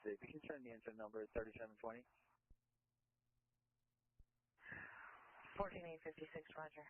If you can send the engine number 3720. 14856, roger.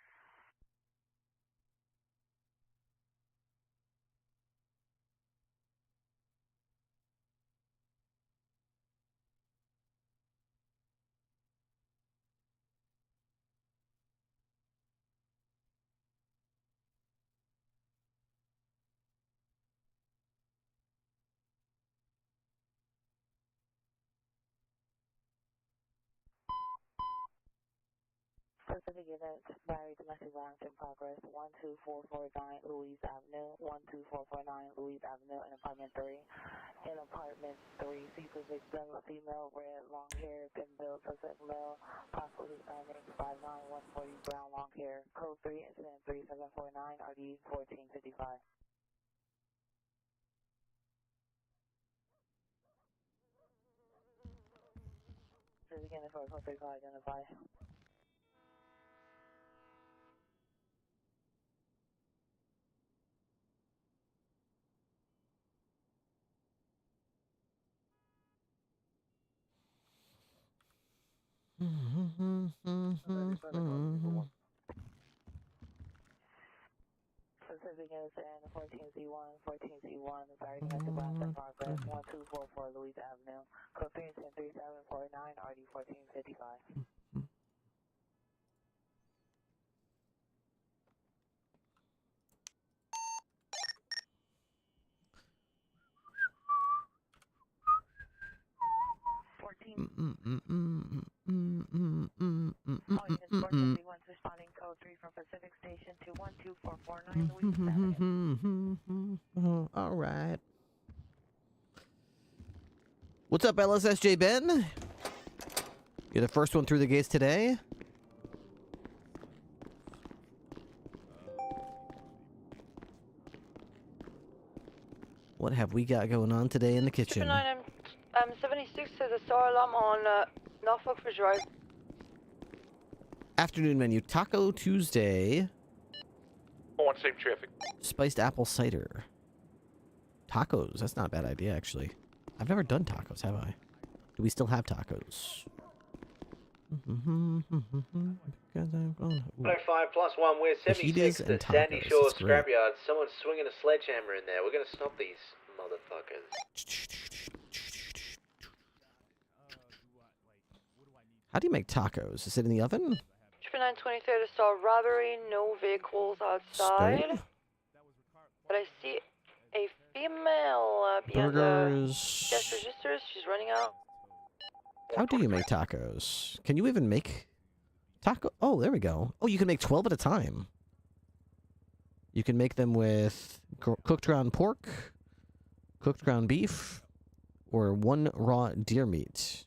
Pacific units, Barry domestic violence in progress, 12449 Louise Avenue, 12449 Louise Avenue in apartment 3. In apartment 3, see the victim, female, red, long hair, thin build, suspect male, possible Hispanic, 5'9", 140, brown, long hair. Code 3, incident 3749, RD 1455. Pacific units for code 3 call identify. Pacific units and 14Z1, 14Z1, Barry domestic violence in progress, 1244 Louise Avenue, code 3 3749, RD 1455. All units 14Z1 responding code 3 from Pacific Station to 12449 Louise Avenue. All right. What's up, LSSJ Ben? You're the first one through the gates today. What have we got going on today in the kitchen? 76 to the star alarm on Norfolk Ridge Drive. Afternoon menu, Taco Tuesday. On safe traffic. Spiced apple cider. Tacos, that's not a bad idea, actually. I've never done tacos, have I? Do we still have tacos? 105 plus 1, we're 76 to Sandy Shore Scrapyard. Someone's swinging a sledgehammer in there. We're gonna stop these motherfuckers. How do you make tacos? Is it in the oven? 923 to star robbery, no vehicles outside. Sturdy? But I see a female behind Burgers. the cash registers. She's running out. How do you make tacos? Can you even make taco? Oh, there we go. Oh, you can make 12 at a time. You can make them with cooked ground pork, cooked ground beef, or one raw deer meat.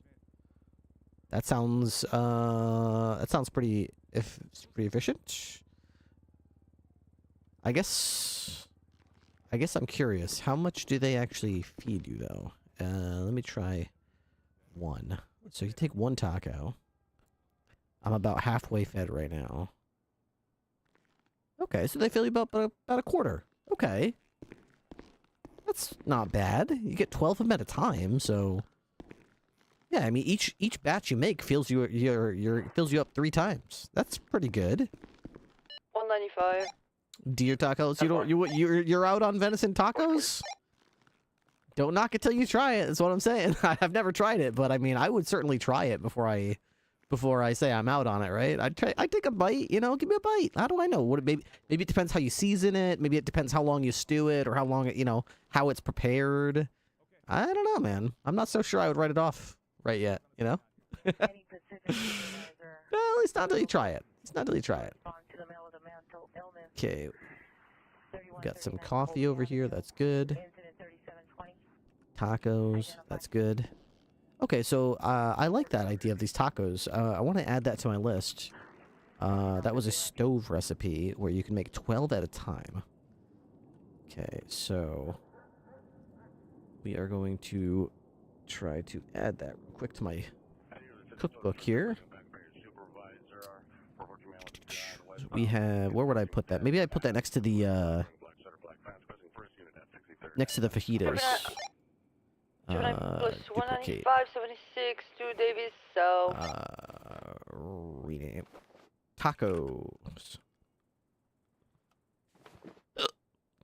That sounds pretty efficient. I guess I'm curious. How much do they actually feed you though? Let me try one. So you take one taco. I'm about halfway fed right now. Okay, so they fill you about a quarter. Okay. That's not bad. You get 12 of them at a time, so yeah, I mean each batch you make fills you up 3 times. That's pretty good. 195. Deer tacos. You're out on venison tacos? Don't knock it till you try it. That's what I'm saying. I've never tried it, but I mean, I would certainly try it before I say I'm out on it, right? I'd take a bite, you know, give me a bite. How do I know? Maybe it depends how you season it. Maybe it depends how long you stew it or how long it, you know, how it's prepared. I don't know, man. I'm not so sure I would write it off right yet, you know? Well, at least not until you try it. It's not until you try it. Okay. Got some coffee over here. That's good. Tacos. That's good. Okay, so I like that idea of these tacos. I want to add that to my list. That was a stove recipe where you can make 12 at a time. Okay, so we are going to try to add that real quick to my cookbook here. We have, where would I put that? Maybe I put that next to the fajitas. plus duplicate. 195.76 to Davis, so... Rename. Tacos.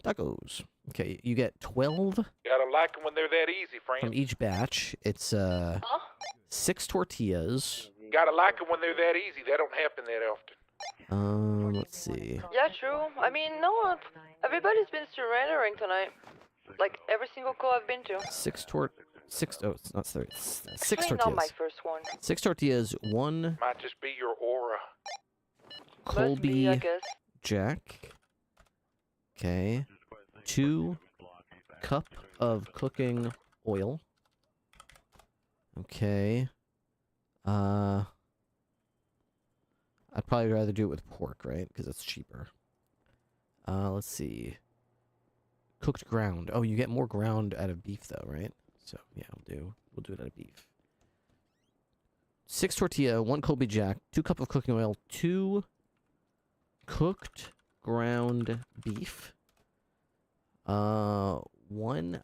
Tacos. Okay, you get 12 Gotta like them when they're that easy, from friend. each batch. It's 6 tortillas. Gotta like them when they're that easy. That don't happen that often. Let's see. Yeah, true. I mean, no one... Everybody's been surrendering tonight. Like, every single call I've been to. 6 oh, it's not 30. 6 Actually, tortillas. not my first one. 6 tortillas, 1 Might just be your aura. Must be, I Colby guess. Jack. Okay. 2 cup of cooking oil. Okay. I'd probably rather do it with pork, right? Because it's cheaper. Let's see. Cooked ground. Oh, you get more ground out of beef, though, right? So yeah, we'll do it out of beef. 6 tortilla, 1 Colby Jack, 2 cup of cooking oil, 2 cooked ground beef, 1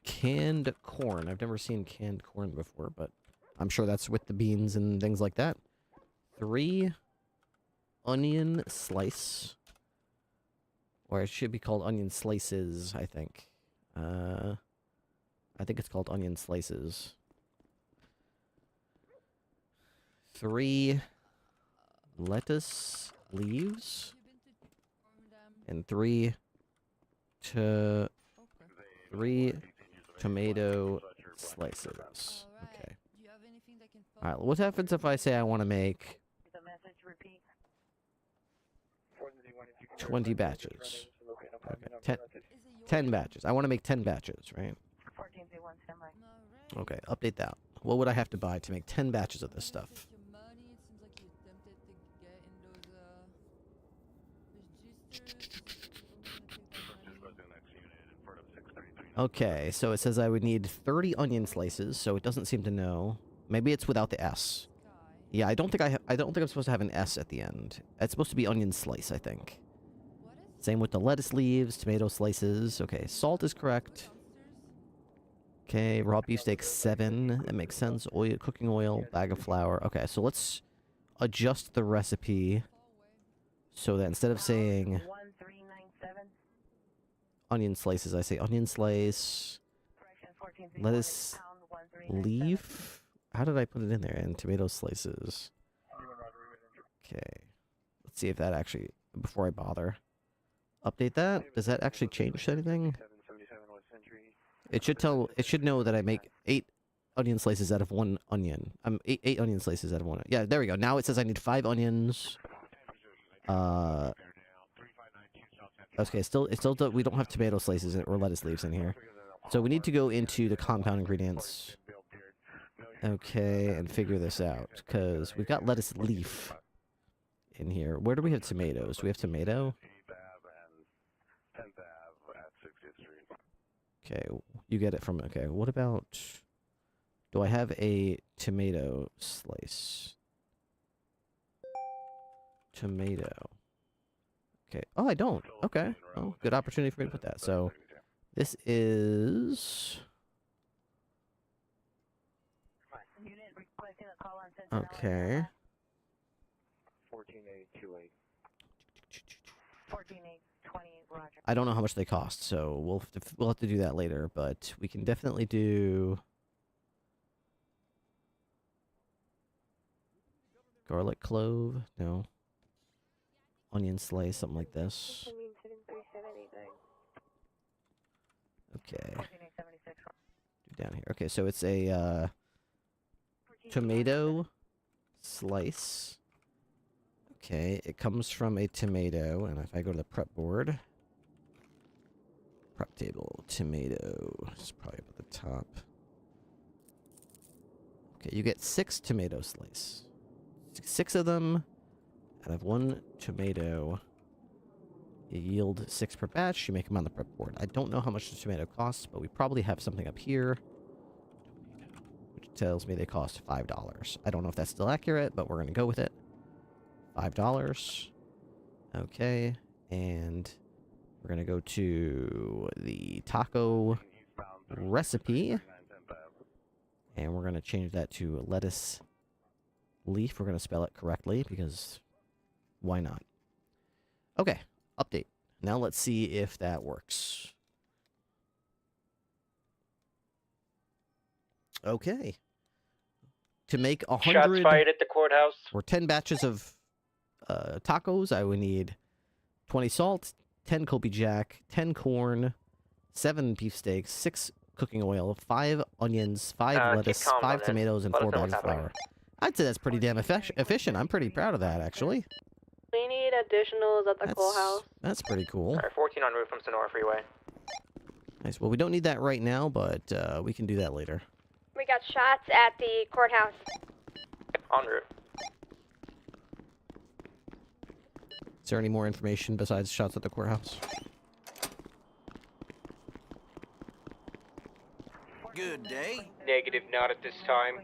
canned corn. I've never seen canned corn before, but I'm sure that's with the beans and things like that. 3 onion slice. Or it should be called onion slices, I think. I think it's called onion slices. 3 lettuce leaves. And 3 tomato slices. Okay. Alright, what happens if I say I want to make 20 batches? Okay, 10 batches. I want to make 10 batches, right? Okay, update that. What would I have to buy to make 10 batches of this stuff? Okay, so it says I would need 30 onion slices, so it doesn't seem to know. Maybe it's without the S. Yeah, I don't think I'm supposed to have an S at the end. It's supposed to be onion slice, I think. Same with the lettuce leaves, tomato slices. Okay, salt is correct. Okay, raw beef steak 7. That makes sense. Oil, cooking oil, bag of flour. Okay, so let's adjust the recipe so that instead of saying onion slices, I say onion slice, lettuce leaf. How did I put it in there? And tomato slices. Okay, let's see if that actually, before I bother. Update that. Does that actually change anything? It should know that I make 8 onion slices out of 1 onion. 8 onion slices out of 1. Yeah, there we go. Now it says I need 5 onions. Okay, we don't have tomato slices or lettuce leaves in here. So we need to go into the compound ingredients. Okay, and figure this out because we've got lettuce leaf in here. Where do we have tomatoes? Do we have tomato? Okay, you get it from... Okay, what about... Do I have a tomato slice? Tomato. Okay. Oh, I don't. Okay. Oh, good opportunity for me to put that. So, this is... Okay. 14828. 14820, Roger. I don't know how much they cost, so we'll have to do that later, but we can definitely do garlic clove, no. Onion slice, something like this. Okay. Do down here. Okay, so it's a tomato slice. Okay, it comes from a tomato, and if I go to the prep board, prep table, tomato, it's probably up at the top. Okay, you get 6 tomato slice. 6 of them out of 1 tomato. You yield 6 per batch, you make them on the prep board. I don't know how much the tomato costs, but we probably have something up here, which tells me they cost $5. I don't know if that's still accurate, but we're going to go with it. $5. Okay, and we're gonna go to the taco recipe. And we're going to change that to lettuce leaf. We're going to spell it correctly because why not? Okay, update. Now let's see if that works. Okay. To make 100 shots fired at the courthouse or 10 batches of tacos, I would need 20 salt, 10 Colby Jack, 10 corn, 7 beefsteaks, 6 cooking oil, 5 onions, 5 lettuce, 5 tomatoes, and 4 bags of flour. I'd say that's pretty damn efficient. I'm pretty proud of that, actually. We need additionals at the courthouse. That's pretty cool. Alright, 14 on route from Sonora Freeway. Nice. Well, we don't need that right now, but we can do that later. We got shots at the courthouse. En route. Is there any more information besides shots at the courthouse? Good day. Negative, not at this time.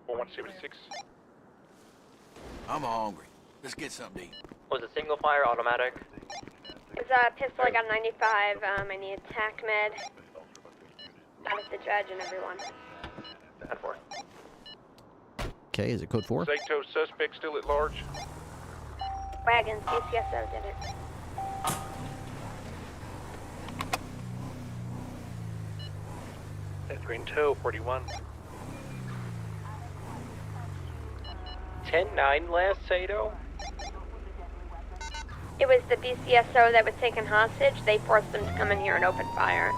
4176. I'm hungry. Let's get something to eat. Was it single fire, automatic? It's a pistol, I got a 95. I need a tac med. That is the judge and everyone. 10-4. Okay, is it code 4? Zato suspect still at large. Wagons, DCSO did it. That's green tow, 41. 10-9 last, Sato? It was the BCSO that was taken hostage. They forced them to come in here and open fire.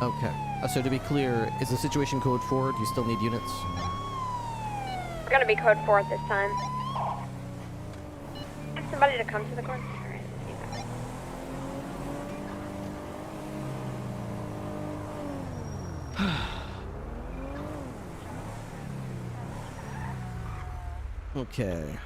Okay. So to be clear, is the situation code 4? Do you still need units? We're gonna be code 4 at this time. Ask somebody to come to the court. Okay.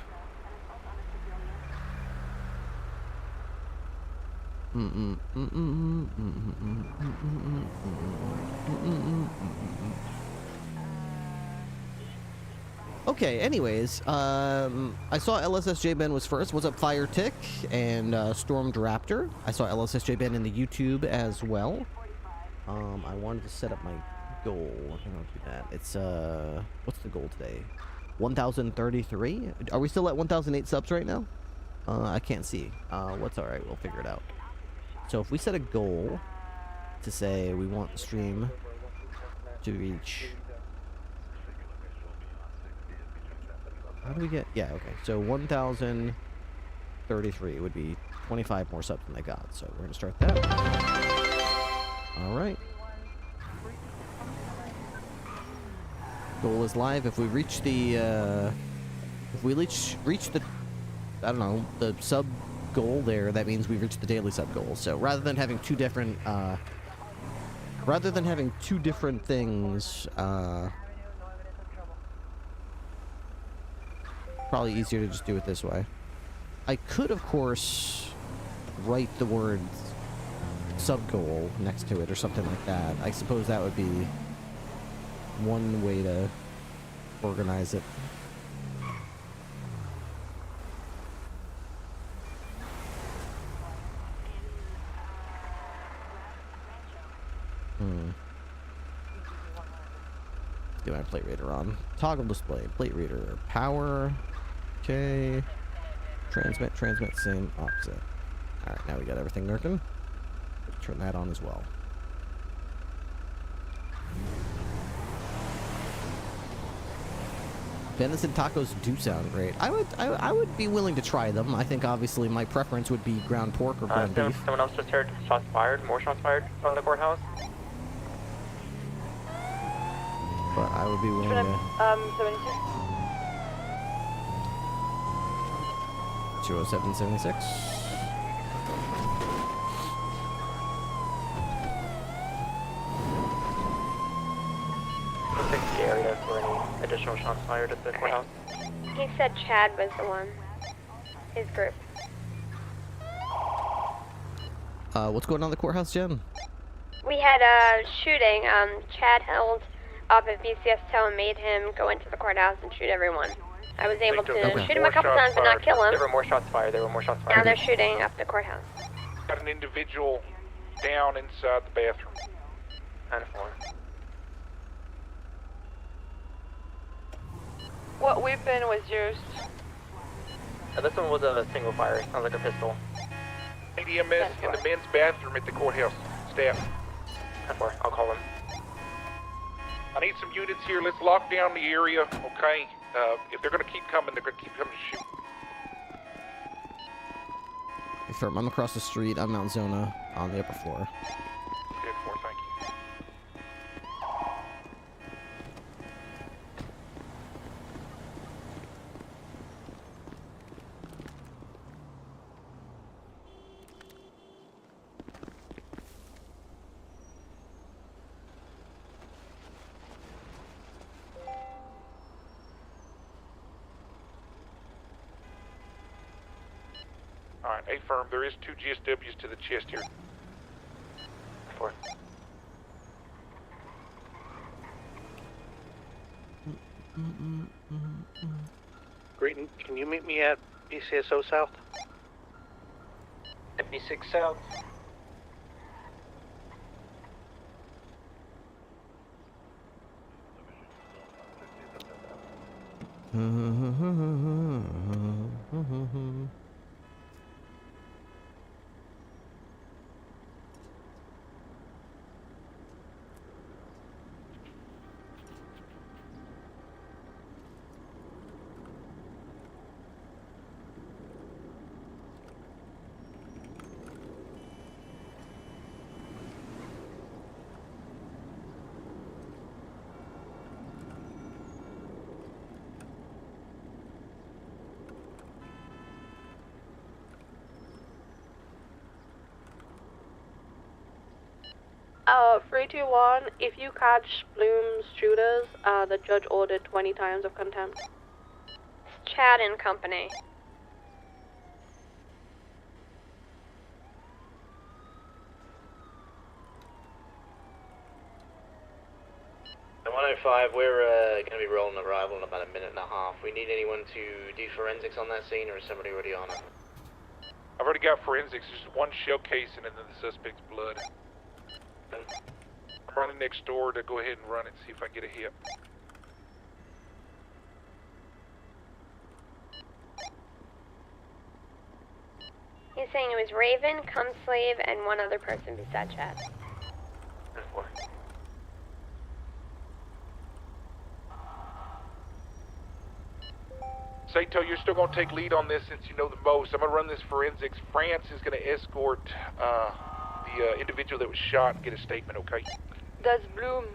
Okay, anyways, I saw LSSJ Ben was first. What's up, Fire Tick and Stormed Raptor? I saw LSSJ Ben in the YouTube as well. I wanted to set up my goal. I don't do that. It's what's the goal today? 1,033? Are we still at 1,008 subs right now? I can't see. What's alright, we'll figure it out. So if we set a goal to say we want the stream to reach... How do we get... Yeah, okay. So 1,033 would be 25 more subs than they got. So we're going to start that. Alright. Goal is live. If we reach the... if we reach the... I don't know, the sub goal there, that means we've reached the daily sub goal. So rather than having two different things, probably easier to just do it this way. I could, of course, write the word sub goal next to it or something like that. I suppose that would be one way to organize it. Get my plate reader on. Toggle display. Plate reader. Power. Okay. Transmit, same, opposite. Alright, now we got everything working. Turn that on as well. Venison tacos do sound great. I would be willing to try them. I think obviously my preference would be ground pork or ground beef. Someone else just heard shots fired, more shots fired from the courthouse. But I would be willing to... 20776. The area for any additional shots fired at the courthouse. He said Chad was the one. His group. What's going on in the courthouse, Jen? We had a shooting. Chad held up at BCS Tow and made him go into the courthouse and shoot everyone. I was able to shoot him a couple times but not kill him. There were more shots fired. Now they're shooting up the courthouse. Got an individual down inside the bathroom. 9-4. What weapon was used? This one was a single fire. Sounds like a pistol. ADMS in the men's bathroom at the courthouse. Staff. 10-4. I'll call him. I need some units here. Let's lock down the area, okay? If they're gonna keep coming, they're gonna keep coming to shoot. Confirm, I'm across the street. I'm Mount Zona on the upper floor. Good, 4, thank you. Alright, A firm, there is 2 GSWs to the chest here. 4. Greeting, can you meet me at BCSO South? At B6 South. Uh, 321, if you catch Bloom's shooters, the judge ordered 20 times of contempt. It's Chad and company. At 105, we're going to be rolling arrival in about a minute and a half. We need anyone to do forensics on that scene, or is somebody already on it? I've already got forensics. There's one shell casing and then the suspect's blood. I'm running next door to go ahead and run it, see if I can get a hit. He's saying it was Raven, Cumslave, and one other person beside Chad. 10-4. Sato, you're still going to take lead on this since you know the most. I'm going to run this forensics. France is going to escort the individual that was shot and get a statement, okay? That's Bloom.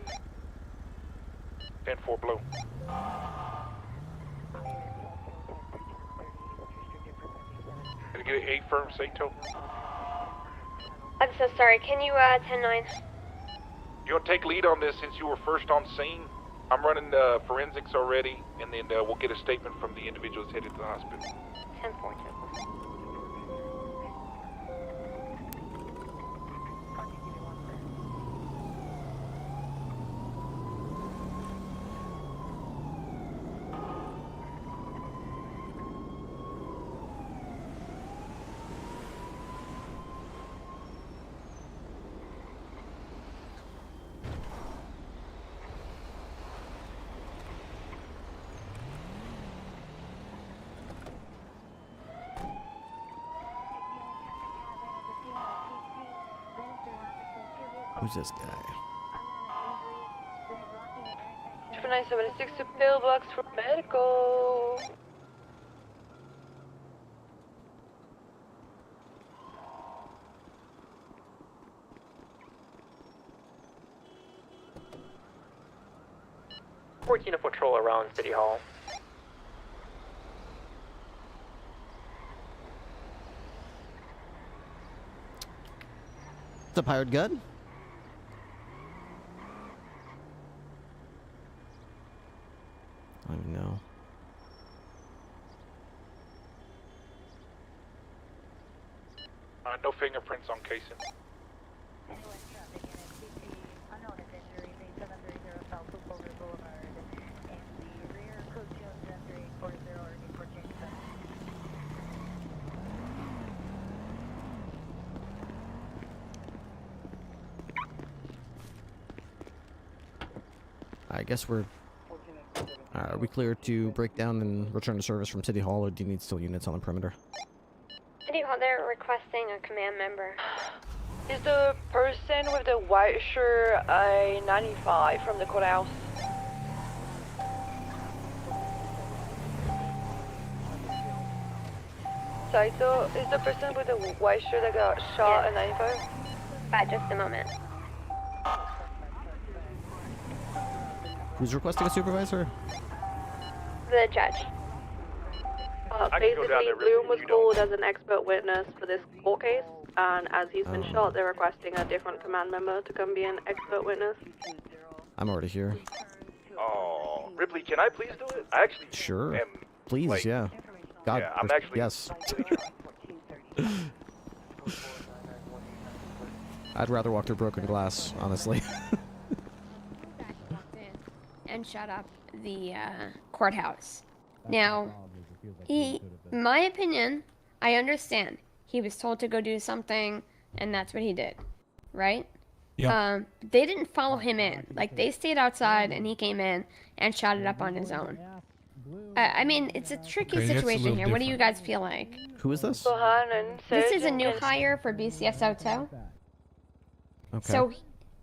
10-4 blow. Gonna get an A firm, Sato. I'm so sorry, can you, 10-9? You want to take lead on this since you were first on scene? I'm running forensics already, and then we'll get a statement from the individual that's headed to the hospital. 10-4, 10-4. Who's this guy? 976 to pillbox for medical. To patrol around City Hall. What's up, hired gun? I don't even know. No fingerprints on casing. I guess we're... Are we clear to break down and return to service from City Hall, or do you need still units on the perimeter? City Hall, they're requesting a command member. Is the person with the white shirt a 95 from the courthouse? Saito, is the person with the white shirt that got shot a 95? Just a moment. Who's requesting a supervisor? The judge. Basically, Bloom was called as an expert witness for this court case, and as he's been shot, they're requesting a different command member to come be an expert witness. I'm already here. Oh, Ripley, can I please do it? I actually Sure. am, Please, like, yeah. God, yeah, I'm actually yes. really trying. I'd rather walk through broken glass, honestly. And shut up the courthouse. Now, my opinion, I understand. He was told to go do something, and that's what he did, right? Yeah. They didn't follow him in. Like, they stayed outside, and he came in and shot it up on his own. I mean, it's a tricky situation here. What do you guys feel like? Who is this? This is a new hire for BCS Auto. Okay. So,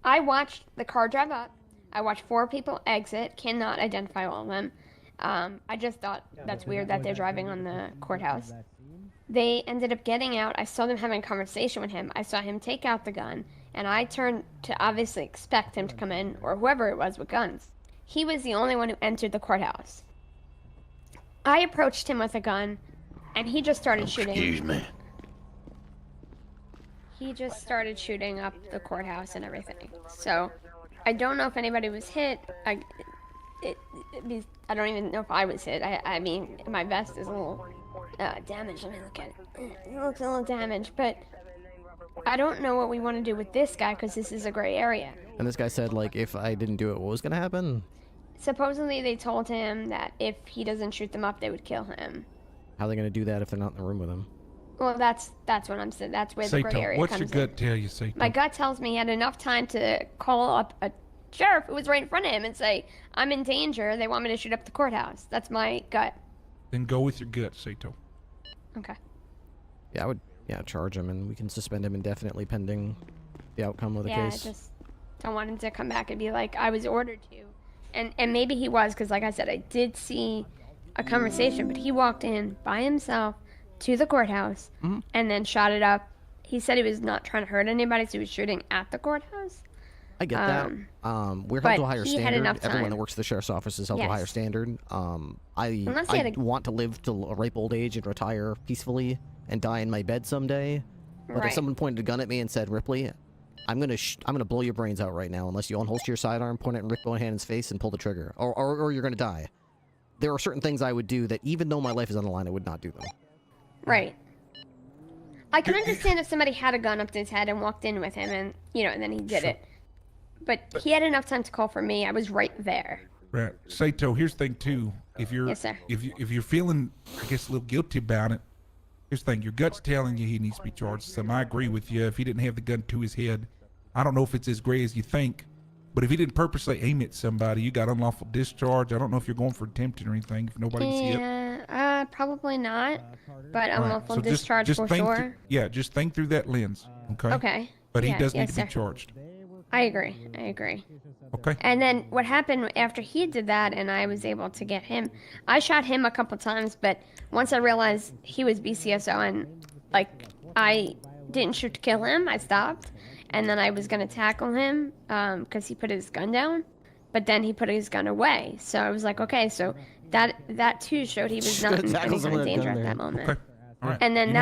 I watched the car drive up. I watched 4 people exit. Cannot identify all of them. I just thought that's weird that they're driving on the courthouse. They ended up getting out. I saw them having a conversation with him. I saw him take out the gun, and I turned to obviously expect him to come in, or whoever it was with guns. He was the only one who entered the courthouse. I approached him with a gun, and he just started shooting. Excuse me. He just started shooting up the courthouse and everything. So, I don't know if anybody was hit. I don't even know if I was hit. I mean, my vest is a little damaged. Let me look at it. It looks a little damaged, but I don't know what we want to do with this guy because this is a gray area. And this guy said, like, if I didn't do it, what was going to happen? Supposedly, they told him that if he doesn't shoot them up, they would kill him. How are they going to do that if they're not in the room with him? Well, that's what I'm saying. That's where the gray area what's comes your gut in. tell you, Saito? My gut tells me he had enough time to call up a sheriff who was right in front of him and say, I'm in danger. They want me to shoot up the courthouse. That's my gut. Then go with your gut, Saito. Okay. Yeah, I would, charge him, and we can suspend him indefinitely pending the outcome of the case. Yeah, I just don't want him to come back and be like, I was ordered to. And maybe he was, because like I said, I did see a conversation, but he walked in by himself to the courthouse and then shot it up. He said he was not trying to hurt anybody, so he was shooting at the courthouse. I get that. We're held to a higher standard. Everyone time. that works at the sheriff's office is held to a higher standard. I want to live to a ripe old age and retire peacefully and die in my bed someday. But if someone pointed a gun at me and said, Ripley, I'm gonna blow your brains out right now unless you unholster your sidearm, point it in Rick Bohanon's face, and pull the trigger, or you're gonna die. There are certain things I would do that even though my life is on the line, I would not do them. Right. I can understand if somebody had a gun up to his head and walked in with him and, and then he did it. But he had enough time to call for me. I was right there. Right. Saito, here's the thing, too. If you're, yes, sir. If you're feeling, I guess, a little guilty about it, here's the thing. Your gut's telling you he needs to be charged. So I agree with you. If he didn't have the gun to his head, I don't know if it's as gray as you think. But if he didn't purposely aim at somebody, you got unlawful discharge. I don't know if you're going for attempted or anything. If nobody can see it. Probably not. But unlawful discharge for sure. Just think through that lens. Okay. Okay. But he does need to be charged. I agree. Okay. And then what happened after he did that and I was able to get him, I shot him a couple times, but once I realized he was BCSO and, I didn't shoot to kill him, I stopped. And then I was going to tackle him because he put his gun down, but then he put his gun away. So I was like, okay, so that too showed he was not in any kind of danger at that moment. Okay. All right. And then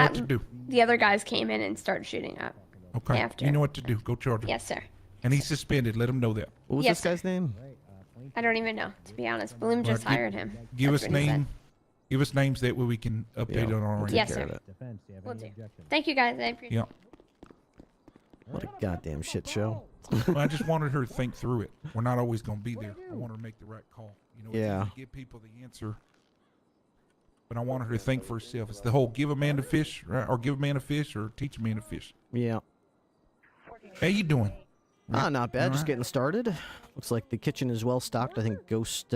the other guys came in and started shooting up. Okay. After. You know what to do. Go charge him. Yes, sir. And he's suspended. Let him know that. What was this guy's name? I don't even know, to be honest. Bloom just hired him. Give us names that way we can update on our end. Yes, sir. Will do. Thank you, guys. I appreciate it. What a goddamn shit show. Well, I just wanted her to think through it. We're not always going to be there. I want her to make the right call. Give people the answer. But I wanted her to think for herself. It's the whole give a man a fish, right? Or give a man a fish, or teach a man to fish. Yeah. How you doing? Not bad. Just getting started. Looks like the kitchen is well stocked. I think Ghost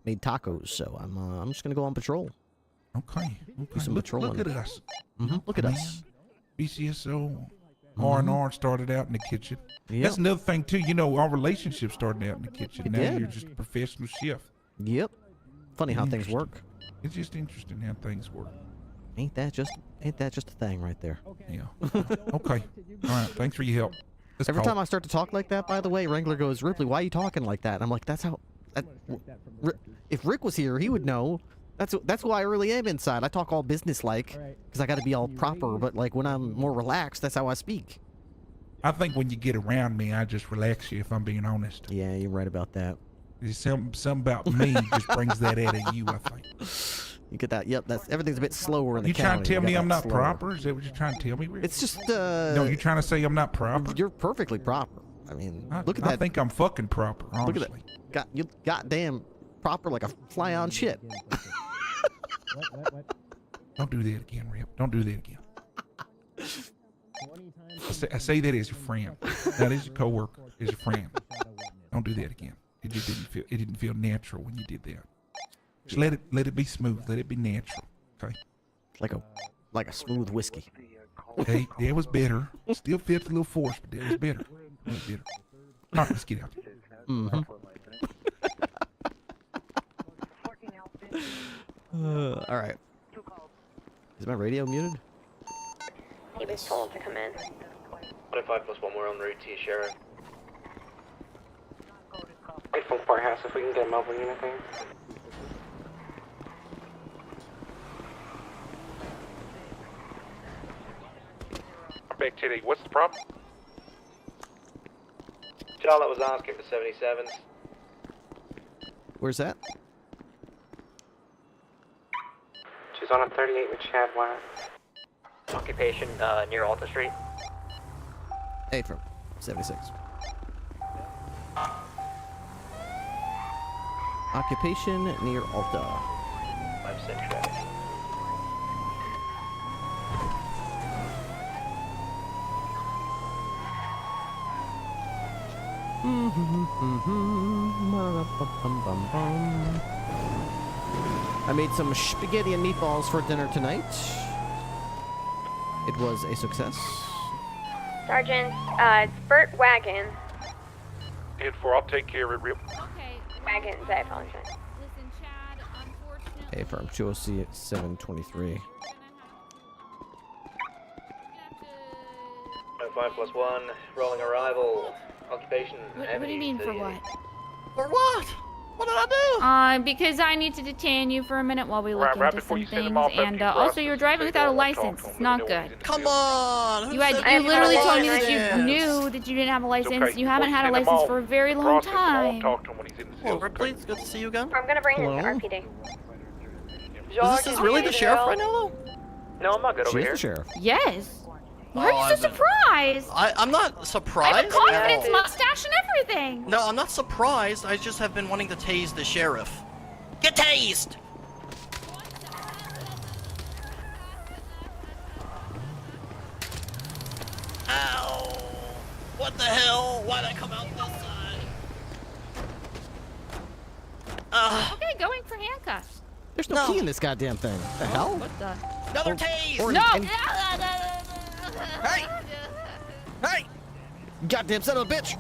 made tacos, so I'm just gonna go on patrol. Okay. Do some patrolling. Look at us. Look at us. BCSO R&R started out in the kitchen. Yep. That's another thing too. You know, our relationship started out in the kitchen. Now did. you're just a professional chef. Yep. Funny how things work. It's just interesting how things work. Ain't that just a thing right there? Yeah. Okay. All right. Thanks for your help. Every time I start to talk like that, by the way, Wrangler goes, Ripley, why are you talking like that? And I'm like, that's how. If Rick was here, he would know. That's who I really am inside. I talk all business-like because I got to be all proper. But like when I'm more relaxed, that's how I speak. I think when you get around me, I just relax you. If I'm being honest. Yeah, you're right about that. There's something about me just brings that out of you. I think. You get that? Yep. Everything's a bit slower in the county. You trying to tell me I'm not slower. proper? Is that what you're trying to tell me, Rick? It's just. No, you're trying to say I'm not proper. You're perfectly proper. I mean, look at that. I think I'm fucking proper. Honestly. Look at that. You goddamn proper like a fly on shit. What? Don't do that again, Rip. Don't do that again. I say that as a friend. Not as a coworker. As a friend. Don't do that again. It just didn't feel natural when you did that. Just let it be smooth. Let it be natural. Okay. Like a smooth whiskey. Hey, that was better. Still feels a little forced, but that was better. That was better. All right, let's get out. All right. Is my radio muted? He was told to come in. 25 plus 1, we're en route to you, Sheriff. Wait from Firehouse if we can get mobile unit thing. Back to what's the problem? Charlotte was asking for 77s. Where's that? She's on a 38 with Chad Wyatt. Occupation near Alta Street. Hey, from 76. Occupation near Alta. 5-6 traffic. I made some spaghetti and meatballs for dinner tonight. It was a success. Sergeant, it's Burt Wagon. 10-4, I'll take care of it, Rip. Okay. Wagons, I apologize. Listen, Chad, unfortunately... Hey, firm 20723. 5 plus 1, rolling arrival. Occupation. What do you mean for what? For what? What did I do? Because I need to detain you for a minute while we look right into before some you send things, them off and up to also you're driving without a license. It's not good. Come on! You literally told me that you knew that you didn't have a license. Okay. You haven't had a Send them license all. for a very long Process them all. time. Talk to him when he's in the Hello, field. Ripley. It's good to see you again. I'm gonna bring Hello? him to RPD. Is this really the sheriff right now, though? No, I'm not good over She's here. the sheriff. Yes. Why are you so surprised? I'm not surprised. I have a confidence mustache and everything. No, I'm not surprised. I just have been wanting to tase the sheriff. Get tased! Ow! What the hell? Why'd I come out this side? Okay, going for handcuffs. There's no key in this goddamn thing. The hell? What the? Another tase! No! Hey! Hey! You goddamn son of a bitch!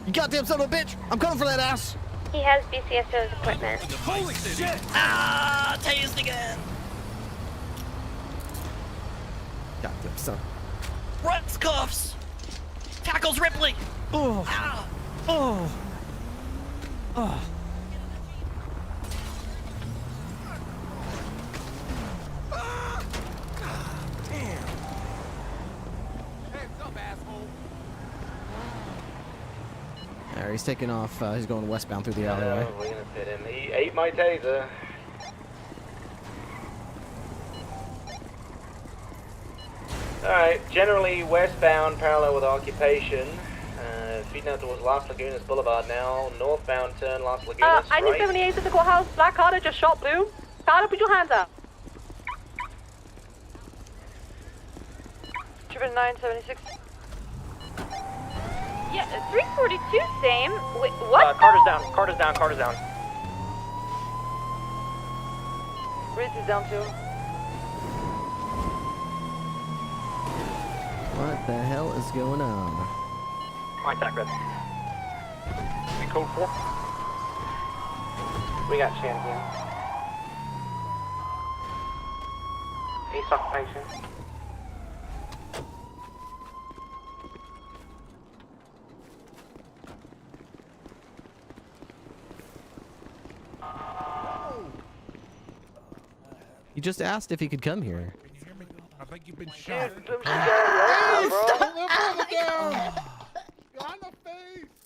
You goddamn son of a bitch! I'm coming for that ass! He has BCSO's equipment. Holy shit! Ah! Tased again! Goddamn son. Rex cuffs! Tackles Ripley! Oh! Ah. Oh! Oh! There, he's taking off. He's going westbound through the alleyway. We're gonna fit him. He ate my taser. Alright, generally westbound, parallel with occupation. Feeding out towards Las Lagunas Boulevard now. Northbound turn Las Lagunas. I need right. 78 at the courthouse. Black Carter just shot Bloom. Carter, put your hands up. 976. Yeah, 342 same. Wait, what? Carter's down. Carter's down. Carter's down. Ritz is down 2. What the hell is going on? Contact Ritz. In code 4? We got champion. East occupation. He just asked if he could come here. Can you hear me? I think you've been shot.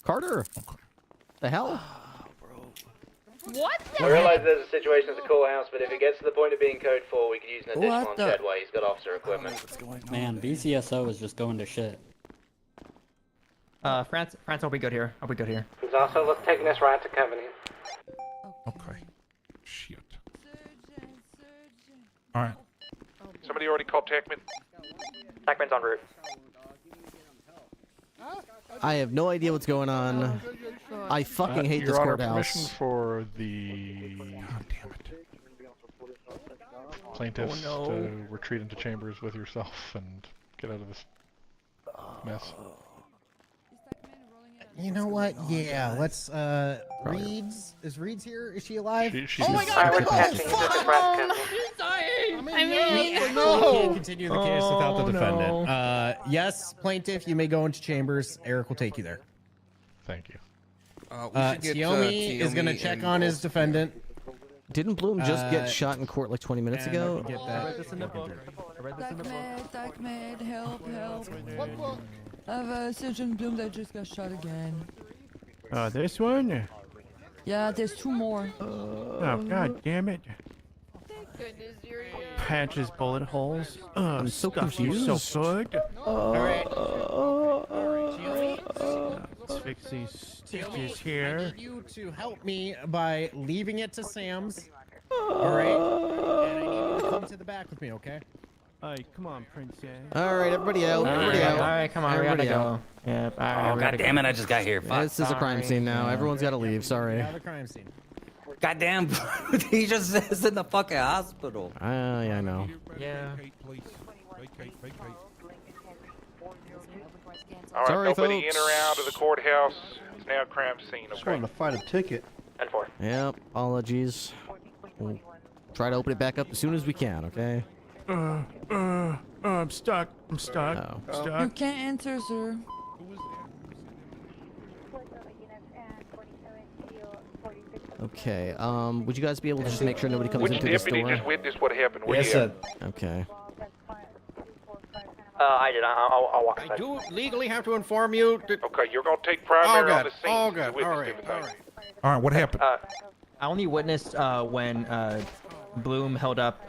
Carter! The hell? What the I realize there's a situation at the courthouse, but if it gets to the point of being code 4, we could use an additional on Chadway. He's got officer equipment. Man, VCSO is just going to shit. France will be good here. I'll be good here. He's also taking us right to Covenant. Okay. Shit. Alright. Somebody already called Techman? Techman's en route. I have no idea what's going on. I fucking hate this courthouse. Permission for the plaintiffs to retreat into chambers with yourself and get out of this mess. You know what? Yeah, let's, Reed's? Is Reed's here? Is she alive? She's oh my god! no! We can't continue the case without the defendant. Yes, plaintiff, you may go into chambers. Eric will take you there. Thank you. Tiomi is going to check on his defendant. Didn't Bloom just get shot in court like 20 minutes ago? Get that. I read this in the book. Doc med, help. I have Sergeant Bloom that just got shot again. This one? Yeah, there's 2 more. Oh, god damn it. Goodness, you're Patches, bullet holes. I'm so confused. So good. Alright. Let's fix these stitches here. I need you to help me by leaving it to Sam's. Alright? And I need you to come to the back with me, okay? Alright, come on, princess. Alright, everybody out. Everybody out. Alright, come on, everybody we gotta out. go. Yep, Oh, god damn it, I just got here. Fuck. This is a crime scene now. Everyone's got to leave. Sorry. Another crime scene. Goddamn, he just is in the fucking hospital. Yeah, I know. Yeah. Alright, Sorry, nobody folks. in or out of the courthouse. It's now a crime scene, Just okay? wanted to find a ticket. 10-4. Yep, apologies. We'll try to open it back up as soon as we can, okay? I'm stuck. I'm stuck. Oh. You Stuck. can't enter, sir. Okay, would you guys be able to just make sure nobody comes Which into this deputy door? just witnessed what happened? Where Yes, you at? sir. Okay. I did. I'll walk I aside. do legally have to inform you that... Okay, you're gonna take primary on the scene. Oh, You good. witnessed Alright, everything. alright. Alright, what happened? I only witnessed when Bloom held up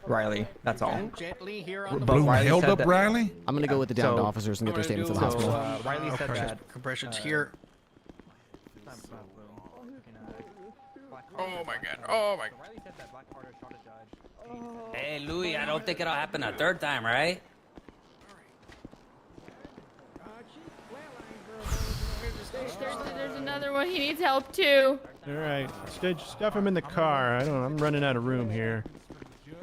Riley. That's all. Gently here on the But Bloom Riley held said up that- Riley? I'm gonna go with the downed So- officers and get their statements to the So hospital. Riley said that compressions here. Oh my god. Oh my god. Riley said that Black Carter shot a judge. Hey, Louis, I don't think it'll happen a third time, right? There's another one. He needs help too. Alright, stuff him in the car. I'm running out of room here.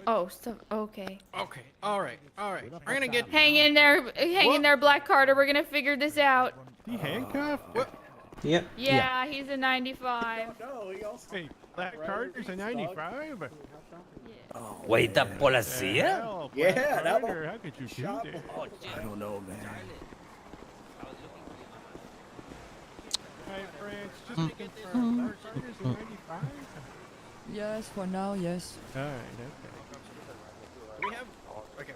Oh, stuff. Okay. Okay, alright. I'm gonna get... Hang in there, Black Carter. We're gonna figure this out. He handcuffed? Yeah. Yeah, he's a 95. Hey, Black Carter's a 95? Wait, the policía? Hell, Yeah, Black that Carter, how could you do that? I don't know, man. Alright, France, just to confirm, Black Carter's a 95? Yes, for now, yes. Alright, We have... Okay,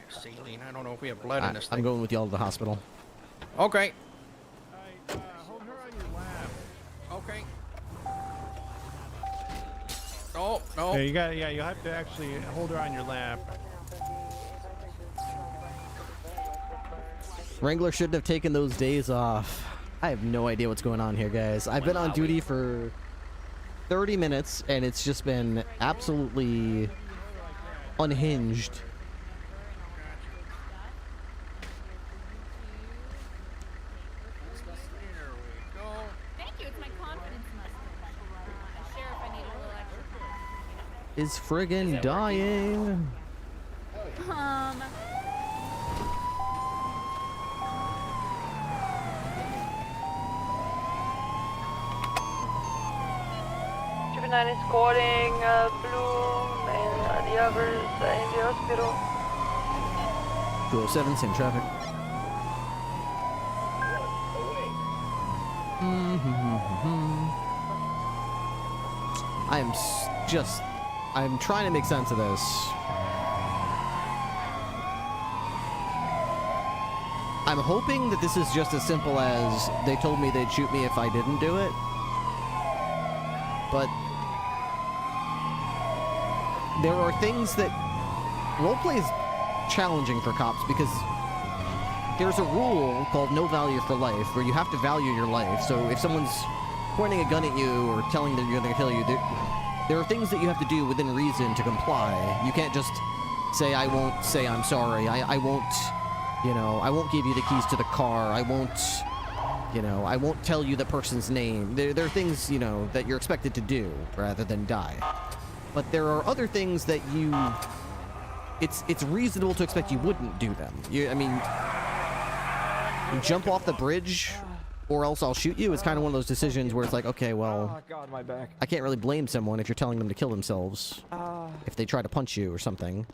saline. I don't know if we have blood in this I'm thing. going with y'all to the hospital. Okay. okay. Hold her on your lap. Okay. Oh, no. Yeah, you'll have to actually hold her on your lap. Wrangler shouldn't have taken those days off. I have no idea what's going on here, guys. I've been on duty for 30 minutes, and it's just been absolutely unhinged. Thank you. It's my confidence mustache. Sheriff, I need a little extra. is friggin' dying. Juvenile escorting Bloom and the others in the hospital. 207, same traffic. I'm trying to make sense of this. I'm hoping that this is just as simple as they told me they'd shoot me if I didn't do it. But there are things that roleplay is challenging for cops because there's a rule called no value for life where you have to value your life. So if someone's pointing a gun at you or telling them you're going to kill you, there are things that you have to do within reason to comply. You can't just say, I won't say I'm sorry. I won't, you know, I won't give you the keys to the car. I won't, you know, I won't tell you the person's name. There are things, you know, that you're expected to do rather than die. But there are other things that it's reasonable to expect you wouldn't do them. I mean, jump off the bridge or else I'll shoot you is kind of one of those decisions where it's like, okay, well, God, my back. I can't really blame someone if you're telling them to kill themselves if they try to punch you or something.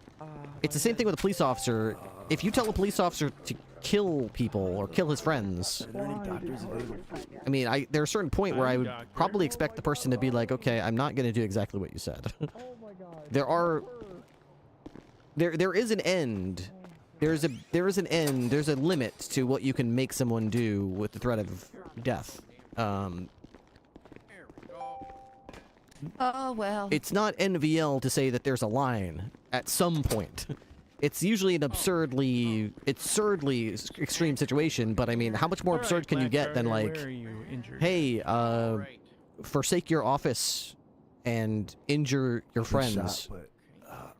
It's the same thing with a police officer. If you tell a police officer to kill people or kill his friends, I mean, there's a certain point where I would probably expect the person to be like, okay, I'm not going to do exactly what you said. There is an end. There's a limit to what you can make someone do with the threat of death. Oh, well. It's not NVL to say that there's a line at some point. It's usually an absurdly extreme situation, but I mean, how much more absurd can you get than like, hey, forsake your office and injure your friends? But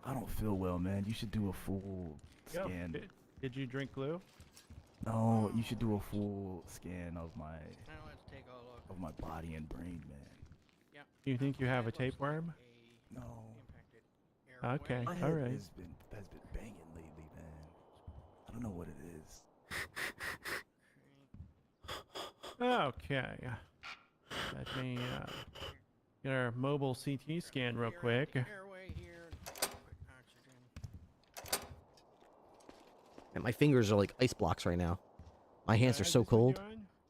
I don't feel well, man. You should do a full scan. Did you drink glue? No, you should do a full scan of my body and brain, man. You think you have a tapeworm? No. Okay, My all head right. has been banging lately, man. I don't know what it is. Okay. Let me get our mobile CT scan real quick. And my fingers are like ice blocks right now. My hands are so cold.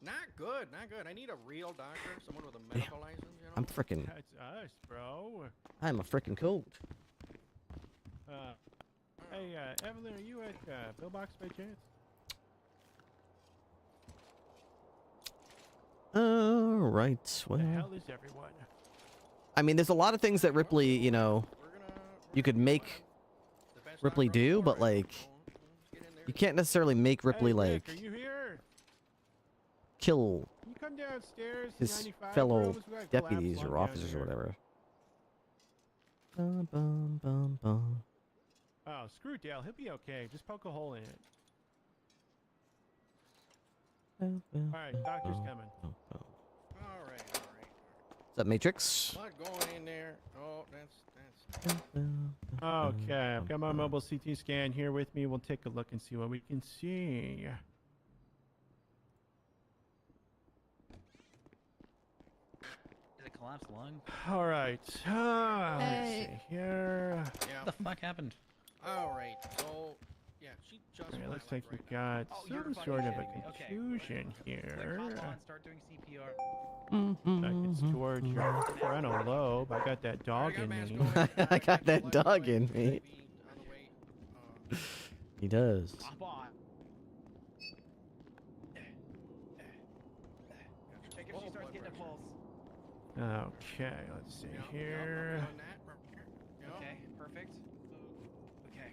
Not good, not good. I need a real doctor, someone with a medical license, you know? I'm frickin'. That's us, bro. I'm a frickin' cold. Hey, Evelyn, are you at Pillbox by chance? Alright, well. Where the hell is everyone? I mean, there's a lot of things that Ripley, you know, you could make Ripley do, but like, you can't necessarily make Ripley like Are you here? kill Can you come downstairs? his 95 fellow rooms? We got deputies collapsed or on officers or down whatever. Bum, bum, bum, bum. Oh, screw Dale. He'll be okay. Just poke a hole in it. Alright, doctor's coming. Alright. Is that Matrix? Not going in there. Oh, that's... Okay, I've got my mobile CT scan here with me. We'll take a look and see what we can see. Is it collapsed lung? Alright. Let's see here. What the fuck happened? Alright, so... Yeah, she just... Alright, looks like we got some sort of a confusion here. Start doing CPR. Mm-hmm. It's towards your frontal lobe. I got that dog in me. I got that dog in me. He does. Okay, let's see here. Okay, perfect. Okay.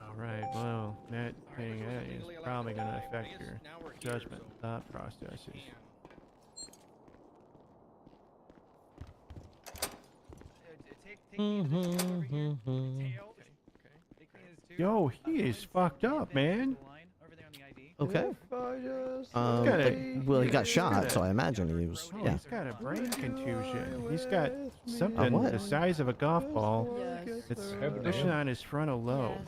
Alright, well, that thing is probably going to affect your judgment and thought processes. Yo, he is fucked up, man. Okay. Kinda- well, he got shot, so I imagine he was. Oh, Yeah. he's got a brain contusion. He's got something what? the size of a golf ball. It's Yes. pushing on his frontal lobe.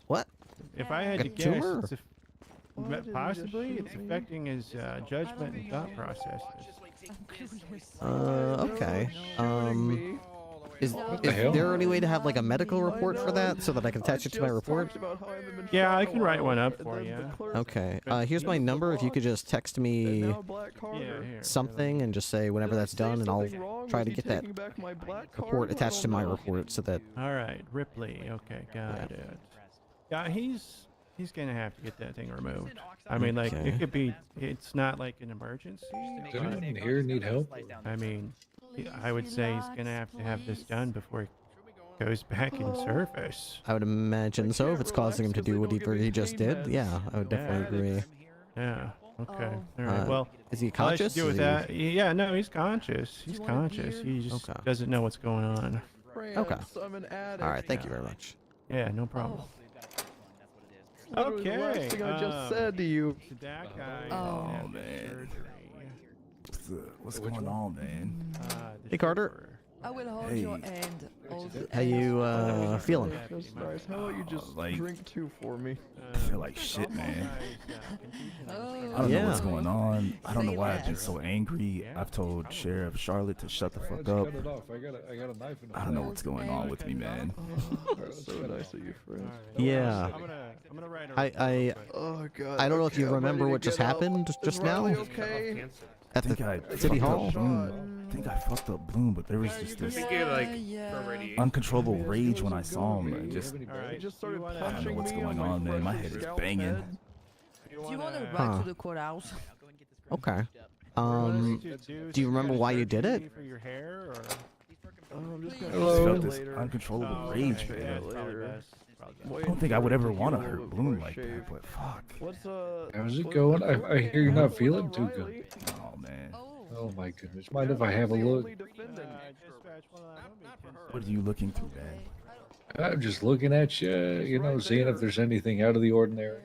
What? If I had A to guess, tumor? possibly it's affecting his judgment and thought processes. Okay. Is the is hell? there any way to have like a medical report for that so that I can attach it to my report? Yeah, I can write one up for you. Okay. Here's my number. If you could just text me Yeah, here. something and just say whenever that's done, and I'll try to get that report attached to my report so that. All right, Ripley. Okay, got it. Yeah, he's gonna have to get that thing removed. I mean, like Okay. it could be. It's not like an emergency. Does anyone here need help? I mean, I would say he's gonna have to have this done before he goes back in service. I would imagine so. If it's causing him to do whatever he just did, yeah, I would definitely agree. Yeah. Okay. All right. Well, is he all I should conscious? do with Is that? Yeah. No, he's conscious. He's conscious. He just doesn't know what's going on. Okay. All right. Thank you very much. Yeah. No problem. Literally the last Okay. thing I just said to you. So that guy. Oh man. What's going on, man? Hey, Carter. I will hold Hey. your hand. How you feeling? That's nice. How about you just like- drink two for me? I feel like shit, man. I don't Yeah. know what's going on. I don't know why I've been so angry. I've told Sheriff Charlotte to shut the fuck up. Cut it off. I got a knife in the I don't know what's going on with me, man. So nice of you, friend. Yeah. I'm gonna write a Oh god. I don't know if you okay, I'm remember ready what to just get up. happened Is just now Riley okay? at I think I the city fucked hall. up Bloom. I think I fucked up Bloom, but there was just this uncontrollable rage when I saw him. I just, He just started I don't know punching what's me going on on, man. My head is scalp banging. head. Do you want to ride Huh. to the courthouse? Okay. Do you remember why you did it? for your hair or? I'm just I gonna just see felt you this later. uncontrollable Oh, rage, okay. Yeah, man. it's probably best. I don't think I would ever want to hurt Bloom like that, but fuck. What's How's it going? I hear you're not feeling too good. Oh man. Oh my goodness. Mind if I have a look? What are you looking through, man? I'm just looking at you, you know, seeing if there's anything out of the ordinary.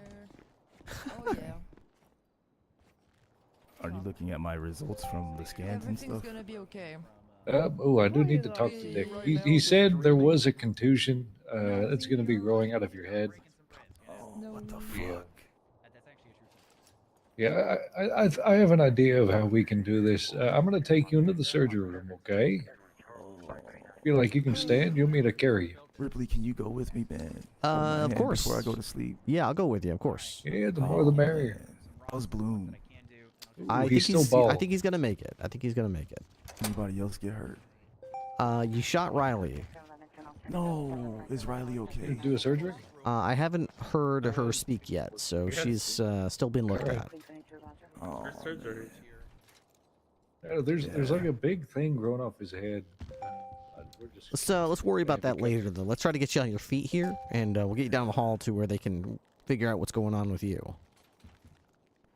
Oh yeah. Are you looking at my results from the scans and Everything's stuff? gonna be okay. Oh, I do need to talk to Nick. He said there was a contusion that's going to be growing out of your head. What the fuck? Yeah, I have an idea of how we can do this. I'm going to take you into the surgery room, okay? Feel like you can stand? You want me to carry you? Ripley, can you go with me, man? Of course. Before I go to sleep. Yeah, I'll go with you, of course. Yeah, the more the merrier. How's Bloom? I he's think still I bald. think he's gonna make it. I think he's gonna make it. Anybody else get hurt? You shot Riley. No. Is Riley okay? Do a surgery? I haven't heard her speak yet, so she's still being looked at. Oh, Yeah, there's like a big thing growing off his head. Let's worry about that later, though. Let's try to get you on your feet here, and we'll get you down the hall to where they can figure out what's going on with you.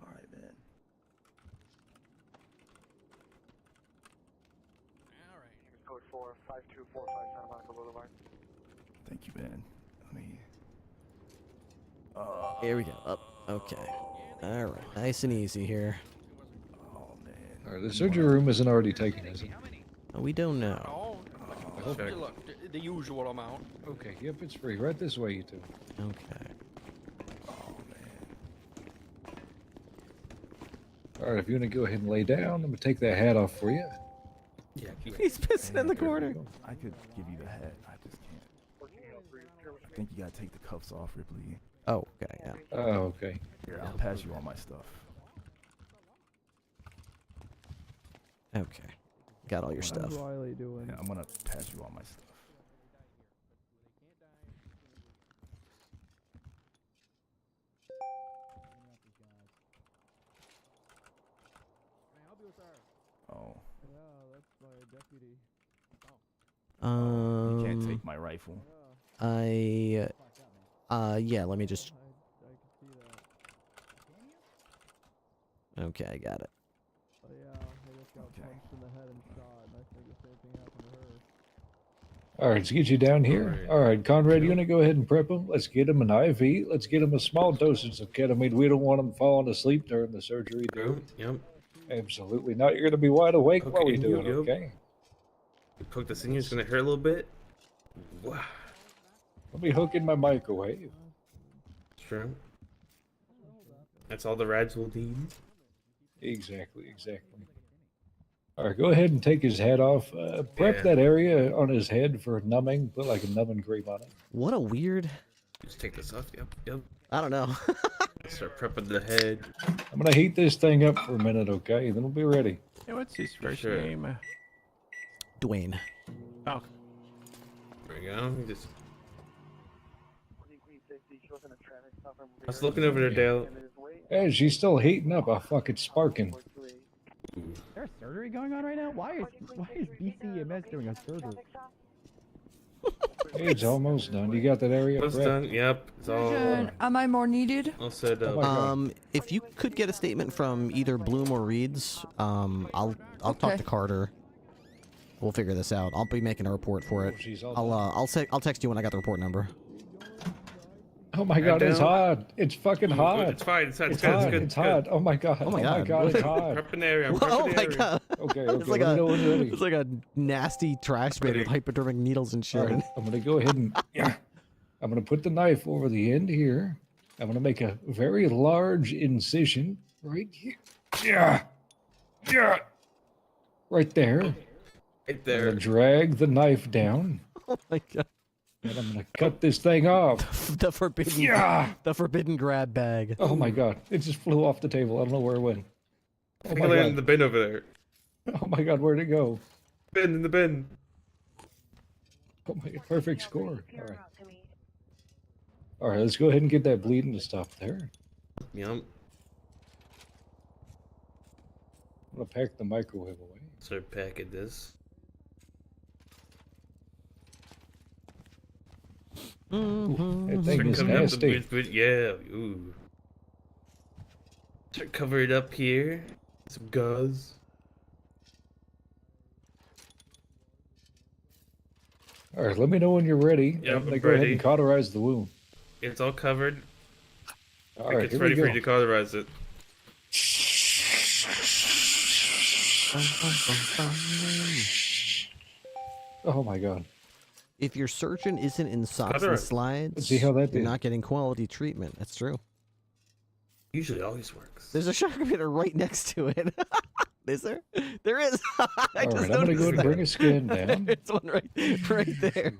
All right, man. Code 45245 Santa Monica Boulevard. Thank you, man. Let me. Here we go. Up. Okay. All right. Nice and easy here. Oh man. All right, the surgery room isn't already taken, is it? We don't know. Okay. The usual amount. Okay, yep, it's free. Right this way, you two. Okay. All right, if you want to go ahead and lay down, I'm gonna take that hat off for you. Yeah. He's pissing in the corner. I could give you the hat. I just can't. I think you gotta take the cuffs off, Ripley. Oh, okay. Yeah. Oh, okay. Here, I'll pass you all my stuff. Okay. Got all your stuff. How's Riley doing? Yeah, I'm gonna pass you all my stuff. Oh. Yeah, that's my deputy. You can't take my rifle. Yeah, let me just. I can see that. Okay, I got it. Oh yeah, I just got punched in the head and shot, and I think the same thing happened to her. All right, let's get you down here. All right, Conrad, you want to go ahead and prep him? Let's get him an IV. Let's get him a small dosage of ketamine. We don't want him falling asleep during the surgery, dude. Yep. Absolutely not. You're going to be wide awake while we do it, okay? You poke this in, it's going to hurt a little bit. Wow. Let me hook in my microwave. Sure. That's all the rads will need. Exactly. All right, go ahead and take his hat off. Prep that area on his head for numbing. Put like a numbing cream on it. What a weird. Just take this off. Yep. I don't know. Start prepping the head. I'm gonna heat this thing up for a minute, okay? Then we'll be ready. Hey, what's his first Sure. name? Dwayne. Oh. There we go. Just... I was looking over there, Dale. Hey, she's still heating up. Oh, fuck, it's sparking. Is there a surgery going on right now? Why is BCMS doing a surgery? Hey, it's almost done. You got that area It's prepped? done. Yep. It's all. Am I more needed? All set up. If you could get a statement from either Bloom or Reeds, I'll talk to Carter. We'll figure this out. I'll be making a report for it. I'll text you when I got the report number. Oh my god, it's hot. It's fucking hot. It's fine. It's It's good. hot. It's good. It's hot. Oh my god. Oh my god. It's hot. Prep an area. I'm Oh prepping my the god. Okay. It's like let me know when you're ready. it's like a nasty trash bin with hypodermic needles and shit. All right, I'm gonna go ahead and I'm gonna put the knife over the end here. I'm gonna make a very large incision right here. Yeah. Right there. Right I'm there. gonna drag the knife down. Oh my god. And I'm gonna cut this thing off. The forbidden the forbidden grab bag. Oh my god. It just flew off the table. I don't know where it went. Oh I my landed in god. the bin over there. Oh my god, where'd it go? Bin in the bin. Oh my god, perfect score. Alright, let's go ahead and get that bleeding to stop there. Yep. I'm gonna pack the microwave away. Start packing this. That thing is Coming up nasty. yeah. Ooh. Start covering it up here. Some gauze. Alright, let me know when you're ready. Yep, I'm gonna I'm go ahead ready. and cauterize the wound. It's all covered. Alright, It's here ready we for go. you to cauterize it. Oh my god. If your surgeon isn't in socks Cutter and it. slides, Let's see how that you're did. not getting quality treatment. That's true. Usually always works. There's a shark meter right next to it. Is there? There is. I Alright, just I'm gonna go ahead and noticed bring a skin down. There's one right there.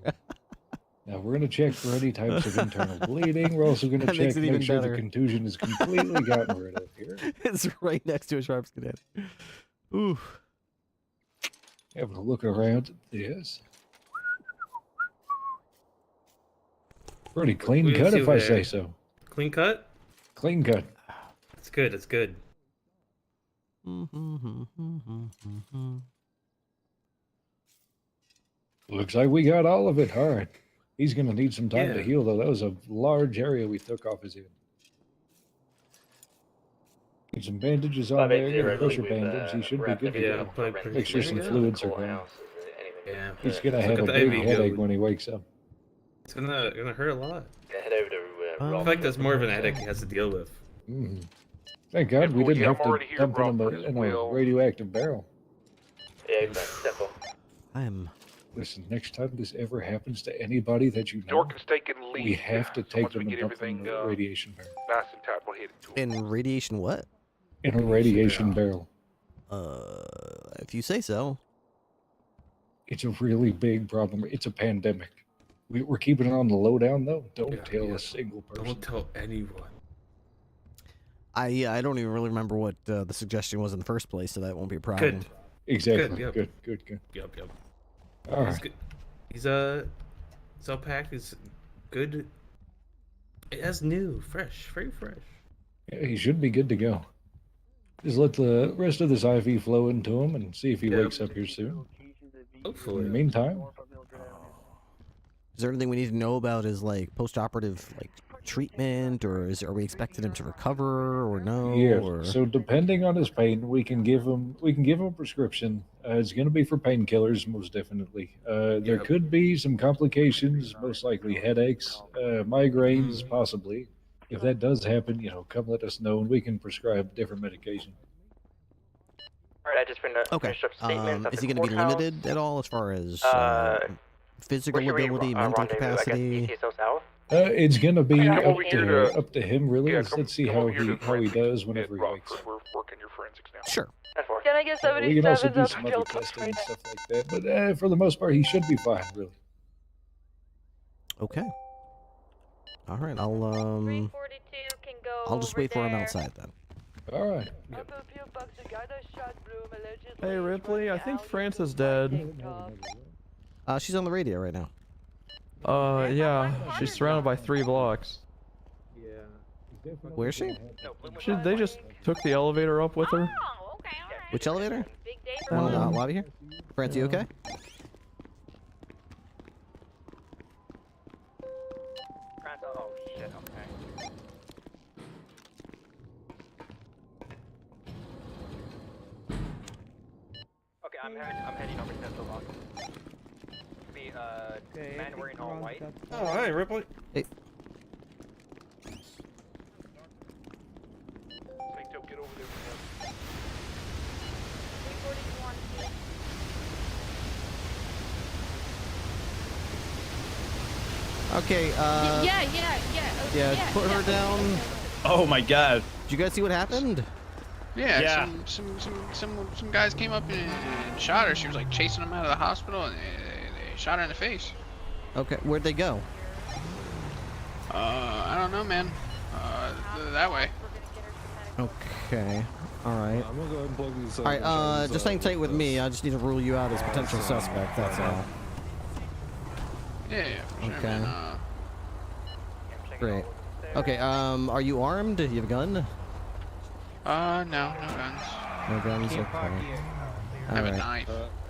Now we're gonna check for any types of internal bleeding. We're also gonna That check makes it make even sure better. the contusion is completely gotten rid of here. It's right next to a sharp skin head. Ooh. Having a look around at this. Pretty clean What do you cut see if I there? say so. Clean cut? Clean cut. It's good. It's good. Looks like we got all of it. All right. He's going to need some time to Yeah. heal, though. That was a large area we took off his head. Get some bandages on there. Get a pressure bandage. He should be good to Yeah, go. play Make sure some fluids are going. Yeah. He's going to Look have at a the big IV headache go. when he wakes up. It's gonna hurt a lot. Head over to I feel like that's more of an headache he has to deal with. Mm. Thank God we didn't have to dump him in a radioactive barrel. Yeah, simple. Listen, next time this ever happens to anybody that you know, Dork is taking lead. we have to So take once we them and get dump them in everything, a radiation barrel. nice and tight, we'll hit it to him. In radiation what? In a radiation barrel. If you say so. It's a really big problem. It's a pandemic. We're keeping it on the lowdown, though. Don't tell a single person. Don't tell anyone. I don't even really remember what the suggestion was in the first place, so that won't be a problem. Good. Exactly. Yep. Good. Yep. All He's right. good. He's all packed. He's good. It's new, fresh, very fresh. Yeah, he should be good to go. Just let the rest of this IV flow into him and see if he wakes up here soon. Hopefully. In the meantime, Is there anything we need to know about his like post-operative like treatment, or are we expecting him to recover, or no? Yeah. Or... So depending on his pain, we can give him a prescription. It's going to be for painkillers, most definitely. There could be some complications, most likely headaches, migraines, possibly. If that does happen, come let us know, and we can prescribe different medication. All right, I just Okay. finished up statements at Is the he going to be courthouse. limited at all as far as physical Where should we, ability, mental rendezvous? I guess capacity? east or south? It's going to be Yeah, up over here to- to him, really. Yeah, Let's see how he does whenever he Rock, wakes up. we're working your forensics now. Sure. Can I get We can also 77 do some other testing and stuff like that, but for the most part, he should be fine, really. Okay. All right. I'll just wait for him outside then. All right. Hey Ripley, I think France is dead. She's on the radio right now. Yeah, she's surrounded by 3 blocks. Where is she? They just took the elevator up with her. Which elevator? One in the lobby here? France, you okay? Oh, shit, okay. Okay, I'm heading over to the lock. Be, man wearing all white. Oh, hey, Ripley. Hey. Get over there. Okay, yeah, put her down. Oh my god. Did you guys see what happened? Yeah. Some guys came up and shot her. She was like chasing them out of the hospital, and they shot her in the face. Okay, where'd they go? I don't know, man. That way. Okay. Alright. I'm gonna go ahead and plug these. Alright, just hang tight with me. I just need to rule you out as potential suspect, that's all. Yeah, for sure, Okay. man. Great. Okay, are you armed? You have a gun? No guns. No guns? Okay. I have a knife.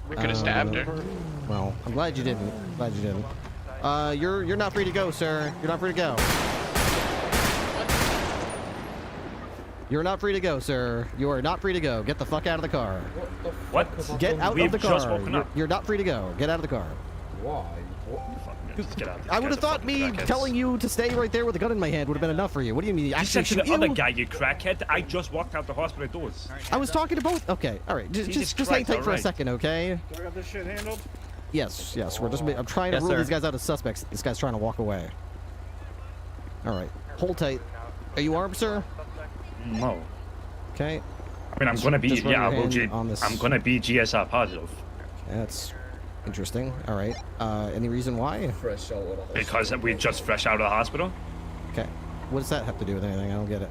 We could have stabbed her. Well, I'm glad you didn't. You're not free to go, sir. You're not free to go. You're not free to go, sir. You are not free to go. Get the fuck out of the car. What? Get out We've of the just car. woken up. You're not free to go. Get out of the car. Why? Just get out. I would have thought me telling you to stay right there with a gun in my hand would have been enough for you. What do you mean? You Actually, said to shoot the other you? guy, you crackhead. I just walked out the hospital doors. I was talking to both. Okay, all right. Jesus Just hang Christ, tight for a alright. second, okay? Do I got this shit handled? Yes. We're just. I'm trying to Yes, rule sir. these guys out as suspects. This guy's trying to walk away. All right. Hold tight. Are you armed, sir? No. Okay. I mean, I'm gonna be. Just run Yeah, your well, hand on this. I'm gonna be GSR positive. Okay, that's interesting. All right. Any reason why? Because we just fresh out of the hospital. Okay. What does that have to do with anything? I don't get it.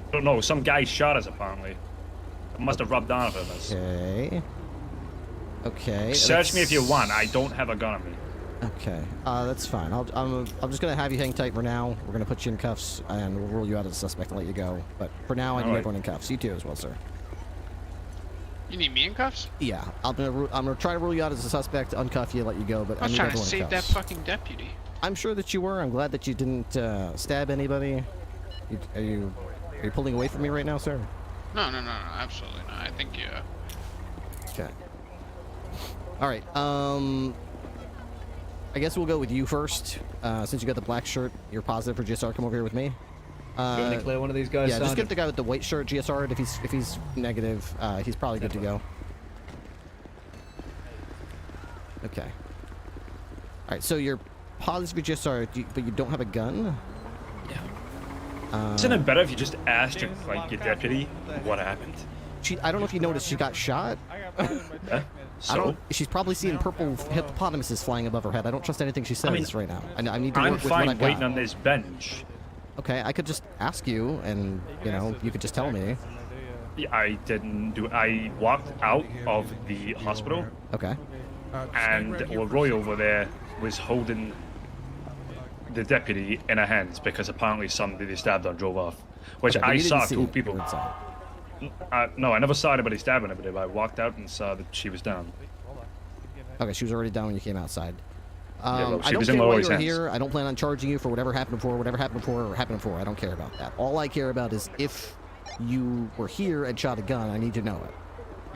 I don't know. Some guy shot us apparently. It must have rubbed off on us. Okay. Okay. Search me if you that's- want. I don't have a gun on me. Okay. That's fine. I'm just gonna have you hang tight for now. We're gonna put you in cuffs and we'll rule you out as a suspect and let you go. But for now, I need Alright. everyone in cuffs. You too, as well, sir. You need me in cuffs? Yeah. I'm gonna try to rule you out as a suspect, uncuff you, let you go. But I was need trying to everyone in save that cuffs. fucking deputy. I'm sure that you were. I'm glad that you didn't stab anybody. Are you pulling away from me right now, sir? No, absolutely not. I think you. Okay. All right. I guess we'll go with you first. Since you got the black shirt, you're positive for GSR. Come over here with me. You want to declare one of these guys? Yeah, just sounded- give the guy with the white shirt GSR. And if he's negative, he's probably good to go. Okay. All right. So you're positive for GSR, but you don't have a gun. Isn't it better if you just asked your deputy what happened? I don't know if you noticed she got shot. Yeah. So? She's probably seeing purple hippopotamuses flying above her head. I don't trust anything she says right now. I need to I'm work with what fine I've waiting got. on this bench. Okay, I could just ask you, and you could just tell me. Yeah, I didn't do. I walked out of the hospital. Okay. And Roy over there was holding the deputy in her hands because apparently somebody they stabbed her drove off. Which Okay, but I you didn't saw see two it. people. You inside. No, I never saw anybody stabbing anybody, but I walked out and saw that she was down. Okay, she was already down when you came outside. well, I she don't was in care why Lori's you're hands. here. I don't plan on charging you for whatever happened before, whatever happened before, or happened before. I don't care about that. All I care about is if you were here and shot a gun, I need to know it.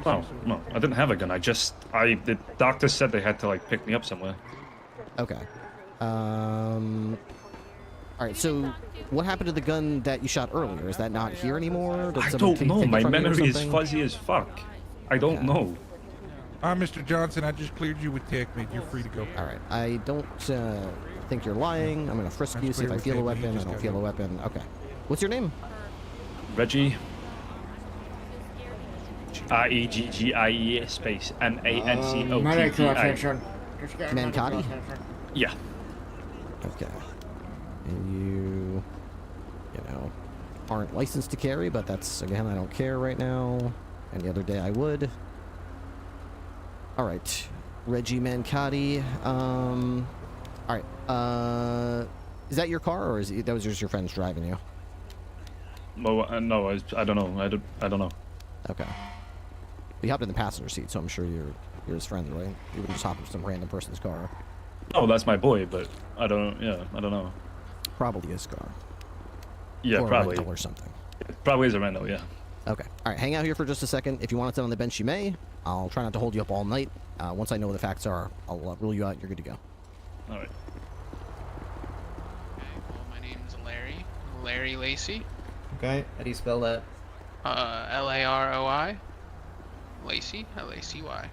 Well, no, I didn't have a gun. The doctor said they had to like pick me up somewhere. Okay. All right. So, what happened to the gun that you shot earlier? Is that not here anymore? Did I someone don't know. take it My from you or memory is something? fuzzy as fuck. I don't know. Mr. Johnson, I just cleared you with tech, man. You're free to go. All right. I don't think you're lying. I'm gonna frisk you, see if I feel a weapon. I don't feel a weapon. Okay. What's your name? Reggie. R-E-G-G-I-E space M-A-N-C-O-T-T-I. Mancotti? Yeah. Okay. And you know, aren't licensed to carry, but that's, again, I don't care right now. Any other day I would. All right. Reggie Mancotti. All right. Is that your car, or that was just your friends driving you? Well, no, I don't know. I don't know. Okay. You hopped in the passenger seat, so I'm sure you're his friend, right? You wouldn't just hop in some random person's car. Oh, that's my boy, but I don't know. Probably his car. Yeah, or probably. A rental or something. Probably is a rental, yeah. Okay. All right, hang out here for just a second. If you want to sit on the bench, you may. I'll try not to hold you up all night. Once I know what the facts are, I'll rule you out. You're good to go. All right. Okay, well, my name's Larry Lacey. Okay, how do you spell that? L-A-R-O-I. Lacey, L-A-C-Y.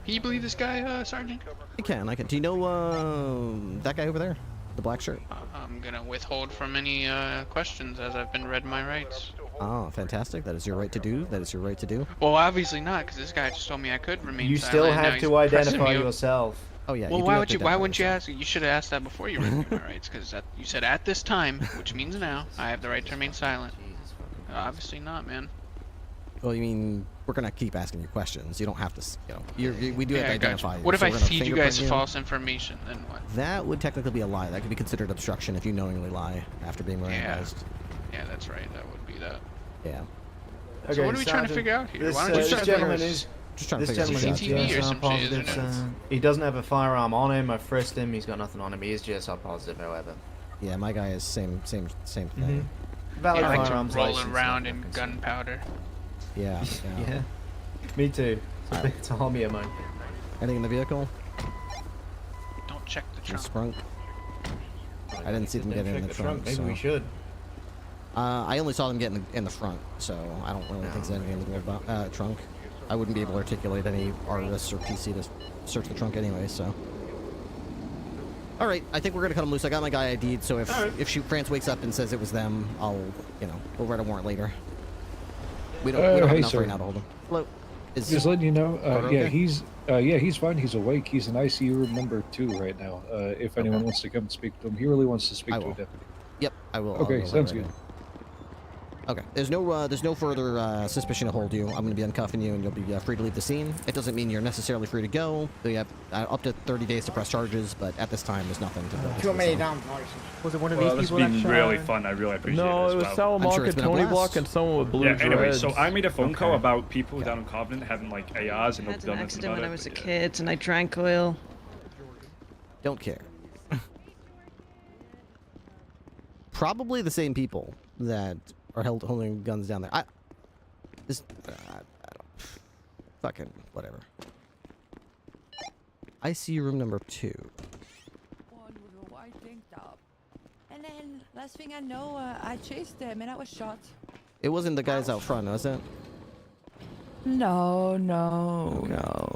Can you believe this guy, Sergeant? I can. Do you know that guy over there? The black shirt? I'm gonna withhold from any questions as I've been read my rights. Oh, fantastic. That is your right to do. That is your right to do. Well, obviously not, because this guy just told me I could remain You silent. still and now have he's to identify pressing me. yourself. Oh yeah. Well, why wouldn't you ask? You should have asked that before you read me my rights, because you said at this time, which means now, I have the right to remain silent. Obviously not, man. Well, you mean we're gonna keep asking you questions. You don't have to. We do have to I got identify you. What if So I we're gonna feed you guys fingerprint false information? Then what? That would technically be a lie. That could be considered obstruction if you knowingly lie after being Mirandized. Yeah, that's right. That would be that. Yeah. So what are we trying to figure out here? Why don't you This gentleman is just trying to this figure out gentleman is CCTV or GSR some shit, isn't positive. it? He doesn't have a firearm on him. I frisked him. He's got nothing on him. He is GSR positive, however. Yeah, my guy is same thing. Valid Yeah, I like firearms to roll license, around no in concern. gunpowder. Yeah. Yeah. Me too. It's a hobby of mine. Anything in the vehicle? Don't check the trunk. Sprunk. I didn't see them get in the trunk. Maybe so. we should. I only saw them get in the front, so I don't really think there's anything in the trunk. I wouldn't be able to articulate any RS or PC to search the trunk anyway, so. All right, I think we're gonna cut them loose. I got my guy ID'd, so if France wakes up and says it was them, we'll write a warrant later. We don't have hey, enough sir. right now to hold him. Hello. Just letting you know, okay? he's fine. He's awake. He's in ICU room number 2 right now. If anyone wants to come speak to him, he really wants to speak to a deputy. Yep, I will. Okay, I'll sounds right good. in. Okay, there's no further suspicion to hold you. I'm going to be uncuffing you, and you'll be free to leave the scene. It doesn't mean you're necessarily free to go. You have up to 30 days to press charges, but at this time, there's nothing to. Too many down voices. Was it one of Well, these that's people been that really shot? fun. I really appreciate No, it it was as well. Salamanca, it's been a Tony blast. Block, and someone with blue Yeah, anyway, dreads. so I made a phone call about people down in Covenant having like ARs and I no had done an nothing accident about when it. I was a but yeah. kid and I drank oil. Don't care. Probably the same people that are holding guns down there. I don't. Fucking whatever. ICU room number 2. One with a white tank top. And then, last thing I know, I chased them and I was shot. It wasn't the guys out front, was it? No.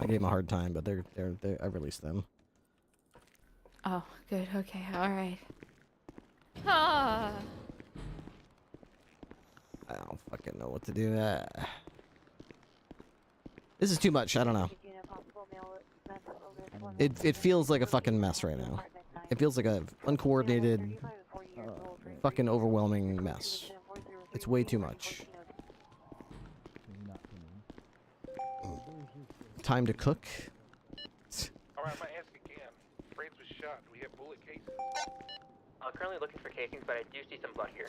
I gave them a hard time, but they're I released them. Oh, good. Okay. All right. Ah. I don't fucking know what to do. This is too much. I don't know. It feels like a fucking mess right now. It feels like a uncoordinated, fucking overwhelming mess. It's way too much. Time to cook. Alright, I'm gonna ask again. France was shot. Do we have bullet cases? Currently looking for casings, but I do see some blood here.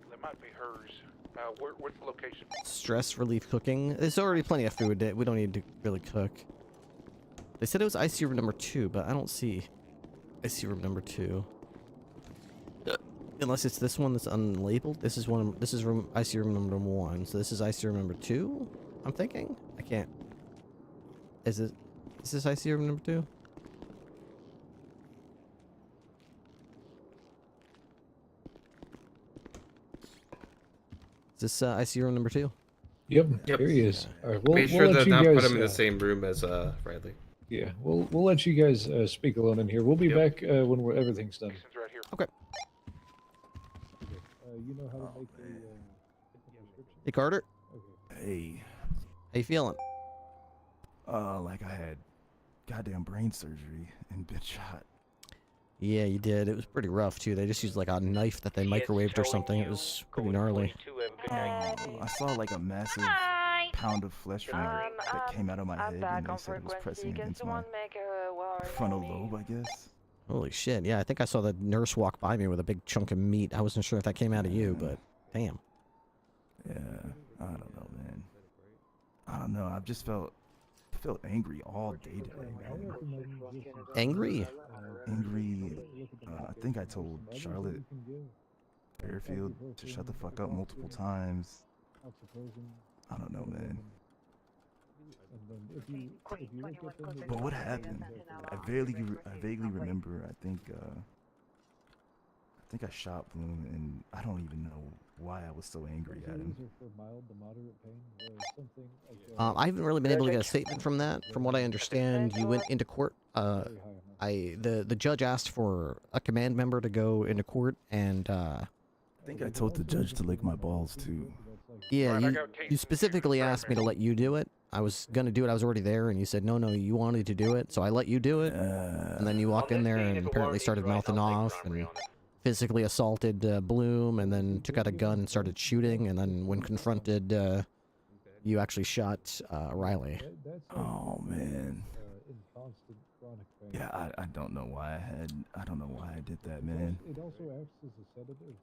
That might be hers. What's the location? Stress relief cooking. There's already plenty of food. We don't need to really cook. They said it was IC room number 2, but I don't see IC room number 2. Unless it's this one that's unlabeled. This is room IC room number 1. So this is IC room number 2. I'm thinking. I can't. Is this IC room number 2? Is this IC room number 2? Yep, here he is. All right, we'll Make sure let to you not guys, put him in the same room as Riley. Yeah, we'll let you guys speak alone in here. We'll be back when everything's done. Okay. You know how to make a description? Hey, Carter. Hey. How you feeling? Like I had goddamn brain surgery and been shot. Yeah, you did. It was pretty rough, too. They just used, like, a knife that they microwaved or something. It was pretty gnarly. I saw, like, a massive pound of flesh from that came out of my head, and they said it was pressing against my frontal lobe, I guess. Holy shit. Yeah, I think I saw the nurse walk by me with a big chunk of meat. I wasn't sure if that came out of you, but damn. Yeah, I don't know, man. I don't know. I've just felt angry all day today, man. Angry? Angry. I think I told Charlotte Fairfield to shut the fuck up multiple times. I don't know, man. But what happened? I vaguely remember. I think I shot Bloom, and I don't even know why I was so angry at him. I haven't really been able to get a statement from that. From what I understand, you went into court. The judge asked for a command member to go into court, and I think I told the judge to lick my balls too. Yeah, you specifically asked me to let you do it. I was gonna do it. I was already there, and you said no, you wanted to do it, so I let you do it. And then you walked in there and apparently started mouthing off and physically assaulted Bloom, and then took out a gun and started shooting. And then when confronted, you actually shot Riley. Oh man. Yeah, I don't know why I don't know why I did that, man. It also acts as a sedative,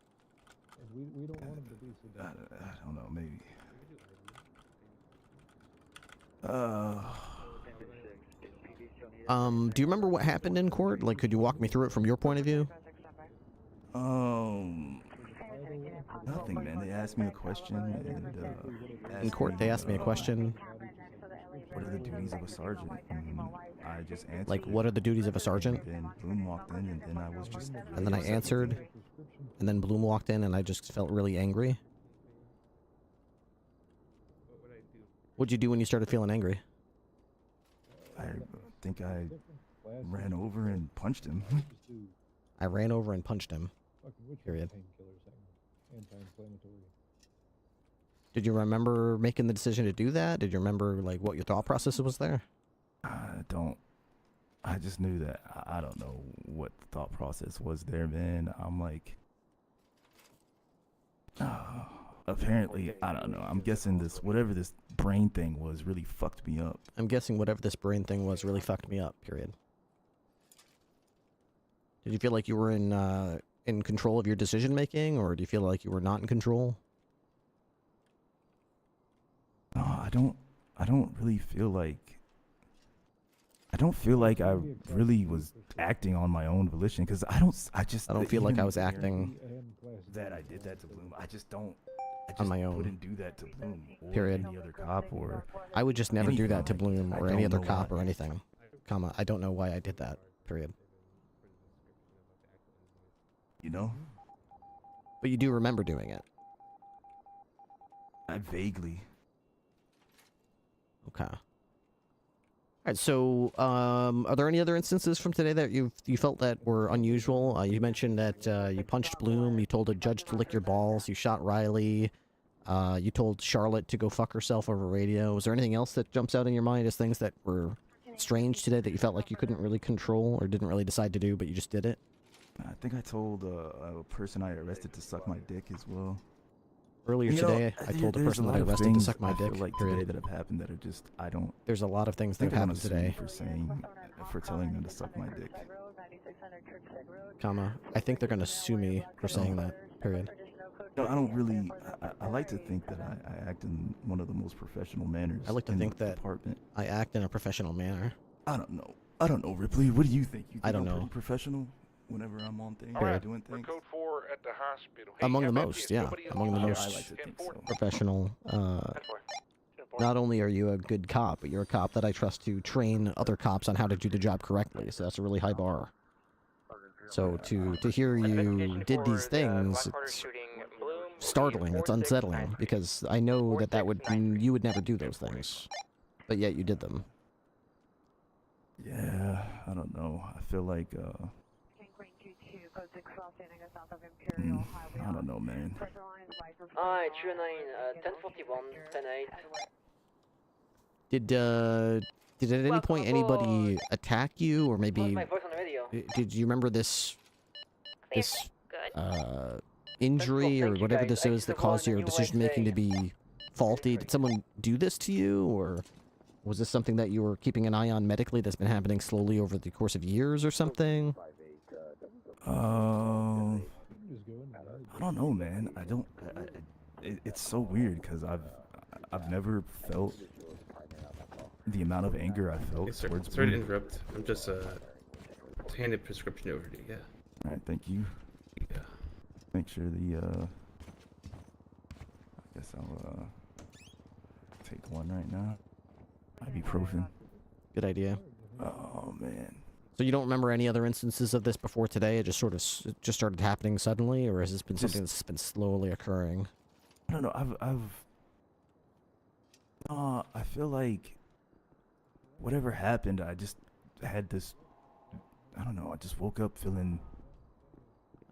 and we don't want him to be sedated. I don't know, maybe. Do you remember what happened in court? Like, could you walk me through it from your point of view? Nothing, man. They asked me a question, and in court, they asked me a question. What are the duties of a sergeant? And I just answered. Like, what are the duties of a sergeant? Then Bloom walked in, and then I was just. And then I answered, and then Bloom walked in, and I just felt really angry. What'd you do when you started feeling angry? I think I ran over and punched him. I ran over and punched him. Period. Did you remember making the decision to do that? Did you remember, like, what your thought process was there? I just knew that. I don't know what the thought process was there, man. I'm like, apparently, I don't know. I'm guessing whatever this brain thing was really fucked me up. I'm guessing whatever this brain thing was really fucked me up, period. Did you feel like you were in control of your decision making, or do you feel like you were not in control? No, I don't really feel like. I don't feel like I really was acting on my own volition, because I don't feel like I was acting. That I did that to Bloom. I just on my own. Wouldn't do that to Bloom or Period. any other cop or. I would just never do that to Bloom or any other cop why. or anything. Comma. I don't know why I did that. Period. You know? But you do remember doing it. I vaguely. Okay. Alright, so, are there any other instances from today that you felt that were unusual? You mentioned that you punched Bloom, you told a judge to lick your balls, you shot Riley, you told Charlotte to go fuck herself over radio. Was there anything else that jumps out in your mind as things that were strange today that you felt like you couldn't really control or didn't really decide to do, but you just did it? I think I told a person I arrested to suck my dick as well. Earlier today, I told a person that I arrested to suck my dick. Like today that have happened that are just There's a lot of things that have happened today. For telling them to suck my dick. Comma. I think they're gonna sue me for saying that. Period. No, I don't really. I like to think that I act in one of the most professional manners. I like to think that I act in a professional manner. I don't know. I don't know, Ripley. What do you think? You think I don't I'm know. pretty professional whenever I'm on things, Alright. doing We're things? code 4 at the hospital. Hey, Among how the about most, this? yeah. Nobody Among the else- Yeah, I most like to think so. professional. Not only are you a good cop, but you're a cop that I trust to train other cops on how to do the job correctly. So that's a really high bar. So to hear you did these things, it's startling. It's unsettling because I know that you would never do those things, but yet you did them. Yeah, I don't know. I feel like, I don't know, man. Alright, True 9, 1041, 10-8. Did at any point anybody attack you, or maybe My voice on the radio. did you remember this injury or whatever this is that caused your decision making to be faulty? Did someone do this to you, or was this something that you were keeping an eye on medically that's been happening slowly over the course of years or something? I don't know, man. It's so weird because I've never felt the amount of anger I felt towards. Sorry to interrupt. I'm just handed prescription over to you. Yeah. All right, thank you. Yeah. Make sure the I guess I'll take one right now. Ibuprofen. Good idea. Oh man. So you don't remember any other instances of this before today? It just sort of just started happening suddenly, or has this been something that's been slowly occurring? I don't know. I feel like whatever happened, I just had this. I don't know. I just woke up feeling.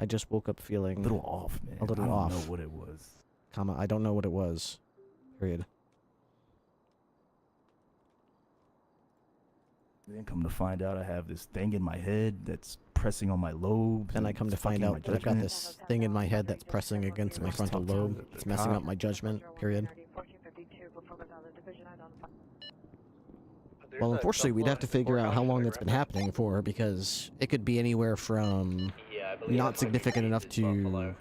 A little off, man. A little I don't off. know what it was. Comma. I don't know what it was. Period. Then come to find out, I have this thing in my head that's pressing on my lobes. Then I come to find out that I've got this thing in my head that's pressing against my frontal lobe. It's messing up my judgment. Period. Well, unfortunately, we'd have to figure out how long it's been happening for, because it could be anywhere from not significant enough to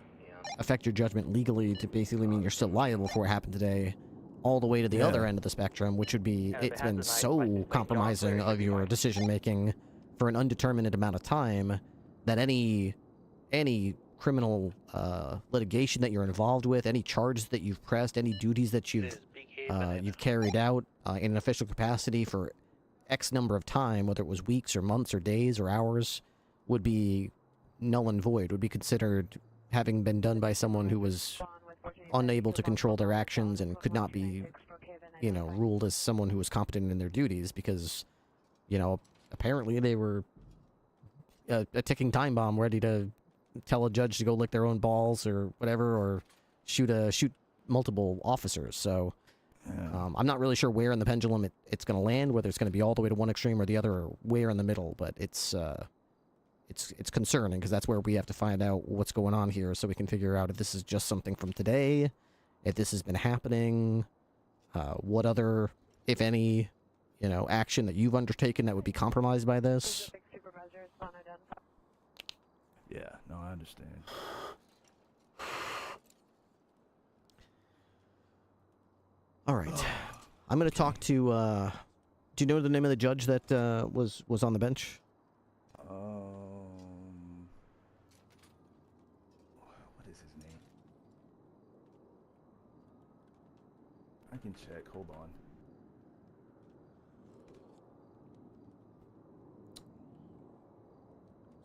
affect your judgment legally to basically mean you're still liable for what happened today, all the way to the other end of the spectrum, which would be it's been so compromising of your decision-making for an undetermined amount of time that any criminal litigation that you're involved with, any charges that you've pressed, any duties that you've carried out in an official capacity for X number of time, whether it was weeks or months or days or hours, would be null and void, would be considered having been done by someone who was unable to control their actions and could not be, ruled as someone who was competent in their duties because, apparently they were a ticking time bomb ready to tell a judge to go lick their own balls or whatever, or shoot multiple officers. So I'm not really sure where in the pendulum it's going to land, whether it's going to be all the way to one extreme or the other, or where in the middle. But it's concerning because that's where we have to find out what's going on here, so we can figure out if this is just something from today, if this has been happening, what other, if any, action that you've undertaken that would be compromised by this. Yeah, no, I understand. All right, I'm going to talk to. Do you know the name of the judge that was on the bench? What is his name? I can check. Hold on.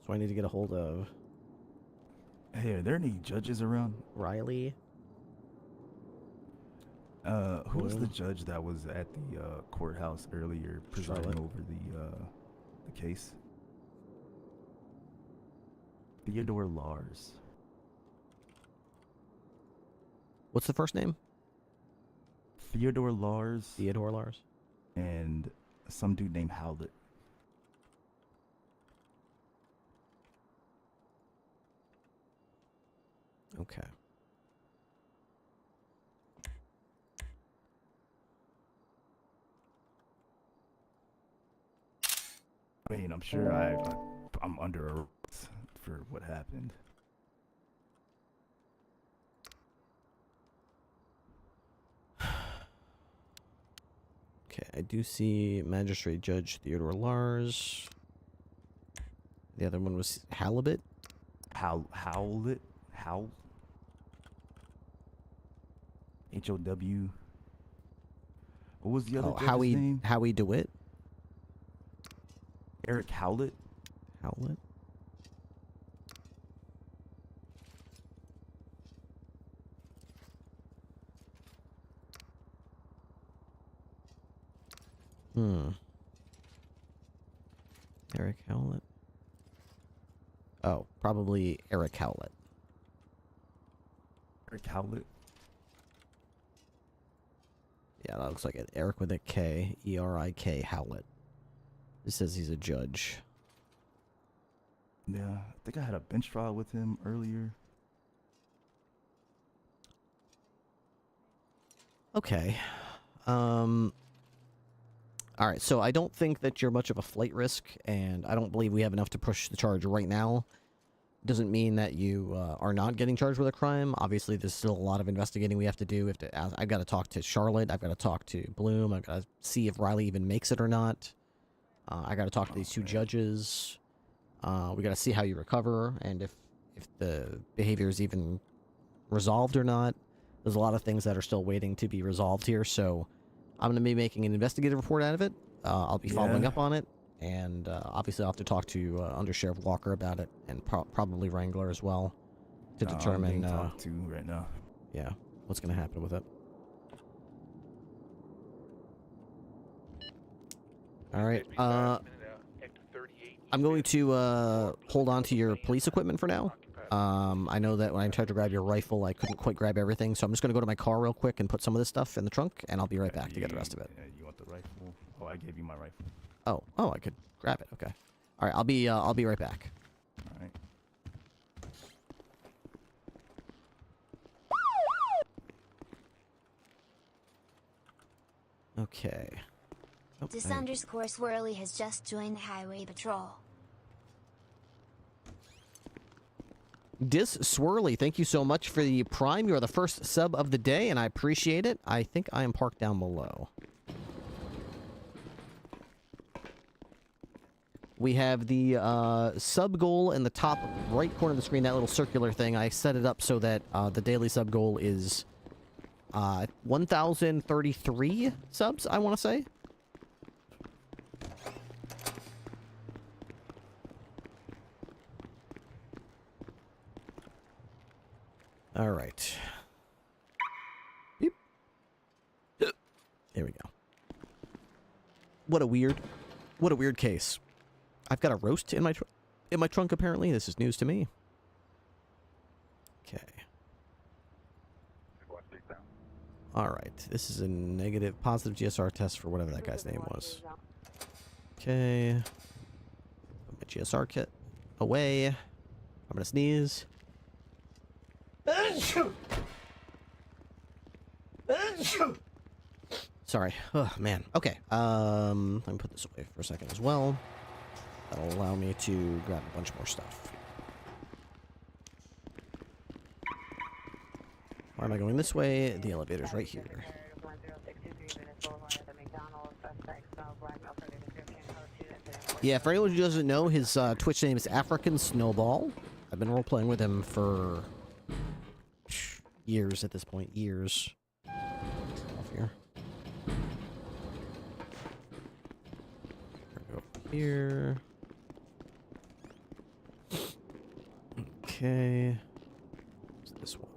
So I need to get a hold of. Hey, are there any judges around? Riley. Who was the judge that was at the courthouse earlier presiding over the case? Theodore Lars. What's the first name? Theodore Lars. Theodore Lars. And some dude named Howlett. Okay. I mean, I'm sure I'm under arrest for what happened. Okay, I do see Magistrate Judge Theodore Lars. The other one was Halibut. Howlett? How? H-O-W. What was the other judge's name? Howie DeWitt. Eric Howlett? Howlett. Eric Howlett. Oh, probably Eric Howlett. Eric Howlett? Yeah, that looks like it. Eric with a K. E-R-I-K Howlett. It says he's a judge. Yeah, I think I had a bench trial with him earlier. Okay. All right, so I don't think that you're much of a flight risk, and I don't believe we have enough to push the charge right now. Doesn't mean that you are not getting charged with a crime. Obviously, there's still a lot of investigating we have to do. We have to ask, I've got to talk to Charlotte. I've got to talk to Bloom. I've got to see if Riley even makes it or not. I got to talk to these two judges. We got to see how you recover and if the behavior is even resolved or not. There's a lot of things that are still waiting to be resolved here, so I'm going to be making an investigative report out of it. I'll be following up on it, and obviously I'll have to talk to Under Sheriff Walker about it, and probably Wrangler as well, to determine. I'm being talked to right now. Yeah, what's going to happen with it. All right. I'm going to hold on to your police equipment for now. I know that when I tried to grab your rifle, I couldn't quite grab everything, so I'm just going to go to my car real quick and put some of this stuff in the trunk, and I'll be right back to get the rest of it. You want the rifle? Oh, I gave you my rifle. Oh, I could grab it. Okay. All right, I'll be right back. All right. Okay. Oh, This underscore Swirly has just joined the highway patrol. Dis Swirly, thank you so much for the Prime. You are the first sub of the day, and I appreciate it. I think I am parked down below. We have the sub goal in the top right corner of the screen, that little circular thing. I set it up so that the daily sub goal is 1,033 subs, I want to say. All right. Beep. There we go. What a weird case. I've got a roast in my trunk apparently. This is news to me. Okay. All right. This is a positive GSR test for whatever that guy's name was. Okay. Put my GSR kit away. I'm gonna sneeze. Sorry. Oh, man. Okay. Let me put this away for a second as well. That'll allow me to grab a bunch more stuff. Why am I going this way? The elevator's right here. Yeah, for anyone who doesn't know, his Twitch name is African Snowball. I've been role-playing with him for years at this point. Years. Off here. Go here. Okay. What's this one?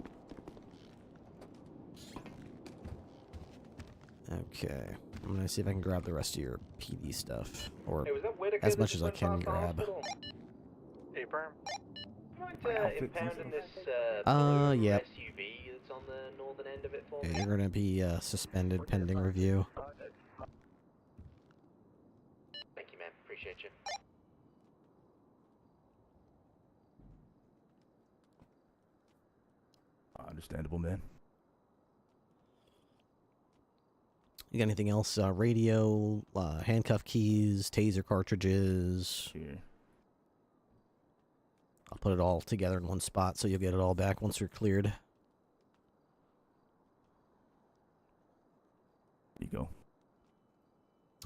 Okay. I'm gonna see if I can grab the rest of your PD stuff, or as much as I can grab. Hey, Perm. Impounding this yeah. SUV that's on the northern end of it for Yeah, me. you're gonna be suspended pending review. Thank you, man. Appreciate you. Understandable, man. You got anything else? Radio, handcuff keys, taser cartridges. Here. I'll put it all together in one spot so you'll get it all back once you're cleared. There you go.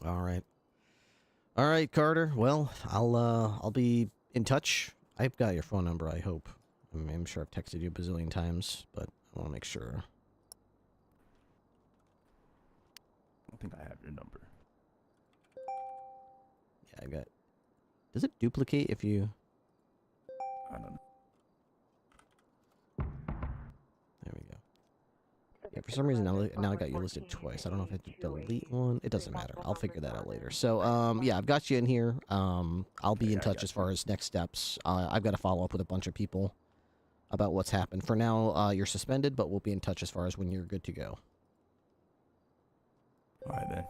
All right. All right, Carter. Well, I'll be in touch. I've got your phone number, I hope. I'm sure I've texted you a bazillion times, but I want to make sure. I think I have your number. Yeah, I got. Does it duplicate if you? I don't know. There we go. Yeah, for some reason now I got you listed twice. I don't know if I have to delete one. It doesn't matter. I'll figure that out later. So yeah, I've got you in here. I'll be in touch as far as next steps. I've got to follow up with a bunch of people about what's happened. For now, you're suspended, but we'll be in touch as far as when you're good to go. All right then.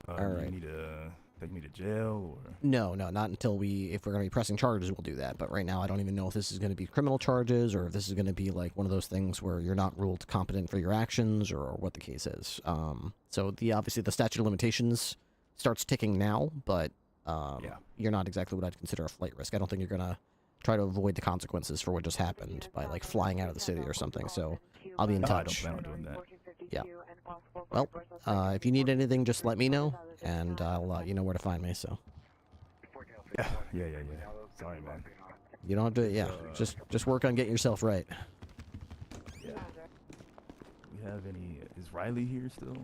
All right. You need to take me to jail or? No, not until if we're going to be pressing charges, we'll do that. But right now, I don't even know if this is going to be criminal charges or if this is going to be like one of those things where you're not ruled competent for your actions or what the case is. So obviously the statute of limitations starts ticking now, but you're not exactly what I'd consider a flight risk. I don't think you're going to try to avoid the consequences for what just happened by like flying out of the city or something. So I'll be in touch. I don't plan on doing that. Yeah. Well, if you need anything, just let me know, and I'll you know where to find me. So. Yeah. Sorry, man. You don't have to. Yeah. Just work on getting yourself right. Yeah. We have any? Is Riley here still?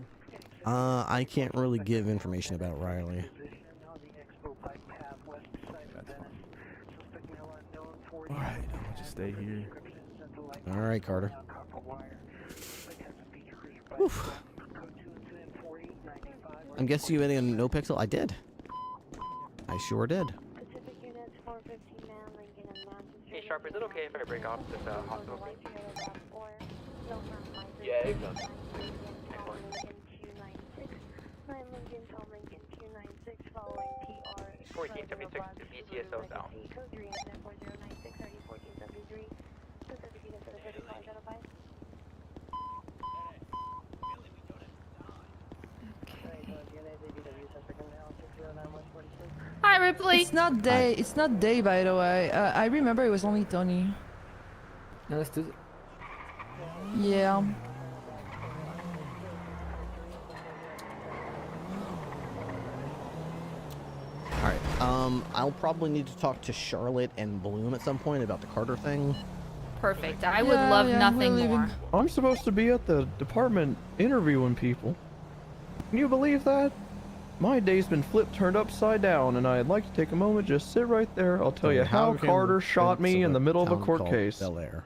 I can't really give information about Riley. All right. I'll just stay here. All right, Carter. Oof. I'm guessing you in No Pixel? I did. I sure did. Hey, Sharp, is it okay if I break off this hospital? Yeah, exactly. 1476 to BTSO south. Hi, Ripley. It's not day. It's not day, by the way. I remember it was only Tony. No, let's do it. Yeah. Alright, I'll probably need to talk to Charlotte and Bloom at some point about the Carter thing. Perfect. I would love nothing more. I'm supposed to be at the department interviewing people. Can you believe that? My day's been turned upside down, and I'd like to take a moment, just sit right there. I'll tell you how Carter shot me in the middle of a court case. Bel Air.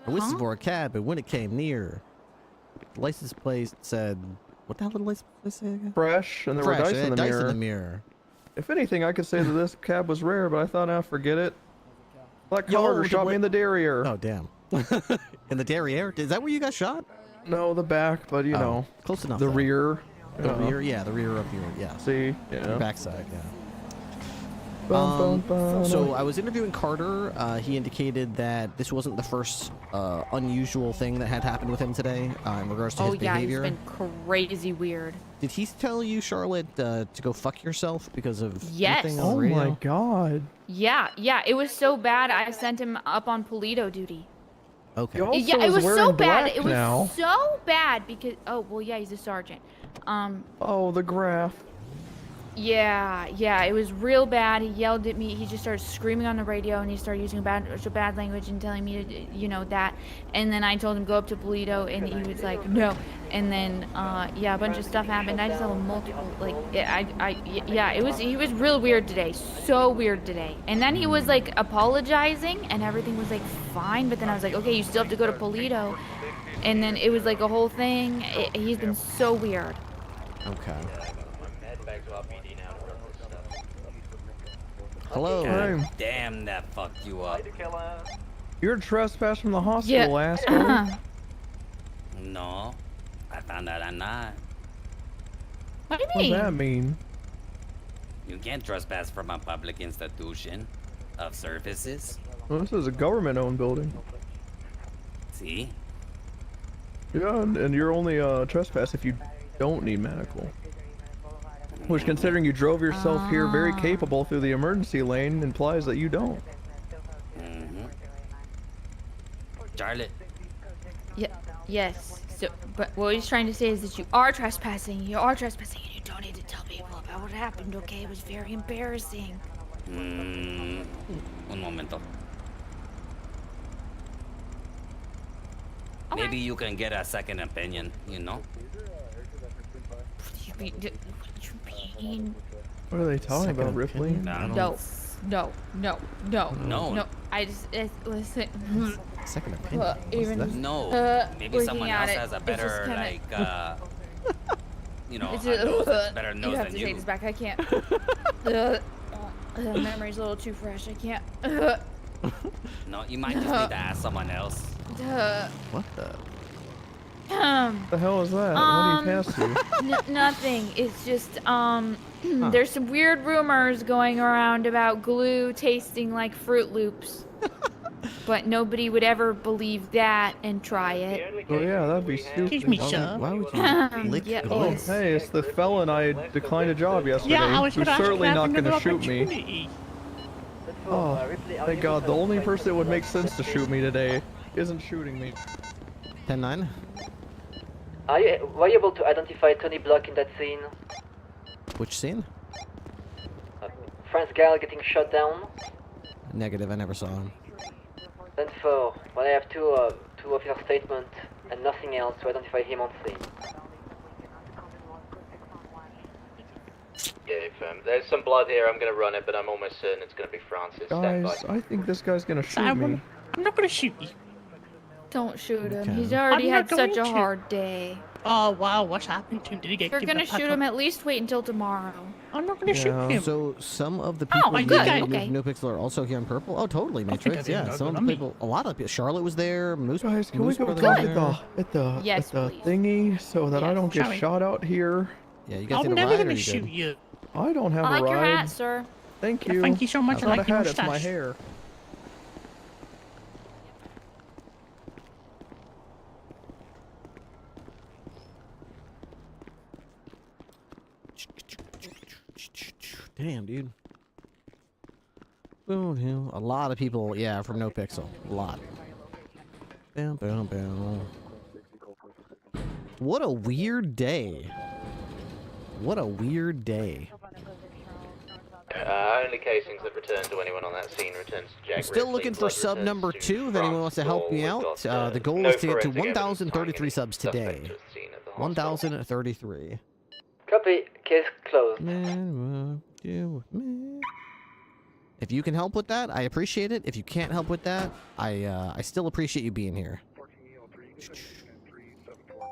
I whistled for a cab, and when it came near, the license plate said, what the hell did the license plate say again? Fresh, and there were dice in the mirror. If anything, I could say that this cab was rare, but I thought I'd forget it. Like Carter shot me in the derriere. Oh, damn. In the derriere? Is that where you got shot? No, the back, but you know. Close enough. The rear. The rear? Yeah, the rear of your, yeah. See? Yeah. Backside, yeah. Bum, So I was interviewing Carter. He indicated that this wasn't the first unusual thing that had happened with him today in regards to his behavior. Oh yeah, he's been crazy weird. Did he tell you, Charlotte, to go fuck yourself because of anything on Oh the radio? my god. Yeah, it was so bad. I sent him up on Polito duty. Okay. Yeah, it was so bad. It was so bad because he's a sergeant. Oh, the graph. Yeah, it was real bad. He yelled at me. He just started screaming on the radio, and he started using bad language and telling me to, that. And then I told him go up to Polito, and he was like, no. And then, a bunch of stuff happened. I just saw multiple, he was real weird today. So weird today. And then he was like apologizing, and everything was like fine. But then I was like, okay, you still have to go to Polito. And then it was like a whole thing. He's been so weird. Okay. Hello. God damn, that fucked you up. You're trespassed from the hospital, asshole. No, I found out I'm not. What do you What mean? does that mean? You can't trespass from a public institution of services. Well, this is a government-owned building. See? Yeah, and you're only trespass if you don't need medical. Which, considering you drove yourself here very capable through the emergency lane, implies that you don't. Charlotte, Yeah. Yes. So, but what he's trying to say is that you are trespassing. You are trespassing, and you don't need to tell people about what happened. Okay? It was very embarrassing. Un momento. Maybe you can get a second opinion, you know? What do you mean? What are they talking Second about, Ripley? opinion? No. I just listen. Second opinion. Even maybe someone else has a better you know, better nose you have than to you. take this back. I can't. The memory's a little too fresh. I can't. No, you might just need to ask someone else. What the? What the hell is that? What do you pass to? Nothing. It's just there's some weird rumors going around about glue tasting like Fruit Loops. But nobody would ever believe that and try it. Oh yeah, that'd be stupid. Excuse me, sir. Why would you lick Yeah, glue? yes. Hey, it's the felon I declined a job yesterday. Yeah, I was who's gonna certainly ask not you going to another shoot me. opportunity. Oh, thank God. The only person that would make sense to shoot me today isn't shooting me. 10-9. Were you able to identify Tony Block in that scene? Which scene? France Gal getting shot down? Negative. I never saw him. Then for, well, I have two official statements and nothing else to identify him on scene. Yeah, there's some blood here. I'm gonna run it, but I'm almost certain it's gonna be Francis. Stand Guys, by. I think this guy's going to shoot me. I'm not gonna shoot you. Don't shoot him. Okay. He's already I'm had not such a going to. hard day. Oh wow, what's happened to him? Did he get If you're given gonna a pack shoot of- him, at least wait until tomorrow. I'm not gonna shoot him. So some of the Oh, people my in God. Okay. No Pixel are also here in Purple. Oh, totally, think Matrix. I didn't Yeah, know some of that. the people. A lot of people. Charlotte was there. Moose. Guys, can we Moose go brother talk was at there. the Yes, please. thingy so that I Yes. don't get Shall we? shot out here? Yeah, you guys I'm need a never ride, or gonna you shoot good? you. I don't have I a like ride. your hat, sir. Thank you. Thank you so much. It's I not like a your hat, it's my mustache. hair. Damn, dude. Boom, a lot of people, yeah, from No Pixel. A lot. Boom, boom, boom. What a weird day. What a weird day. Only casings that return to anyone on that scene returns to Jack. I'm still Ripley. looking for Blood sub returns number to 2 if anyone wants to help me We've out. got, The goal no is to get to forensic evidence 1,033 tying subs any today. suspect to the scene at the hospital. 1,033. Copy. Case closed. Man, what do with me? If you can help with that, I appreciate it. If you can't help with that, I still appreciate you being here.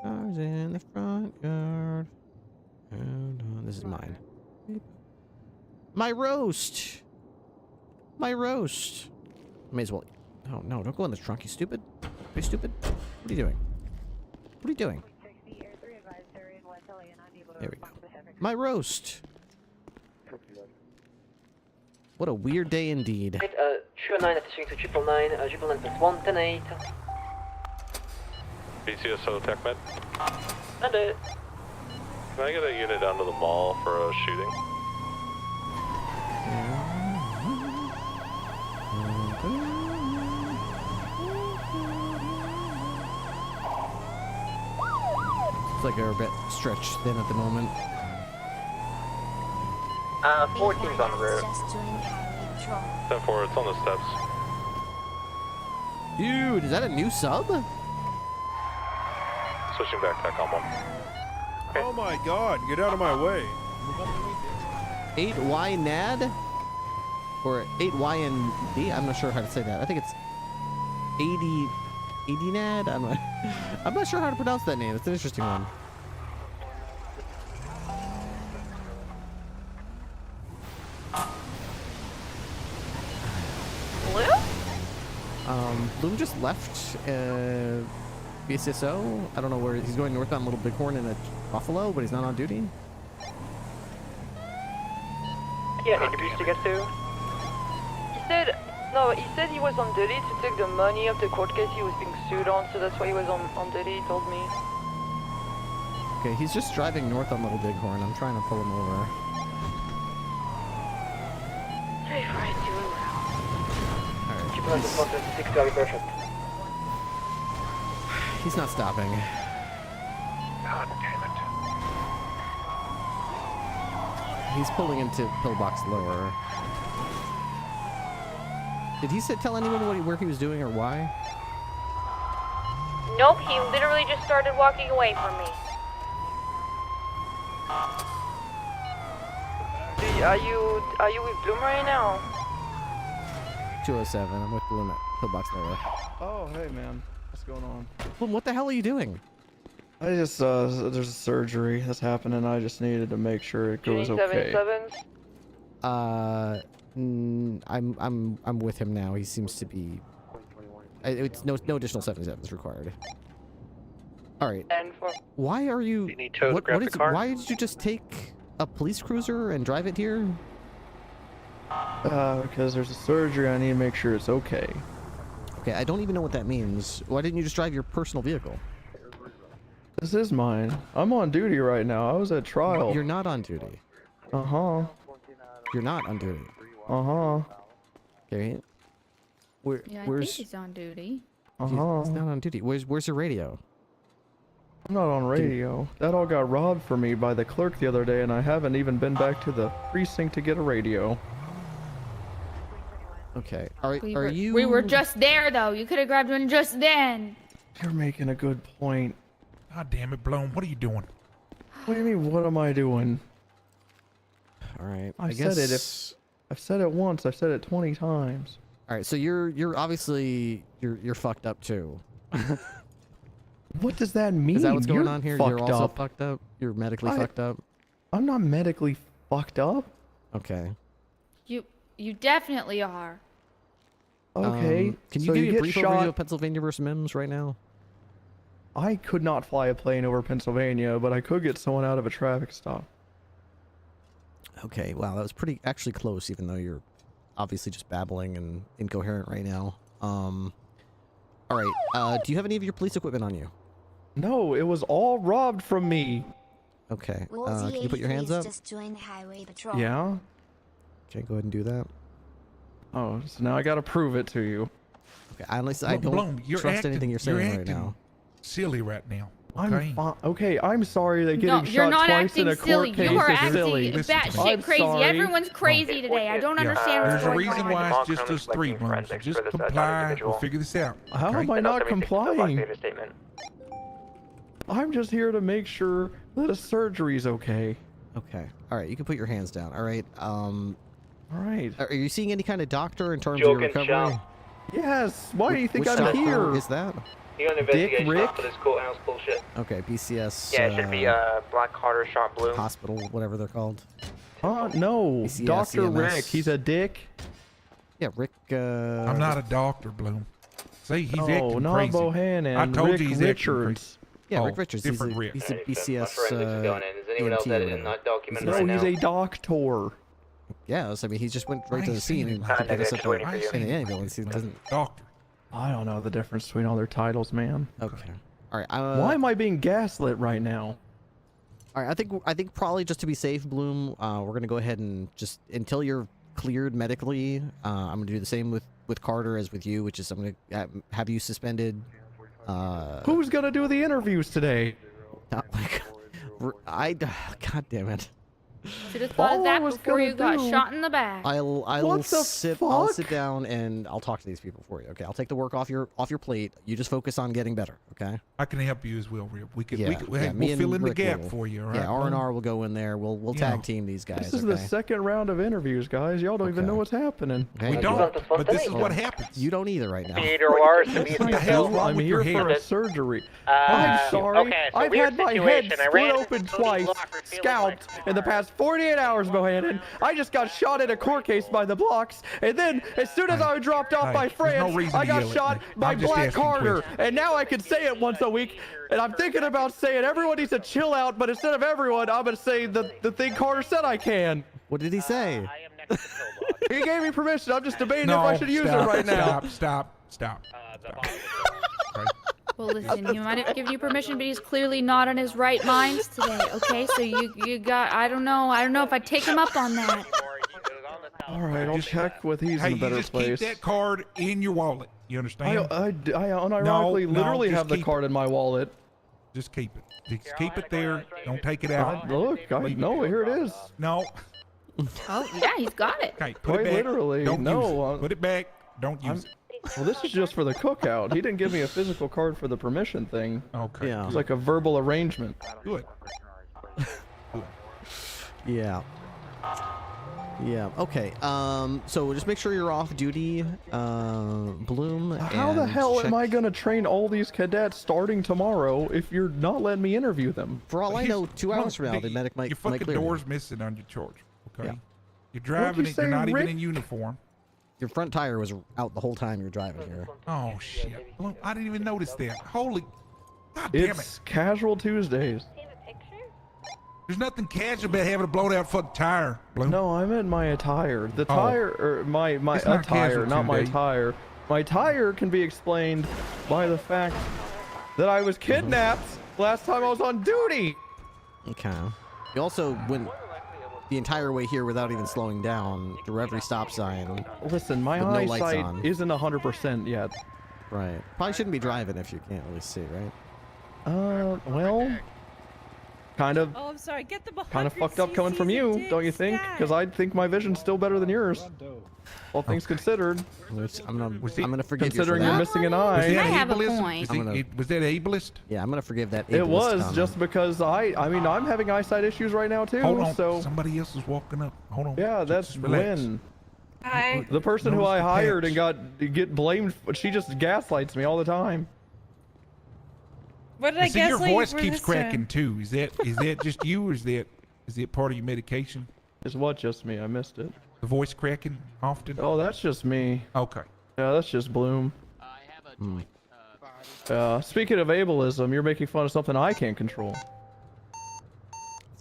Cars in the front yard. This is mine. My roast. My roast. May as well. Oh no! Don't go in the trunk, you stupid. Are you stupid? What are you doing? What are you doing? There we go. My roast. What a weird day indeed. 9 attaching to 999, 999 +1, 10-8. BCSO Tech Med. And it. Can I get a unit down to the mall for a shooting? It's like they're a bit stretched thin at the moment. 14's on route. 10-4, it's on the steps. Dude, is that a new sub? Switching back tech on 1. Oh my God! Get out of my way. 8Y NAD? Or 8Y and D? I'm not sure how to say that. I think it's 80 NAD? I'm not sure how to pronounce that name. It's an interesting one. Bloom just left BSSO. I don't know where he's going. Northbound Little Bighorn in a Buffalo, but he's not on duty. Yeah, interviews to get to. He said he was on duty to take the money of the court case he was being sued on, so that's why he was on duty, he told me. Okay, he's just driving north on Little Bighorn. I'm trying to pull him over. Hey, right, doing well. Alright. 6 to perfect. He's not stopping. God damn it. He's pulling into pillbox lower. Did he tell anyone where he was doing or why? Nope, he literally just started walking away from me. Are you with Bloom right now? 207. I'm with Bloom at pillbox lower. Oh, hey man, what's going on? Bloom, what the hell are you doing? I just there's a surgery that's happening. I just needed to make sure it goes okay. 77s? I'm with him now. He seems to be. It's no additional 77s required. All right. Why are you? You need tow to grab the car? Why did you just take a police cruiser and drive it here? Because there's a surgery. I need to make sure it's okay. Okay, I don't even know what that means. Why didn't you just drive your personal vehicle? This is mine. I'm on duty right now. I was at trial. You're not on duty. Uh-huh. You're not on duty. Uh-huh. Okay. Yeah, I think he's on duty. Uh-huh. He's not on duty. Where's your radio? I'm not on radio. That all got robbed from me by the clerk the other day, and I haven't even been back to the precinct to get a radio. Okay. We were just there, though. You could have grabbed one just then. You're making a good point. God damn it, Bloom. What are you doing? What do you mean, what am I doing? All right. I've said it once. I've said it 20 times. All right. So you're obviously you're fucked up too. What does that mean? Is that what's going on here? You're also up. fucked up? You're medically fucked up? I'm not medically fucked up. Okay. You definitely are. Okay. Can you so give me a brief shot... overview of Pennsylvania versus Mims right now? I could not fly a plane over Pennsylvania, but I could get someone out of a traffic stop. Okay. Wow, that was actually close, even though you're obviously just babbling and incoherent right now. All right. Do you have any of your police equipment on you? No, it was all robbed from me. Okay. Can you put your hands up? Just joined the highway patrol. Yeah. Okay, go ahead and do that. Oh, so now I gotta prove it to you. Okay, honestly, I don't trust anything you're saying right now. Silly right now. Okay. Okay, I'm sorry that getting No, you're shot not twice in acting a silly. court case You are is acting silly. batshit crazy. Sorry. Everyone's crazy today. I don't understand what's There's a going reason on. why it's just us three, Bloom. So just comply. We'll figure this out. How okay? am I not complying? I'm just here to make sure that a surgery's okay. Okay. All right, you can put your hands down. All right. All right. Are you seeing any kind of doctor in terms of your recovery? Yes. Why do you think Which I'm doctor here? is that? You got an investigation for this courthouse bullshit. Okay, BCS. Yeah, it should be Black Carter shot Bloom. Hospital, whatever they're called. No. BCS, Dr. EMS. Rick. He's a dick. Yeah, Rick. I'm not a doctor, Bloom. See, he's acting Oh, not crazy. Bohannon. I told Rick you he's acting Richards. Yeah, Oh, Rick Richards. different Rick. He's a BCS. Forensics going in. Is anyone else EMT that or is whatever. not documented No, right now? he's a doctor. Yeah, so, I mean, he just went right to the scene and I put us at waiting for you. in the ambulance. He doesn't. Doctor. I don't know the difference between all their titles, man. Okay. All right. Why am I being gaslit right now? All right. I think probably just to be safe, Bloom, we're gonna go ahead and just until you're cleared medically. I'm gonna do the same with Carter as with you, which is I'm gonna have you suspended. Who's gonna do the interviews today? Not like God damn it. Should have thought of that was before you gonna got do- shot in the back. I'll sit fuck? down and I'll talk to these people for you. Okay, I'll take the work off your plate. You just focus on getting better. Okay. I can help you as well, Rip. We could. Yeah, We'll me and fill in the Rick gap will. for you. All right. Yeah, R&R will go in there. We'll You tag know, team these guys. This is okay? the second round of interviews, guys. Y'all don't even know what's happening. Okay. We don't. But this is what happens. You don't either right now. Theater wars to be What the hell's wrong I'm with here your for hair? a surgery. I'm sorry. okay, so I've weird had my situation. head I split ran into open the twice, block for feeling scalped like in the past 48 hours, Bohannon. I just got shot in a court case by the blocks, and then as soon as I dropped off by there's no France, reason I to got yell at shot me. by I'm just Black asking Carter, questions. and now I can say it once a week. And I'm thinking about saying everyone needs to chill out, but instead of everyone, I'm gonna say the thing Carter said I can. What did he say? He gave me permission. I'm just debating No, if I should use it right now. Stop. Well, listen, he might have given you permission, but he's clearly not in his right mind today. Okay, so you got. I don't know if I take him up on that. All right, I'll check with he's Hey, in a you better just place. keep that card in your wallet. You understand? I unironically No, literally just have the keep card in my wallet. Just keep it. Just keep it there. Don't take it out. Look, no, here it is. No. Oh, yeah, he's got it. Okay, put Quite it back. literally. Don't No, use it. Put it back. Don't use it. Well, this is just for the cookout. He didn't give me a physical card for the permission thing. Okay. Yeah. It's like a verbal arrangement. Good. Yeah. Yeah. Okay. So just make sure you're off duty, Bloom. How the and hell check... am I gonna train all these cadets starting tomorrow if you're not letting me interview them? For all I know, 2 hours from now, the medic might Your might fucking clear you. door's missing on your charge. Okay. Yeah. You're driving it. You're say, not even Rick? in uniform. Your front tire was out the whole time you were driving here. Oh shit! Look, I didn't even notice that. Holy, god damn it! It's casual Tuesdays. There's nothing casual about having a blown out fucking tire. Bloom. No, I meant my attire. The Oh. tire, or my It's not attire, casual not my Tuesday. tire. My tire can be explained by the fact that I was kidnapped last time I was on duty. Okay. You also went the entire way here without even slowing down through every stop sign. Listen, my with no lights eyesight on. isn't 100% yet. Right. Probably shouldn't be driving if you can't really see, right? Well, kind of. Oh, I'm sorry. Get the Kind of fucked up coming from you, don't you think? Because I think my vision's still better than yours. All things considered. I'm gonna forgive Considering you for you're that. missing an eye. I have a point. Was that ableist? Yeah, I'm gonna forgive that. It ableist was comment. just because I mean, I'm having eyesight issues right now too. Hold on. So Somebody else is walking up. Hold on. yeah, that's Just relax. when Hi. the person who Notice I the hired patch. and get blamed. She just gaslights me all the time. What did I See, your gaslight you voice for keeps this time? cracking too. Is that just you, or is that part of your medication? Is what just me? I missed it. The voice cracking often? Oh, that's just me. Okay. Yeah, that's just Bloom. Speaking of ableism, you're making fun of something I can't control.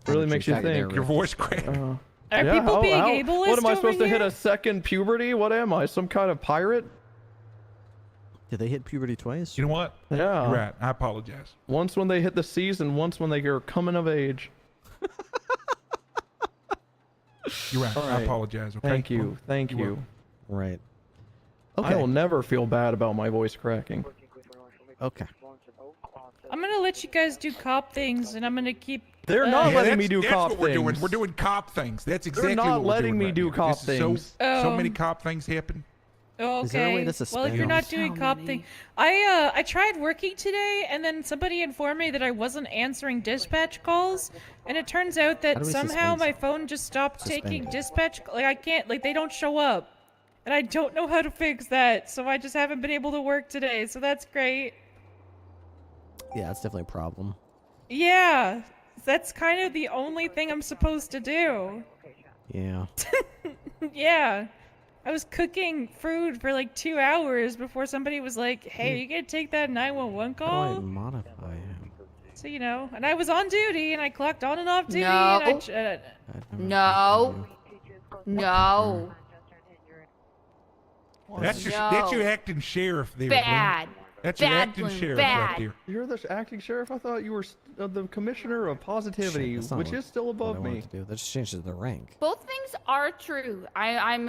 Really makes you think. Your voice cracking. Are people being ableist What am I over supposed to hit here? a second puberty? What am I? Some kind of pirate? Did they hit puberty twice? You know what? Yeah. You're right. I apologize. Once when they hit the season, once when they are coming of age. You're right. All I apologize. Okay. Thank you. Thank You're you. welcome. Right. I will never feel bad about my voice cracking. Okay. I'm gonna let you guys do cop things, and I'm gonna keep. They're not letting me do that's cop what we're doing. things. We're doing cop things. That's They're exactly not what we're letting doing me right do now. cop This is things. So many Oh. cop things happen. Oh, Is there a way okay. to Well, if suspend you're not them? doing cop thing, I tried working today, and then somebody informed me that I wasn't answering dispatch calls, and it turns out How that do we somehow suspend my phone just stopped taking Suspended. dispatch. Like I can't, like they don't show up, and I don't know how to fix that, so I just haven't been able to work today. So that's great. Yeah, that's definitely a problem. Yeah, that's kind of the only thing I'm supposed to do. Yeah. Yeah. I was cooking food for like 2 hours before somebody was like, hey, are you gonna take that 911 How call? do I modify him? So, you know, and I was on duty and I clocked on and off duty. No. And I, No. No. That's your No. that's your acting sheriff there. Bloom. Bad. That's your Bad, acting Bloom, sheriff bad. right there. You're the acting sheriff? I thought you were the commissioner of positivity, Shit, that's not which what- is still what I above wanted me. to do. That just changes the rank. Both things are true. I'm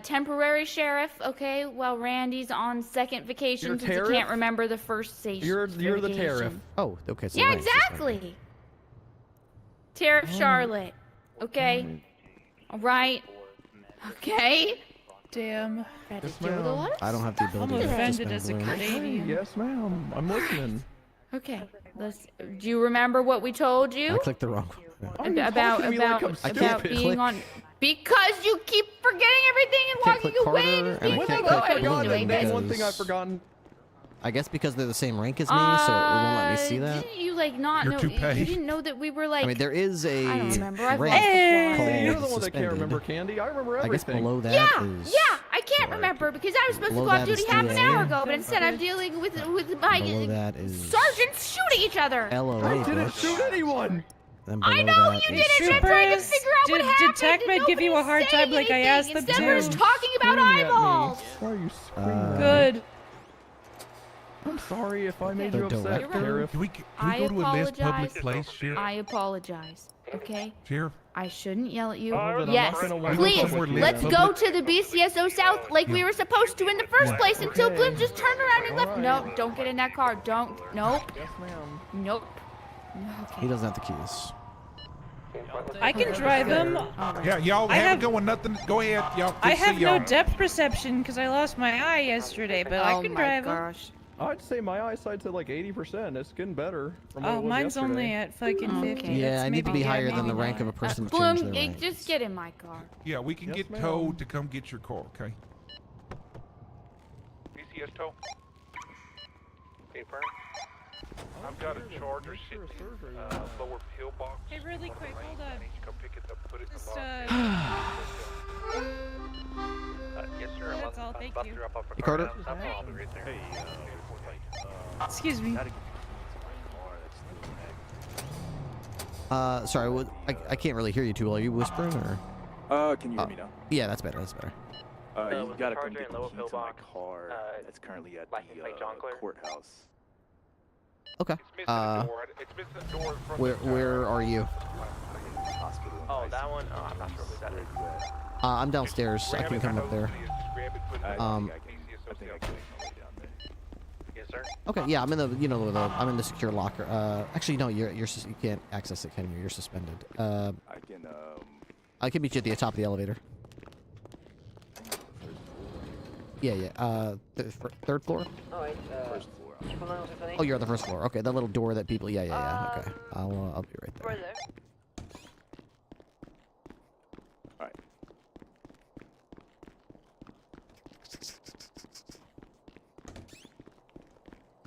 temporary sheriff, okay, while Randy's on second vacation You're since he tariff? can't remember the first station. You're the tariff. Oh, okay. So Yeah, ranks is fine. exactly. Tariff Charlotte. Okay. All right. Okay. damn. Had to Yes, deal with a ma'am. lot of I don't have the stuff ability I'm to today. offended as a suspend Bloom. Canadian. Yes, ma'am. I'm listening. Okay. Do you remember what we told you? I clicked the wrong one. Why are you about talking to me like I'm about stupid? being on because you keep forgetting everything and Can't walking click away Carter, and and I being can't like, click oh, I Bloom was doing because- this. One thing I've forgotten. I guess because they're the same rank as me, so it won't let me see that. Didn't you like not Your know? toupee. You didn't know that we were like. I mean, there is a I don't remember. I've rank lost the plot. called See, you're the one that can't suspended. remember Candy. I remember I guess everything. below that Yeah, is. yeah, I can't remember because I was supposed to Below go off that duty is half an 3A. hour ago, but instead I'm dealing with my Below that is sergeants shooting each other. LOA. I didn't bitch. shoot anyone. Then I below know that you is- didn't. I'm trying to Troopers, figure out what did happened. TechMed and give you a nobody's hard saying time like I anything. asked them Instead, to? we're just talking about Screaming at me. eyeballs. Why are you screaming? Good. I'm sorry if I made The you upset, director? Sheriff. Can we I go to a less public apologize. place, Sheriff? I apologize. Okay? Sheriff? I shouldn't yell at you. I'm not Yes, gonna walk please, before we leave let's the go public. to the BCSO South like we were supposed to in the first place until Bloom just turned around and left. No, don't get in that car. Don't. Nope. Yes, ma'am. Nope. Okay. He doesn't have the keys. I can drive him. Yeah, y'all I have have- it going. Nothing. Go ahead, y'all. I Good to have see no y'all. depth perception because I lost my eye yesterday, but I can drive him. I'd say my eyesight's at like 80%. It's getting better from what it Oh, was mine's yesterday. only at fucking 50. Yeah, That's I need to maybe be higher maybe than the not. rank of a person to change their Bloom, rank. just get in my car. Yeah, we can Yes, get ma'am. towed to come get your car, okay? BCS tow. Okay, Fern. I've got a Charger sitting lower pillbox. Hey, really quick, hold on. I need you to come pick it up, put it in the Just, lock. Yes, sir. That's all, thank you. Hey, Carter? I'll be right there. Excuse me. Sorry, I can't really hear you too well. Are you whispering or? Can you hear me now? Yeah, that's better. That's better. You gotta come get the key to my car that's currently at the courthouse. Okay. Where are you? Oh, that one? Oh, I'm not sure who that is. I'm downstairs. I can come up there. Yes, sir. Okay, yeah, I'm in the I'm in the secure locker. Actually, no, you can't access it, can you? You're suspended. I can meet you at the top of the elevator. Yeah. Third floor. Alright, First floor. Oh, you're on the first floor. Okay, that little door that people. Yeah. Okay, I'll be right there. Right there. Alright.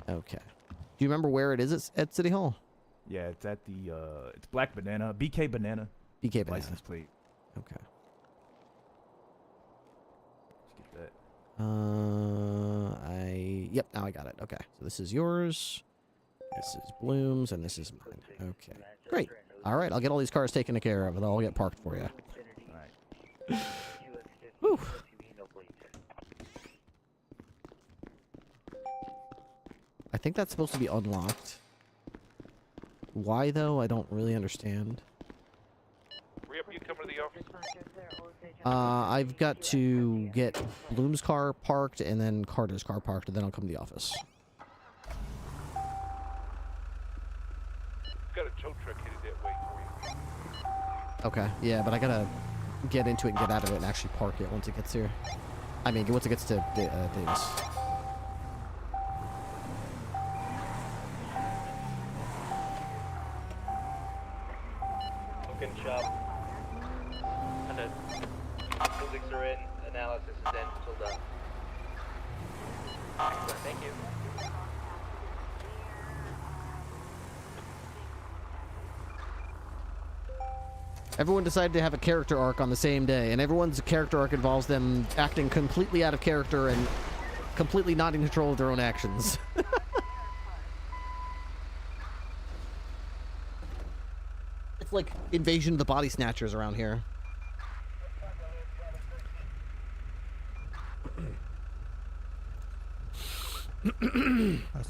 Okay. Do you remember where it is at City Hall? Yeah, it's at the it's Black Banana, BK Banana. BK Banana. License plate. Okay. Let's get that. Yep, now I got it. Okay, so this is yours. This is Bloom's, and this is mine. Okay, great. All right, I'll get all these cars taken care of, and I'll get parked for you. All right. Whew. I think that's supposed to be unlocked. Why, though, I don't really understand. Rip, you come to the office. I've got to get Bloom's car parked and then Carter's car parked, and then I'll come to the office. Got a tow truck headed that way for you. Okay, yeah, but I gotta get into it and get out of it and actually park it once it gets here. I mean, once it gets to Davis. Looking sharp. And the physics are in, analysis is in, till done. Excellent, thank you. Everyone decided to have a character arc on the same day, and everyone's character arc involves them acting completely out of character and completely not in control of their own actions. It's like Invasion of the Body Snatchers around here.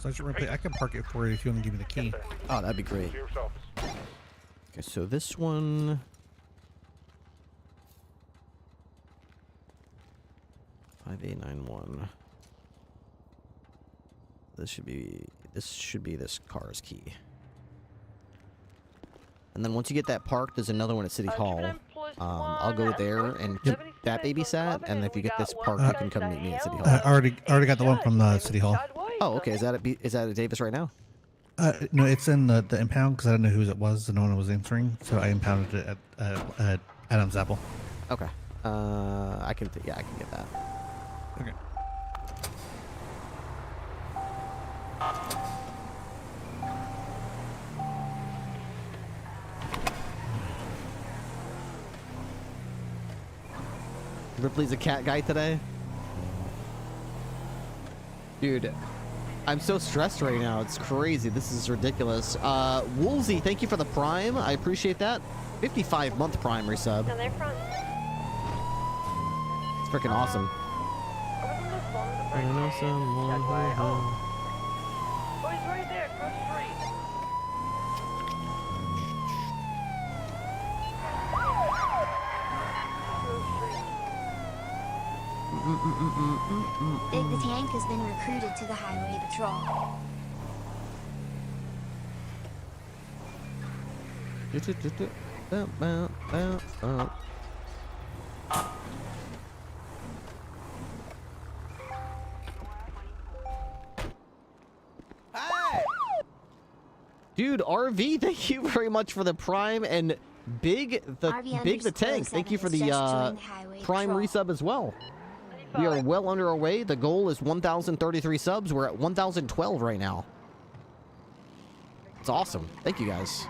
Sergeant Ripley, I can park it for you if you want to give me the key. Oh, that'd be great. Okay, so this one... $5,891. This should be this car's key. And then once you get that parked, there's another one at City Hall. I'll go there and keep that babysat, and if you get this parked, you can come meet me at City Hall. I already got the one from the City Hall. Oh, okay. Is that at Davis right now? No, it's in the impound because I didn't know whose it was and no one was answering, so I impounded it at Adam's Apple. Okay. I can get that. Okay. Ripley's a cat guy today? Dude, I'm so stressed right now. It's crazy. This is ridiculous. Woolsey, thank you for the Prime. I appreciate that. 55-month Prime resub. And they're front. It's freaking awesome. I know someone Oh, he's right there, across the street. Big the Tank has been recruited to the highway patrol. Dude, RV, thank you very much for the Prime, and Big the Tank, thank you for the Prime resub as well. We are well under our way. The goal is 1,033 subs. We're at 1,012 right now. It's awesome. Thank you guys.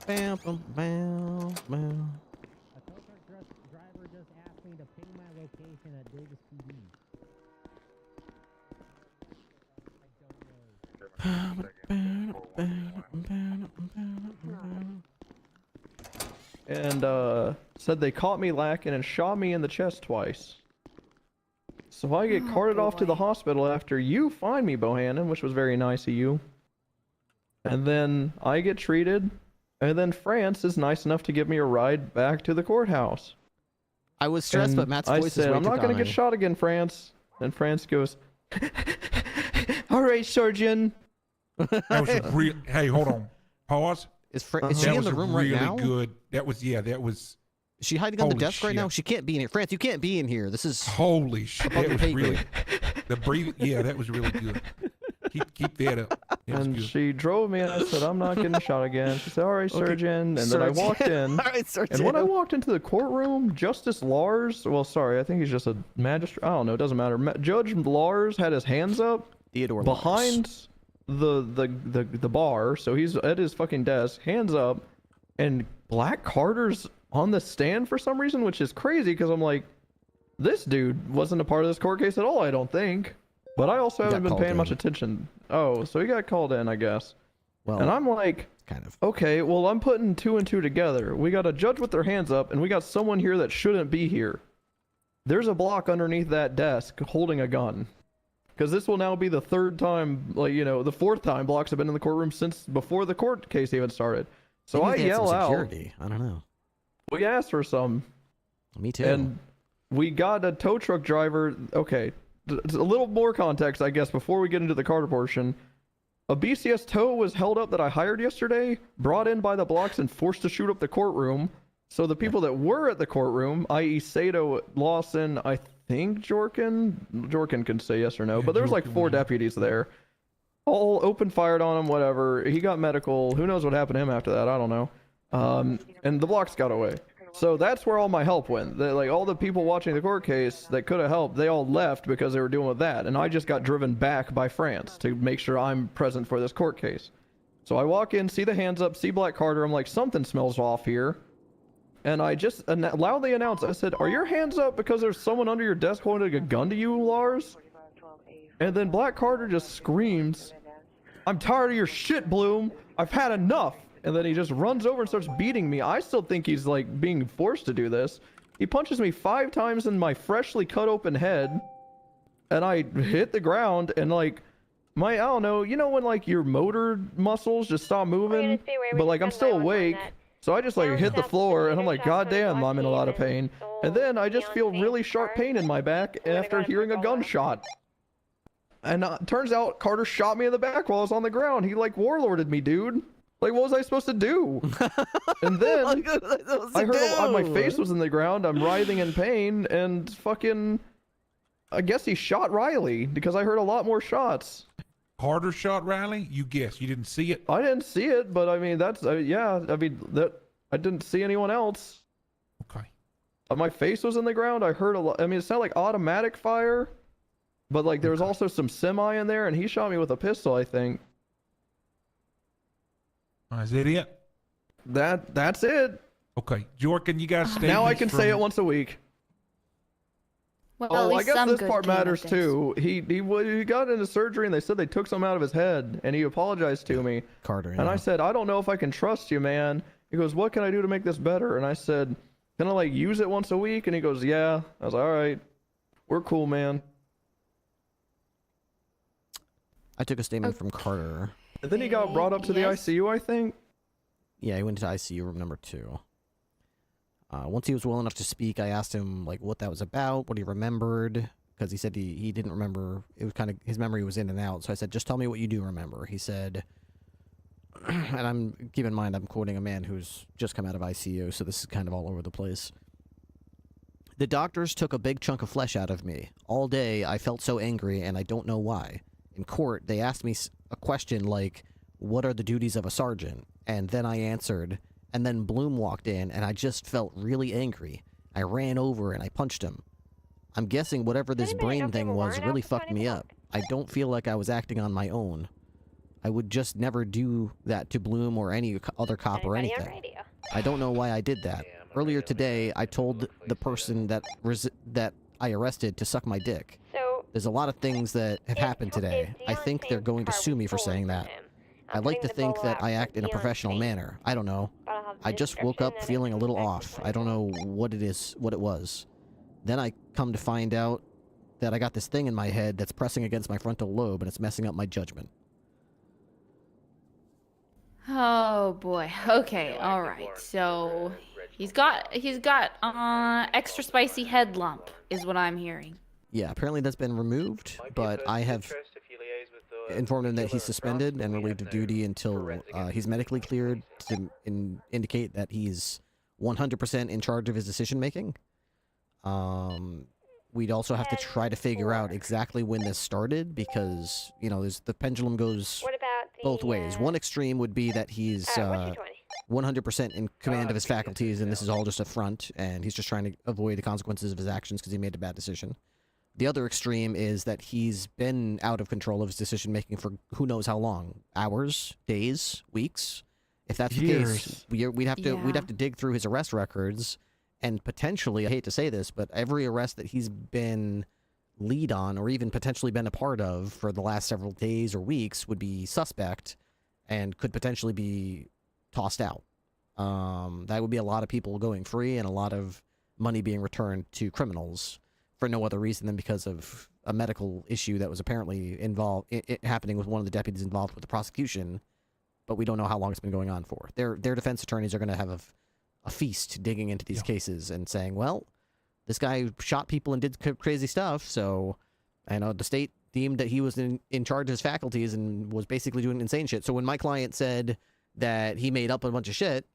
Bam, bam, bam, bam. A tow truck driver just asked me to ping my location at Davis PD. And said they caught me lacking and shot me in the chest twice. So I get carted off to the hospital after you find me, Bohannon, which was very nice of you. And then I get treated, and then France is nice enough to give me a ride back to the courthouse. I was stressed, And but Matt's voice I is said, way I'm too not going to calming. get shot again, France. And France goes, all right, Surgeon. That was real. Hey, hold on. Pause. Is she in the room right now? Really good. That was, yeah, that was. Is she hiding on the Holy desk right shit. now? She can't be in here. France, you can't be in here. This is Holy shit. above That your was pay really, grade. the breathing, yeah, that was really good. Keep that up. That was And good. she drove me, and I said, I'm not getting shot again. She said, all right, Surgeon. And then I walked in. All right, Surgeon. And when I walked into the courtroom, Justice Lars, well, sorry, I think he's just a magistrate. I don't know, it doesn't matter. Judge Lars had his hands up Theodore behind the bar, so he's at his fucking desk, hands up, and Black Carter's on the stand for some reason, which is crazy because I'm like, this dude wasn't a part of this court case at all, I don't think. But I also haven't been paying much attention. Oh, so he got called in, I guess. Well, and I'm like, kind of. Okay, well, I'm putting 2 and 2 together. We got a judge with their hands up, and we got someone here that shouldn't be here. There's a block underneath that desk holding a gun. Because this will now be the 3rd time, like, you know, the 4th time blocks have been in the courtroom since before the court case even started. So Maybe I they had yell some out. security. I don't know. We asked for some. Me too. And we got a tow truck driver. Okay, a little more context, I guess, before we get into the Carter portion. A BCS tow was held up that I hired yesterday, brought in by the blocks and forced to shoot up the courtroom. So the people that were at the courtroom, i.e. Sato, Lawson, I think Jorkin can say yes or no, but there was like 4 deputies there. All open fired on him, whatever. He got medical. Who knows what happened to him after that? I don't know. And the blocks got away. So that's where all my help went. Like all the people watching the court case that could have helped, they all left because they were dealing with that. And I just got driven back by France to make sure I'm present for this court case. So I walk in, see the hands up, see Black Carter. I'm like, something smells off here. And I just loudly announced, I said, are your hands up because there's someone under your desk holding a gun to you, Lars? And then Black Carter just screams, I'm tired of your shit, Bloom. I've had enough. And then he just runs over and starts beating me. I still think he's like being forced to do this. He punches me 5 times in my freshly cut open head. And I hit the ground and like I don't know, you know when like your motor muscles just stop moving? But like I'm still awake. So I just like hit the floor and I'm like, God damn, I'm in a lot of pain. And then I just feel really sharp pain in my back after hearing a gunshot. And turns out Carter shot me in the back while I was on the ground. He like warlorded me, dude. Like, what was I supposed to do? And then I heard my face was in the ground. I'm writhing in pain and fucking, I guess he shot Riley because I heard a lot more shots. Carter shot Riley? You guess. You didn't see it? I didn't see it, but I mean, that's, yeah, I mean, that I didn't see anyone else. Okay. My face was in the ground. I heard a lot. I mean, it's not like automatic fire, but like there was also some semi in there and he shot me with a pistol, I think. Is that it? That's it. Okay. Jorkin, you guys stay. Now I can say it once a week. Well, Oh, I guess this part came of matters this. too. He got into surgery and they said they took some out of his head and he apologized to me. Carter. And I said, I don't know if I can trust you, man. He goes, what can I do to make this better? And I said, can I like use it once a week? And he goes, yeah. I was like, all right. We're cool, man. I took a statement from Carter. And then he got brought up to the ICU, I think. Yeah, he went to ICU room number 2. Once he was well enough to speak, I asked him like what that was about, what he remembered, because he said he didn't remember. It was kind of, his memory was in and out. So I said, just tell me what you do remember. He said, and keep in mind, I'm quoting a man who's just come out of ICU, so this is kind of all over the place. The doctors took a big chunk of flesh out of me. All day, I felt so angry, and I don't know why. In court, they asked me a question like, what are the duties of a sergeant? And then I answered, and then Bloom walked in, and I just felt really angry. I ran over, and I punched him. I'm guessing whatever this brain thing was really fucked me up. I don't feel like I was acting on my own. I would just never do that to Bloom or any other cop or anything. I don't know why I did that. Earlier today, I told the person that I arrested to suck my dick. There's a lot of things that have happened today. I think they're going to sue me for saying that. I like to think that I act in a professional manner. I don't know. I just woke up feeling a little off. I don't know what it was. Then I come to find out that I got this thing in my head that's pressing against my frontal lobe and it's messing up my judgment. Oh boy. Okay. All right. So he's got extra spicy head lump is what I'm hearing. Yeah, apparently that's been removed, but I have informed him that he's suspended and relieved of duty until he's medically cleared to indicate that he's 100% in charge of his decision making. We'd also have to try to figure out exactly when this started because, you know, the pendulum goes both ways. One extreme would be that he's 100% in command of his faculties and this is all just a front and he's just trying to avoid the consequences of his actions because he made a bad decision. The other extreme is that he's been out of control of his decision making for who knows how long. Hours, days, weeks. If that's the case, we'd have to dig through his arrest records and potentially, I hate to say this, but every arrest that he's been lead on or even potentially been a part of for the last several days or weeks would be suspect and could potentially be tossed out. That would be a lot of people going free and a lot of money being returned to criminals for no other reason than because of a medical issue that was apparently involved happening with one of the deputies involved with the prosecution, but we don't know how long it's been going on for. Their defense attorneys are going to have a feast digging into these cases and saying, well, this guy shot people and did crazy stuff, so I know the state deemed that he was in charge of his faculties and was basically doing insane shit. So when my client said that he made up a bunch of shit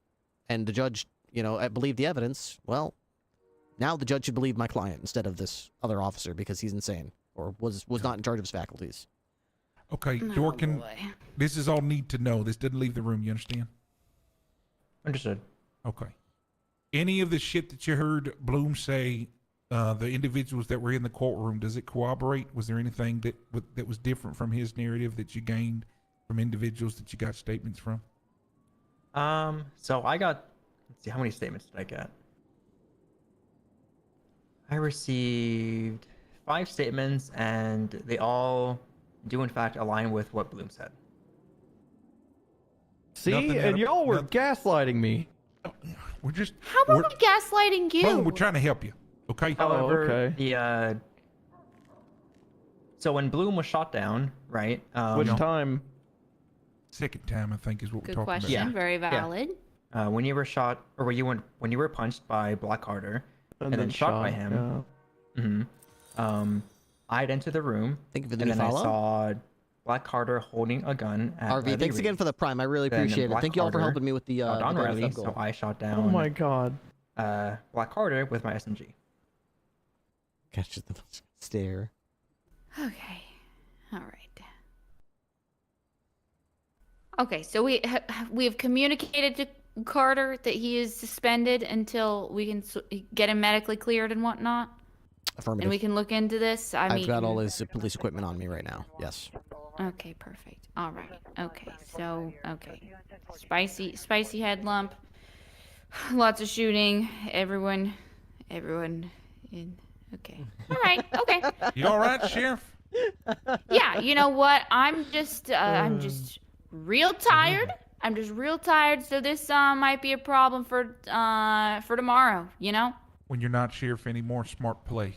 and the judge, you know, believed the evidence, well, now the judge should believe my client instead of this other officer because he's insane or was not in charge of his faculties. Okay, Dorkin, this is all need to know. This didn't leave the room, you understand? Understood. Okay. Any of the shit that you heard Bloom say, the individuals that were in the courtroom, does it corroborate? Was there anything that was different from his narrative that you gained from individuals that you got statements from? So I got, let's see, how many statements did I get? I received 5 statements, and they all do in fact align with what Bloom said. See, and y'all were gaslighting me. We're just. How about we gaslighting you? Bloom, we're trying to help you. Okay. However, okay. So when Bloom was shot down, right? Which time? Second time, I think, is what Good we're talking question. about. Yeah. Very valid. Yeah. When you were shot, or when you were punched by Black Carter, and then shot by him. Yeah. I'd enter the room, Thank you for the and new then follow. I saw Black Carter holding a gun at RV, thanks again for the prime. I really appreciate it. Thank you all for helping me with the Don the Riley, goal. so I shot down. Oh my god. Black Carter with my SMG. Catches the stare. Okay. All right. Okay, so we have communicated to Carter that he is suspended until we can get him medically cleared and whatnot. Affirmative. And we can look into this. I've got all his police equipment on me right now. Yes. Okay, perfect. All right. Okay, so spicy head lump. Lots of shooting. Everyone in. Okay. All right. Okay. You all right, Sheriff? Yeah. You know what? I'm just real tired. I'm just real tired. So this might be a problem for tomorrow. You know. When you're not sheriff anymore, smart play.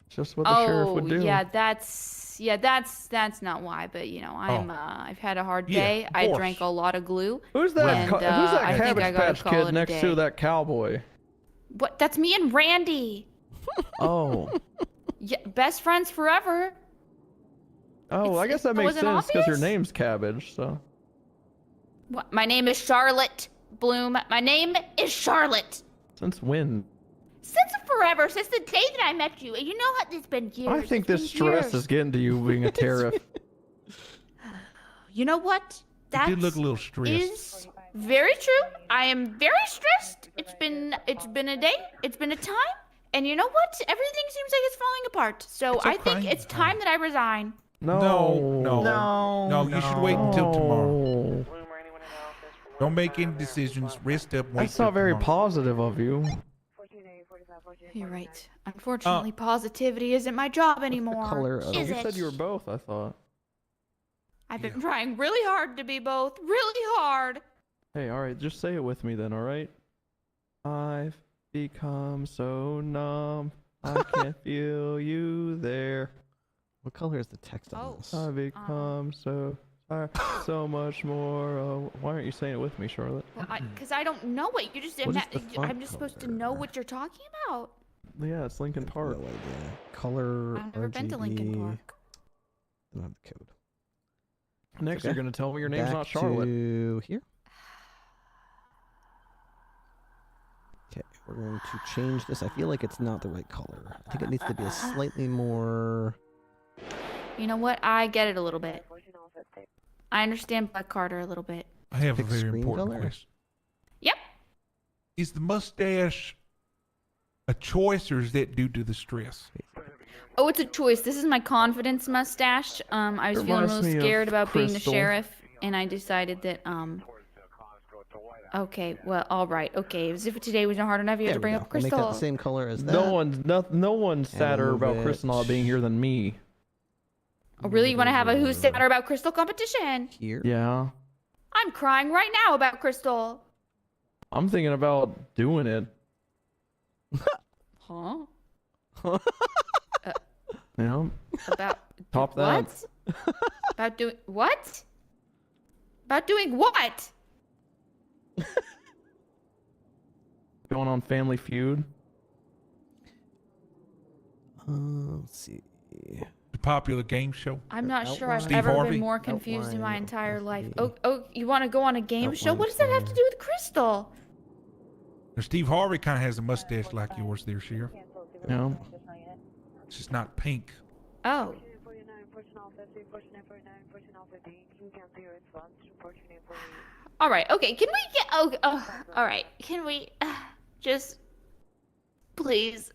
It's just what the sheriff Oh, would do. yeah, that's not why. But you know, I've had a hard Yeah, day. of I course. drank a lot of glue. Who's that? And, Who's that I think I Cabbage gotta Patch call Kid it a next to day. that cowboy? What? That's me and Randy. Oh. Yeah, best friends forever. Oh, I guess that makes wasn't sense because your obvious? name's Cabbage. So. What? My name is Charlotte Bloom. My name is Charlotte. Since when? Since forever, since the day that I met you. You know how it's been years. I think It's this been stress years. is getting to you being a tariff. You know what? You That did look a little stressed. is very true. I am very stressed. It's been a day. It's been a time. And you know what? Everything seems like it's falling apart. So It's I think okay. it's time that I resign. No, you should wait until tomorrow. Don't make any decisions. Rest up. Wait That's till not very tomorrow. positive of you. You're right. Unfortunately, positivity isn't my job anymore. color of- is You it? said you were both, I thought. I've been trying really hard to be both. Really hard. Hey, alright, just say it with me then, alright? I've become so numb. I can't feel you there. What color is the text on this? I've become so tired, so much more. Why aren't you saying it with me, Charlotte? Well, because I don't know what you just. What is the I'm font just supposed to know what you're talking about. Yeah, it's Lincoln Park. No idea. Color I've never been to Lincoln RGB. Park. I don't have the code. Next, Okay. you're gonna tell me your name's Back not Charlotte. To here. Okay, we're going to change this. I feel like it's not the right color. I think it needs to be a slightly more. You know what? I get it a little bit. I understand Black Carter a little bit. I have a Pick very screen important color? question. Yep. Is the mustache a choice or is that due to the stress? Oh, it's a choice. This is my confidence mustache. I was feeling Reminds really me of scared about being the Crystal. sheriff, and I decided that Okay, well, all right. Okay, as if today was not hard enough, you have There to we bring go. up We'll make Crystal. that the same color as that. No one's sadder move about it. Crystal not being here than me. Oh, really? You want to have a Who's Sadder About Crystal competition? Here. Yeah. I'm crying right now about Crystal. I'm thinking about doing it. Huh? Yeah. About Top what? that. About doing what? About doing what? Going on Family Feud. Let's see. The popular game show. I'm not sure I've Steve ever Harvey? been more confused in my Outline entire of life. the- Oh, you want to go on a game show? Outline What does that have to do with Crystal? Now, Steve Harvey kind of has a mustache like yours there, Sheriff. Yeah. It's just not pink. Oh. All right. Okay. Can we get? All right. Can we just please?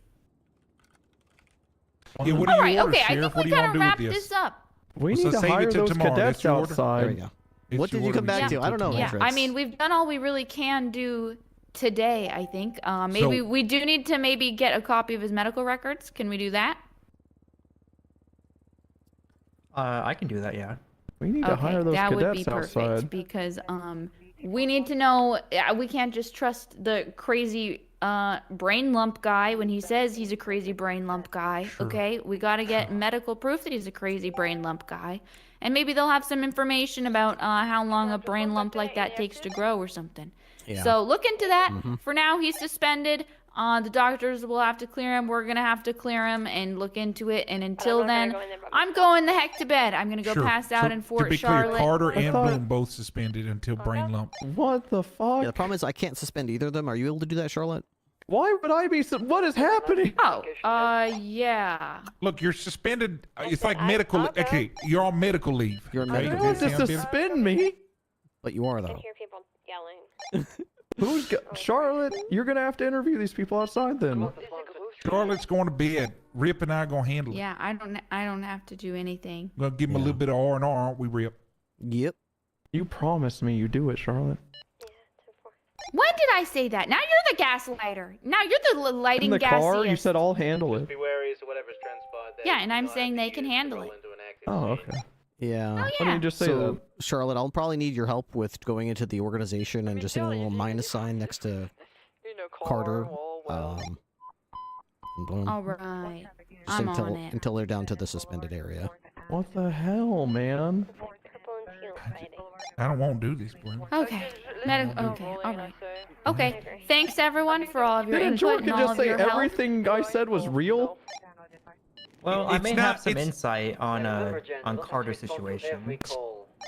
Yeah, what All are right. your orders, Okay. I Sheriff? think What we do you gotta want to do wrap with this this? up. We So need to save it hire till those tomorrow. cadets That's your order? outside. There we go. It's What your did you order. come back We to? save I it don't till know. Yeah. tomorrow. I mean, we've done all we really can do today. I think. Maybe So- we do need to maybe get a copy of his medical records. Can we do that? I can do that, yeah. We need to hire those that would cadets be perfect outside. because we need to know. We can't just trust the crazy brain lump guy when he says he's a crazy brain lump guy. Okay, we got to get medical proof that he's a crazy brain lump guy, and maybe they'll have some information about how long a brain lump like that takes to grow or something. Yeah. So look into that. Mhm. For now, he's suspended. The doctors will have to clear him. We're gonna have to clear him and look into it. And until then, I'm going the heck to bed. I'm gonna go Sure. pass out So, in Fort to be Charlotte. clear, Carter I and thought- Bloom both suspended until brain lump. What the fuck? Yeah, the problem is I can't suspend either of them. Are you able to do that, Charlotte? Why would I be? What is happening? Oh, yeah. Look, you're suspended. It's like medical. Okay, you're on medical leave. You're on okay? medical You Does don't that have to sound better? suspend me. But you are though. people yelling. Charlotte? You're gonna have to interview these people outside then. Charlotte's going to bed. Rip and I are going to handle it. Yeah, I don't have to do anything. We're going to give him a little bit of R&R, aren't we, Rip? Yep. You promised me you do it, Charlotte. When did I say that? Now you're the gaslighter. Now you're the lighting In the car, you gaseous. said I'll handle it. Be wary as to whatever's transpired there. Yeah, and I'm saying they can handle it. Oh, okay. Yeah. Oh, Why don't yeah. you just say So, that? Charlotte, I'll probably need your help with going into the organization and just hitting a little minus sign next to Carter. nothing, Bloom. All right. Just I'm until on it. until they're down to the suspended area. What the hell, man? I don't want to do this, Bloom. Okay. Okay. All right. Okay. Thanks everyone for all of your Didn't input Jordan and all just of say your help. everything I said was real? Well, I It's may not- have some it's- insight on Carter's situation.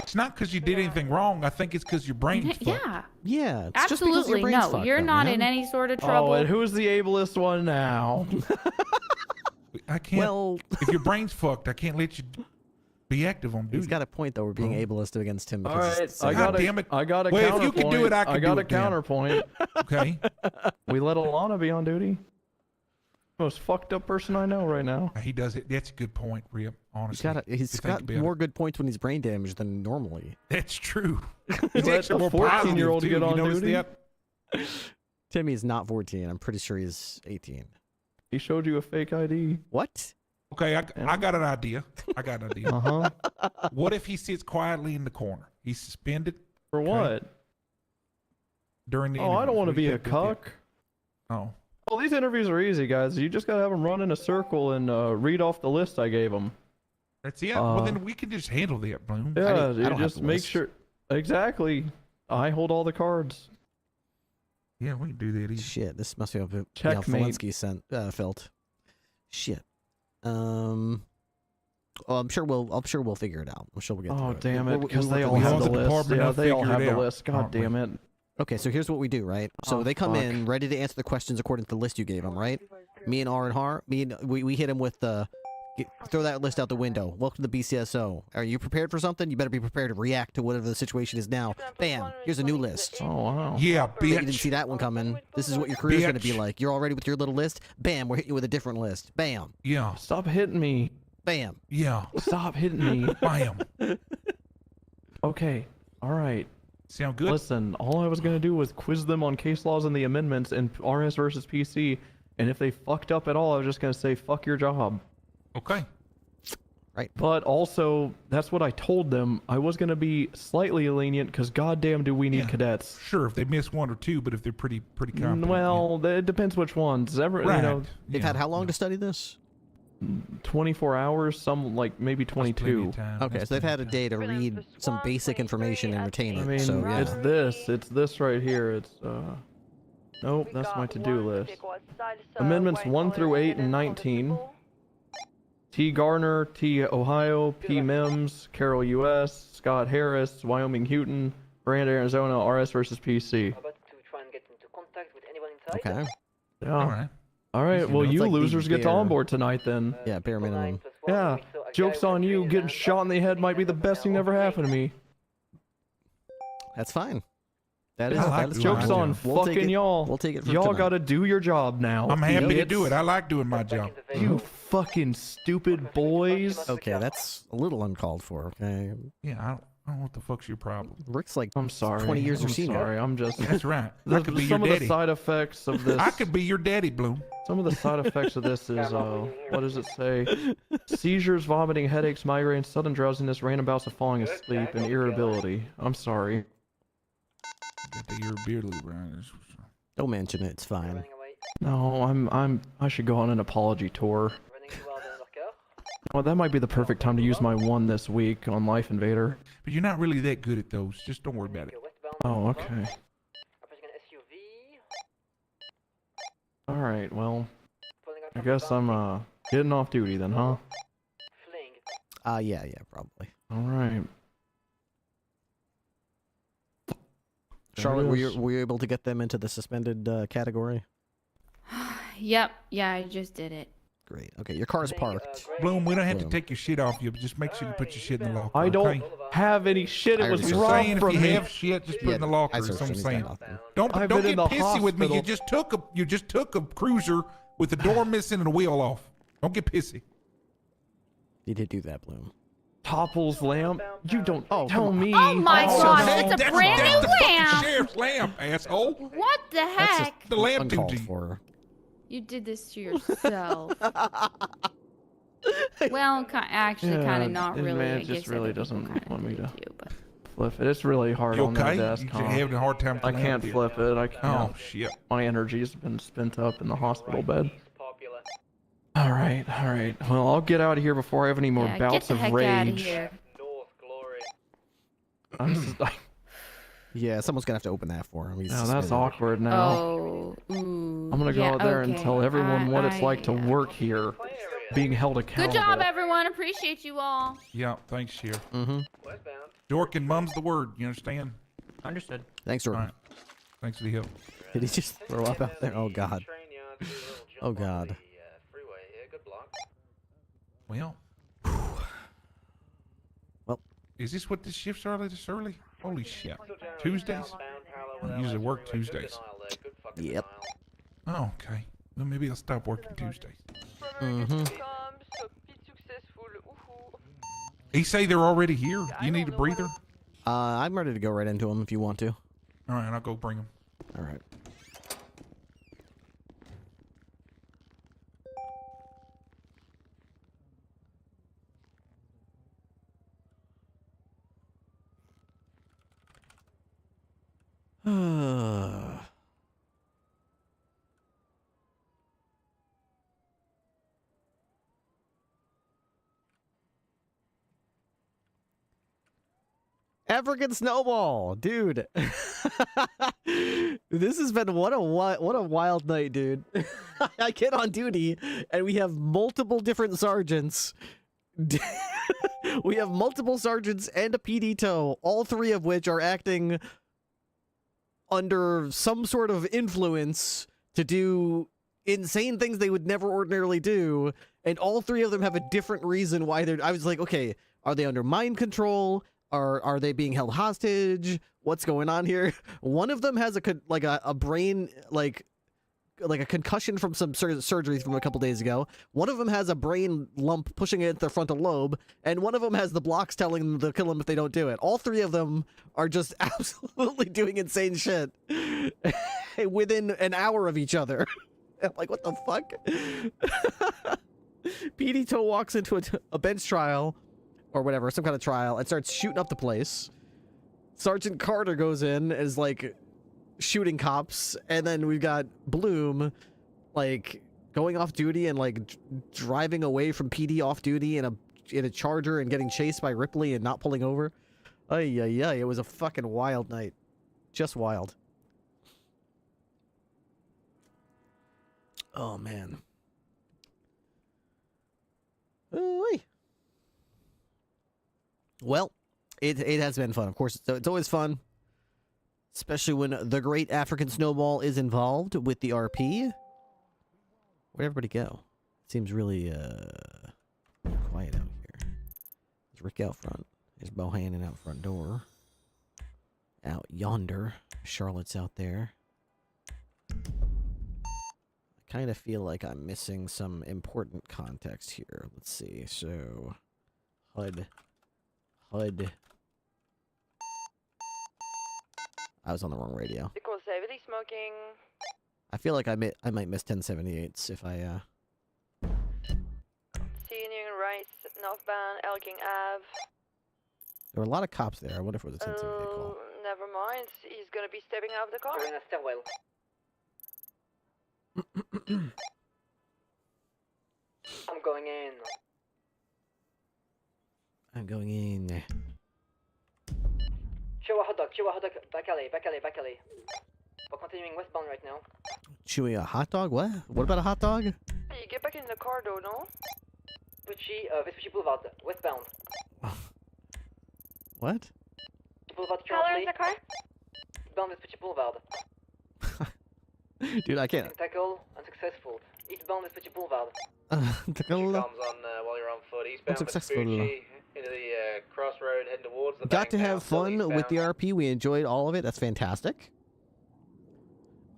It's not because you did anything wrong. I think it's because your brain's fucked. Yeah. Yeah. It's just because your Absolutely brain's no. fucked You're up, not man. in any sort of trouble. Oh, and who's the ableist one now? I can't. Well, if your brain's fucked, I can't let you be active on duty. He's got a point though. We're being ableist against him. All Because right, it's- I got damn it. I got a Well, if counterpoint. you can do it, I can got do a it then. counterpoint. Okay. We let Alana be on duty. Most fucked up person I know right now. He does it. That's a good point, Rip. Honestly, he's if you got think about more it. good points when he's brain damaged than normally. That's true. He's let actually a more positive, 14-year-old too. get You on notice duty. that? Timmy's not 14. I'm pretty sure he's 18. He showed you a fake ID. What? Okay, I got an idea. I got an idea. Uh-huh. What if he sits quietly in the corner? He's suspended. For what? During the Oh, I don't want to be a interview. cuck. Oh. Well, these interviews are easy, guys. You just gotta have them run in a circle and read off the list I gave them. That's it. Well, then we can just handle that, Bloom. Yeah, I you don't have just the make list. sure. Exactly. I hold all the cards. Yeah, we can do that. Easy. Shit, this must be how Checkmate. Valinsky felt. Shit. Oh, I'm sure we'll figure it out. I'm sure we'll get. Oh, through it. damn it, We'll- because we'll they work all it have out. the list. department Yeah, will they all figure have it the out, list. God aren't we? damn it. Okay, so here's what we do, right? So Oh, they come fuck. in ready to answer the questions according to the list you gave them, right? Me and R and Har, we hit him with the throw that list out the window. Welcome to the BCSO. Are you prepared for something? You better be prepared to react to whatever the situation is now. Bam! Here's a new list. Oh wow. Yeah, Bet you didn't bitch. see that one coming. This is what your career's going to be Bitch. like. You're already with your little list. Bam! We're hitting you with a different list. Bam! Yeah. Stop hitting me. Bam! Yeah. Stop hitting me. Bam. Okay. All right. Sound good? Listen, all I was gonna do was quiz them on case laws and the amendments in RS versus PC, and if they fucked up at all, I was just gonna say fuck your job. Okay. Right. But also, that's what I told them. I was gonna be slightly lenient because goddamn, do we need Yeah. cadets? Sure, if they miss one or two, but if they're pretty competent. Well, it depends which ones. Right. You know, They've Yeah. had how long to study this? 24 hours. Some like maybe That's plenty 22. of time. Okay, That's so they've had plenty a of day to read some basic information and retain it. I mean, so yeah. it's this right here. It's nope, that's my to-do list. Amendments 1 through 8 and 19. T. Garner, T. Ohio, P. Mims, Carroll, U.S., Scott Harris, Wyoming Houghton, Miranda, Arizona, RS versus PC. Okay. Yeah. All right. All right. Well, It's you like the losers get to bare- onboard tonight then. Yeah, bare minimum. Yeah. Joke's on you. Getting shot in the head might be the best thing that ever happened to me. That's fine. That is. I like that is doing Joke's my fine. on job. We'll take fucking it- y'all. We'll take it for Y'all tonight. gotta do your job now. I'm happy to do idiots. it. I like doing my job. You fucking stupid boys. Okay, that's a little uncalled for. Okay. Yeah, I don't know what the fuck's your problem. Rick's like I'm sorry. 20 years I'm your senior. sorry. I'm just. That's right. I could be your Some of daddy. the side effects of this. I could be your daddy, Bloom. Some of the side effects of this is what does it say? Seizures, vomiting, headaches, migraines, sudden drowsiness, random bouts of falling asleep, and irritability. I'm sorry. Got the irritability, right? Don't mention it. It's fine. No, I should go on an apology tour. Well, that might be the perfect time to use my one this week on Life Invader. But you're not really that good at those. Just don't worry about it. Oh, okay. All right. Well, I guess I'm getting off duty then, huh? Yeah, probably. All right. Charlotte, There it were you is. able to get them into the suspended category? Yep. Yeah, I just did it. Great. Okay, your car's parked. Bloom, we don't have to Bloom. take your shit off you, but just make sure you put your shit in the locker. I don't okay? have any shit. It I was already Just robbed saying, if from you me. have shit, just put it in the locker. I That's what searched I'm him, he's saying. got nothing. Don't I've don't been get in the pissy with me. hospital. You just took a cruiser with the door missing and the wheel off. Don't get pissy. You did do that, Bloom. Topples lamp. You don't tell me. Oh my gosh, no, it's a that's- brand that's new the fucking lamp. sheriff's lamp, asshole. What the That's just heck? The lamp uncalled duty. for. You did this to yourself. Well, actually, Yeah, kind of not it- really. man, I it just guess really other people doesn't kinda want me do to too, but flip it. It's really hard You on that okay? desk. You're huh? having a hard time. with I the can't lamp, flip it. I yeah. can't. Oh shit. My energy's been spent up in the hospital bed. All right. Well, I'll get out of here before I have any more Yeah, bouts get the of heck rage. out of here. I'm just like, Yeah, someone's gonna have to open that for him. no, that's awkward now. Oh, ooh. I'm gonna go yeah, out there okay. and tell everyone what it's like to work here, being held Good accountable. job, everyone. Appreciate you all. Yeah, thanks, Sheriff. Mm-hmm. Dork and mum's the word. You understand? Understood. Thanks, Jordan. All right. Thanks for the help. Did he just throw up out there? Oh God. Oh God. Well. Well. Is this what this shift's early this early? Holy shit. Tuesdays? I usually work Tuesdays. Yep. Oh, okay. Well, maybe I'll stop working Tuesdays. Mm-hmm. He say they're already here. You need a breather? I'm ready to go right into them if you want to. All right, I'll go bring them. All right. African Snowball, dude. This has been what a wild night, dude. I get on duty and we have multiple different sergeants. We have multiple sergeants and a PD tow, all three of which are acting under some sort of influence to do insane things they would never ordinarily do, and all three of them have a different reason why they're. I was like, okay, are they under mind control? Are they being held hostage? What's going on here? One of them has a brain like a concussion from some surgery from a couple days ago. One of them has a brain lump pushing it into their frontal lobe, and one of them has the blocks telling them to kill them if they don't do it. All three of them are just absolutely doing insane shit within an hour of each other. I'm like, what the fuck? PD Toe walks into a bench trial or whatever, some kind of trial, and starts shooting up the place. Sergeant Carter goes in as like shooting cops, and then we've got Bloom like going off duty and like driving away from PD off duty in a Charger and getting chased by Ripley and not pulling over. Ay, it was a fucking wild night. Just wild. Oh man. Ooh-wee. Well, it has been fun. Of course, it's always fun. Especially when the great African Snowball is involved with the RP. Where'd everybody go? Seems really quiet out here. There's Rick out front. There's Bohannon out front door. Out yonder. Charlotte's out there. I kind of feel like I'm missing some important context here. Let's see. So, HUD. I was on the wrong radio. Heavily smoking. I feel like I might miss 1078s if I Union Rice, northbound Elking Ave. There were a lot of cops there. I wonder if it was a 1078 call. Never mind. He's gonna be stepping out of the car. We're in a stairwell. I'm going in. I'm going in. Show a hot dog, back alley. We're continuing westbound right now. Chewing a hot dog? What? What about a hot dog? You get back in the car though, no? Vespucci Boulevard, westbound. What? Boulevard Color is the car? Eastbound Vespucci Boulevard. Dude, I can't. Tackle, unsuccessful. Eastbound Vespucci Boulevard. Tackle. Comes on while you're on foot. Eastbound Unsuccessful. Vespucci, into the crossroad, heading towards the Got to bank have now, still fun with the eastbound. RP. We enjoyed all of it. That's fantastic.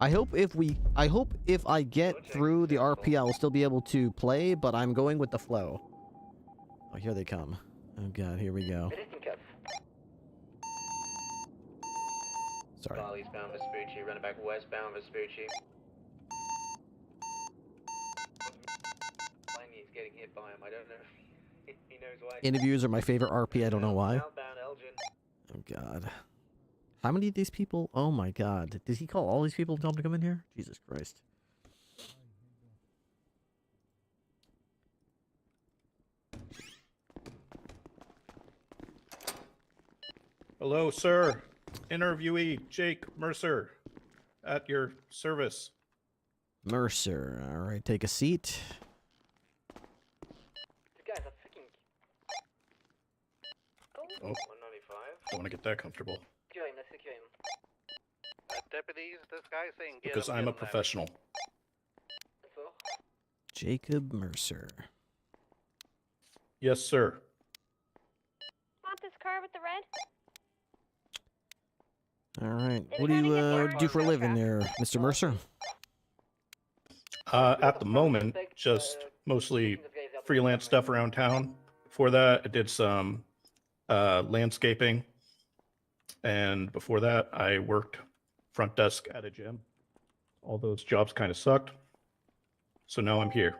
I hope if I get through the RP, I will still be able to play, but I'm going with the flow. Oh, here they come. Oh god, here we go. Sorry. Dial eastbound Vespucci, running back westbound Vespucci. He's getting hit by him. I don't know if he knows why. Interviews are my favorite RP. I don't know why. Southbound Elgin. Oh god. How many of these people? Oh my god. Did he call all these people and tell them to come in here? Jesus Christ. Hello, sir. Interviewee Jake Mercer at your service. Mercer. All right, take a seat. Oh, 195. Don't want to get that comfortable. Deputies, this guy's saying get Because him, I'm get a him, professional. Jacob Mercer. Yes, sir. Want this car with the red? All right. What do you do for a living there, Mr. Mercer? At the moment, just mostly freelance stuff around town. Before that, I did some landscaping. And before that, I worked front desk at a gym. All those jobs kind of sucked. So now I'm here.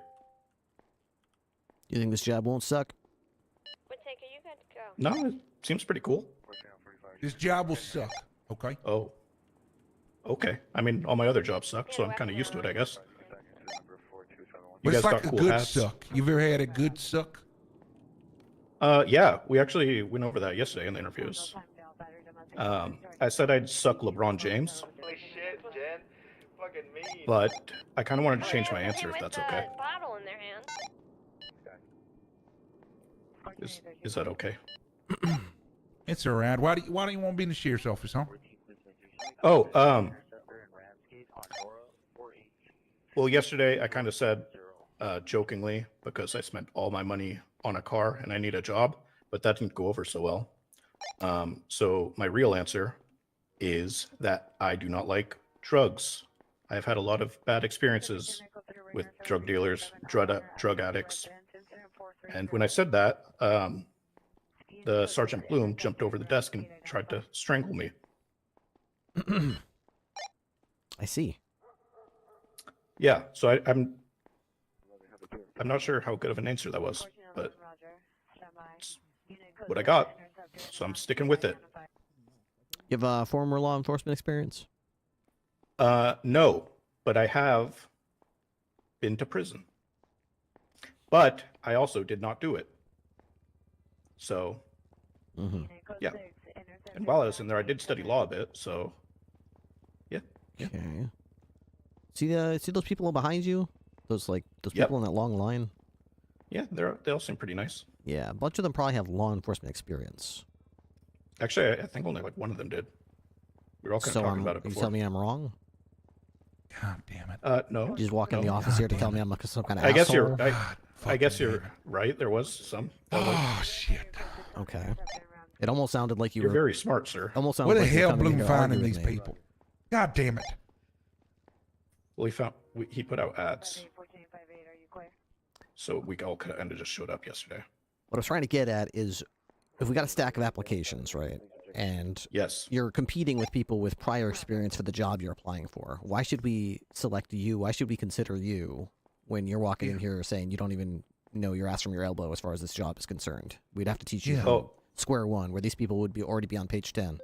You think this job won't suck? Whittaker, you got to go. No, it seems pretty cool. This job will suck. Okay. Oh. Okay. I mean, all my other jobs suck, so I'm kind of used to it, I guess. But it's like got a cool good hats. suck. You've ever had a good suck? Yeah, we actually went over that yesterday in the interviews. I said I'd suck LeBron James, Holy shit, Jen. Fucking mean. but I kind of wanted to change my answer if that's okay. Bottle in their hand. Is that okay? It's all right. Why do you want to be in the sheriff's office, huh? Oh, well, yesterday I kind of said jokingly because I spent all my money on a car and I need a job, but that didn't go over so well. So my real answer is that I do not like drugs. I've had a lot of bad experiences with drug dealers, drug addicts. And when I said that, the Sergeant Bloom jumped over the desk and tried to strangle me. I see. Yeah, so I'm not sure how good of an answer that was, but it's what I got, so I'm sticking with it. You have former law enforcement experience? No, but I have been to prison. But I also did not do it. So, yeah. And while I was in there, I did study law a bit, so, yeah. Okay. See those people behind you? Those people in that long line? Yeah, they all seem pretty nice. Yeah, a bunch of them probably have law enforcement experience. Actually, I think only like one of them did. We were all kind of talking about it You before. tell me I'm wrong? God damn it. No. You just walk in the no. office here to tell me I'm some kind of I guess asshole? I guess you're right. There was some. Oh, shit. Okay. It almost sounded like You're were very smart, sir. Almost What sounded the like you were hell coming in Bloom here to finding argue these with me. people? God damn it. Well, he put out ads. So we all kind of just showed up yesterday. What I was trying to get at is, if we got a stack of applications, right? And yes, you're competing with people with prior experience for the job you're applying for. Why should we select you? Why should we consider you when you're walking in here saying you don't even know your ass from your elbow as far as this job is concerned? We'd have to teach you from square one, where these people would already be on page 10.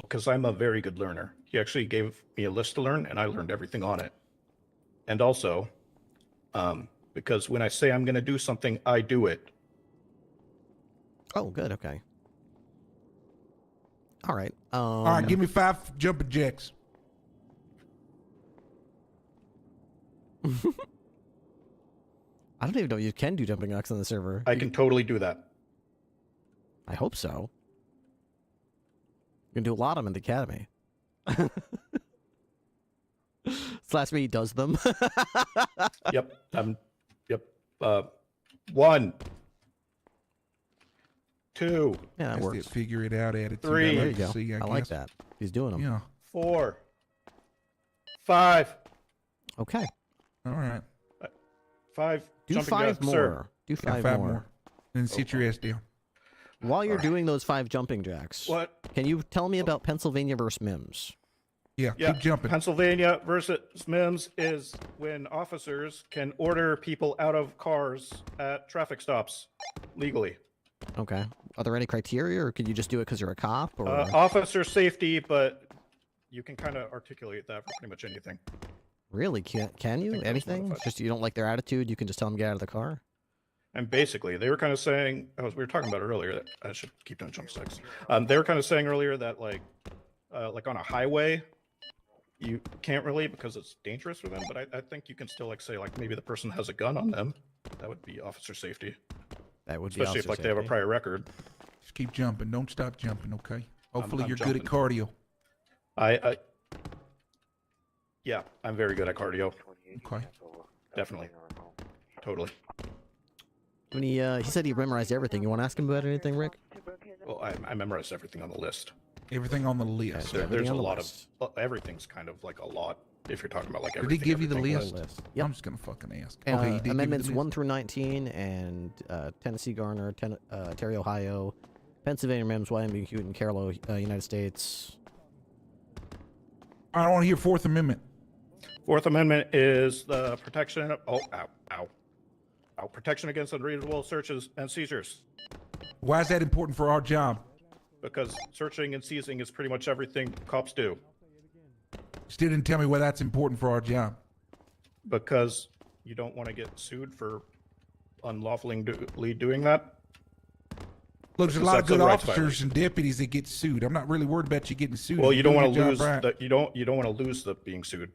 Because I'm a very good learner. He actually gave me a list to learn, and I learned everything on it. And also, because when I say I'm going to do something, I do it. Oh, good. Okay. All right. All right, give me 5 jumping jacks. I don't even know you can do jumping jacks on the server. I can totally do that. I hope so. You can do a lot of them in the academy. Slash me does them. Yep. Yep. 1, 2. Yeah, that That's works. the figure it out attitude. 3. There you go. See, I like that. He's doing them. Yeah. 4, 5. Okay. All right. 5. Do jumping 5 jacks, more. sir. Do Yeah, 5 5 more. Then sit your ass down. While you're doing those 5 jumping jacks, What? can you tell me about Pennsylvania versus Mims? Yeah, Yeah. keep jumping. Pennsylvania versus MIMS is when officers can order people out of cars at traffic stops legally. Okay. Are there any criteria, or can you just do it because you're a cop? Or Officer safety, but you can kind of articulate that for pretty much anything. really, can you think that was anything? modified. Just you don't like their attitude, you can just tell them to get out of the car. And basically, they were kind of saying, we were talking about it earlier, that I should keep doing jump sticks. They were kind of saying earlier that like on a highway, you can't really because it's dangerous for them. But I think you can still like say like maybe the person has a gun on them. That would be officer safety. That would especially if like they have a prior record. Just keep jumping. Don't stop jumping. Okay. Hopefully I'm you're good at cardio. Yeah, I'm very good at cardio. Okay. Definitely. Totally. When he said he memorized everything. You want to ask him about anything, Rick? Well, I memorized everything on the list. Everything on the list. There's a lot of everything's kind of like a lot. If you're talking about like Did everything. he give you the everything. list? Yep. I'm just gonna fucking ask. Okay, Okay. He did give you the amendments list? 1 through 19 and Tennessee Garner, Terry, Ohio, Pennsylvania Mims, Wyoming, Houghton, Carroll, United States. I want to hear Fourth Amendment. Fourth Amendment is the protection of protection against unreasonable searches and seizures. Why is that important for our job? Because searching and seizing is pretty much everything cops do. Still didn't tell me why that's important for our job. Because you don't want to get sued for unlawfully doing that. Look, there's a lot of good officers and deputies that get sued. I'm not really worried about you getting sued. Well, you don't want to lose right. you don't want to lose the being sued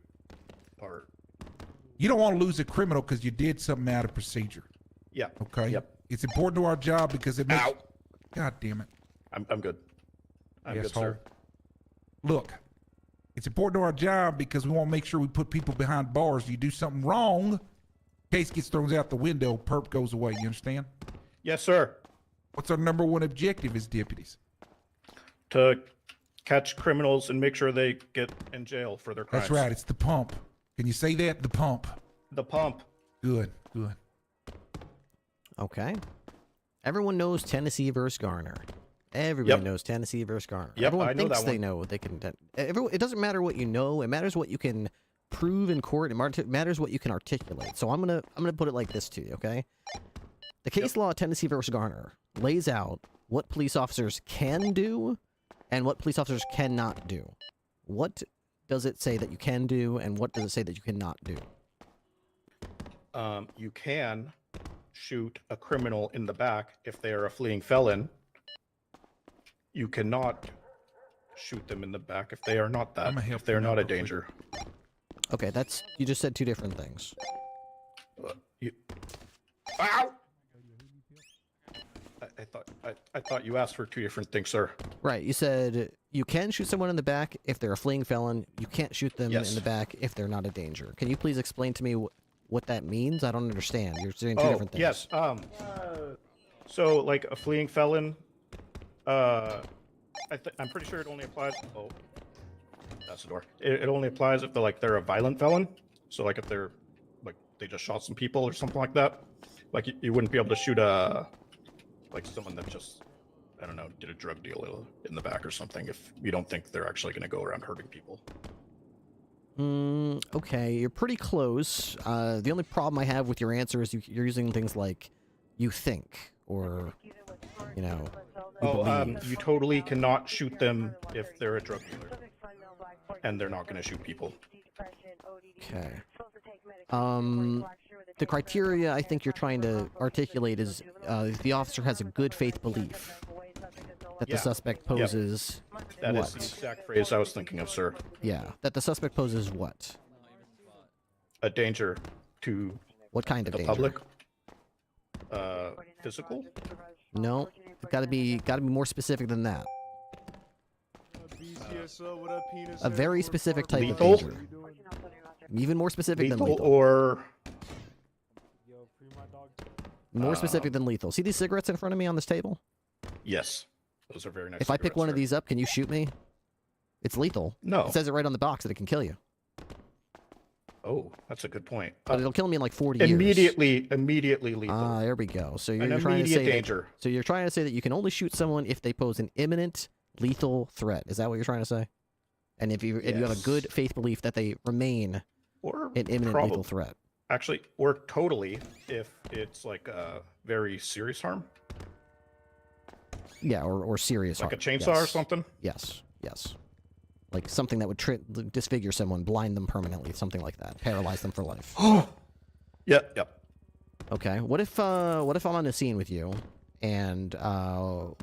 part. You don't want to lose a criminal because you did something out of procedure. Yeah. Okay. Yep. It's important to our job because it makes. Ow. God damn it. I'm good. I'm good, Asshole. sir. Look, it's important to our job because we want to make sure we put people behind bars. You do something wrong, case gets thrown out the window, perp goes away. You understand? Yes, sir. What's our number one objective as deputies? To catch criminals and make sure they get in jail for their crimes. That's right. It's the pump. Can you say that? The pump. The pump. Good. Good. Okay. Everyone knows Tennessee versus Garner. Everybody knows Tennessee versus Garner. Yep, Everyone I know thinks that they one. know they can. It doesn't matter what you know. It matters what you can prove in court. It matters what you can articulate. So I'm gonna put it like this to you. Okay. The case law Tennessee versus Garner lays out what police officers can do and what police officers cannot do. What does it say that you can do, and what does it say that you cannot do? You can shoot a criminal in the back if they are a fleeing felon. You cannot shoot them in the back if they are not that. If they are not a danger. Okay, you just said two different things. Ow! I thought you asked for two different things, sir. Right, you said you can shoot someone in the back if they're a fleeing felon. You can't shoot them in the back if they're not a danger. Can you please explain to me what that means? I don't understand. You're saying two different things. Yes. So like a fleeing felon, I'm pretty sure it only applies. Oh, that's the door. It only applies if they're a violent felon. So like if they're like they just shot some people or something like that. Like you wouldn't be able to shoot like someone that just, I don't know, did a drug deal in the back or something if you don't think they're actually going to go around hurting people. Okay, you're pretty close. The only problem I have with your answer is you're using things like you think or, you know, you totally cannot shoot them if they're a drug dealer. And they're not going to shoot people. Okay. The criteria I think you're trying to articulate is the officer has a good faith belief that the suspect poses That what? is the exact phrase I was thinking of, sir. Yeah, that the suspect poses what? A danger to what kind of the danger? public. Physical? No, it's gotta be more specific than that. A very specific type lethal? of danger. Even more specific than lethal. Or more specific than lethal. See these cigarettes in front of me on this table? Yes. Those are very nice. If I pick one of these up, can you shoot me? It's lethal. No. It says it right on the box that it can kill you. Oh, that's a good point. But it'll kill me in like 40 years. Immediately lethal. Ah, there we go. So An you're trying to immediate say danger. so you're trying to say that you can only shoot someone if they pose an imminent lethal threat. Is that what you're trying to say? And if you have a good faith belief that they remain or an imminent lethal threat. Actually, or totally if it's like a very serious harm. Yeah, or serious Like harm. a chainsaw or something? Yes, yes. Like something that would disfigure someone, blind them permanently, something like that. Paralyze them for life. Yep. Okay. What if I'm on the scene with you, and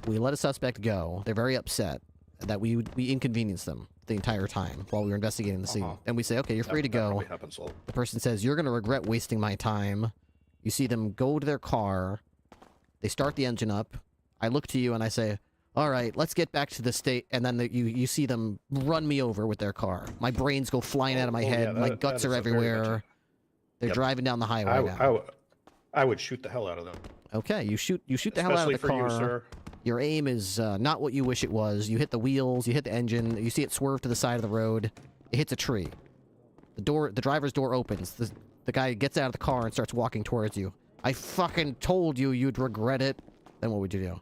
we let a suspect go? They're very upset that we inconvenienced them the entire time while we were investigating the scene. And we say, okay, you're free to go. The person says, you're going to regret wasting my time. You see them go to their car. They start the engine up. I look to you and I say, all right, let's get back to the state. And then you see them run me over with their car. My brains go flying out of my head. My guts are everywhere. They're driving down the highway now. I would shoot the hell out of them. Okay, you shoot the hell out of the car. Especially for you, sir. Your aim is not what you wish it was. You hit the wheels, you hit the engine, you see it swerve to the side of the road. It hits a tree. The driver's door opens. The guy gets out of the car and starts walking towards you. I fucking told you you'd regret it. Then what would you do?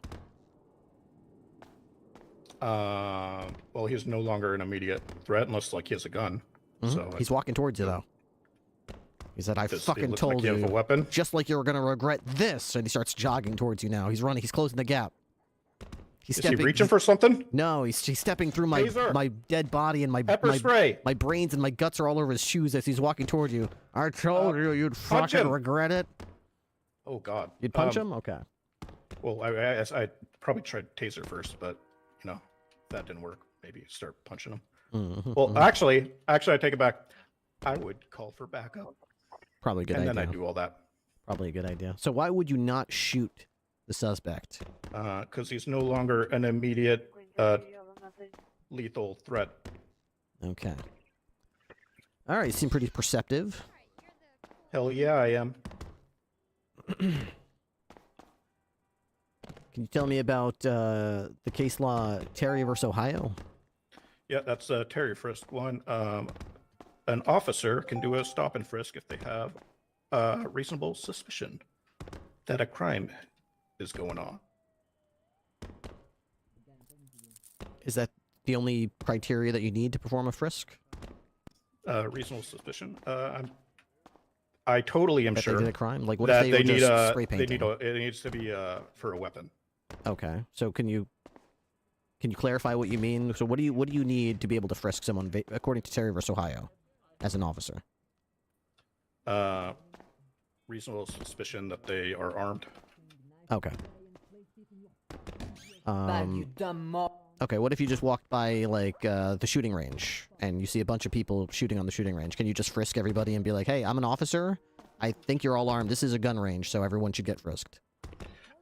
Well, he's no longer an immediate threat unless, like, he has a gun. So he's walking towards you, though. He said, I fucking told like you have a weapon? Just like you were going to regret this. And he starts jogging towards you now. He's running. He's closing the gap. Is he reaching for something? No, he's stepping through my dead body, and my brains and my guts are all over his shoes as he's walking toward you. I told you you'd fucking regret it. Oh, God. You'd punch him? Okay. Well, I probably tried taser first, but, you know, if that didn't work, maybe start punching him. Well, actually, I take it back. I would call for backup. Probably a good idea. And then I do all that. Probably a good idea. So why would you not shoot the suspect? Because he's no longer an immediate lethal threat. Okay. All right, you seem pretty perceptive. Hell yeah, I am. Can you tell me about the case law Terry versus Ohio? Yeah, that's Terry frisk one. An officer can do a stop and frisk if they have reasonable suspicion that a crime is going on. Is that the only criteria that you need to perform a frisk? Reasonable suspicion. I totally am sure they did a crime. Like, what if they were just spray painting? It needs to be for a weapon. Okay, so can you clarify what you mean? So what do you need to be able to frisk someone according to Terry versus Ohio, as an officer? Reasonable suspicion that they are armed. Okay. Okay, what if you just walked by, like, the shooting range, and you see a bunch of people shooting on the shooting range? Can you just frisk everybody and be like, hey, I'm an officer, I think you're all armed, this is a gun range, so everyone should get frisked?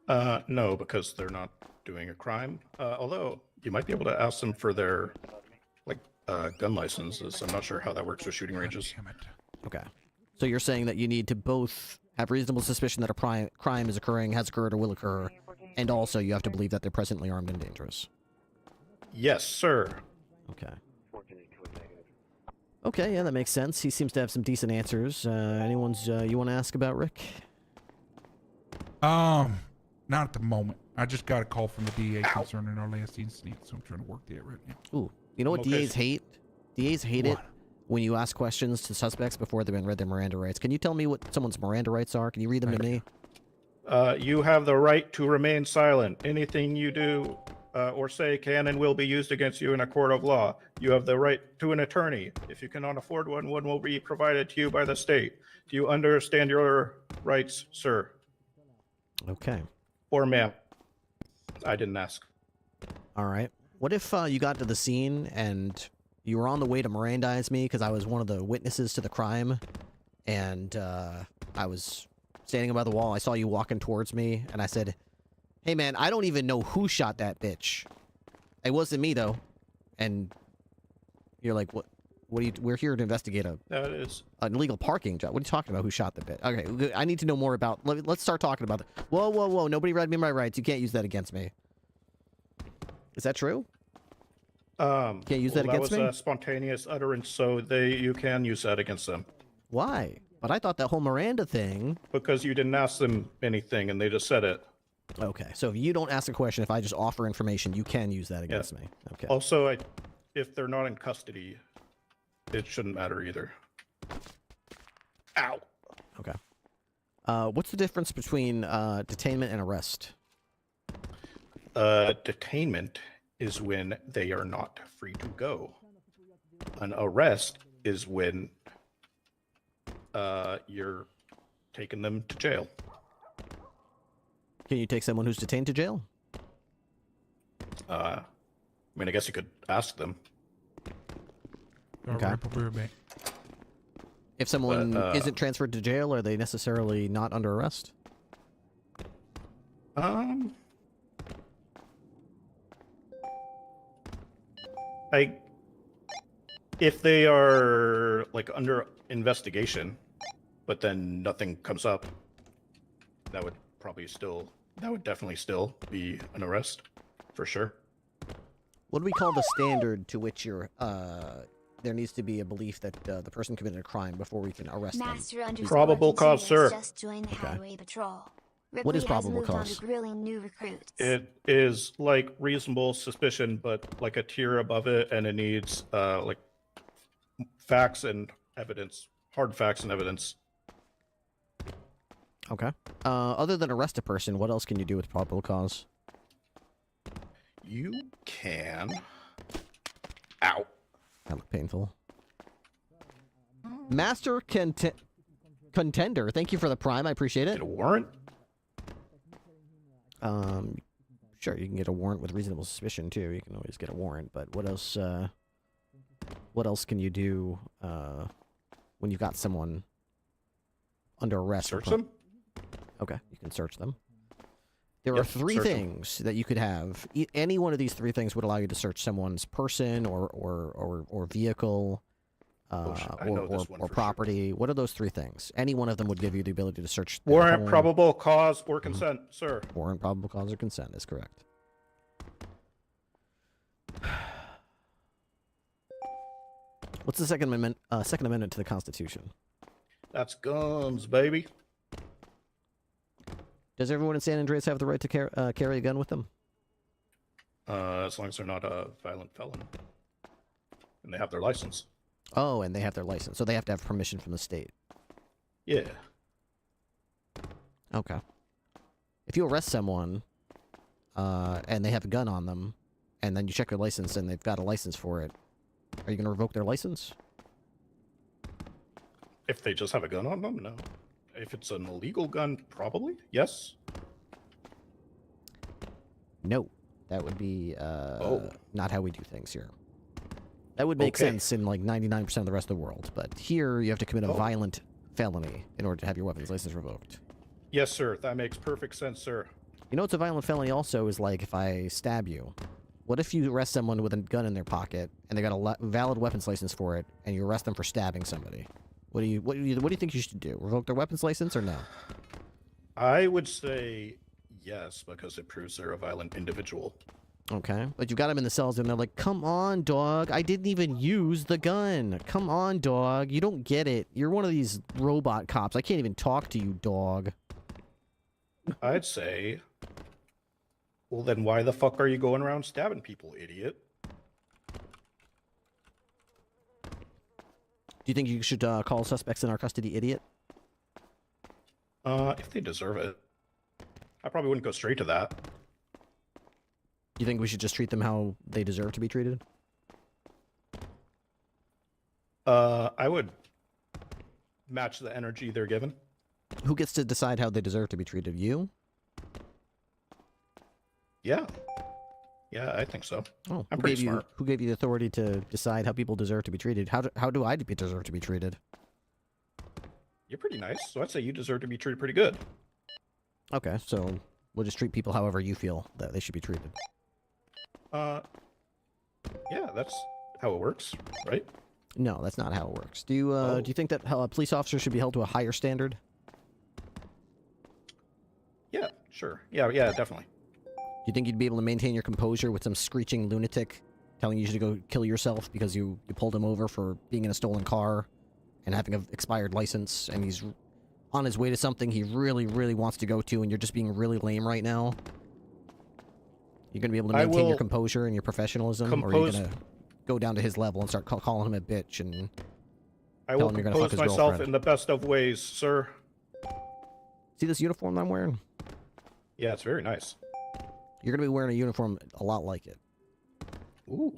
No, because they're not doing a crime. Although, you might be able to ask them for their, like, gun licenses. I'm not sure how that works with shooting ranges. Okay. So you're saying that you need to both have reasonable suspicion that a crime is occurring, has occurred, or will occur, and also you have to believe that they're presently armed and dangerous. Yes, sir. Okay. Okay, yeah, that makes sense. He seems to have some decent answers. Anyone's you want to ask about Rick? Not at the moment. I just got a call from the DA concerning our last incident, so I'm trying to work that right now. Ooh, you know what DAs hate? DAs hate it when you ask questions to suspects before they've been read their Miranda rights. Can you tell me what someone's Miranda rights are? Can you read them to me? You have the right to remain silent. Anything you do or say can and will be used against you in a court of law. You have the right to an attorney. If you cannot afford one, one will be provided to you by the state. Do you understand your rights, sir? Okay. Or ma'am. I didn't ask. All right. What if you got to the scene and you were on the way to Mirandize me because I was one of the witnesses to the crime, and I was standing by the wall. I saw you walking towards me, and I said, hey, man, I don't even know who shot that bitch. It wasn't me, though. And you're like, what? We're here to investigate an illegal parking job. What are you talking about? Who shot the bitch? Okay, I need to know more about... Let's start talking about it. Whoa, whoa, whoa. Nobody read me my rights. You can't use that against me. Is that true? Can't use that against me? That was a spontaneous utterance, so you can use that against them. Why? But I thought that whole Miranda thing... Because you didn't ask them anything, and they just said it. Okay, so if you don't ask a question, if I just offer information, you can use that against me. Okay. Also, if they're not in custody, it shouldn't matter either. Ow. Okay. What's the difference between detainment and arrest? Detainment is when they are not free to go. An arrest is when you're taking them to jail. Can you take someone who's detained to jail? I mean, I guess you could ask them. Okay. If someone But, isn't transferred to jail, are they necessarily not under arrest? If they are like under investigation, but then nothing comes up, that would definitely still be an arrest, for sure. What do we call the standard to which you're, there needs to be a belief that the person committed a crime before we can arrest them? Probable cause, sir. Just joined the highway patrol. What is Ripley has probable moved on cause? to grilling new recruits. It is like reasonable suspicion, but like a tier above it, and it needs like facts and evidence, hard facts and evidence. Okay. Other than arrest a person, what else can you do with probable cause? You can. Ow. That looked painful. Master Contender, thank you for the prime. I appreciate it. Get a warrant? Sure, you can get a warrant with reasonable suspicion too. You can always get a warrant, but what else? What else can you do when you've got someone under arrest? Search them? Okay, you can search them. There are three things that you could have. Any one of these three things would allow you to search someone's person or vehicle or property. Sure. What are those three things? Any one of them would give you the ability to search. Warrant, probable cause, or consent, sir. Warrant, probable cause, or consent is correct. What's the Second Amendment? Second Amendment to the Constitution. That's guns, baby. Does everyone in San Andreas have the right to carry a gun with them? As long as they're not a violent felon. And they have their license. Oh, and they have their license. So they have to have permission from the state. Yeah. Okay. If you arrest someone, and they have a gun on them, and then you check their license and they've got a license for it, are you going to revoke their license? If they just have a gun on them, no. If it's an illegal gun, probably. Yes. No. That would be not how we do things here. That would make sense in like 99% of the rest of the world, but here you have to commit a violent felony in order to have your weapons license revoked. Yes, sir. That makes perfect sense, sir. You know what's a violent felony also is like if I stab you. What if you arrest someone with a gun in their pocket and they got a valid weapons license for it, and you arrest them for stabbing somebody? What do you think you should do? Revoke their weapons license or no? I would say yes, because it proves they're a violent individual. Okay, but you got them in the cells and they're like, come on, dog. I didn't even use the gun. Come on, dog. You don't get it. You're one of these robot cops. I can't even talk to you, dog. I'd say, well, then why the fuck are you going around stabbing people, idiot? Do you think you should call suspects in our custody idiot? If they deserve it. I probably wouldn't go straight to that. You think we should just treat them how they deserve to be treated? I would match the energy they're given. Who gets to decide how they deserve to be treated? You? Yeah. Yeah, I think so. Oh, I'm pretty smart. Who gave you the authority to decide how people deserve to be treated? How do I deserve to be treated? You're pretty nice, so I'd say you deserve to be treated pretty good. Okay, so we'll just treat people however you feel that they should be treated. Yeah, that's how it works, right? No, that's not how it works. Do you think that police officers should be held to a higher standard? Yeah, sure. Yeah, definitely. Do you think you'd be able to maintain your composure with some screeching lunatic telling you to go kill yourself because you pulled him over for being in a stolen car and having an expired license, and he's on his way to something he really, really wants to go to, and you're just being really lame right now? You're going to be able to maintain your composure and your professionalism, or are you going to go down to his level and start calling him a bitch and I will compose myself in the best of ways, sir. See this uniform I'm wearing? Yeah, it's very nice. You're going to be wearing a uniform a lot like it. Ooh.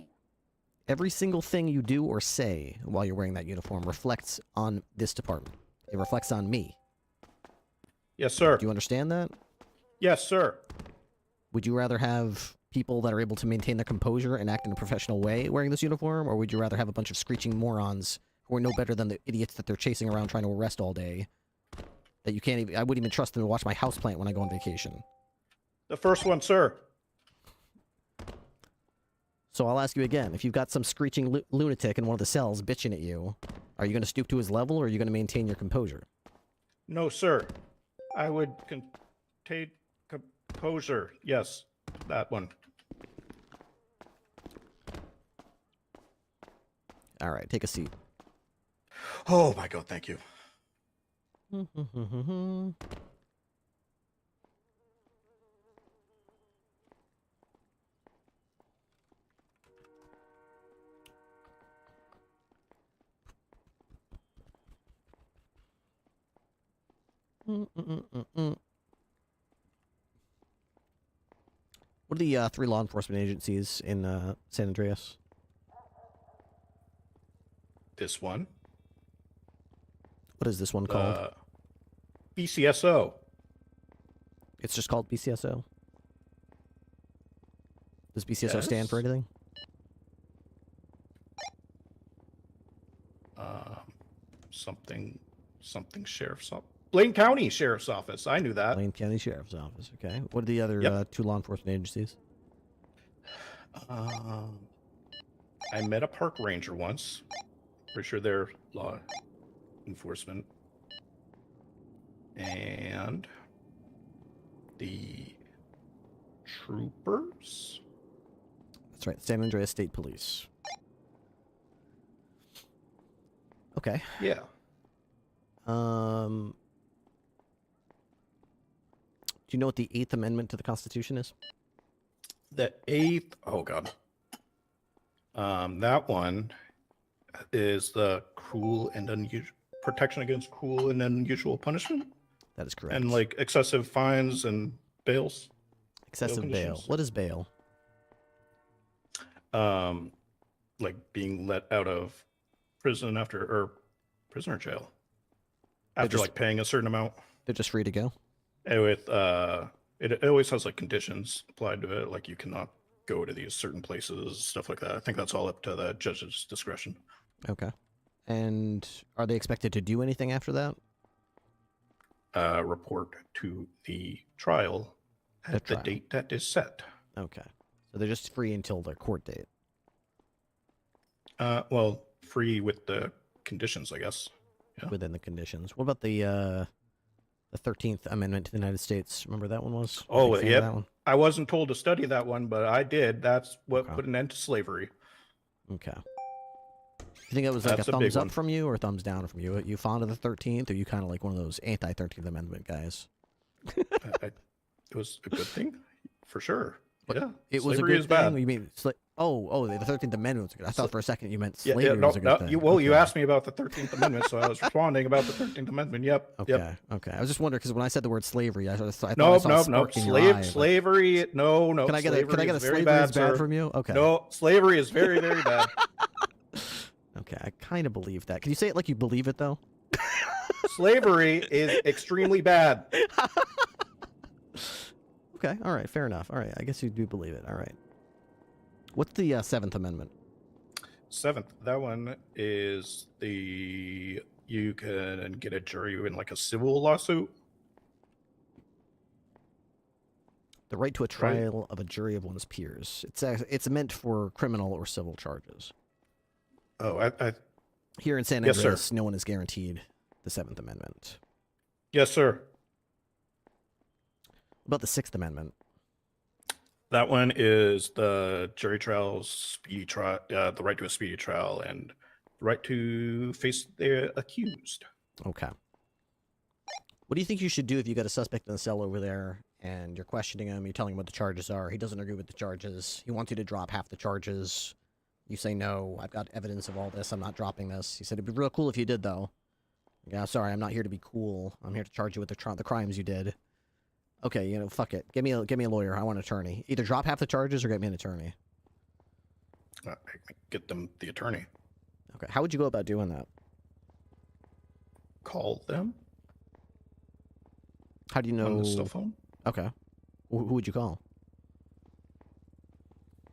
Every single thing you do or say while you're wearing that uniform reflects on this department. It reflects on me. Yes, sir. Do you understand that? Yes, sir. Would you rather have people that are able to maintain their composure and act in a professional way wearing this uniform, or would you rather have a bunch of screeching morons who are no better than the idiots that they're chasing around trying to arrest all day? That you can't even, I wouldn't even trust them to watch my houseplant when I go on vacation. The first one, sir. So I'll ask you again, if you've got some screeching lunatic in one of the cells bitching at you, are you going to stoop to his level, or are you going to maintain your composure? No, sir. I would contain composure. Yes, that one. All right, take a seat. Oh my God, thank you. What are the 3 law enforcement agencies in San Andreas? This one. What is this one called? BCSO. It's just called BCSO? Does BCSO stand for anything? Something sheriff's office. Blaine County Sheriff's Office. I knew that. Blaine County Sheriff's Office. Okay. What are the other 2 law enforcement agencies? I met a park ranger once. Pretty sure they're law enforcement. And the troopers? That's right. San Andreas State Police. Okay. Yeah. Do you know what the 8th Amendment to the Constitution is? The 8th, oh God. That one is the cruel and unusual protection against cruel and unusual punishment. That is correct. And like excessive fines and bails. Excessive bail. What is bail? Like being let out of prison prisoner jail after like paying a certain amount. They're just free to go. And with it always has like conditions applied to it, like you cannot go to these certain places, stuff like that. I think that's all up to the judge's discretion. Okay. And are they expected to do anything after that? Report to the trial at the date that is set. Okay. So they're just free until their court date. Well, free with the conditions, I guess. Yeah. Within the conditions. What about the 13th Amendment to the United States? Remember that one was? Oh, yep. I wasn't told to study that one, but I did. That's what put an end to slavery. Okay. You think that was like a thumbs up from you or a thumbs down from you? You fond of the 13th, or you kind of like one of those anti-13th Amendment guys? It was a good thing, for sure. Yeah, it was slavery a good is bad. thing. You mean the 13th Amendment was good? I thought for a second you meant slavery was a good thing. You asked me about the 13th Amendment, so I was responding about the 13th Amendment. Yep. Okay. Yep. Okay. I was just wondering because when I said the word slavery, I thought I saw No. a spark in your eye, but- Slavery. No. Can I get a slavery is bad from you? Okay. No, slavery is very, very bad. Okay, I kind of believe that. Can you say it like you believe it though? Slavery is extremely bad. Okay, all right, fair enough. All right, I guess you do believe it. All right. What's the 7th Amendment? 7th, that one is you can get a jury in like a civil lawsuit. The right to a trial of a jury of one's peers. It's meant for criminal or civil charges. Oh, I here in San Andreas, no one is guaranteed the 7th Amendment. Yes, sir. What about the 6th Amendment? That one is the jury trials, speedy trial, the right to a speedy trial, and the right to face the accused. Okay. What do you think you should do if you got a suspect in the cell over there and you're questioning him, you're telling him what the charges are, he doesn't agree with the charges, he wants you to drop half the charges, you say, no, I've got evidence of all this, I'm not dropping this. He said, it'd be real cool if you did, though. Yeah, sorry, I'm not here to be cool. I'm here to charge you with the crimes you did. Okay, fuck it. Give me a lawyer. I want an attorney. Either drop half the charges or get me an attorney. Get them the attorney. Okay, how would you go about doing that? Call them. How do you know? On the cell phone. Okay. Who would you call?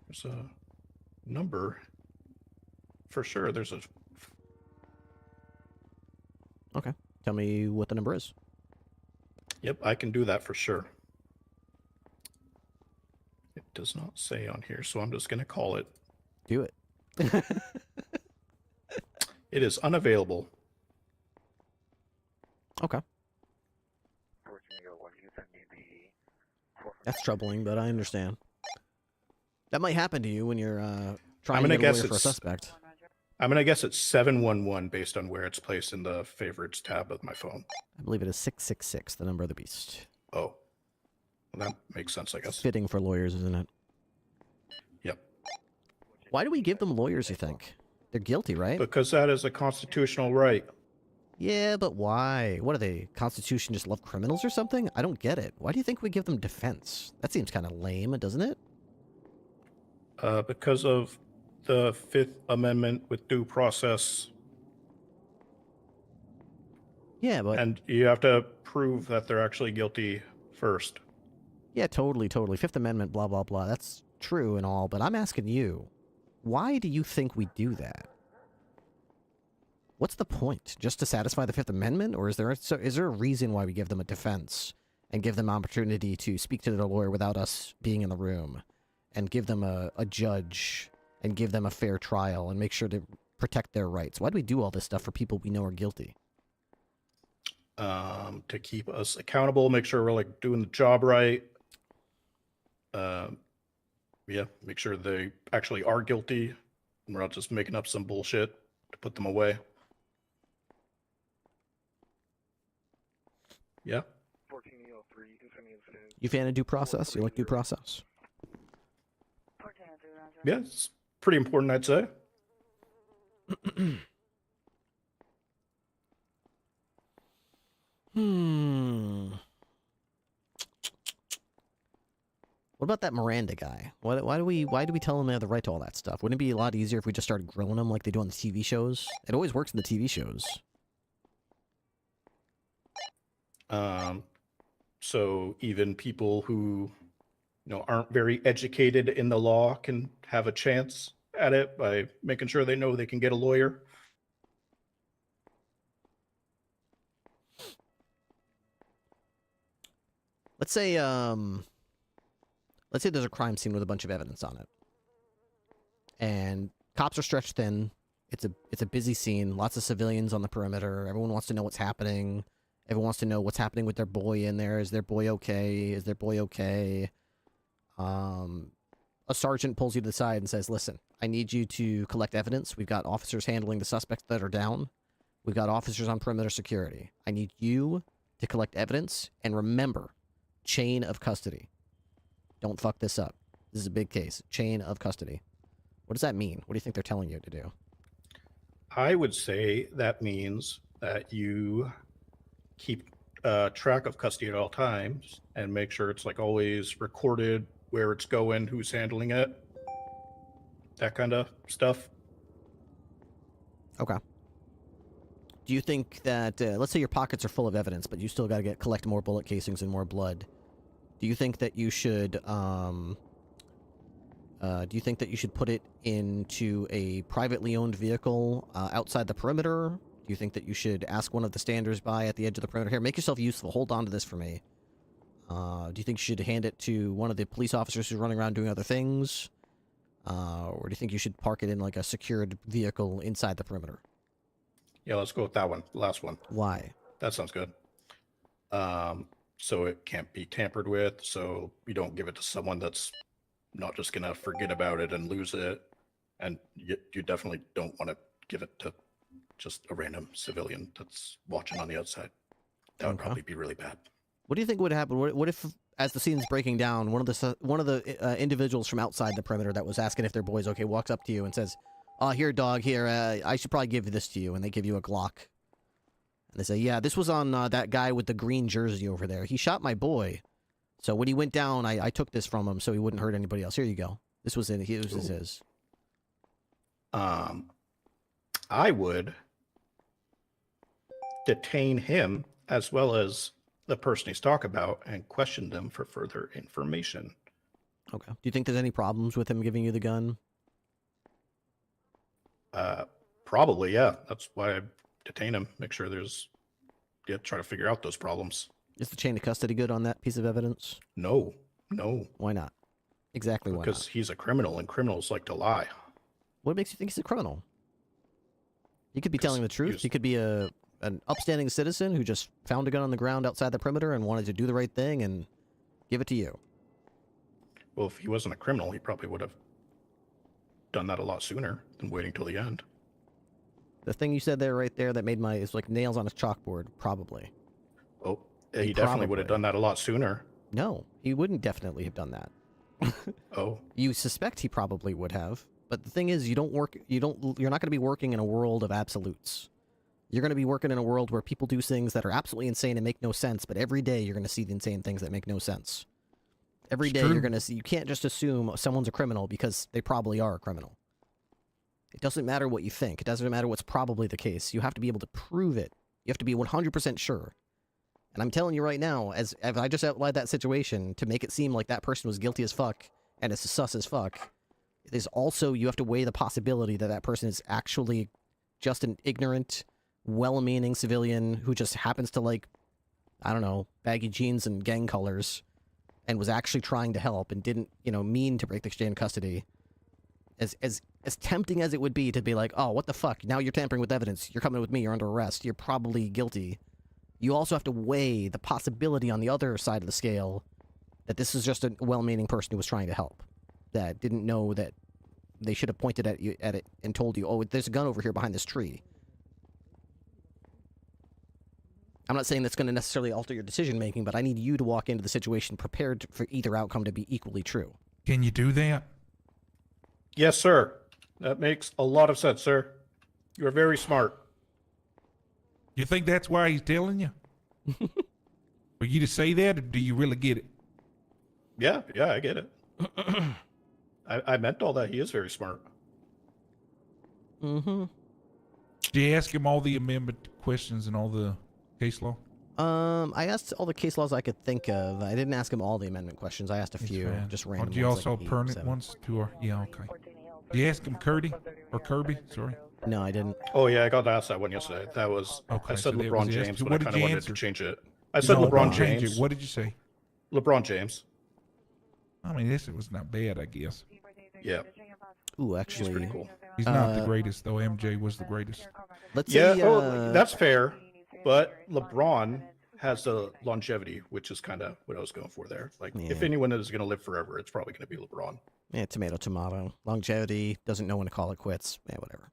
There's a number. For sure, there's a... Okay. Tell me what the number is. Yep, I can do that for sure. It does not say on here, so I'm just going to call it. Do it. It is unavailable. Okay. That's troubling, but I understand. That might happen to you when you're trying to get a lawyer for a suspect. I'm going to guess it's 711 based on where it's placed in the favorites tab of my phone. I believe it is 666, the number of the beast. Oh. Well, that makes sense, I guess. Fitting for lawyers, isn't it? Yep. Why do we give them lawyers, you think? They're guilty, right? Because that is a constitutional right. Yeah, but why? What are they? Constitution just love criminals or something? I don't get it. Why do you think we give them defense? That seems kind of lame, doesn't it? Because of the Fifth Amendment with due process. Yeah, but... And you have to prove that they're actually guilty first. Yeah, totally. Fifth Amendment, blah, blah, blah. That's true and all, but I'm asking you, why do you think we do that? What's the point? Just to satisfy the Fifth Amendment? Or is there a reason why we give them a defense and give them opportunity to speak to their lawyer without us being in the room and give them a judge and give them a fair trial and make sure to protect their rights? Why do we do all this stuff for people we know are guilty? To keep us accountable, make sure we're like doing the job right. Yeah, make sure they actually are guilty and we're not just making up some bullshit to put them away. Yeah. You fan of due process? You like due process? Yeah, it's pretty important, I'd say. What about that Miranda guy? Why do we tell him they have the right to all that stuff? Wouldn't it be a lot easier if we just started grilling them like they do on the TV shows? It always works in the TV shows. So even people who, aren't very educated in the law can have a chance at it by making sure they know they can get a lawyer. Let's say there's a crime scene with a bunch of evidence on it. And cops are stretched thin. It's a busy scene, lots of civilians on the perimeter. Everyone wants to know what's happening. Everyone wants to know what's happening with their boy in there. Is their boy okay? Is their boy okay? A sergeant pulls you to the side and says, listen, I need you to collect evidence. We've got officers handling the suspects that are down. We've got officers on perimeter security. I need you to collect evidence and remember, chain of custody. Don't fuck this up. This is a big case. Chain of custody. What does that mean? What do you think they're telling you to do? I would say that means that you keep track of custody at all times and make sure it's like always recorded where it's going, who's handling it, that kind of stuff. Okay. Do you think that, let's say your pockets are full of evidence, but you still got to collect more bullet casings and more blood. Do you think that you should, put it into a privately owned vehicle outside the perimeter? Do you think that you should ask one of the standers by at the edge of the perimeter? Here, make yourself useful. Hold on to this for me. Do you think you should hand it to one of the police officers who's running around doing other things? Or do you think you should park it in like a secured vehicle inside the perimeter? Yeah, let's go with that one. Last one. Why? That sounds good. So it can't be tampered with, so you don't give it to someone that's not just going to forget about it and lose it. And you definitely don't want to give it to just a random civilian that's watching on the outside. That would probably be really bad. What do you think would happen? What if, as the scene's breaking down, one of the individuals from outside the perimeter that was asking if their boy's okay walks up to you and says, "Oh, here, dog, here. I should probably give this to you," and they give you a Glock. And they say, "Yeah, this was on that guy with the green jersey over there. He shot my boy. So when he went down, I took this from him so he wouldn't hurt anybody else. Here you go. This was it. This was his." I would detain him as well as the person he's talking about and questioned them for further information. Okay. Do you think there's any problems with him giving you the gun? Probably, yeah. That's why I detain him. Make sure try to figure out those problems. Is the chain of custody good on that piece of evidence? No. Why not? Exactly why not? Because he's a criminal, and criminals like to lie. What makes you think he's a criminal? He could be telling the truth. He could be an upstanding citizen who just found a gun on the ground outside the perimeter and wanted to do the right thing and give it to you. Well, if he wasn't a criminal, he probably would have done that a lot sooner than waiting till the end. The thing you said there, right there, that made it's like nails on a chalkboard, probably. Oh, he definitely would have done that a lot sooner. No, he wouldn't definitely have done that. Oh. You suspect he probably would have, but the thing is, you're not going to be working in a world of absolutes. You're going to be working in a world where people do things that are absolutely insane and make no sense, but every day you're going to see the insane things that make no sense. Every day you're going to see, you can't just assume someone's a criminal because they probably are a criminal. It doesn't matter what you think. It doesn't matter what's probably the case. You have to be able to prove it. You have to be 100% sure. And I'm telling you right now, as I just outlined that situation, to make it seem like that person was guilty as fuck and is sus as fuck, there's also, you have to weigh the possibility that that person is actually just an ignorant, well-meaning civilian who just happens to like, I don't know, baggy jeans and gang colors and was actually trying to help and didn't, mean to break the chain of custody. As tempting as it would be to be like, oh, what the fuck? Now you're tampering with evidence. You're coming with me. You're under arrest. You're probably guilty. You also have to weigh the possibility on the other side of the scale that this is just a well-meaning person who was trying to help, that didn't know that they should have pointed at it and told you, oh, there's a gun over here behind this tree. I'm not saying that's going to necessarily alter your decision-making, but I need you to walk into the situation prepared for either outcome to be equally true. Can you do that? Yes, sir. That makes a lot of sense, sir. You are very smart. You think that's why he's telling you? For you to say that, or do you really get it? Yeah, I get it. I meant all that. He is very smart. Mm-hmm. Did you ask him all the amendment questions and all the case law? I asked all the case laws I could think of. I didn't ask him all the amendment questions. I asked a few, just random Did you ones, also like permit 7. ones too? Yeah, okay. Did you ask him Kirby? Sorry. No, I didn't. Oh, yeah, I got to ask that one yesterday. That was, Okay, I said so that LeBron was James, yesterday. but What I did kind of you wanted answer? to change it. I said No, LeBron change James. it. What did you say? LeBron James. I mean, this was not bad, I guess. Yeah. Ooh, actually, He's pretty cool. He's not the greatest, though. MJ was the greatest. Let's Yeah, say, that's fair. But LeBron has the longevity, which is kind of what I was going for there. Like, if anyone is going to live forever, it's probably going to be LeBron. Yeah, tomato. Longevity, doesn't know when to call it quits. Yeah, whatever.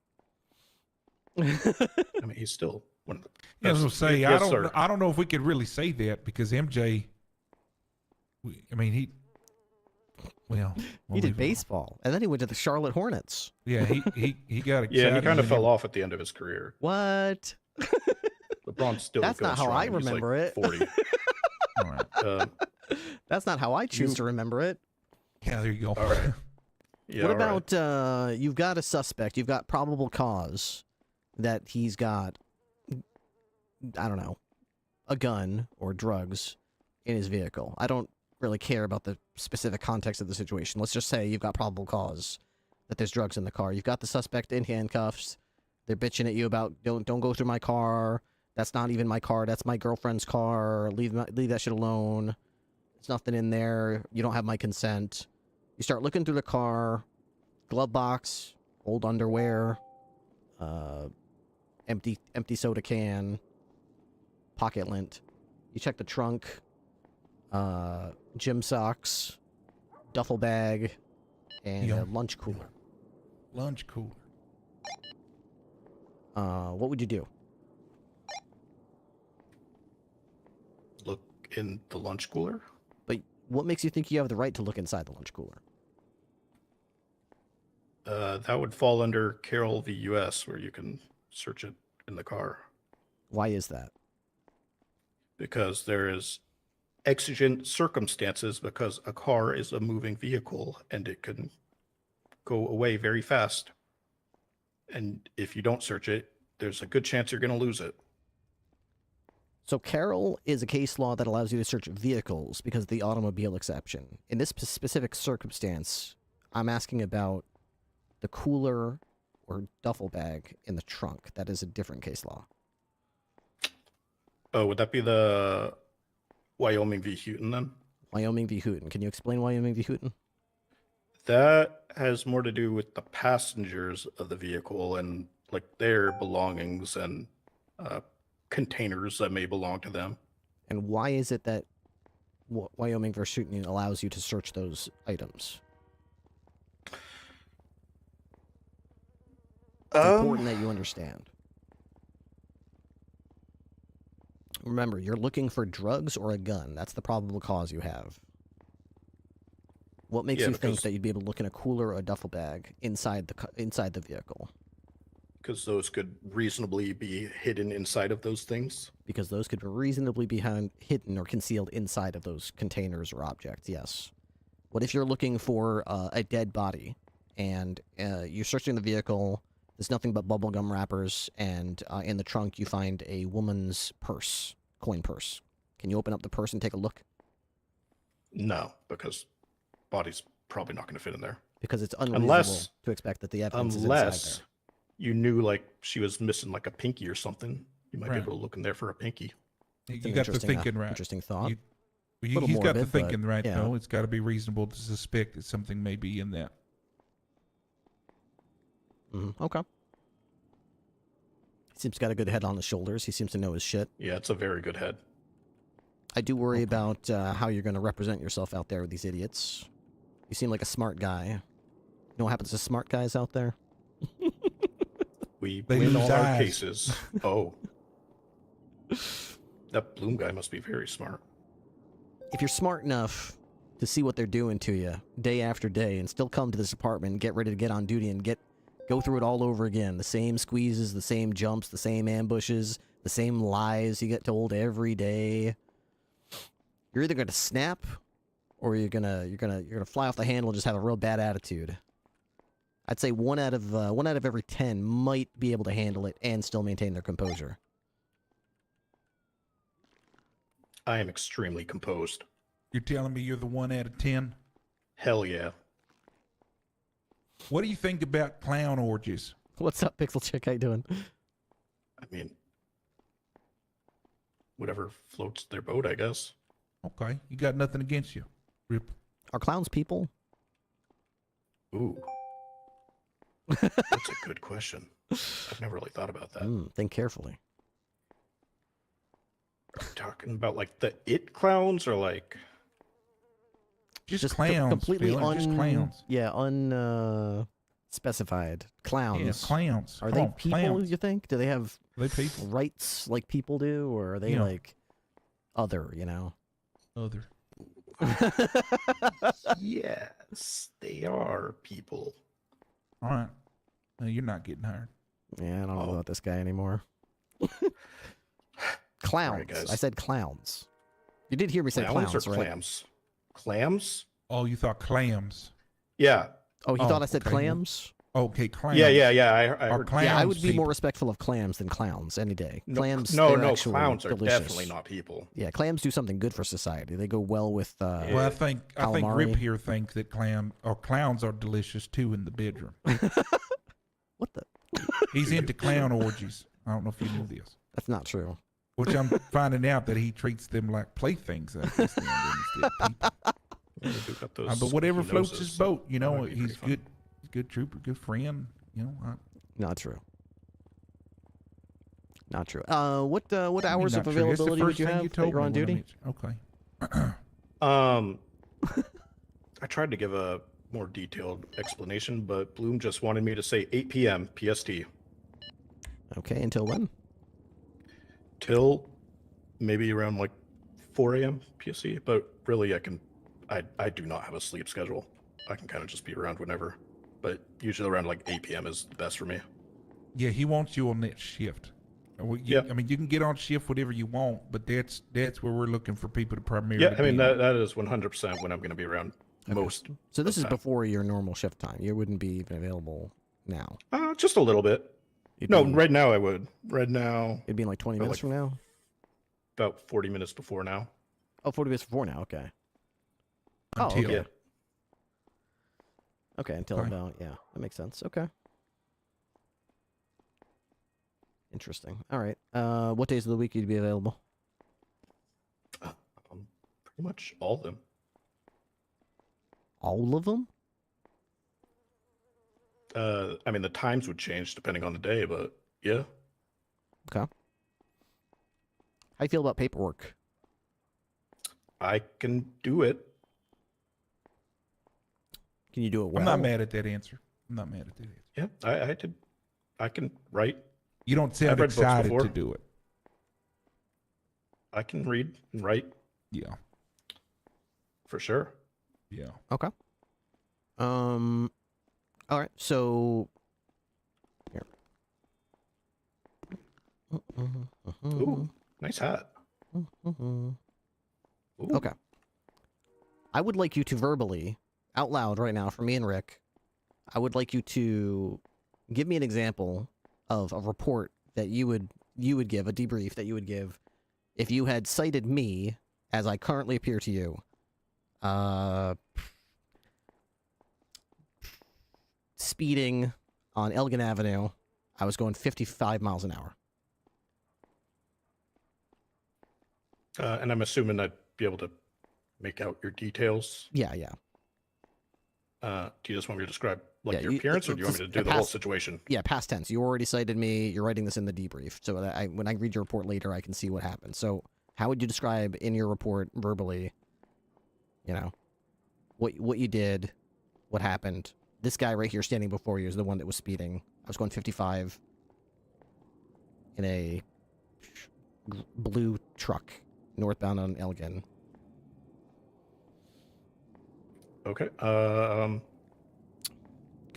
I mean, he's still one of the best. Yeah, I was gonna say, Yes, I don't know if we could really say that because MJ, he did baseball, and then he went to the Charlotte Hornets. Yeah, he got excited. Yeah, he kind of fell off at the end of his career. What? LeBron still That's goes not how strong. I He's remember like it. 40. All right. That's not how I choose to remember it. Yeah, there you go. All right. Yeah, what about you've got a suspect, you've got probable cause that he's got, I don't know, a gun or drugs in his vehicle. I don't really care about the specific context of the situation. Let's just say you've got probable cause that there's drugs in the car. You've got the suspect in handcuffs. They're bitching at you about don't go through my car. That's not even my car. That's my girlfriend's car. Leave that shit alone. There's nothing in there. You don't have my consent. You start looking through the car, glove box, old underwear, empty soda can, pocket lint. You check the trunk, gym socks, duffel bag, and a lunch cooler. Lunch cooler. What would you do? Look in the lunch cooler? But what makes you think you have the right to look inside the lunch cooler? That would fall under Carroll v. U.S., where you can search it in the car. Why is that? Because there is exigent circumstances, because a car is a moving vehicle and it can go away very fast. And if you don't search it, there's a good chance you're going to lose it. So Carroll is a case law that allows you to search vehicles because of the automobile exception. In this specific circumstance, I'm asking about the cooler or duffel bag in the trunk. That is a different case law. Oh, would that be the Wyoming v. Houghton then? Wyoming v. Houghton. Can you explain Wyoming v. Houghton? That has more to do with the passengers of the vehicle and like their belongings and containers that may belong to them. And why is it that Wyoming v. Houghton allows you to search those items? It's important that you understand. Remember, you're looking for drugs or a gun. That's the probable cause you have. What makes you think that you'd be able to look in a cooler or a duffel bag inside the vehicle? Because those could reasonably be hidden inside of those things. Because those could reasonably be hidden or concealed inside of those containers or objects, yes. What if you're looking for a dead body and you're searching the vehicle, there's nothing but bubblegum wrappers, and in the trunk you find a woman's purse, coin purse. Can you open up the purse and take a look? No, because body's probably not going to fit in there. Because it's unreasonable to expect that the evidence is inside there. You knew like she was missing like a pinky or something. You might be able to look in there for a pinky. You got the thinking right. Interesting thought. He's got the thinking right, though. It's got to be reasonable to suspect that something may be in that. Okay. He seems to got a good head on his shoulders. He seems to know his shit. Yeah, it's a very good head. I do worry about how you're going to represent yourself out there with these idiots. You seem like a smart guy. You know what happens to smart guys out there? We win all our cases. Oh. That Bloom guy must be very smart. If you're smart enough to see what they're doing to you day after day and still come to this apartment and get ready to get on duty and go through it all over again, the same squeezes, the same jumps, the same ambushes, the same lies you get told every day, you're either going to snap or you're going to fly off the handle and just have a real bad attitude. I'd say one out of every 10 might be able to handle it and still maintain their composure. I am extremely composed. You're telling me you're the 1 out of 10? Hell yeah. What do you think about clown orgies? What's up, Pixel Chick? How you doing? I mean, whatever floats their boat, I guess. Okay, you got nothing against you. Rip. Are clowns people? Ooh. That's a good question. I've never really thought about that. Think carefully. Are we talking about like the it clowns or like just clowns? Completely just clowns. Yeah, specified clowns. Yeah, clowns. Are they people? Clowns. You think? Do they have people? Rights like people do, or are they like other? You know, other. Yes, they are people. All right. No, you're not getting hired. Yeah, I don't know about this guy anymore. Clowns. Right, I said clowns. You did hear me say clowns, or right? clams? Clams? Oh, you thought clams. Yeah. Oh, you thought I said clams? Okay, clams. Yeah. I heard. Clams. Yeah, I would be more respectful of clams than clowns any day. Clams. No, clowns are definitely not people. Yeah, clams do something good for society. They go well with. Well, I think calamari. Rip here thinks that clowns are delicious too in the bedroom. What the? He's into clown orgies. I don't know if you knew this. That's not true. Which I'm finding out that he treats them like playthings. Instead of people. But whatever floats his boat, you know, he's good. He's a good trooper, good friend. You know. Not true. Not true. What hours of availability would you have that you're on duty? Okay. I tried to give a more detailed explanation, but Bloom just wanted me to say 8 p.m. PST. Okay, until when? Till maybe around like 4 a.m. PST, but really I do not have a sleep schedule. I can kind of just be around whenever, but usually around like 8 p.m. is the best for me. Yeah, he wants you on that shift. I mean, you can get on shift whatever you want, but that's where we're looking for people to primarily. Yeah, I mean that is 100% when I'm going to be around most. So this is before your normal shift time. You wouldn't be even available now. Just a little bit. Right now I would. Right now it'd be in like 20 minutes from now. about 40 minutes before now. Oh, 40 minutes before now. Okay. Until. Oh, Yeah. okay. Okay, until Fine. about, yeah, that makes sense. Okay. Interesting. All right. What days of the week you'd be available? Pretty much all of them. All of them? I mean, the times would change depending on the day, but yeah. Okay. How you feel about paperwork? I can do it. Can you do it well? I'm not mad at that answer. I'm not mad at that answer. Yeah, I can write. You don't I've sound read books excited before. to do it. I can read and write. Yeah. For sure. Yeah. Okay. All right. So here. Ooh, nice hat. Okay. I would like you to verbally, out loud right now, for me and Rick, I would like you to give me an example of a report that you would give, a debrief that you would give, if you had cited me as I currently appear to you. Speeding on Elgin Avenue. I was going 55 miles an hour. And I'm assuming I'd be able to make out your details. Yeah, yeah. Do you just want me to describe like Yeah, your appearance, or do you want me to do the whole situation? Yeah, past tense. You already cited me. You're writing this in the debrief, so that when I read your report later, I can see what happened. So, how would you describe in your report verbally? You know, what you did, what happened? This guy right here standing before you is the one that was speeding. I was going 55 in a blue truck northbound on Elgin. Okay. Go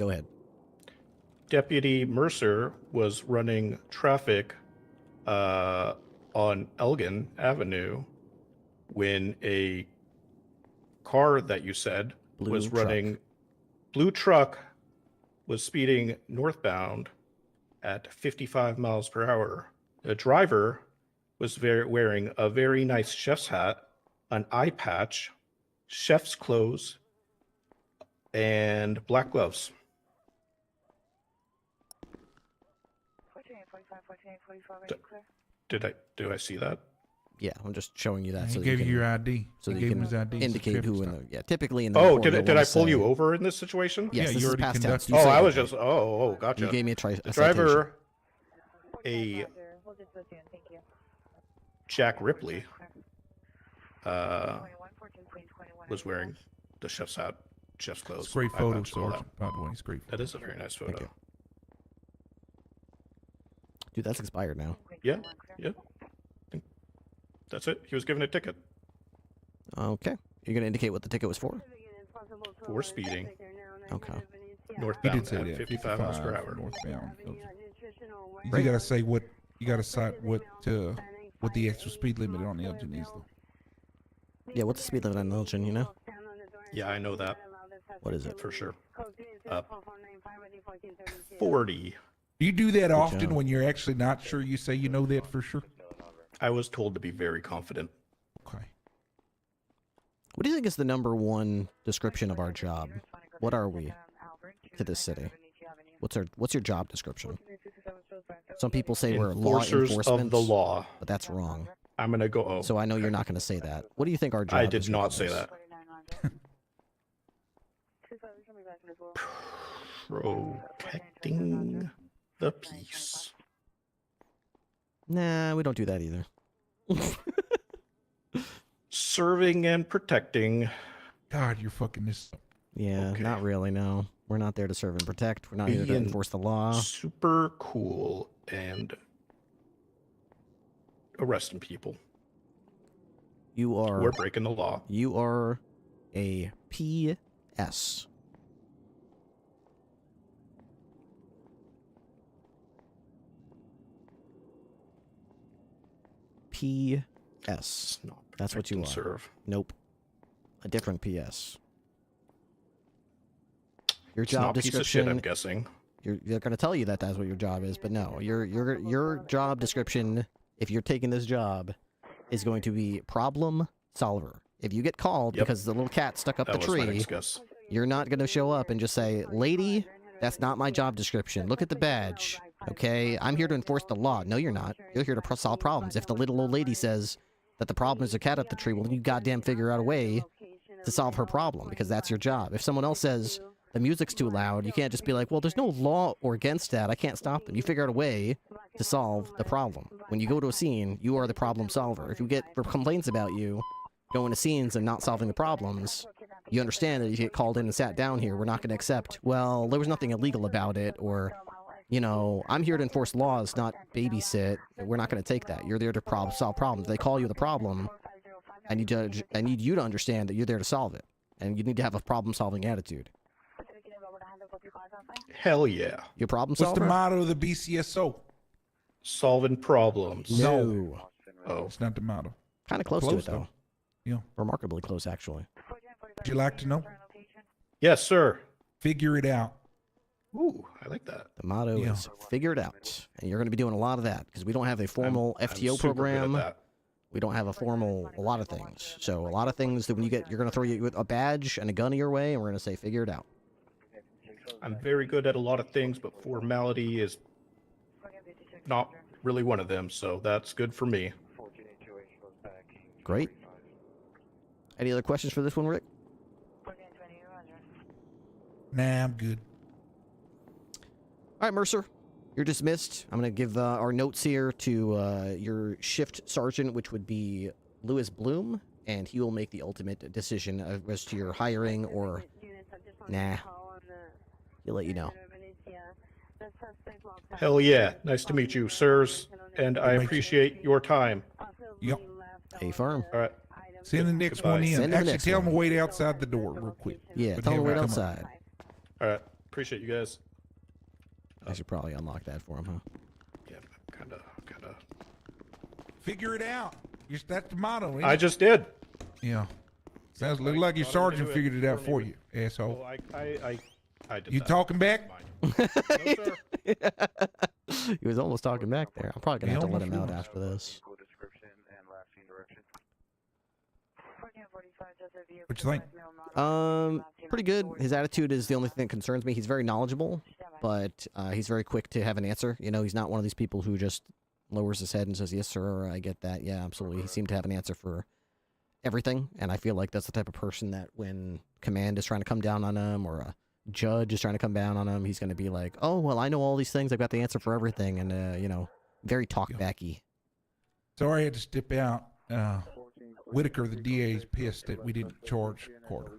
ahead. Deputy Mercer was running traffic on Elgin Avenue when a car that you said was running. Blue truck was speeding northbound at 55 miles per hour. The driver was wearing a very nice chef's hat, an eye patch, chef's clothes, and black gloves. 48, Do I see that? Yeah, I'm just showing you that. He so gave you you can, your ID. So He that you gave can him his ID and indicate certificate who in stuff. the typically in the Oh, report, did I pull you over in this situation? Yes, this you is already past tense. conducted. You Oh, I cited was me. just. Gotcha. You gave me a The driver, Jack Ripley, was wearing the chef's hat, chef's clothes. It's a great eye photo, patch, all that. Sergeant. By the way, it's a great. That is a very nice photo. Dude, that's expired now. Yeah. That's it. He was given a ticket Okay. You're gonna indicate what the ticket was for? for speeding Okay. He northbound did say at that. 55 miles per hour. Northbound. You gotta say what you gotta cite what the actual speed limit on Elgin is though. Yeah, what's the speed limit on Elgin, you know? Yeah, I know that. What is it? For sure. 40. Do you do that Good often job. when you're actually not sure? You say you know that for sure. I was told to be very confident. Okay. What do you think is the number one description of our job? What are we to this city? What's your job description? Some people say we're law Enforcers enforcement of the law. but that's wrong. I'm gonna go. Oh, So I know you're not going to say that. What do you think our job? I did not say description that. Protecting the peace. is? Nah, we don't do that either. Serving and protecting. God, you're fucking this. Yeah, Okay. not really. No, we're not there to serve and protect. We're not here to Being enforce the law. Super cool and arresting people. You are. We're breaking the law. You are a PS. PS. That's what you are. and serve. Nope. A different PS. Your It's job not a piece of shit, description. I'm guessing. They're going to tell you that that's what your job is, but no, your job description. If you're taking this job, is going to be problem solver. If you get called because the little cat stuck up the That was my tree, next guess. you're not going to show up and just say, lady, that's not my job description. Look at the badge. Okay, I'm here to enforce the law. No, you're not. You're here to solve problems. If the little old lady says that the problem is a cat up the tree, well, you goddamn figure out a way to solve her problem, because that's your job. If someone else says the music's too loud, you can't just be like, well, there's no law or against that. I can't stop them. You figure out a way to solve the problem. When you go to a scene, you are the problem solver. If you get complaints about you going to scenes and not solving the problems, you understand that if you get called in and sat down here, we're not going to accept, well, there was nothing illegal about it, or, you know, I'm here to enforce laws, not babysit. We're not going to take that. You're there to solve problems. They call you the problem. I need you to understand that you're there to solve it, and you need to have a problem-solving attitude. Hell yeah. Your problem What's solver? the motto of the BCSO? Solving problems. No. Oh. It's not the motto. Kind of close to it, though. Yeah. Remarkably close, actually. Would you like to know? Yes, sir. Figure it out. Ooh, I like that. The motto is figure it out. And you're going to be doing a lot of that, because we don't have a formal FTO I'm super good at program. that. We don't have a lot of things. So a lot of things that when you're going to throw you a badge and a gun your way, and we're going to say, figure it out. I'm very good at a lot of things, but formality is not really one of them, so that's good for me. Great. Any other questions for this one, Rick? Nah, I'm good. All right, Mercer, you're dismissed. I'm going to give our notes here to your shift sergeant, which would be Lewis Bloom, and he will make the ultimate decision as to your hiring or nah. He'll let you know. Hell yeah. Nice to meet you, sirs, and I appreciate your time. Yep. A firm. All right. Send the next Goodbye. one in. Send him the Actually, next tell one. them to wait outside the door real quick. Yeah, But tell him have to wait them come up. outside. All right. Appreciate you guys. I should probably unlock that for him, huh? Yeah, kind of. Figure it out. That's the motto. Ain't I it? just did. Yeah. Sounds look like your sergeant figured it out for you, asshole. Oh, I did You that. talking back? No, sir. He was almost talking back there. I'm probably going to have to let He him out almost after this. What you think? Pretty good. His attitude is the only thing that concerns me. He's very knowledgeable, but he's very quick to have an answer. You know, he's not one of these people who just lowers his head and says, yes, sir, I get that. Yeah, absolutely. He seemed to have an answer for everything, and I feel like that's the type of person that when command is trying to come down on him or a judge is trying to come down on him, he's going to be like, oh, well, I know all these things. I've got the answer for everything, and, you know, very talk-backy. Sorry I had to step out. Whitaker, the DA, is pissed that we didn't charge Carter.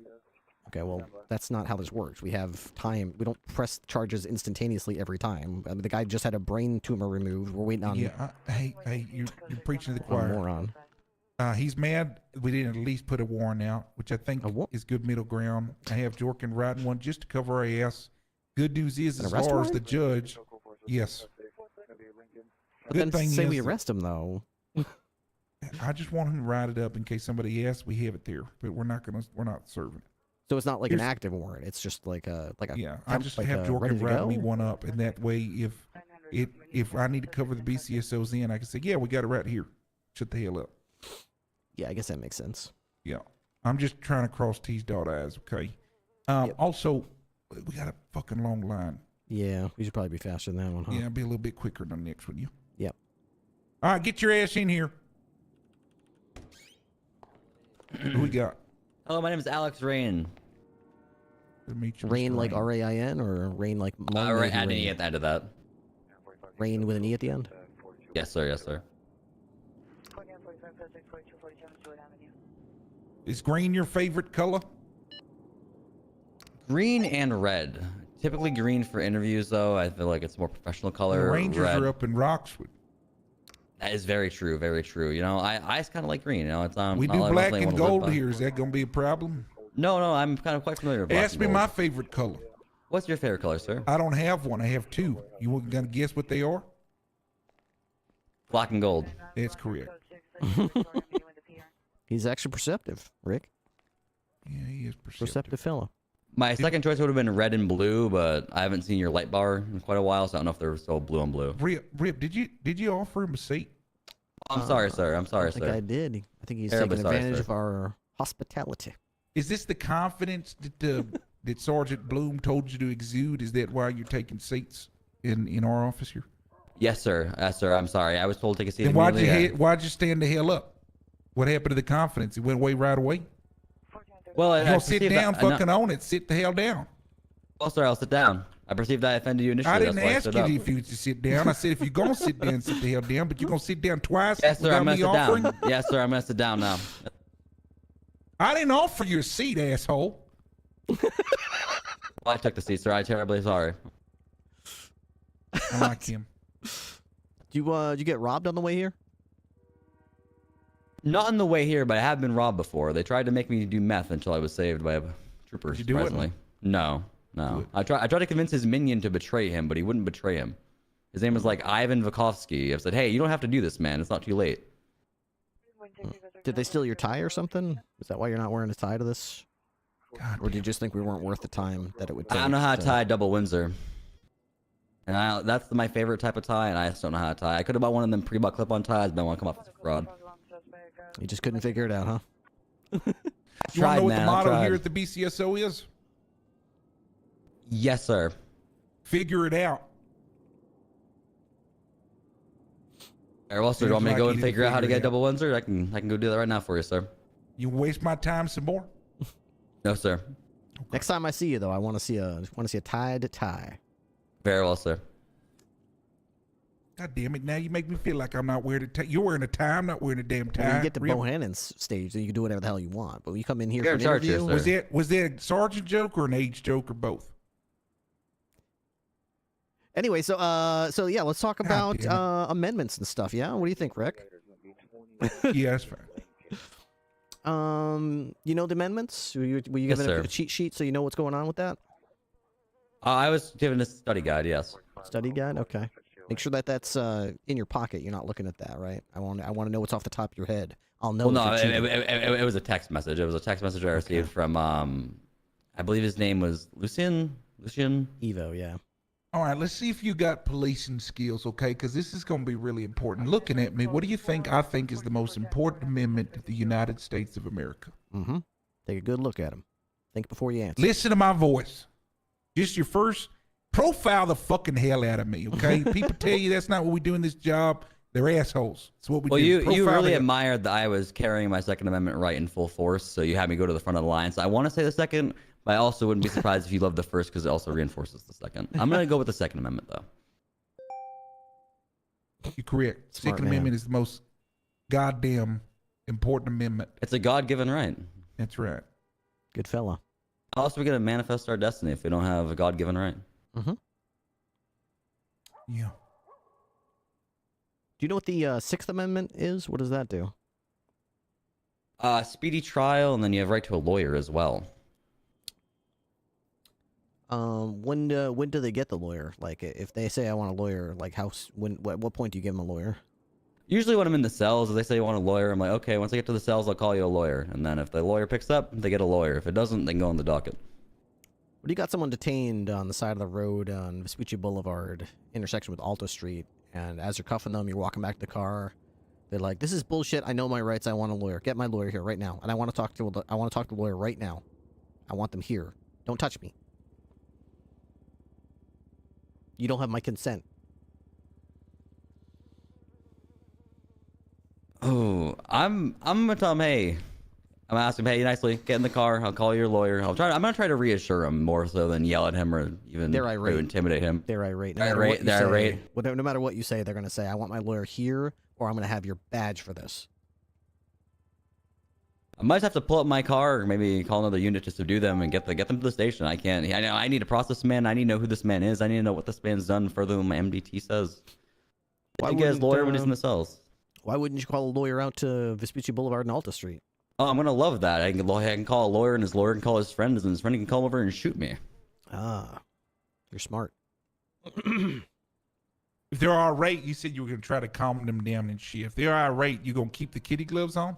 Okay, well, that's not how this works. We have time. We don't press charges instantaneously every time. I mean, the guy just had a brain tumor removed. We're waiting on Hey, you're preaching to the a choir. moron. He's mad we didn't at least put a warrant out, which I think is good middle ground. I have Jorkin writing one just to cover our ass. Good news is, An as arrest far as the warrant? judge, yes. But Good then thing say is we that- arrest him, though. I just want him to write it up in case somebody asks. We have it there, but we're not serving it. So it's not like an Here's- active warrant. It's just like a Yeah, I temp, just like have a ready Jorkin to write go? me one up, and that way, if I need to cover the BCSOs in, I can say, yeah, we got it right here. Shut the hell up. Yeah, I guess that makes sense. Yeah, I'm just trying to cross T's, dot I's. Okay. Also, we got a fucking long line. Yeah, we should probably be faster than that one, huh? Yeah, be a little bit quicker than the next one. You. Yep. All right, get your ass in here. Who we got? Hello, my name is Alex Rain. Good to meet you, Rain Mr. like Rain. R-A-I-N or rain like Right, add an E at the end of that. Rain with an E at the end? Yes, sir. Yes, sir. Is green your favorite color? Green and red. Typically green for interviews, though. I feel like it's a more professional color. The Rangers red. are up in Roxwood. That is very true. Very true. You know, I just kind of like green. You know, it's We not do like black one thing I and wanna live gold by. here. Is that going to be a problem? No, I'm kind of quite familiar with black Ask and me gold. my favorite color. What's your favorite color, sir? I don't have one. I have two. You want to guess what they are? Black and gold. That's correct. He's actually perceptive, Rick. Yeah, he is Perceptive fellow. My second choice would have been red and blue, but I haven't seen your light bar in quite a while, so I don't know if they're still blue and blue. Rip, did you offer him a seat? I'm sorry, sir. I'm sorry, I think sir. I did. I think he's Terribly taking sorry, advantage sir. of our hospitality. Is this the confidence that that Sergeant Bloom told you to exude? Is that why you're taking seats in our office here? Yes, sir. Yes, sir. I'm sorry. I was told to take a seat Then immediately. why'd you stand the hell up? What happened to the confidence? It went away right away. Well, You gonna sit down, fucking on it. Sit the hell down. Well, sir, I'll sit down. I perceived I offended you initially. I didn't that's why ask stood you up. if you to sit down. I said if you're gonna sit down, sit the hell down. But you're gonna sit down twice Yes, sir. without I'm gonna me sit offering. down. Yes, sir. I'm gonna sit down now. I didn't offer you a seat, asshole. Well, I took the seat, sir. I'm terribly sorry. I like him. Did you get robbed on the way here? Not on the way here, but I have been robbed before. They tried to make me do meth until I was saved by a trooper. Did you do it? Surprisingly, no. I tried to convince his minion to betray him, but he wouldn't betray him. His name was like Ivan Vakovsky. I said, "Hey, you don't have to do this, man. It's not too late." Did they steal your tie or something? Is that why you're not wearing a tie to this? Or did you just think we weren't worth the time that it would take? I don't know how to tie a double Windsor. And that's my favorite type of tie, and I just don't know how to tie. I could have bought one of them pre-bought clip-on ties, but I want to come off as a fraud. You just couldn't figure it out, huh? You want to know what the man, I motto tried. here at the BCSO is? Yes, sir. Figure it out. All right, well, sir, do you want me to go and figure out how to get a double Windsor? I can go do that right now for you, sir. You waste my time some more? No, sir. Next time I see you, though, I want to see a tied tie. Very well, sir. God damn it! Now you make me feel like I'm not wearing a tie. You're wearing a tie. I'm not wearing a damn tie. When you get to Rip. Bohannon's stage, then you can do whatever the hell you want. But when you come in here You're for an in charge here, interview, sir. Was that a sergeant joke or an age joke or both? Anyway, so yeah, let's talk about damn amendments and stuff. Yeah, what do you think, Rick? Yeah, that's fine. You know the amendments? Were you Yes, given sir. a cheat sheet so you know what's going on with that? I was given a study guide, yes. Study guide, okay. Make sure that that's in your pocket. You're not looking at that, right? I want to know what's off the top of your head. I'll know. Well, no, if you're cheating. it was a text message. It was a text message I received from, I believe his name was Lucian? Evo, yeah. All right, let's see if you got policing skills, okay? Because this is going to be really important. Looking at me, what do you think I think is the most important amendment of the United States of America? Mm-hmm. Take a good look at him. Think before you answer. Listen to my voice. Just your first profile the fucking hell out of me, okay? People tell you that's not what we do in this job. They're assholes. That's what we Well, do. you Profile really the- admired that I was carrying my Second Amendment right in full force, so you had me go to the front of the line. So I want to say the second, but I also wouldn't be surprised if you loved the first because it also reinforces the second. I'm going to go with the Second Amendment, though. You're correct. Smart Second man. Amendment is the most goddamn important amendment. It's a God-given right. That's right. Good fella. How else are we going to manifest our destiny if we don't have a God-given right? Mm-hmm. Yeah. Do you know what the Sixth Amendment is? What does that do? Speedy trial, and then you have right to a lawyer as well. When do they get the lawyer? Like, if they say I want a lawyer, like what point do you give them a lawyer? Usually when I'm in the cells, if they say you want a lawyer, I'm like, okay, once I get to the cells, I'll call you a lawyer. And then if the lawyer picks up, they get a lawyer. If it doesn't, they can go on the docket. When you got someone detained on the side of the road on Vespucci Boulevard, intersection with Alta Street, and as you're cuffing them, you're walking back to the car, they're like, "This is bullshit. I know my rights. I want a lawyer. Get my lawyer here right now, and I want to talk to the lawyer right now. I want them here. Don't touch me. You don't have my consent." Oh, I'm gonna tell him, hey, I'm gonna ask him, hey, nicely, get in the car. I'll call your lawyer. I'm gonna try to reassure him more so than yell at him or even They're try irate. to intimidate him. They're irate. No They're matter what irate. you They're say, irate. no matter what you say, they're gonna say, "I want my lawyer here, or I'm gonna have your badge for this." I might have to pull up my car or maybe call another unit to subdue them and get them to the station. I can't. I need to process this man. I need to know who this man is. I need to know what this man's done further than my MDT says. Why Why get his wouldn't, lawyer when he's in the cells? Why wouldn't you call a lawyer out to Vespucci Boulevard and Alta Street? Oh, I'm gonna love that. I can call a lawyer and his lawyer can call his friend and his friend can come over and shoot me. Ah, you're smart. If they're irate, you said you were going to try to calm them down and shit. If they're irate, you going to keep the kitty gloves on?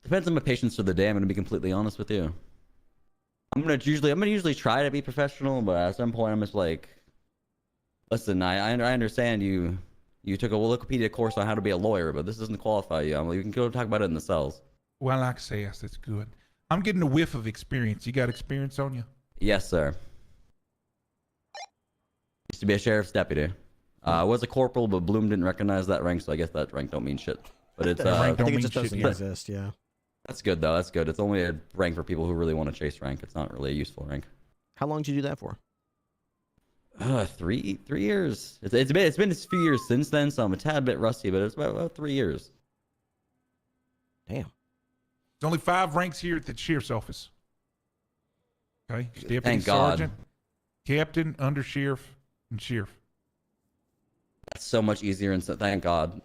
Depends on my patience for the day. I'm gonna be completely honest with you. I'm gonna usually try to be professional, but at some point I'm just like, listen, I understand you You took a Wikipedia course on how to be a lawyer, but this doesn't qualify you. You can go talk about it in the cells. Well, like I say, yes, that's good. I'm getting a whiff of experience. You got experience on you? Yes, sir. Used to be a sheriff's deputy. I was a corporal, but Bloom didn't recognize that rank, so I guess that rank don't mean shit. But it's I think it just doesn't exist. Yeah. That's good though. That's good. It's only a rank for people who really want to chase rank. It's not really a useful rank. How long did you do that for? 3 years. It's been a few years since then, so I'm a tad bit rusty, but it's about 3 years. Damn. There's only 5 ranks here at the sheriff's office. Okay, deputy Thank God. sergeant, captain, under sheriff, and sheriff. That's so much easier, and so thank God.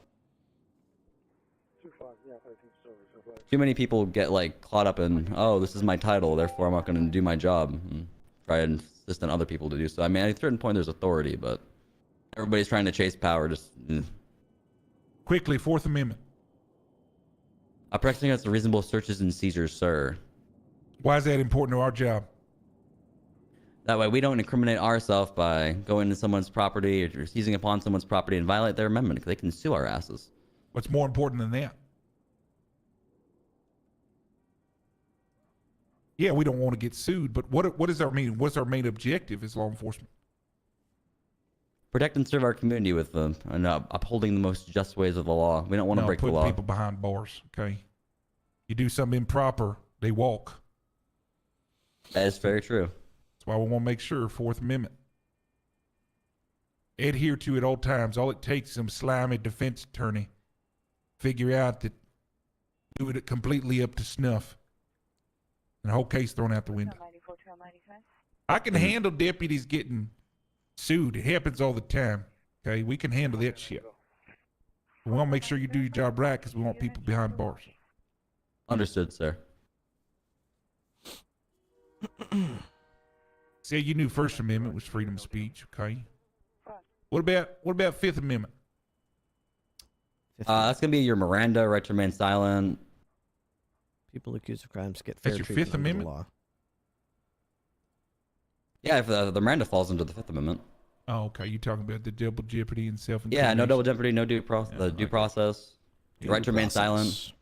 Too many people get like caught up in, oh, this is my title, therefore I'm not going to do my job, and try and insist on other people to do so. I mean, at a certain point, there's authority, but everybody's trying to chase power. Just Quickly, Fourth Amendment. Protecting against reasonable searches and seizures, sir. Why is that important to our job? That way, we don't incriminate ourselves by going into someone's property or seizing upon someone's property and violate their amendment, because they can sue our asses. What's more important than that? Yeah, we don't want to get sued, but what is our main? What's our main objective as law enforcement? Protect and serve our community with upholding the most just ways of the law. We don't want to break the law. Put people behind bars. Okay, you do something improper, they walk. That is very true. That's why we want to make sure, Fourth Amendment. Adhere to at all times. All it takes is some slimy defense attorney figure out that do it completely up to snuff. And the whole case thrown out the window. I can handle deputies getting sued. It happens all the time. Okay, we can handle that shit. We want to make sure you do your job right because we want people behind bars. Understood, sir. Say you knew First Amendment was freedom of speech. Okay. What about Fifth Amendment? That's gonna be your Miranda, right to remain silent. People accused of crimes get fair That's your treatment Fifth under the Amendment? law. Yeah, if the Miranda falls into the Fifth Amendment. Oh, okay. You talking about the double jeopardy and self? Yeah, no double jeopardy, no due process. The due process. Right to remain silent.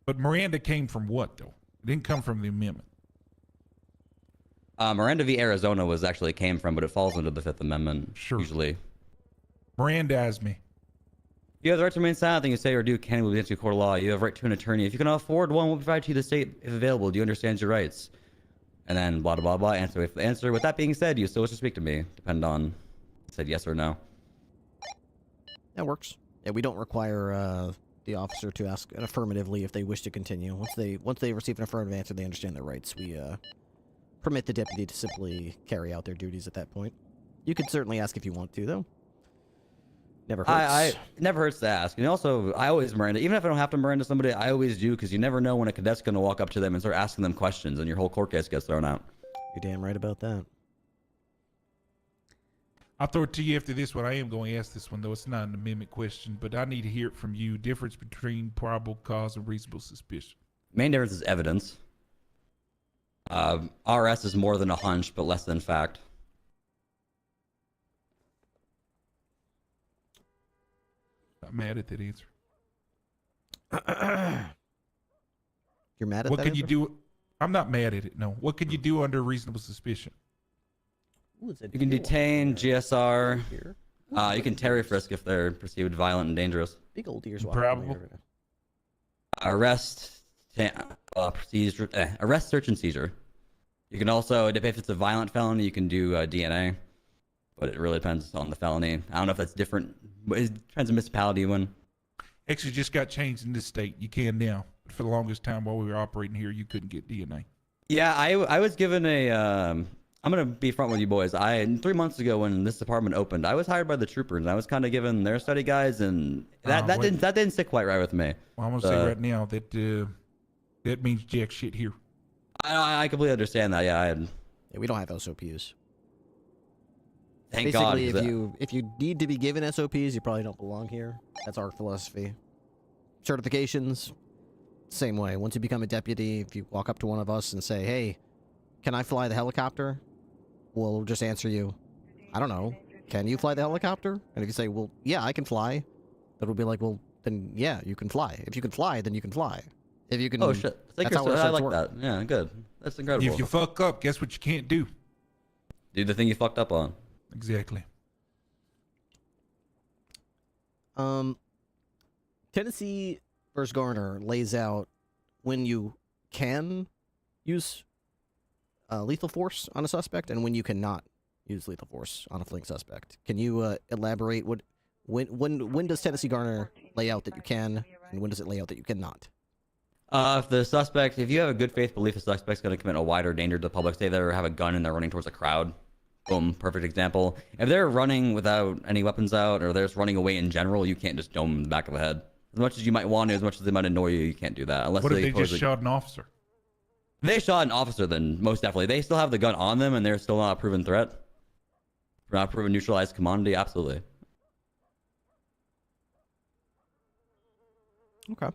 But Miranda came from what though? It didn't come from the amendment. Miranda v. Arizona came from, but it falls under the Fifth Amendment. Sure. Usually. Mirandize me. You have the right to remain silent. Anything you say or do can be against court of law. You have right to an attorney. If you can afford one, we'll provide to you the state if available. Do you understand your rights? And then blah, blah, blah, blah. Answer. If the answer, with that being said, you still wish to speak to me. Depend on, said yes or no. That works. Yeah, we don't require the officer to ask affirmatively if they wish to continue. Once they receive an affirmative answer, they understand their rights. We permit the deputy to simply carry out their duties at that point. You could certainly ask if you want to, though. Never hurts. It never hurts to ask. And also, I always Miranda. Even if I don't have to Miranda somebody, I always do, because you never know when a cadet's going to walk up to them and start asking them questions, and your whole court case gets thrown out. You're damn right about that. I'll throw it to you after this one. I am going to ask this one, though. It's not an amendment question, but I need to hear it from you. Difference between probable cause and reasonable suspicion. Main difference is evidence. RS is more than a hunch, but less than fact. Not mad at that answer. You're mad at what that can you answer? do? I'm not mad at it. No. What can you do under reasonable suspicion? Ooh, You can detain GSR. You can Terry frisk if they're perceived violent and dangerous. Big old ears. Probable. Arrest, arrest, search, and seizure. You can also, if it's a violent felony, you can do DNA, but it really depends on the felony. I don't know if that's different. It depends on municipality you win. Actually, just got changed in this state. You can now. But for the longest time while we were operating here, you couldn't get DNA. Yeah, I was given a. I'm gonna be front with you boys. 3 months ago when this department opened, I was hired by the troopers, and I was kind of given their study guides, and that didn't sit quite right with me. Well, I'm gonna say right now that that means jack shit here. I completely understand that. Yeah, we don't have SOPs. Thank God. Basically, if you need to be given SOPs, you probably don't belong here. That's our philosophy. Certifications, same way. Once you become a deputy, if you walk up to one of us and say, "Hey, can I fly the helicopter?" We'll just answer you, "I don't know. can you fly the helicopter? And if you say, well, yeah, I can fly, that will be like, well, then yeah, you can fly. If you can fly, then you can fly. If you can. Oh shit! That's how I our like work. that. Yeah, good. That's incredible. If you fuck up, guess what you can't do? Do the thing you fucked up on. Exactly. Tennessee versus Garner lays out when you can use lethal force on a suspect and when you cannot use lethal force on a fleeing suspect. Can you elaborate when does Tennessee Garner lay out that you can, and when does it lay out that you cannot? If you have a good faith belief the suspect's going to commit a wider danger to the public, say they have a gun and they're running towards a crowd, boom, perfect example. If they're running without any weapons out, or they're just running away in general, you can't just dome them in the back of the head. As much as you might want to, as much as they might annoy you, you can't do that. Unless What if they just shot an officer? If they shot an officer, then most definitely. They still have the gun on them and they're still not a proven threat. Not a proven neutralized commodity, absolutely. Okay.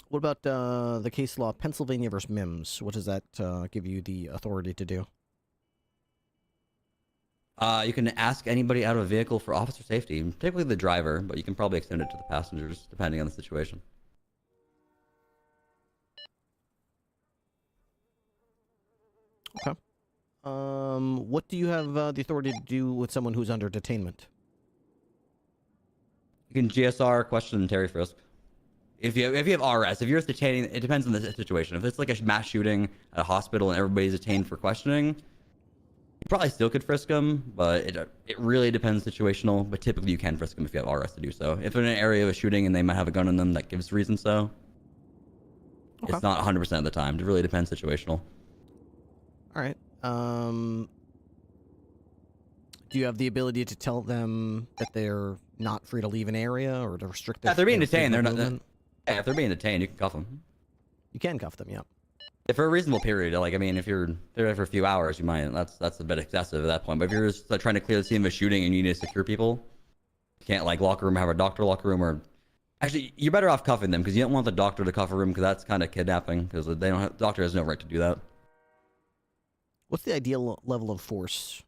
What about the case law Pennsylvania versus Mims? What does that give you the authority to do? You can ask anybody out of a vehicle for officer safety, typically the driver, but you can probably extend it to the passengers depending on the situation. Okay. What do you have the authority to do with someone who's under detainment? You can GSR, question, and Terry frisk. If you have RS, if you're just detaining, it depends on the situation. If it's like a mass shooting at a hospital and everybody's detained for questioning, you probably still could frisk them, but it really depends situational. But typically you can frisk them if you have RS to do so. If they're in an area of a shooting and they might have a gun on them, that gives reason so. Okay. It's not 100% of the time. It really depends situational. All right. Do you have the ability to tell them that they're not free to leave an area or to restrict their? If they're being detained, they're not. movement? Yeah, if they're being detained, you can cuff them. You can cuff them, yeah. If for a reasonable period, like I mean, if you're there for a few hours, you might. That's a bit excessive at that point. But if you're just trying to clear the scene of a shooting and you need to secure people, you can't like locker room have a doctor locker room or. Actually, you're better off cuffing them because you don't want the doctor to cuff a room because that's kind of kidnapping because they don't. The doctor has no right to do that. What's the ideal level of force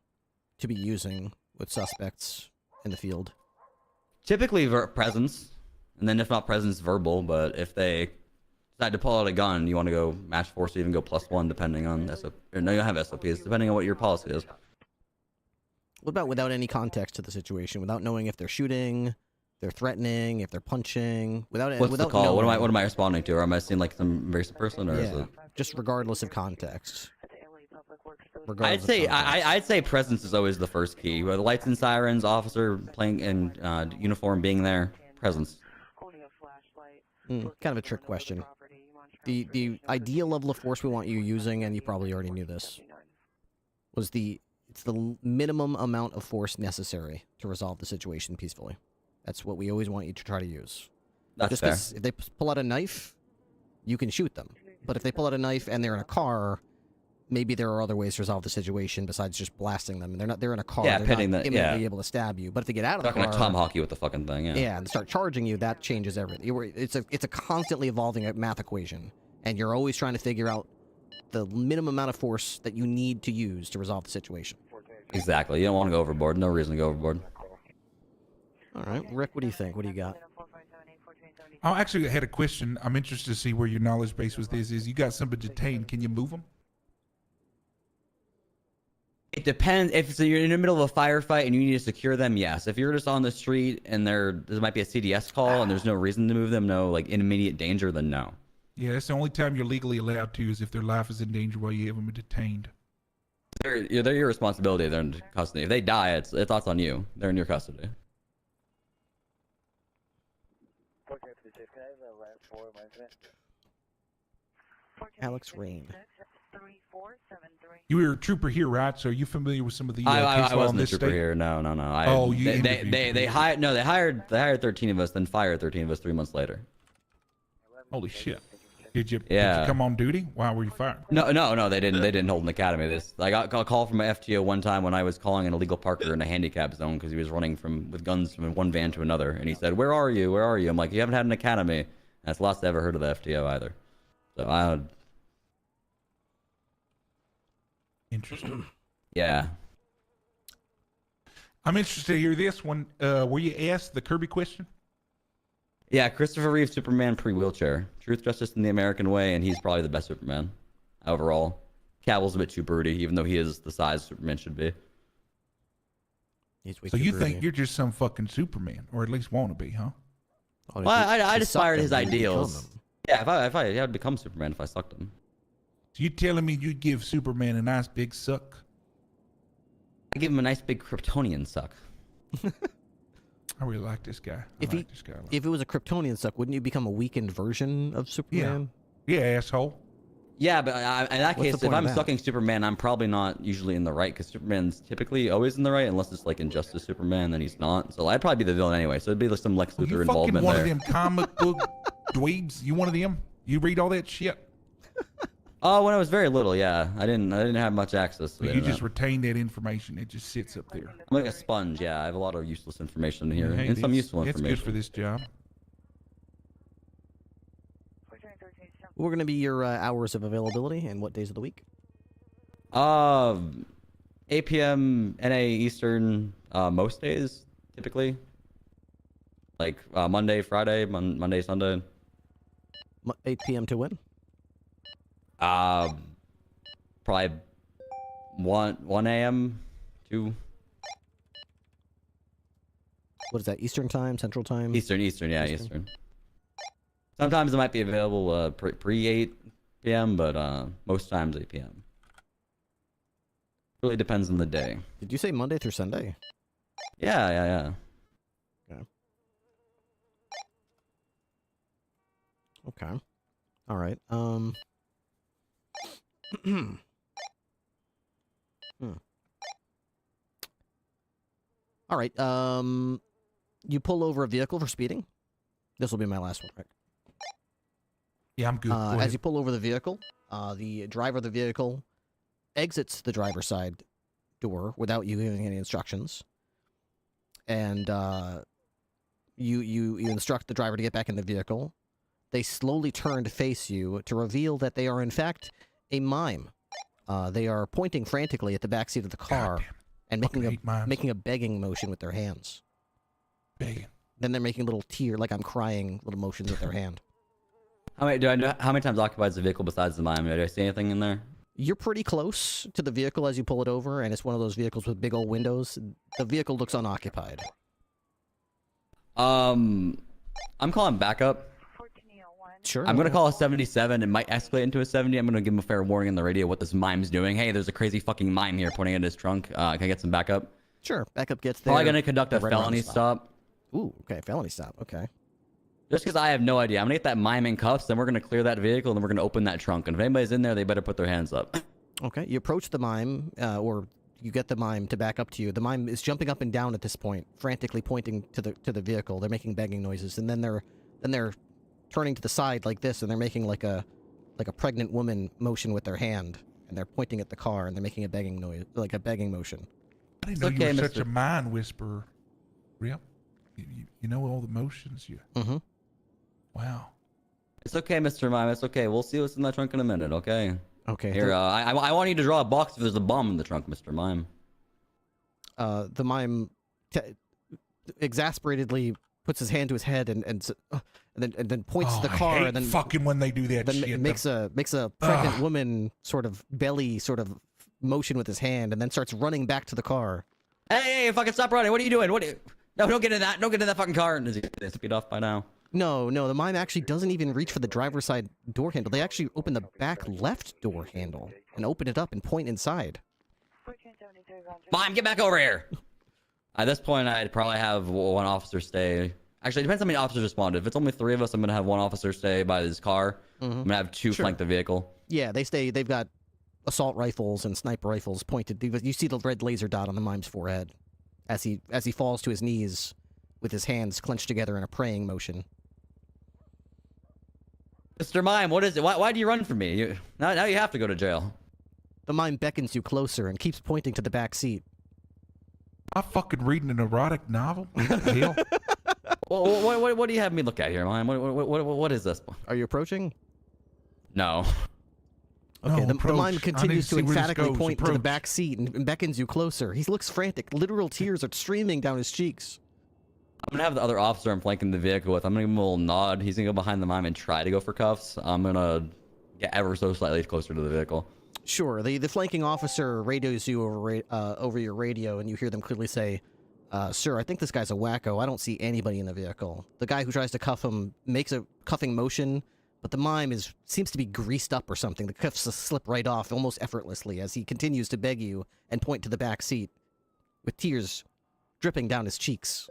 to be using with suspects in the field? Typically presence, and then if not presence, verbal. But if they decide to pull out a gun, you want to go match force or even go +1 depending on SOP. Or no, you don't have SOPs depending on what your policy is. What about without any context to the situation, without knowing if they're shooting, they're threatening, if they're punching, without What's without the call? knowing? What am I responding to? Or am I seeing like some invasive person, or is Yeah, it? just regardless of context. I'd say presence is always the first key. With lights and sirens, officer playing in uniform being there, presence. Kind of a trick question. The ideal level of force we want you using, and you probably already knew this, was it's the minimum amount of force necessary to resolve the situation peacefully. That's what we always want you to try to use. That's Just fair. 'cause if they pull out a knife, you can shoot them. But if they pull out a knife and they're in a car, maybe there are other ways to resolve the situation besides just blasting them. And they're in a car. Yeah, they're pitting not the- imminently yeah. able to stab you. But if they get out of the Not gonna car, tomahawk you with the fucking thing. Yeah. and start charging you, that changes everything. It's a constantly evolving math equation, and you're always trying to figure out the minimum amount of force that you need to use to resolve the situation. Exactly. You don't want to go overboard. No reason to go overboard. All right, Rick, what do you think? What do you got? I actually had a question. I'm interested to see where your knowledge base with this is. You got somebody detained. Can you move them? It depends. If you're in the middle of a firefight and you need to secure them, yes. If you're just on the street and there might be a CDS call and there's no reason to move them, no like immediate danger, then no. Yeah, that's the only time you're legally allowed to is if their life is in danger while you have them detained. They're your responsibility. They're in custody. If they die, it's on you. They're in your custody. Alex Rain. You were a trooper here, right? So are you familiar with some of the I case law in wasn't a this trooper state? here. No. They hired 13 of us, then fired 13 of us 3 months later. Holy shit! Did you Yeah. come on duty? Why were you fired? No, they didn't hold an academy. I got a call from my FTO one time when I was calling an illegal parker in a handicap zone because he was running with guns from one van to another, and he said, "Where are you? Where are you?" I'm like, "You haven't had an academy." And that's the last I ever heard of the FTO either. So Interesting. Yeah. I'm interested to hear this one. Were you asked the Kirby question? Yeah, Christopher Reeve, Superman pre-wheelchair. Truth, justice, and the American way, and he's probably the best Superman overall. Cavill's a bit too broody, even though he is the size Superman should be. So you think you're just some fucking Superman, or at least want to be, huh? Well, I'd aspire to his ideals. Yeah, if I had become Superman if I sucked him. So you telling me you'd give Superman a nice big suck? I'd give him a nice big Kryptonian suck. I really like this guy. If it was a Kryptonian suck, wouldn't you become a weakened version of Superman? Yeah, asshole. Yeah, but in that What's case, the if point I'm of that? sucking Superman, I'm probably not usually in the right, because Superman's typically always in the right, unless it's like Injustice Superman, then he's not. So I'd probably be the villain anyway. So it'd be like some Lex Luthor You fucking involvement one there. of them comic book dweebs? You one of them? You read all that shit? Oh, when I was very little, yeah. I didn't have much access to Well, it. you just retain that information. It just sits up there. I'm like a sponge, yeah. I have a lot of useless information here, Hey, and some it's- useful information. It's good for this job. What are going to be your hours of availability and what days of the week? 8 p.m. NA Eastern, most days, typically. Like Monday, Friday, Monday, Sunday. 8 p.m. to when? Probably 1 a.m. to What is that? Eastern time, Central time? Eastern, yeah, Eastern. Sometimes it might be available pre 8 p.m., but most times 8 p.m. Really depends on the day. Did you say Monday through Sunday? Yeah. Okay. Okay. All right. All right. You pull over a vehicle for speeding. This will be my last one, right? Yeah, I'm good. Go As ahead. you pull over the vehicle, the driver of the vehicle exits the driver's side door without you giving any instructions, and you instruct the driver to get back in the vehicle. They slowly turn to face you to reveal that they are in fact a mime. They are pointing frantically at the backseat of the car and making a begging motion with their hands. Begging. Then they're making little tear, like I'm crying, little motions with their hand. How many times occupies the vehicle besides the mime? Do I see anything in there? You're pretty close to the vehicle as you pull it over, and it's one of those vehicles with big old windows. The vehicle looks unoccupied. I'm calling backup. Sure. I'm gonna call a 77. It might escalate into a 70. I'm gonna give him a fair warning on the radio what this mime's doing. Hey, there's a crazy fucking mime here pointing at his trunk. Can I get some backup? Sure. Backup gets there. Probably gonna conduct a The red alarm felony stop. Ooh, okay. Felony stop. Okay. Just because I have no idea. I'm gonna get that mime in cuffs, then we're gonna clear that vehicle, and then we're gonna open that trunk. And if anybody's in there, they better put their hands up. Okay. You approach the mime, or you get the mime to back up to you. The mime is jumping up and down at this point, frantically pointing to the vehicle. They're making begging noises, and then they're turning to the side like this, and they're making like a pregnant woman motion with their hand, and they're pointing at the car, and they're making a begging noise, like a begging motion. I didn't know you were such a mind whisperer. Rip. You know all the motions. Mm-hmm. Wow. It's okay, Mr. Mime. It's okay. We'll see what's in that trunk in a minute. Okay. Okay. Here, I want you to draw a box if there's a bomb in the trunk, Mr. Mime. The mime exasperatedly puts his hand to his head and then points to the car, I hate and then fucking when they do that then shit. makes a pregnant woman sort of belly sort of motion with his hand, and then starts running back to the car. Hey, fucking stop running. What are you doing? No, don't get in that. Don't get in that fucking car. Is he speed off by now? No, the mime actually doesn't even reach for the driver's side door handle. They actually open the back left door handle and open it up and point inside. Mime, get back over here. At this point, I'd probably have one officer stay. Actually, it depends how many officers respond. If it's only 3 of us, I'm going to have one officer stay by his car. I'm going to have 2 flank the vehicle. Yeah, they stay. They've got assault rifles and sniper rifles pointed. You see the red laser dot on the mime's forehead as he falls to his knees with his hands clenched together in a praying motion. Mr. Mime, what is it? Why do you run from me? Now you have to go to jail. The mime beckons you closer and keeps pointing to the back seat. I'm fucking reading an erotic novel. What the hell? What do you have me look at here, Mime? What is this? Are you approaching? No. Okay, No, the approach. mime I continues need to see where this emphatically goes. point to the Approach. back seat and beckons you closer. He looks frantic. Literal tears are streaming down his cheeks. I'm gonna have the other officer I'm flanking the vehicle with. I'm gonna give him a little nod. He's gonna go behind the mime and try to go for cuffs. I'm gonna get ever so slightly closer to the vehicle. Sure. The flanking officer radios you over your radio, and you hear them clearly say, "Sir, I think this guy's a wacko. I don't see anybody in the vehicle." The guy who tries to cuff him makes a cuffing motion, but the mime seems to be greased up or something. The cuffs slip right off almost effortlessly as he continues to beg you and point to the back seat, with tears dripping down his cheeks.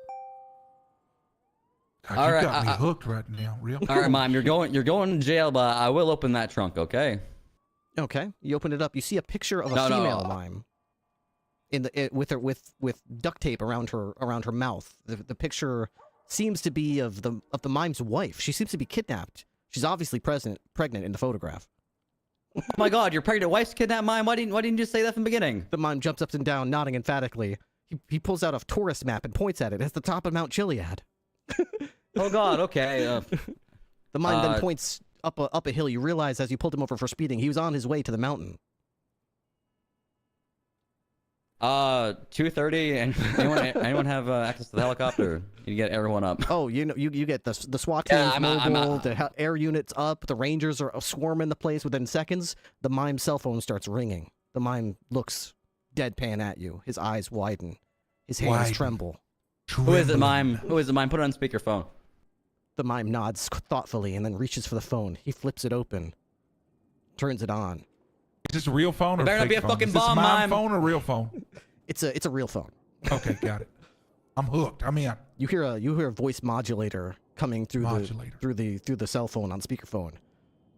God, All you right, got me hooked right now, real. All right, mime, you're going to jail, but I will open that trunk, okay? Okay, you open it up. You see a picture of a female mime with duct tape around her mouth. The picture seems to be of the mime's wife. She seems to be kidnapped. She's obviously pregnant in the photograph. Oh my God, your pregnant wife's kidnapped mime. Why didn't you say that from the beginning? The mime jumps up and down, nodding emphatically. He pulls out a tourist map and points at it. It's the top of Mount Chiliad. Oh God, okay. The mime then points up a hill. You realize as you pulled him over for speeding, he was on his way to the mountain. 2:30. And anyone have access to the helicopter? You get everyone up. Oh, you get the SWAT teams mobile, the air units up. The Rangers are swarming the place within seconds. The mime's cell phone starts ringing. The mime looks deadpan at you. His eyes widen. His hands tremble. Who is it, mime? Who is it, mime? Put it on speakerphone. The mime nods thoughtfully and then reaches for the phone. He flips it open, turns it on. Is this a real phone or It better not fake be a phone? fucking Is this bomb, mime mime. phone or real phone? It's a real phone. Okay, got it. I'm hooked. I'm in. You hear a voice modulator coming through the cell phone on speakerphone.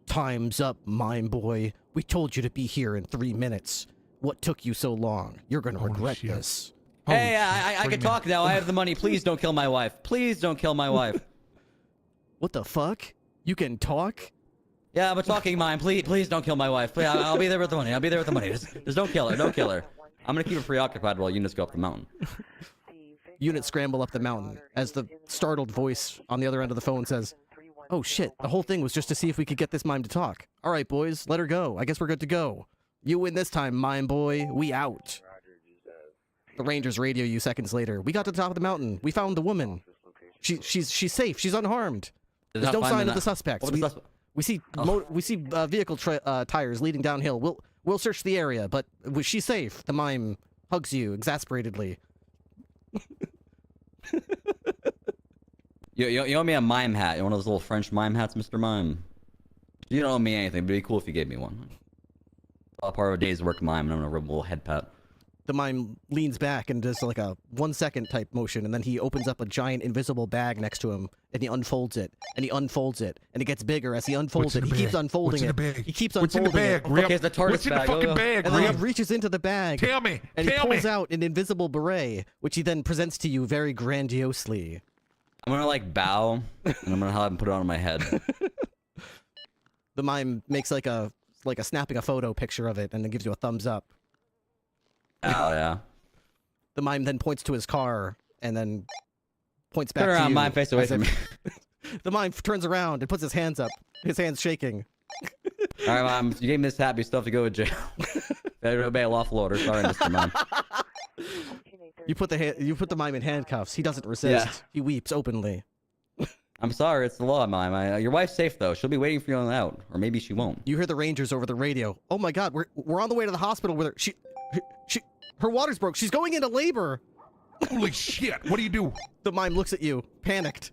Time's up, mime boy. We told you to be here in 3 minutes. What took you so long? You're gonna regret this. Hey, I can talk now. I have the money. Please don't kill my wife. Please don't kill my wife. What the fuck? You can talk? Yeah, I'm a talking mime. Please don't kill my wife. Please, I'll be there with the money. I'll be there with the money. Just don't kill her. Don't kill her. I'm gonna keep her preoccupied while units go up the mountain. Units scramble up the mountain as the startled voice on the other end of the phone says, "Oh shit, the whole thing was just to see if we could get this mime to talk. All right, boys, let her go. I guess we're good to go. You win this time, mime boy. We out." The Rangers radio you seconds later. "We got to the top of the mountain. We found the woman. She's safe. She's unharmed. There's no sign of the suspects. We see vehicle tires leading downhill. We'll search the area, but she's safe." The mime hugs you exasperatedly. You owe me a mime hat. One of those little French mime hats, Mr. Mime. You don't owe me anything, but it'd be cool if you gave me one. All part of a day's work mime, and I'm gonna rub a little head pat. The mime leans back and does like a 1 second type motion, and then he opens up a giant invisible bag next to him, and he unfolds it, and he unfolds it, and it gets bigger as he unfolds it. He keeps unfolding it. He keeps unfolding it. Okay, it's the TARDIS What's in the bag. fucking bag, And then Rip? he reaches into the bag. Tell me. And he Tell pulls me. out an invisible beret, which he then presents to you very grandiosely. I'm gonna like bow, and I'm gonna have him put it on my head. The mime makes like a snapping a photo picture of it, and then gives you a thumbs up. Oh yeah. The mime then points to his car, and then points back Turn to around, you. mime, face away as from me. The mime turns around and puts his hands up, his hands shaking. All right, mime. You gave me this hat, but you still have to go to jail. Better obey a lawful order. Sorry, Mr. Mime. You put the mime in handcuffs. He doesn't resist. Yeah. He weeps openly. I'm sorry, it's the law, mime. Your wife's safe though. She'll be waiting for you on the out, or maybe she won't. You hear the Rangers over the radio. "Oh my God, we're on the way to the hospital with her. Her water's broke. She's going into labor." Holy shit! What do you do? The mime looks at you, panicked.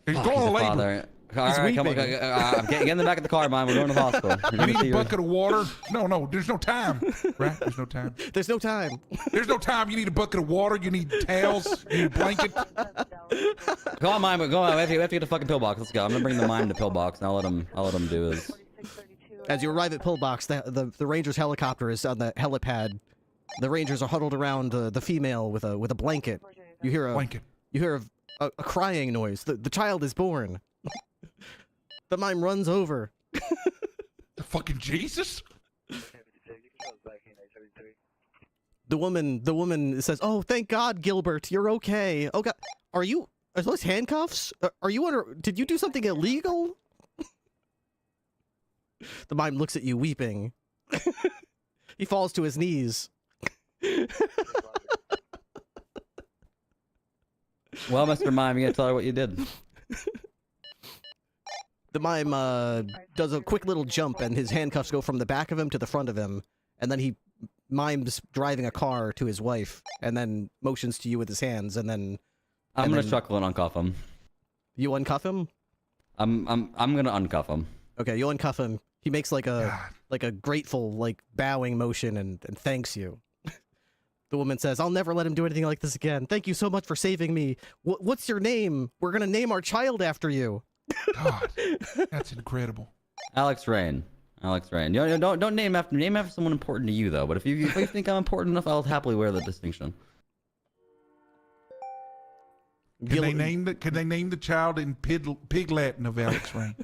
He's Oh, going he's to a labor. father. All right, come on. I'm getting in the back of the car, mime. We're going to the hospital. You need a bucket of water? No, there's no time. Right? There's no time. There's no time. There's no time. You need a bucket of water. You need towels. You need a blanket. Go on, mime. Go on. We have to get the fucking pillbox. Let's go. I'm gonna bring the mime to pillbox, and I'll let him do his. As you arrive at pillbox, the Rangers helicopter is on the helipad. The Rangers are huddled around the female with a blanket. You hear a crying noise. The child is born. The mime runs over. The fucking Jesus? The woman says, "Oh, thank God, Gilbert, you're okay. Oh God, are those handcuffs? Are you under? Did you do something illegal?" The mime looks at you weeping. He falls to his knees. Well, Mr. Mime, you gotta tell her what you did. The mime does a quick little jump, and his handcuffs go from the back of him to the front of him, and then he mimes driving a car to his wife, and then motions to you with his hands, and then I'm gonna chuckle and uncuff him. You uncuff him? I'm gonna uncuff him. Okay, you uncuff him. He makes like a grateful, like bowing motion and thanks you. The woman says, "I'll never let him do anything like this again. Thank you so much for saving me. What's your name? We're gonna name our child after you." God, that's incredible. Alex Rain. Alex Rain. Don't name after someone important to you though. But if you think I'm important enough, I'll happily wear the distinction. Can they name the child in Pig Latin of Alex Rain?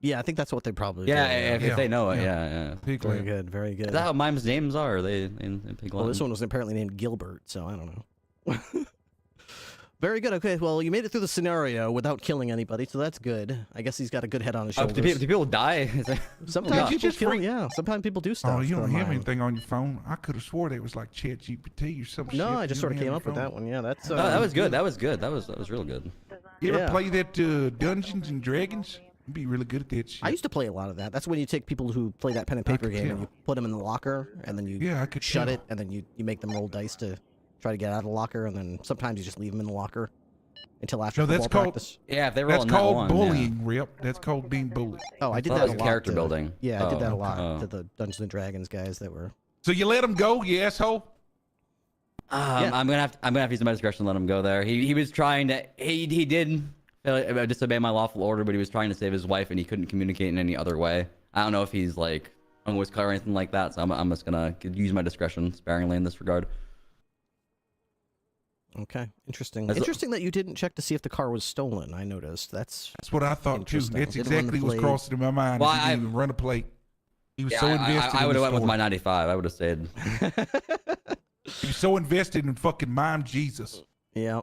Yeah, I think that's what they probably do. If they know it, yeah. Pig Very Latin. good, very good. Is that how mimes' names are? Are they in Pig Well, Latin? this one was apparently named Gilbert, so I don't know. Very good. Okay, well, you made it through the scenario without killing anybody, so that's good. I guess he's got a good head on his shoulders. Do people die? Sometimes people kill. Yeah, sometimes people do stuff. Oh, you for don't a have mime. anything on your phone? I could have swore that was like ChatGPT or some shit. No, I You just don't sort of have came your up with phone? that one. Yeah, that's. that was good. That was good. That was real good. You ever Yeah. play that Dungeons and Dragons? You'd be really good at that shit. I used to play a lot of that. That's when you take people who play that pen and paper could game and tell. you put them in the locker, and then you I could shut tell. it, and then you make them roll dice to try to get out of the locker, and then sometimes you just leave them in the locker until after No, football that's called. practice. Yeah, if they roll That's in that called one, bullying, Rip. That's called being bullied. Oh, I did thought that it a was lot. character to- building. Yeah, I did that a Oh, lot okay. to the Dungeons and Dragons guys that were. So you let him go, you asshole? Yeah. I'm gonna have to use my discretion to let him go there. He was trying to he did disobey my lawful order, but he was trying to save his wife and he couldn't communicate in any other way. I don't know if he's like unwitting or anything like that, so I'm just gonna use my discretion sparingly in this regard. Okay, interesting. As a- Interesting that you didn't check to see if the car was stolen. I noticed. That's what I thought too. interesting. That's Didn't run the exactly what's plate. crossing in my mind. Well, He didn't even run a plate. He was Yeah, so invested. I in would the have went with story. my 95. I would have stayed. He was so invested in fucking mime Jesus. Yeah.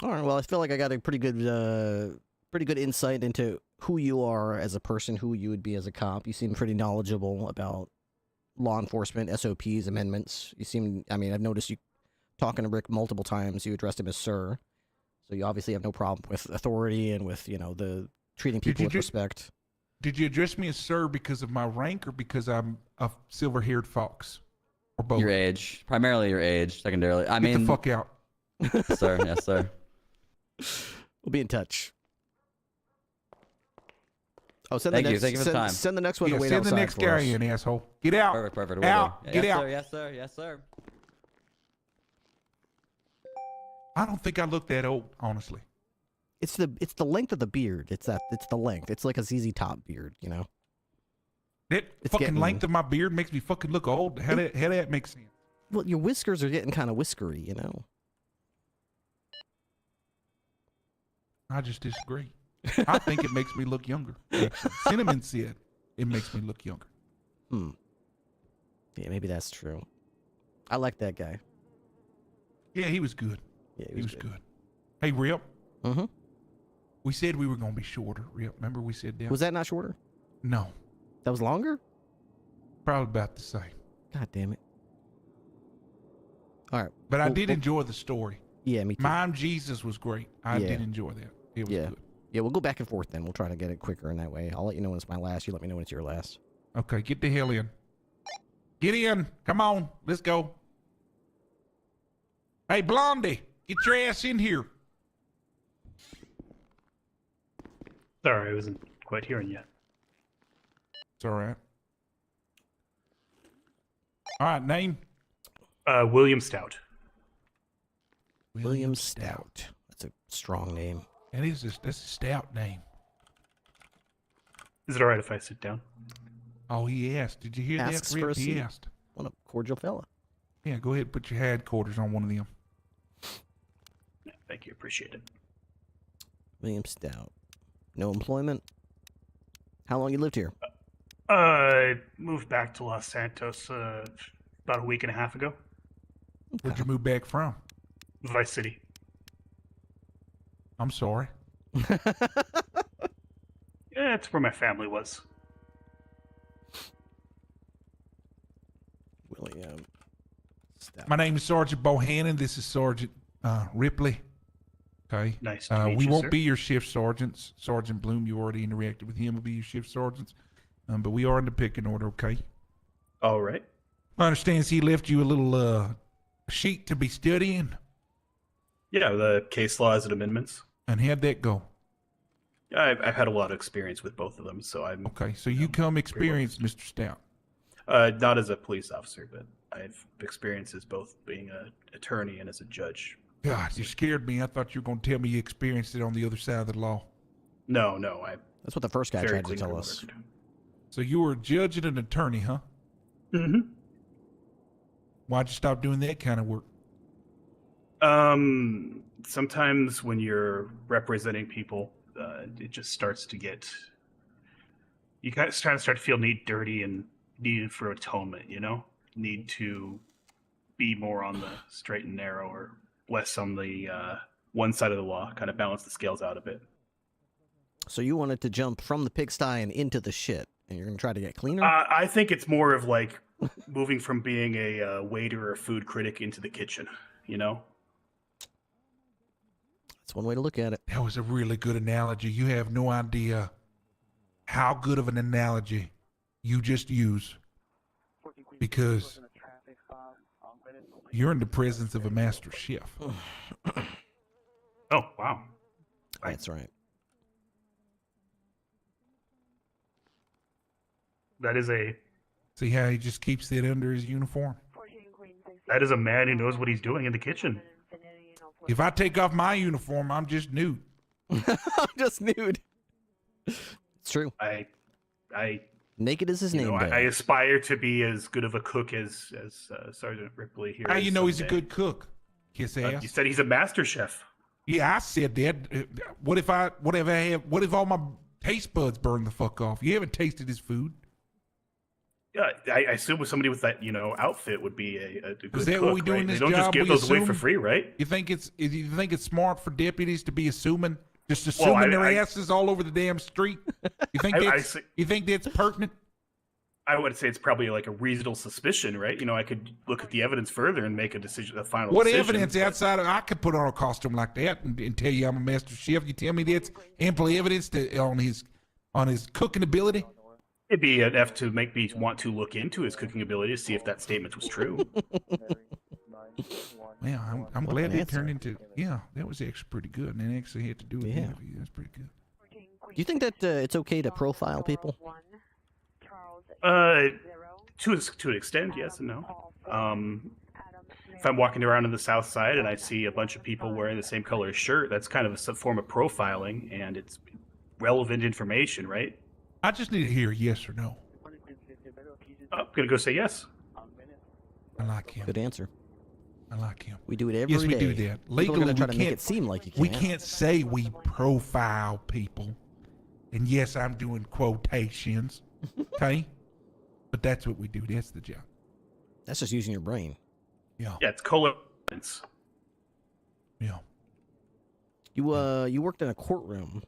All right. Well, I feel like I got a pretty good insight into who you are as a person, who you would be as a cop. You seem pretty knowledgeable about law enforcement, SOPs, amendments. You seem. I mean, I've noticed you talking to Rick multiple times. You addressed him as sir, so you obviously have no problem with authority and with the treating Did people you with ju- respect. Did you address me as sir because of my rank or because I'm a silver-haired fox? Or both? Your age, primarily your age. Secondarily, I Get mean, the fuck out. sir. Yes, sir. We'll be in touch. Oh, send Thank the you. next, Thank you for the send, time. send the next one Yeah, to wait send outside the next for guy us. in, asshole. Get out. Perfect. Out. Will do. Get Yes, out. sir. Yes, sir. Yes, sir. I don't think I look that old, honestly. It's the length of the beard. It's the length. It's like a ZZ Top beard, you know. That It's fucking getting- length of my beard makes me fucking look old. How that makes sense? Well, your whiskers are getting kind of whiskery, you know. I just disagree. I think it makes me look younger. Actually. Cinnamon said it makes me look younger. Yeah, maybe that's true. I like that guy. Yeah, he was good. Yeah, he was good. Hey, Rip. Mm-hmm. We said we were going to be shorter, Rip. Remember we said that? Was that not shorter? No. That was longer? Probably about the same. God damn it. All right. But I Well, did well- enjoy the story. Yeah, me too. Mime Jesus was great. I Yeah. did enjoy that. It was Yeah. good. Yeah, we'll go back and forth then. We'll try to get it quicker in that way. I'll let you know when it's my last. You let me know when it's your last. Okay, get the hell in. Get in. Come on. Let's go. Hey, Blondie, get your ass in here. Sorry, I wasn't quite hearing yet. It's all right. All right, name? William Stout. William Stout. That's a strong name. That's a stout name. Is it alright if I sit down? Oh, he asked. Did you hear Asks that, for a Rip? He seat. asked. What a cordial fella. Yeah, go ahead and put your headquarters on one of them. Thank you, appreciate it. William Stout. No employment? How long you lived here? I moved back to Los Santos about a week and a half ago. Where'd you move back from? Vice City. I'm sorry. Yeah, it's where my family was. William. My name is Sergeant Bohannon. This is Sergeant Ripley. Okay. Nice to meet we you, won't sir. be your shift sergeants. Sergeant Bloom, you already interacted with him. Will be your shift sergeants. But we are in the picking order, okay? All right. I understand he left you a little sheet to be studying. Yeah, the case laws and amendments. And how'd that go? I've had a lot of experience with both of them, so I'm... Okay, so you come experienced, Mr. Stout. Not as a police officer, but I've experience as both being an attorney and as a judge. God, you scared me. I thought you were going to tell me you experienced it on the other side of the law. No, That's what the first guy tried to tell us. So you were a judge and an attorney, huh? Mm-hmm. Why'd you stop doing that kind of work? Sometimes when you're representing people, it just starts to get... You kind of start to feel dirty and needed for atonement, you know? Need to be more on the straight and narrow or less on the one side of the law, kind of balance the scales out a bit. So you wanted to jump from the pigsty and into the shit, and you're going to try to get cleaner? I think it's more of like moving from being a waiter or food critic into the kitchen, you know? That's one way to look at it. That was a really good analogy. You have no idea how good of an analogy you just used, because you're in the presence of a master chef. Oh, wow. That's right. That is See how he just keeps it under his uniform? That is a man who knows what he's doing in the kitchen. If I take off my uniform, I'm just nude. I'm just nude. It's true. I Naked is his name. I aspire to be as good of a cook as Sergeant Ripley here. How you know he's a someday. good cook? Kiss ass. You said he's a master chef. Yeah, I said that. What if all my taste buds burn the fuck off? You haven't tasted his food. Yeah, I assume with somebody with that, outfit would be a good Is that cook, what we do right? in this They don't just job? give We those away for assume? free, right? You think it's smart for deputies to be assuming their asses all over the damn street? You think that's pertinent? I would say it's probably like a reasonable suspicion, right? I could look at the evidence further and make a final What decision. evidence outside of I could put on a costume like that and tell you I'm a master chef? You tell me that's ample evidence on his cooking ability? It'd be enough to make me want to look into his cooking ability to see if that statement was true. Yeah, I'm glad it turned into. Yeah, that was actually pretty good, and it actually had to do with the interview. That's pretty good. Do you think that it's okay to profile people? To an extent, yes and no. If I'm walking around in the South Side and I see a bunch of people wearing the same color shirt, that's kind of a form of profiling, and it's relevant information, right? I just need to hear a yes or no. I'm gonna go say yes. I like him. Good answer. I like him. We do it every day. Yes, we do that. People are Legally, gonna try we to make can't- it seem like you We can't. can't say we profile people. And yes, I'm doing quotations. Okay? But that's what we do. That's the job. That's just using your brain. Yeah. Yeah, it's co-evidence. Yeah. You worked in a courtroom.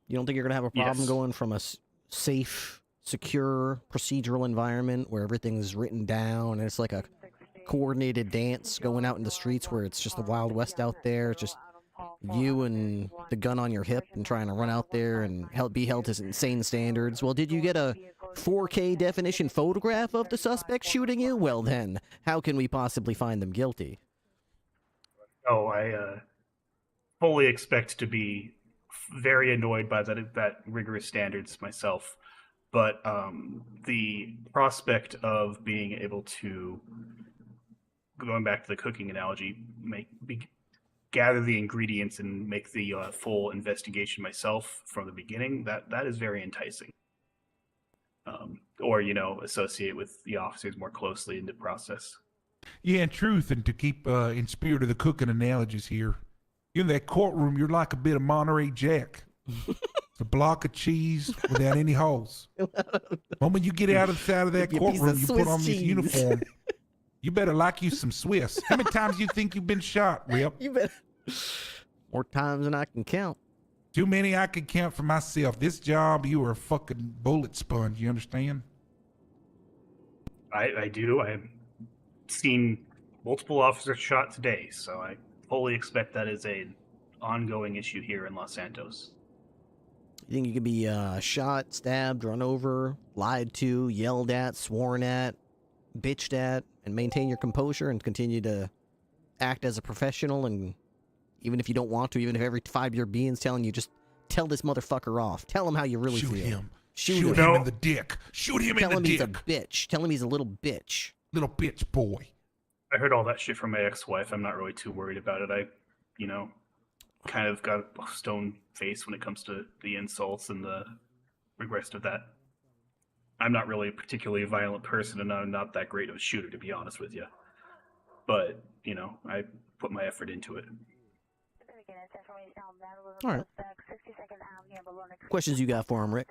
You don't think you're gonna have a problem Yes. going from a safe, secure, procedural environment where everything's written down and it's like a coordinated dance going out in the streets where it's just the Wild West out there? It's just you and the gun on your hip and trying to run out there and be held to insane standards. Well, did you get a 4K definition photograph of the suspect shooting you? Well then, how can we possibly find them guilty? Oh, I fully expect to be very annoyed by that rigorous standards myself. But the prospect of being able to, going back to the cooking analogy, gather the ingredients and make the full investigation myself from the beginning, that is very enticing. Or, associate with the officers more closely in the process. Yeah, in truth, and to keep in spirit of the cooking analogies here, in that courtroom, you're like a bit of Monterey Jack. It's a block of cheese without any holes. The moment you get out of the side of that Give you a piece of courtroom, you put Swiss on this cheese. uniform. You better like you some Swiss. How many times do you think you've been shot, Rip? You bet. More times than I can count. Too many I could count for myself. This job, you are a fucking bullet sponge. You understand? I do. I've seen multiple officers shot today, so I fully expect that is an ongoing issue here in Los Santos. You think you could be shot, stabbed, run over, lied to, yelled at, sworn at, bitched at, and maintain your composure and continue to act as a professional? And even if you don't want to, even if every 5-year being's telling you, just tell this motherfucker off. Tell him how you really Shoot feel. him. Shoot him in the dick. Shoot him Tell in him the he's dick. a bitch. Tell him he's a little bitch. Little bitch boy. I heard all that shit from my ex-wife. I'm not really too worried about it. I, kind of got a stone face when it comes to the insults and the rest of that. I'm not really a particularly violent person, and I'm not that great of a shooter, to be honest with you. But, I put my effort into it. All right. Questions you got for him, Rick?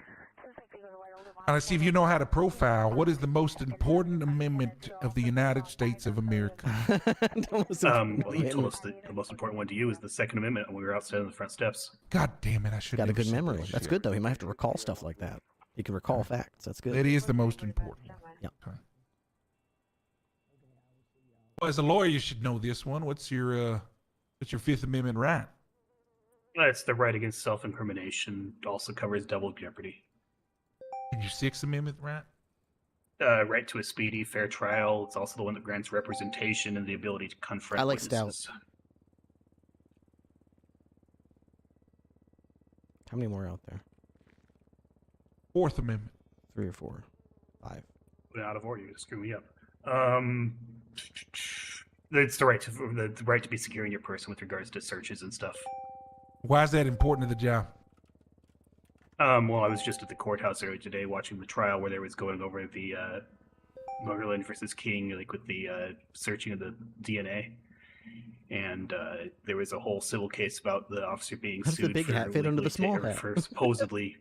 Let's see if you know how to profile. What is the most important amendment of the United States of America? Well, you told us that the most important one to you is the Second Amendment when we were outside on the front steps. God damn it, I should Got a good memory. That's good, though. He might have to recall stuff like that. He can recall facts. That's good. It is the most important. Yeah. Okay. Well, as a lawyer, you should know this one. What's your Fifth Amendment right? It's the right against self-incrimination. Also covers double jeopardy. And your Sixth Amendment right? Right to a speedy, fair trial. It's also the one that grants representation and the ability to confront I like witnesses. stout. How many more out there? Fourth Amendment. 3 or 4. 5. Out of order, you screw me up. It's the right to be secure in your person with regards to searches and stuff. Why is that important to the job? Well, I was just at the courthouse earlier today watching the trial where they was going over the Motherland versus King, like with the searching of the DNA, and there was a whole civil case about the officer being How's sued the big for hat fit under the small illegally hat? for supposedly,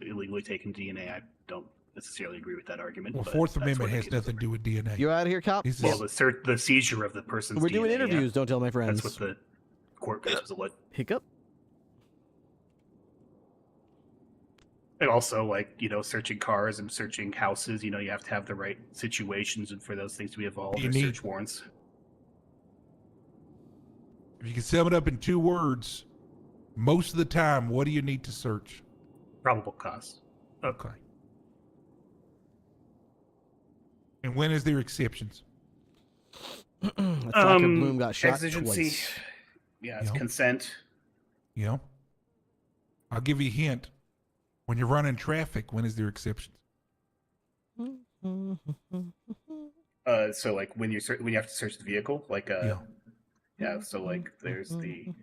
illegally taking DNA. I don't necessarily agree with that argument. Well, but Fourth that's Amendment what has the case nothing to do with DNA. You out of here, cop? Well, the seizure of the person's We're doing DNA, interviews, yeah. don't tell my friends. That's what the court case was alleged. Hiccup? And also, searching cars and searching houses, you have to have the right situations and for those things to be involved. You There's need- search warrants. If you can sum it up in 2 words, most of the time, what do you need to search? Probable cause. Okay. And when is there exceptions? Dr. Bloom got shot exigency. twice. Yeah, it's Yep. consent. I'll give you a hint. When you're running traffic, when is there exceptions? So when you have to search the vehicle, so there's the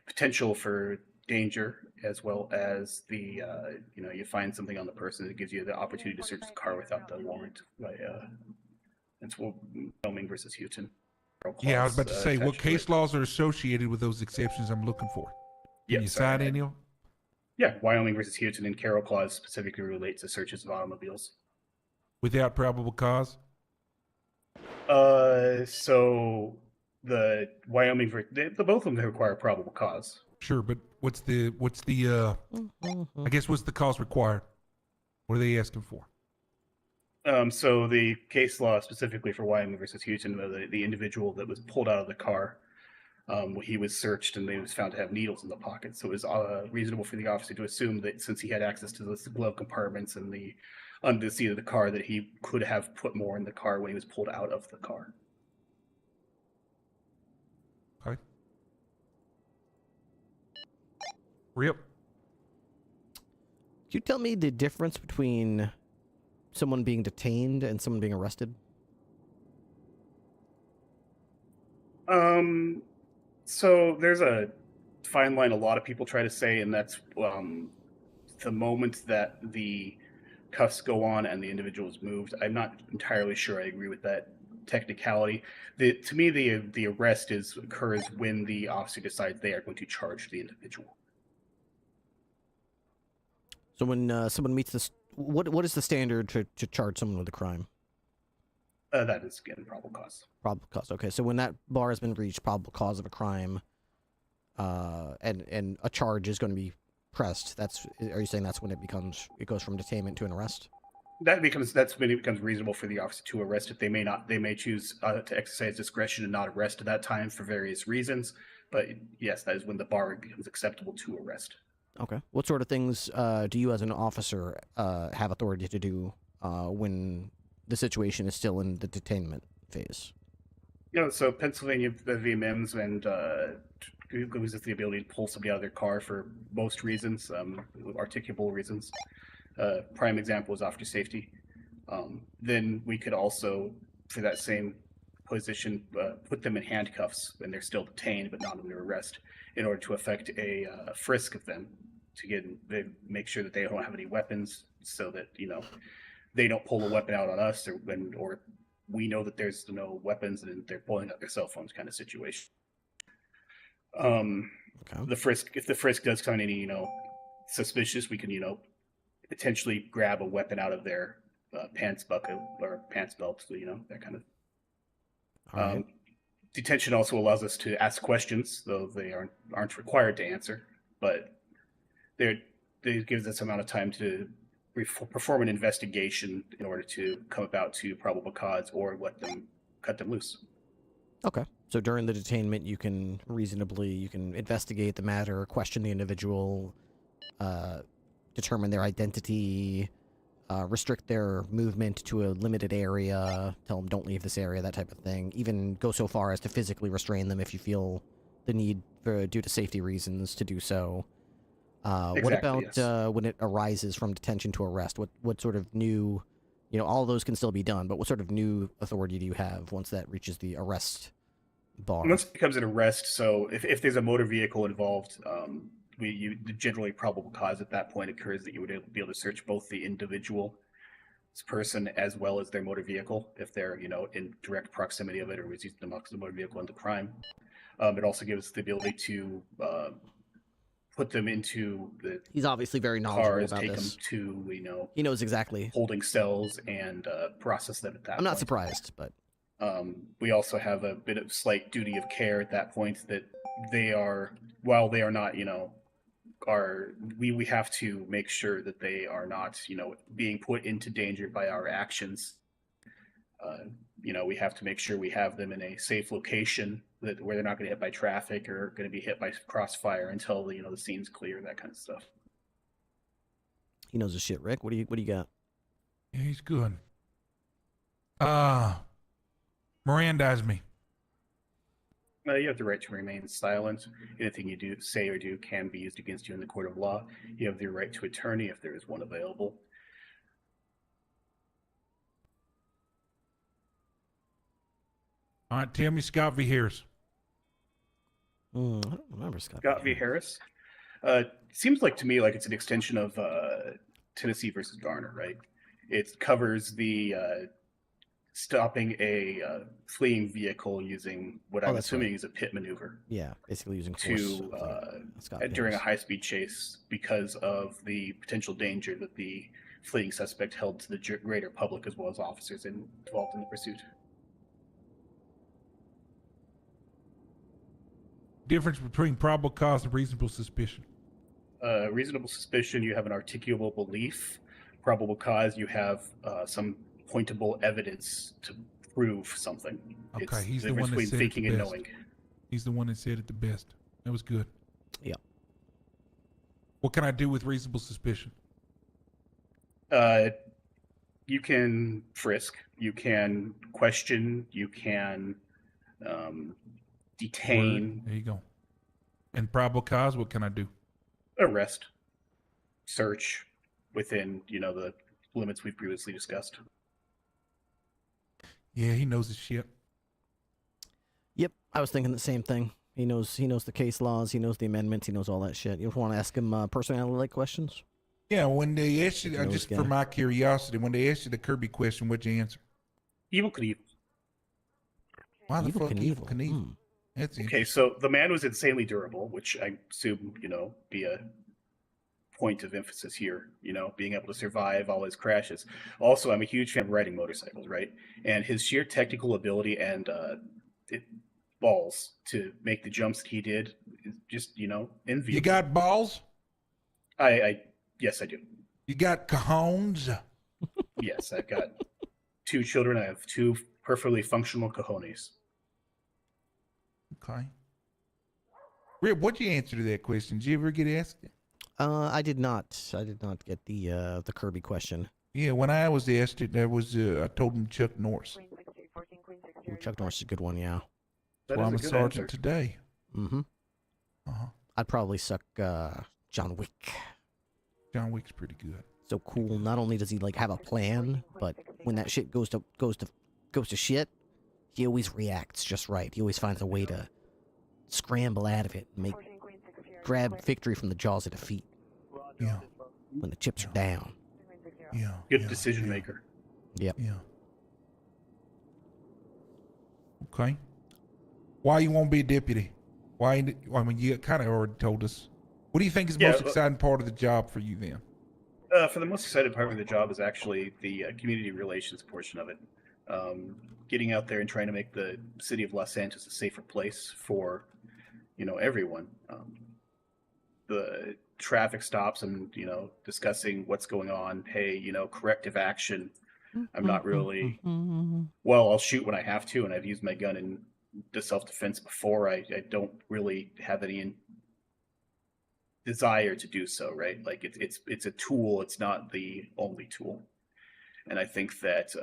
potential for danger as well as the you find something on the person that gives you the opportunity to search the car without the warrant. It's Wyoming versus Houston. Yeah, I was about to say, what attached to case it. laws are associated with those exceptions I'm looking for? Can you cite any of them? Yeah, Wyoming versus Houston and Carroll Clause specifically relate to searches of automobiles. Without probable cause? So the Wyoming, both of them require probable cause. Sure, but what's the I guess what's the cause required? What are they asking for? So the case law specifically for Wyoming versus Houston, the individual that was pulled out of the car, he was searched and he was found to have needles in the pocket. So it was reasonable for the officer to assume that since he had access to the glove compartments and under the seat of the car, that he could have put more in the car when he was pulled out of the car. Okay. Rip. Could you tell me the difference between someone being detained and someone being arrested? So there's a fine line a lot of people try to say, and that's the moment that the cuffs go on and the individual is moved. I'm not entirely sure I agree with that technicality. To me, the arrest occurs when the officer decides they are going to charge the individual. So when someone meets this, what is the standard to charge someone with a crime? That is, again, probable cause. Probable cause. Okay, so when that bar has been reached, probable cause of a crime, and a charge is going to be pressed, are you saying that's when it goes from detainment to an arrest? That's when it becomes reasonable for the officer to arrest it. They may choose to exercise discretion and not arrest at that time for various reasons. But yes, that is when the bar becomes acceptable to arrest. Okay. What sort of things do you, as an officer, have authority to do when the situation is still in the detainment phase? So Pennsylvania VMMs and gives us the ability to pull somebody out of their car for most reasons, articulable reasons. Prime example is officer safety. Then we could also, for that same position, put them in handcuffs when they're still detained but not under arrest, in order to effect a frisk of them to make sure that they don't have any weapons, so that they don't pull a weapon out on us, or we know that there's no weapons and they're pulling out their cell phones, kind of situation. The frisk, if the frisk does find any suspicious, we can potentially grab a weapon out of their pants bucket or pants belt, that kind of. Detention also allows us to ask questions, though they aren't required to answer, but it gives us amount of time to perform an investigation in order to come about to probable cause or cut them loose. Okay. So during the detainment, you can investigate the matter, question the individual, determine their identity, restrict their movement to a limited area, tell them don't leave this area, that type of thing. Even go so far as to physically restrain them if you feel the need due to safety reasons to do so. What about when it arises from detention to arrest? What sort of new, all of those can still be done, but what sort of new authority do you have once that reaches the arrest bar? Once it becomes an arrest, so if there's a motor vehicle involved, the generally probable cause at that point occurs that you would be able to search both the individual person as well as their motor vehicle if they're in direct proximity of it or was using the motor vehicle in the crime. It also gives the ability to put them into the He's obviously very knowledgeable cars, about take this. them to he knows exactly holding cells and process them at that. I'm not surprised, but we also have a bit of slight duty of care at that point that they are, while they are not, we have to make sure that they are not, being put into danger by our actions. We have to make sure we have them in a safe location where they're not going to get hit by traffic or going to be hit by crossfire until the scene's clear, that kind of stuff. He knows his shit. Rick, what do you got? Yeah, he's good. Mirandize me. You have the right to remain silent. Anything you say or do can be used against you in the court of law. You have the right to attorney if there is one available. All right, tell me Scott v. Harris. I don't remember Scott v. Harris. Seems like to me like it's an extension of Tennessee versus Garner, right? It covers the stopping a fleeing vehicle using what I'm assuming is a pit maneuver. Yeah, basically using force during a high-speed chase because of the potential danger that the fleeing suspect held to the greater public as well as officers involved in the pursuit. Difference between probable cause and reasonable suspicion. Reasonable suspicion, you have an articulable belief. Probable cause, you have some pointable evidence to prove something. Okay, it's he's the the one that between said thinking it the and best. knowing. He's the one that said it the best. That was good. Yeah. What can I do with reasonable suspicion? You can frisk, you can question, you can detain. There you go. And probable cause, what can I do? Arrest, search within, the limits we've previously discussed. Yeah, he knows his shit. Yep, I was thinking the same thing. He knows the case laws, he knows the amendments, he knows all that shit. You want to ask him personality-like questions? Yeah, when they asked you, just for my curiosity, when they asked you the Kirby question, what'd you answer? Evil Knievel. Why the fuck Evil Knievel? That's okay, so the man was insanely durable, which I assume, be a point of emphasis here, being able to survive all his crashes. Also, I'm a huge fan of riding motorcycles, right? And his sheer technical ability and balls to make the jumps that he did is just, enviable. You got balls? Yes, I do. You got cajones? Yes, I've got 2 children. I have 2 perfectly functional cojones. Okay. Rip, what'd you answer to that question? Did you ever get asked it? I did not. I did not get the Kirby question. Yeah, when I was asked it, there was I told him Chuck Norris. Ooh, Chuck Norris is a good one, yeah. That's why I'm a sergeant today. Mm-hmm. Uh-huh. I'd probably suck John Wick. John Wick's pretty good. So cool. Not only does he like have a plan, but when that shit goes to shit, he always reacts just right. He always finds a way to scramble out of it and grab victory from the jaws of defeat. Yeah. When the chips are down. Yeah. Good decision maker. Yep. Yeah. Okay. Why you won't be a deputy? Why? I mean, you kind of already told us. What do you think is the most exciting part of the job for you then? For the most exciting part of the job is actually the community relations portion of it. Getting out there and trying to make the city of Los Santos a safer place for, everyone. The traffic stops and, discussing what's going on. Hey, corrective action. I'm not really, well, I'll shoot when I have to, and I've used my gun in self-defense before. I don't really have any desire to do so, right? Like it's a tool. It's not the only tool. And I think that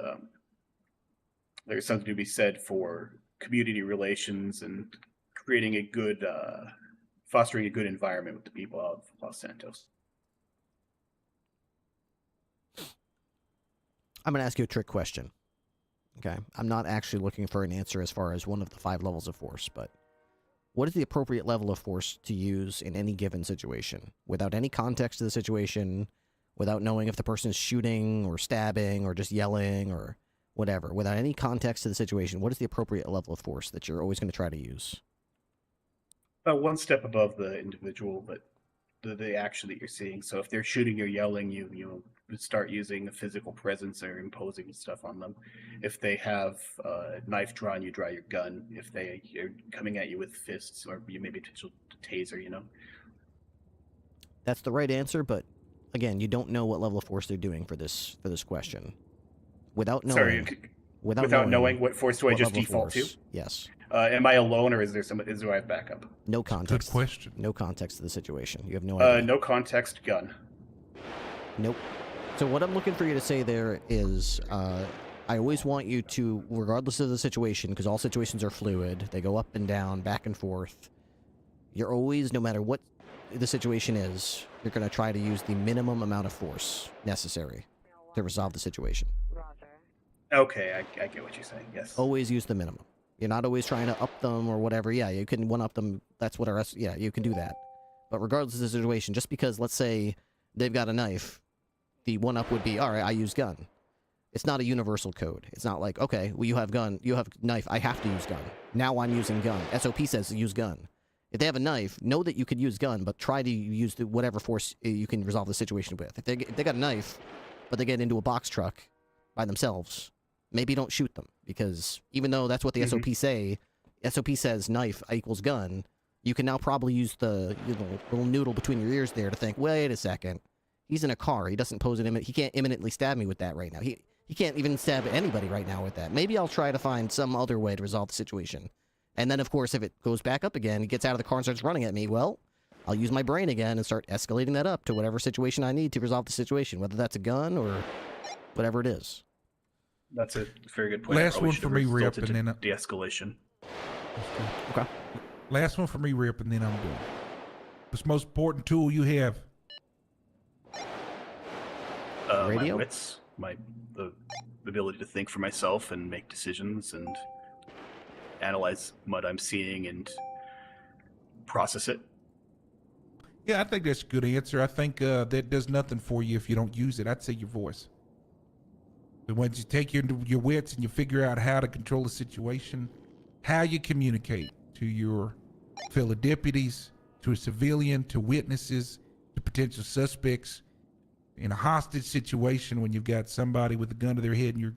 there's something to be said for community relations and creating a good, fostering a good environment with the people of Los Santos. I'm going to ask you a trick question. Okay. I'm not actually looking for an answer as far as one of the 5 levels of force, but what is the appropriate level of force to use in any given situation? Without any context to the situation, without knowing if the person is shooting or stabbing or just yelling or whatever, without any context to the situation, what is the appropriate level of force that you're always going to try to use? One step above the individual, but the action that you're seeing. So if they're shooting or yelling, you start using a physical presence or imposing stuff on them. If they have a knife drawn, you draw your gun. If they are coming at you with fists, or you maybe potential taser, That's the right answer, but again, you don't know what level of force they're doing for this question. Without knowing, without knowing what force do I just default to? Yes. Am I alone, or is there do I have backup? No context. Good question. No context to the situation. You have no idea. No context, gun. Nope. So what I'm looking for you to say there is, I always want you to, regardless of the situation, because all situations are fluid, they go up and down, back and forth. You're always, no matter what the situation is, you're going to try to use the minimum amount of force necessary to resolve the situation. Okay, I get what you're saying. Yes. Always use the minimum. You're not always trying to up them or whatever. Yeah, you can one-up them. That's what yeah, you can do that. But regardless of the situation, just because, let's say, they've got a knife, the one-up would be, all right, I use gun. It's not a universal code. It's not like, okay, well, you have gun, you have knife, I have to use gun. Now I'm using gun. SOP says use gun. If they have a knife, know that you could use gun, but try to use whatever force you can resolve the situation with. If they got a knife, but they get into a box truck by themselves, maybe don't shoot them, because even though that's what the SOP say, SOP says knife equals gun, you can now probably use the little noodle between your ears there to think, wait a second, he's in a car, he doesn't pose an he can't imminently stab me with that right now. He can't even stab anybody right now with that. Maybe I'll try to find some other way to resolve the situation. And then, of course, if it goes back up again, he gets out of the car and starts running at me, well, I'll use my brain again and start escalating that up to whatever situation I need to resolve the situation, whether that's a gun or whatever it is. That's a very good point. Last one for me, Rip, and then de-escalation. Okay. Last one for me, Rip, and then I'm done. What's the most important tool you have? Radio? My wits, the ability to think for myself and make decisions and analyze what I'm seeing and process it. Yeah, I think that's a good answer. I think that does nothing for you if you don't use it. I'd say your voice. But once you take your wits and you figure out how to control the situation, how you communicate to your fellow deputies, to a civilian, to witnesses, to potential suspects, in a hostage situation when you've got somebody with a gun to their head and you're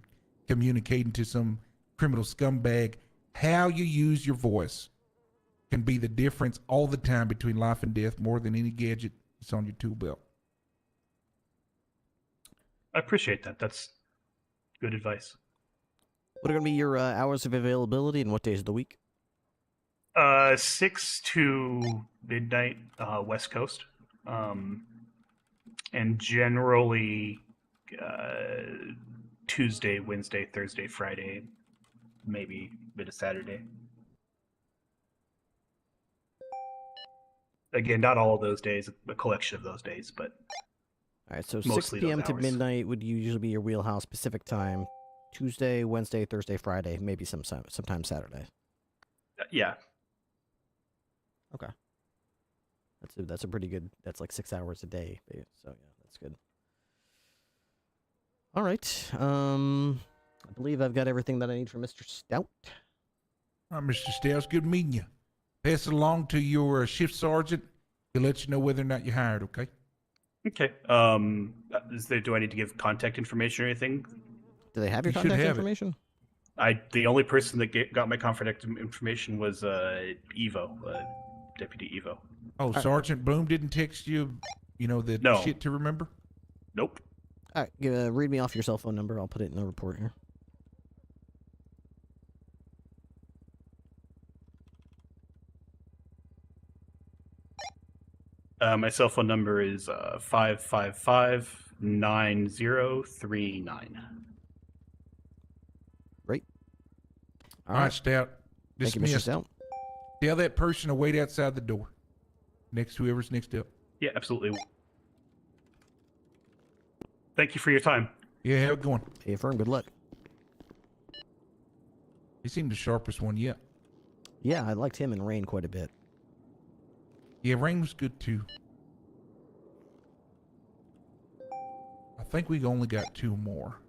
communicating to some criminal scumbag, how you use your voice can be the difference all the time between life and death, more than any gadget that's on your tool belt. I appreciate that. That's good advice. What are going to be your hours of availability and what days of the week? 6 to midnight, West Coast. And generally Tuesday, Wednesday, Thursday, Friday, maybe a bit of Saturday. Again, not all of those days, a collection of those days, but All right, so 6 mostly p.m. those to hours. midnight would usually be your wheelhouse Pacific time. Tuesday, Wednesday, Thursday, Friday, maybe sometimes Saturday. Yeah. Okay. That's a pretty good. That's like 6 hours a day. So yeah, that's good. All right. I believe I've got everything that I need from Mr. Stout. All right, Mr. Stiles, good meeting you. Pass it along to your shift sergeant. He'll let you know whether or not you're hired, okay? Okay. Do I need to give contact information or anything? Do they have your contact information? The only person that got my contact information was Evo, Deputy Evo. Oh, Sergeant Bloom didn't text you, the No. shit to remember? Nope. All right, read me off your cell phone number. I'll put it in the report here. My cell phone number is 555-9039. Great. All right, Stout. Thank you, Mr. Dismissed. Stout. Tell that person to wait outside the door. Next, whoever's next up. Yeah, absolutely. Thank you for your time. Yeah, have a good one. Hey, firm. Good luck. He seemed the sharpest one yet. Yeah, I liked him and Rain quite a bit. Yeah, Rain was good too. I think we only got 2 more.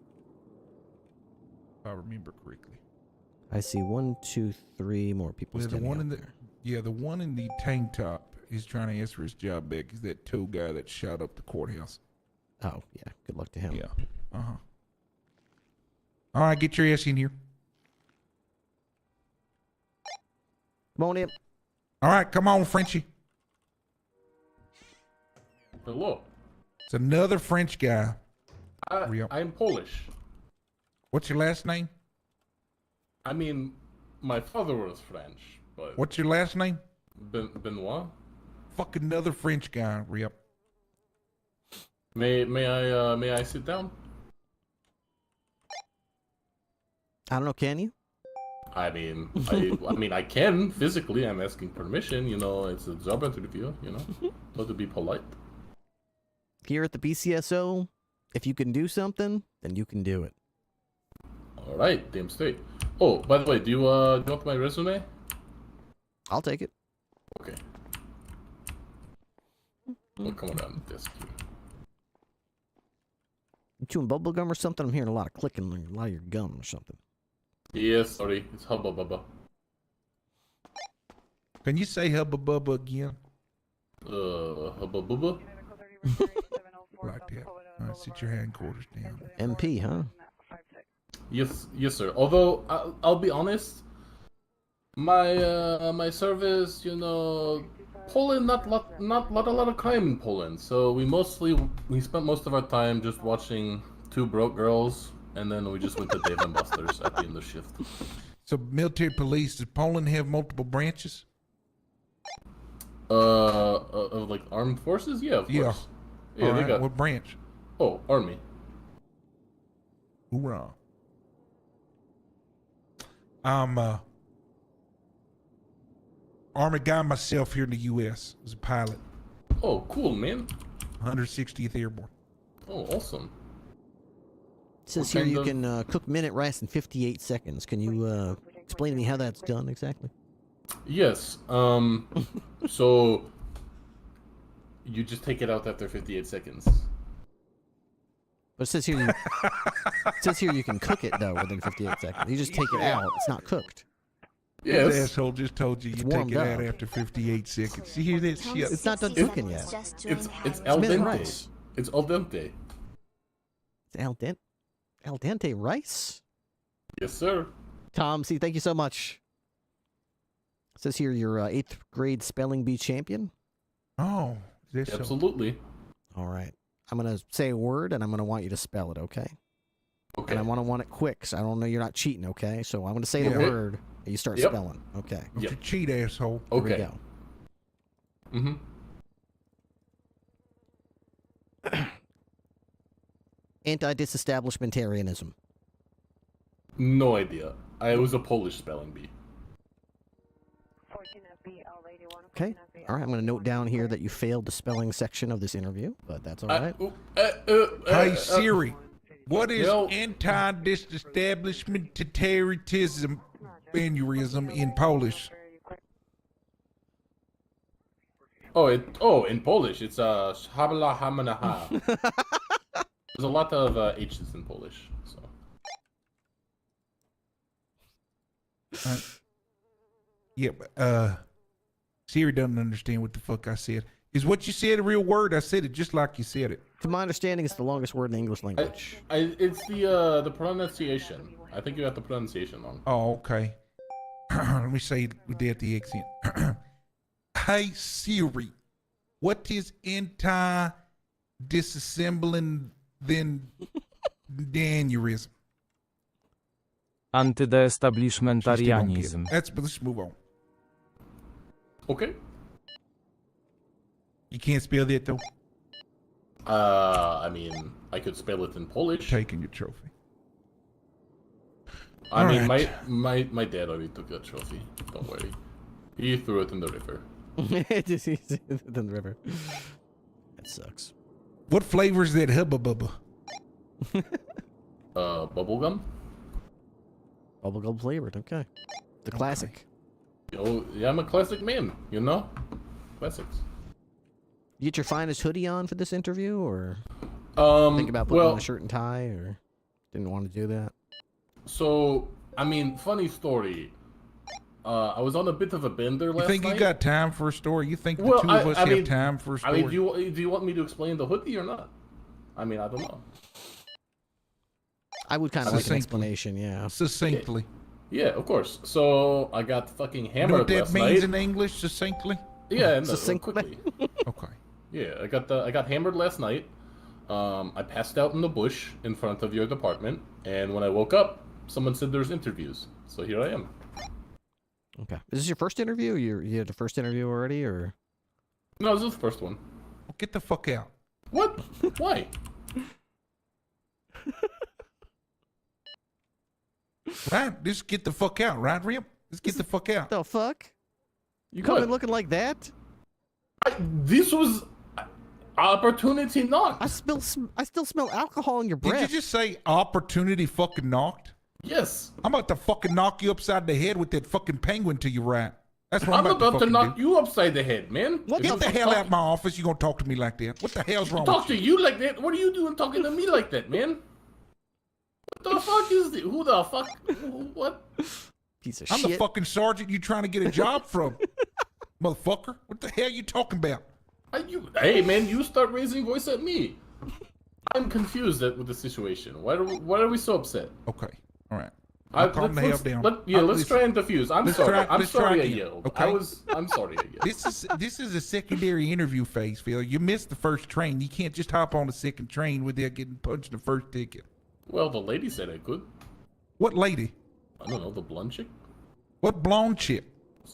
If I remember correctly. I see 1, 2, 3 more people Well, the standing one out in the there. the one in the tank top is trying to ask for his job back. He's that tow guy that shot up the courthouse. Oh, yeah. Good luck to him. Yeah. Uh-huh. All right, get your ass in here. Come on in. All right, come on, Frenchie. Hello. It's another French guy. I'm Polish. What's your last name? I mean, my father was French, but What's your last name? Benoit. Fucking another French guy, Rip. May I sit down? I don't know. Can you? I mean, I can physically. I'm asking permission. It's a job interview. Not to be polite. Here at the BCSO, if you can do something, then you can do it. All right, damn straight. Oh, by the way, do you want my resume? I'll take it. Okay. Well, come around the desk here. You chewing bubble gum or something? I'm hearing a lot of clicking, like a lot of your gum or something. Yes, sorry, it's Hubba Bubba. Can you say Hubba Bubba again? Hubba Bubba? Like that. All right, sit your hindquarters down. MP, huh? Yes, sir. Although I'll be honest, my service, Poland, not a lot of crime in Poland. So we spent most of our time just watching 2 broke girls, and then we just went to Dave and Buster's at the end of shift. So military police, does Poland have multiple branches? Of like armed forces? Yeah, of course. Yeah, All they right, got. what branch? Oh, army. Hoorah. I'm Army guy myself here in the U.S. as a pilot. Oh, cool, man. 160th Airborne. Oh, awesome. It says here you can cook minute rice in 58 seconds. Can you explain to me how that's done exactly? Yes. So you just take it out after 58 seconds. But it says here you can cook it though within 58 seconds. You just take it out. It's not cooked. Yes. This asshole just told you It's you take warmed it out up. after 58 seconds. You hear that shit? It's not done cooking yet. It's al minute dente. rice. It's al dente. It's al dente rice. Yes, sir. Tom, see, thank you so much. It says here you're 8th grade spelling bee champion. Oh, is this so? Absolutely. All right. I'm gonna say a word, and I'm gonna want you to spell it. Okay. Okay. And I want it quick, so I don't know you're not cheating. Okay. So I'm gonna say the Yeah. word, and you start spelling. Okay. Don't you cheat, asshole. Here we Okay. go. Anti-disestablishmentarianism. No idea. It was a Polish spelling bee. Okay. All right. I'm going to note down here that you failed the spelling section of this interview, but that's all right. Hey Siri, what is anti-disestablishmentarianism in Polish? In Polish, it's habla hamanaha. There's a lot of H's in Polish, so. Yeah, but Siri doesn't understand what the fuck I said. Is what you said a real word? I said it just like you said it. To my understanding, it's the longest word in the English language. It's the pronunciation. I think you got the pronunciation wrong. Oh, okay. Let me say it with the accent. Hey Siri, what is anti-disassembling then aneurysm? Antydeestablishmentarianism. Let's move on. Okay. You can't spell that though? I mean, I could spell it in Polish. Taking your trophy. I All mean, right. my dad already took that trophy. Don't worry. He threw it in the river. Just in the river. That sucks. What flavor is that Hubba Bubba? Bubblegum? Bubblegum flavored, okay. The classic. Oh, yeah, I'm a classic man, you know? Classics. You get your finest hoodie on for this interview, or think about putting on a shirt and tie, or didn't want to do that? So, I mean, funny story. I was on a bit of a bender last night. You think you got time for a story? You think the two of us have time for a story? I mean, do you want me to explain the hoodie or not? I mean, I don't know. I would kind of like an explanation, yeah. Succinctly. Yeah, of course. So, I got fucking hammered You know what that last means night. in English, succinctly? Yeah, no, Succinctly. quickly. Okay. Yeah, I got hammered last night. I passed out in the bush in front of your department, and when I woke up, someone said there's interviews. So here I am. Okay. Is this your first interview? You had the first interview already, or? No, this is the first one. Get the fuck out. What? Why? Right? Just get the fuck out, right, Rip? Just get the fuck out. The fuck? You come in looking like that? This was opportunity knocked. I still smell alcohol in your breath. Did you just say opportunity fucking knocked? Yes. I'm about to fucking knock you upside the head with that fucking penguin to your right. That's what I'm about to knock do. you upside the head, man. Get the hell out of my office. You gonna talk to me like that? What the hell's wrong Talk with to you like that? What are you doing talking to me like that, man? What the fuck is this? Who the fuck? What? Piece of I'm shit. the fucking sergeant you trying to get a job from. Motherfucker. What the hell you talking about? Hey, man, you start raising voice at me. I'm confused with the situation. Why are we so upset? Okay. All right. Calm the hell down. Let's try and diffuse. I'm sorry. I'm sorry I yelled. Okay. I'm sorry I yelled. This is a secondary interview phase, Phil. You missed the first train. You can't just hop on the second train without getting punched the first ticket. Well, the lady said I could. What lady? I don't know, the blonde chick? What blonde chick?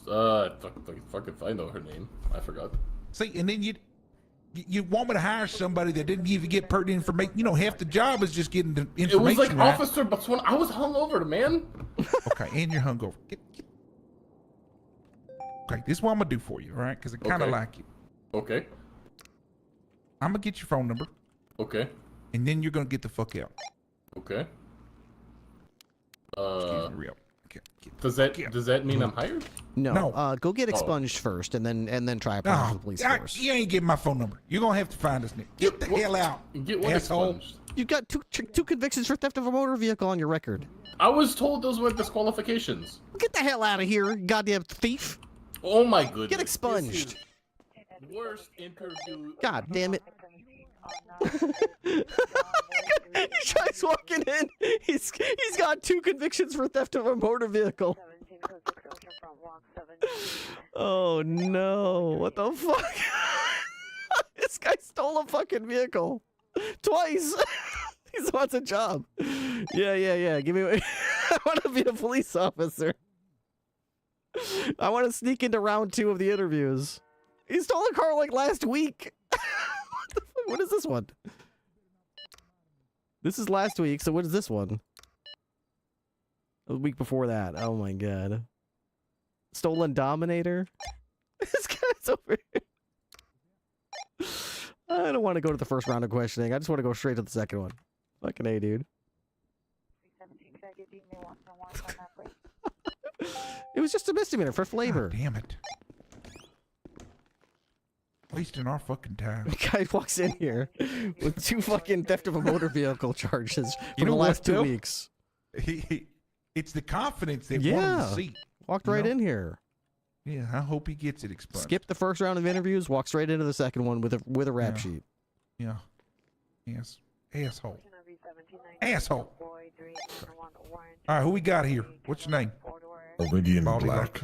Fuck if I know her name. I forgot. See, and then you want me to hire somebody that didn't even get pertinent information. You know, half the job is just getting the information. It was like right? Officer Botswana. I was hungover, man. Okay, and you're hungover. Okay, this is what I'm gonna do for you, all right? Because I kind of like you. Okay. I'm gonna get your phone number. Okay. And then you're gonna get the fuck out. Okay. Excuse me, real. Does that mean I'm hired? No. Go get expunged first, and then try applying for the police force. You ain't getting my phone number. You're gonna have to find us. Get the hell out. Get what asshole. expunged? You've got two convictions for theft of a motor vehicle on your record. I was told those were disqualifications. Get the hell out of here, you goddamn thief! Oh my goodness. Get expunged. Worst interview. God damn it. This guy's walking in. He's got 2 convictions for theft of a motor vehicle. Oh no! What the fuck? This guy stole a fucking vehicle. Twice. He wants a job. Yeah. Give me. I want to be a police officer. I want to sneak into round 2 of the interviews. He stole a car like last week. What the fuck? What is this one? This is last week, so what is this one? The week before that. Oh my god. Stolen Dominator? This guy's over here. I don't want to go to the first round of questioning. I just want to go straight to the second one. Fucking A, dude. It was just a misdemeanor for flavor. God damn it. Wasting our fucking time. The guy walks in here with 2 fucking theft of a motor vehicle charges You for know the last what, 2 Bill? weeks. It's the confidence that won him the seat. Walked you right know? in here. Yeah, I hope he gets it expunged. Skip the first round of interviews, walk straight into the second one with a rap sheet. Yeah. Yes. Asshole. Asshole. All right, who we got here? What's your name? Iridian Baldy Black.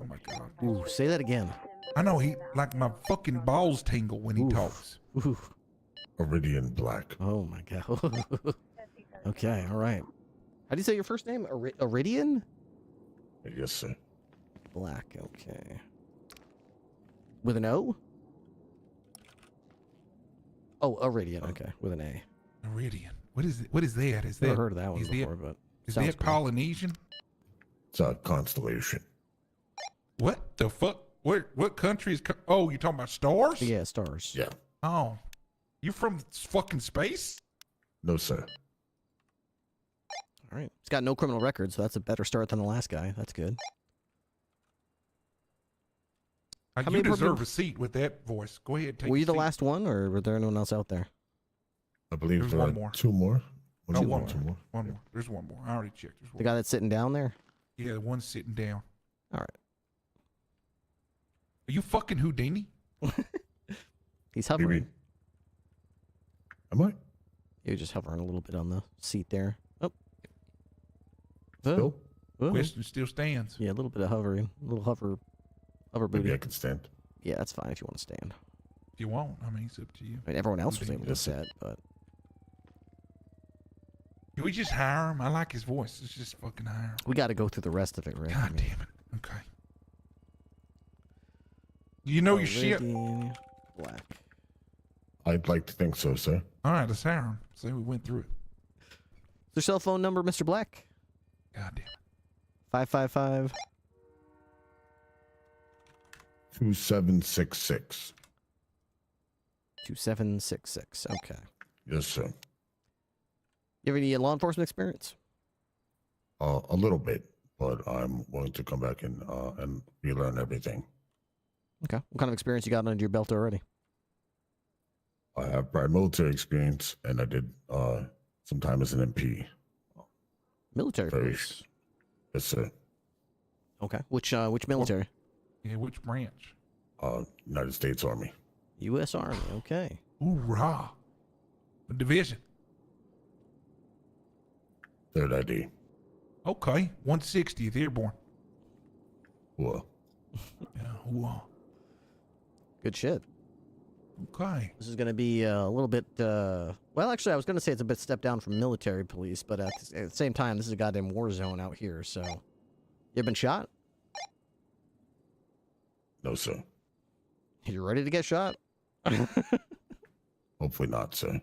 Oh my god. Ooh, say that again. I know he like my fucking balls tingle when he talks. Ooh. Iridian Black. Oh my god. Okay, all right. How do you say your first name? Iridian? Yes, sir. Black, okay. With an O? Oh, Iridian, okay, with an A. Iridian. What is it? What is that? Is Never that heard of that one is before, but is sounds that cool. Polynesian? It's a constellation. What the fuck? What country is? Oh, you talking about stars? Yeah, stars. Yeah. Oh, you from fucking space? No, sir. All right. He's got no criminal record, so that's a better start than the last guy. That's good. How You many deserve purple- a seat with that voice. Go ahead. Take Were a you the seat. last one, or were there anyone else out there? I believe There's there one are more. 2 more. Was No, it one one, 2 more. more? One more. There's one more. I already checked. There's one The guy that's sitting down there? Yeah, the one sitting down. All right. Are you fucking Houdini? He's hovering. Maybe. Am I? You're just hovering a little bit on the seat there. Oh. Still? Oh. Question still stands. Yeah, a little bit of hovering. A little hover booty. Maybe I can stand. Yeah, that's fine if you want to stand. If you won't, I mean, it's up to you. I mean, everyone else was Houdini able to does it. sit, but Can we just hire him? I like his voice. Let's just fucking hire him. we got to go through the rest of it, right? God damn it. Okay. You know your shit. Iridian Black. I'd like to think so, sir. All right, let's hire him. Say we went through it. Is your cell phone number, Mr. Black? God damn it. 555. 2766. 2766. Okay. Yes, sir. You have any law enforcement experience? A little bit, but I'm willing to come back and relearn everything. Okay. What kind of experience you got under your belt already? I have prior military experience, and I did some time as an MP. Military Very- police. Yes, sir. Okay. Which military? Yeah, which branch? United States Army. U.S. Army. Okay. Hoorah. A division. Third ID. Okay. 160th Airborne. Whoa. Yeah, hoorah. Good shit. Okay. This is going to be a little bit, well, actually, I was going to say it's a bit step down from military police, but at the same time, this is a goddamn war zone out here, so. You ever been shot? No, sir. You ready to get shot? Hopefully not, sir.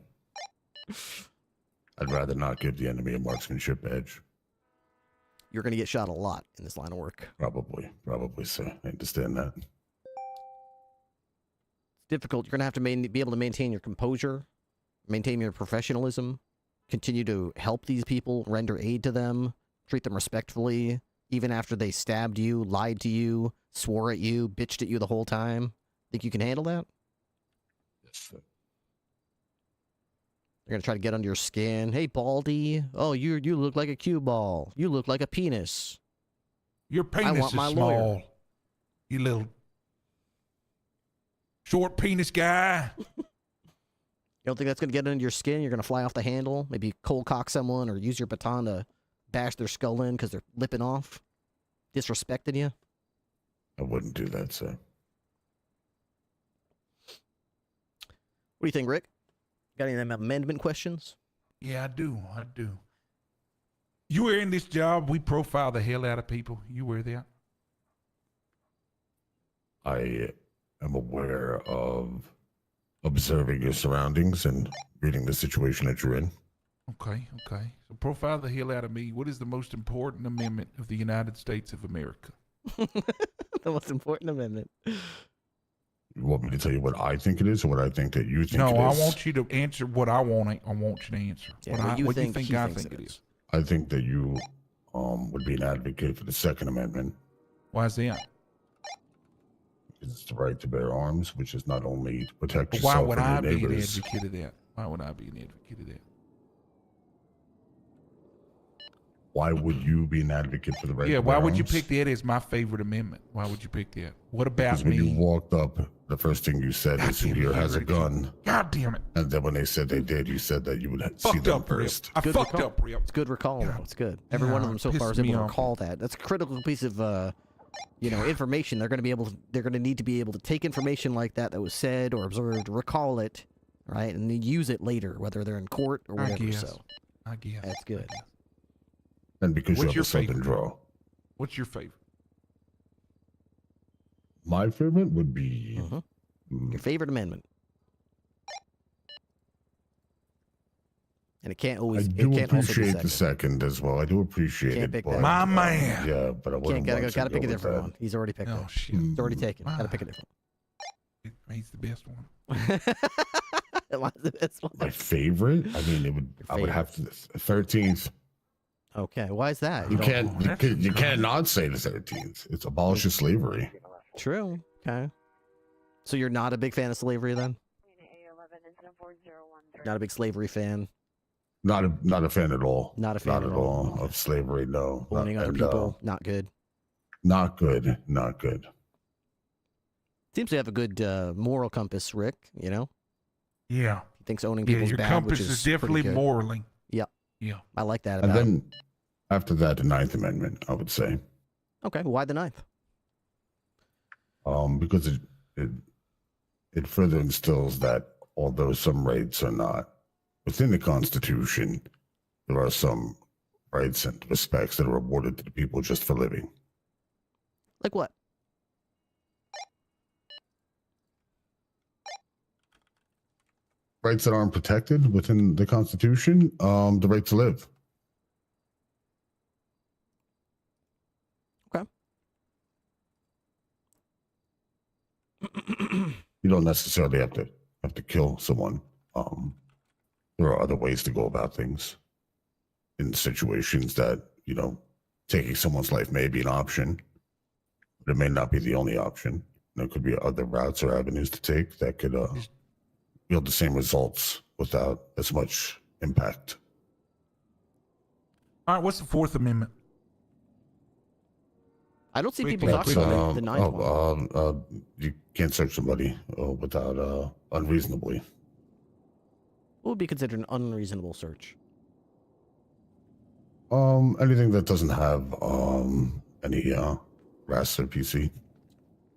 I'd rather not give the enemy a marksmanship edge. You're going to get shot a lot in this line of work. Probably, sir. I understand that. It's difficult. You're going to have to be able to maintain your composure, maintain your professionalism, continue to help these people, render aid to them, treat them respectfully, even after they stabbed you, lied to you, swore at you, bitched at you the whole time. Think you can handle that? Yes, sir. They're going to try to get under your skin. Hey, Baldy. Oh, you look like a cue ball. You look like a penis. Your penis want is my small. lawyer. You little short penis guy. You don't think that's going to get under your skin? You're going to fly off the handle, maybe cold cock someone or use your baton to bash their skull in because they're lipping off, disrespecting you? I wouldn't do that, sir. What do you think, Rick? Got any amendment questions? Yeah, I do. You were in this job. We profile the hell out of people. You were there. I am aware of observing your surroundings and reading the situation that you're in. Okay. So profile the hell out of me. What is the most important amendment of the United States of America? The most important amendment. You want me to tell you what I think it is or what I think that you think No, it is? I want you to answer what I want. I want you to answer. Yeah, what do you think I think it is? I think that you would be an advocate for the Second Amendment. Why is that? It's the right to bear arms, which is not only to protect But why yourself would and I your be an neighbors. advocate of that? Why would I be an advocate of that? Why would you be an advocate for the right Yeah, to bear why would you arms? pick that as my favorite amendment? Why would you pick that? What about Because when you me? walked up, the first thing you said is, who here has a gun? God damn it. And then when they said they did, you said that you would see them first. I fucked up, Rip. It's good recall. Though. It's good. Every one of them so far is able to recall that. That's a critical piece of, information. They're going to be able to. They're going to need to be able to take information like that was said or observed, recall it, right, and then use it later, whether they're in court or whatever. I guess. That's good. And because What's you your have a southern favorite? draw. What's your favorite? My favorite would be Your favorite amendment. And it can't always. I do it can't also be appreciate the second. second as well. I do appreciate Can't it. pick but, that. My man. Yeah, but I wouldn't Can't want gotta to pick a go with different that. one. He's already picked Oh one. shit. It's already taken. Gotta pick a different He's the best one. one. Mine's the best one. My favorite? I mean, it would. I would have to. 13th. Okay, why is that? You don't- can't. You cannot say the 13th. It's abolishes slavery. True. Okay. So you're not a big fan of slavery then? Not a big slavery fan. Not a fan at all. Not a fan at all of slavery. No. Owning other And, people, not good. Not good. Not good. Seems to have a good moral compass, Rick. You know, Yeah. he thinks owning Yeah, people's your bad, compass which is pretty definitely good. morally. Yeah. Yeah. I like that And about him. then after that, the 9th Amendment, I would say, Okay, why the 9th? because it further instills that although some rights are not within the Constitution, there are some rights and respects that are awarded to the people just for living. Like what? Rights that aren't protected within the Constitution, the right to live. Okay. You don't necessarily have to kill someone. There are other ways to go about things in situations that, taking someone's life may be an option, but it may not be the only option. There could be other routes or avenues to take that could yield the same results without as much impact. All right, what's the 4th Amendment? I don't see Wait, people that's, talking about the 9th one. You can't search somebody without unreasonably. What would be considered an unreasonable search? Anything that doesn't have any RAS or PC,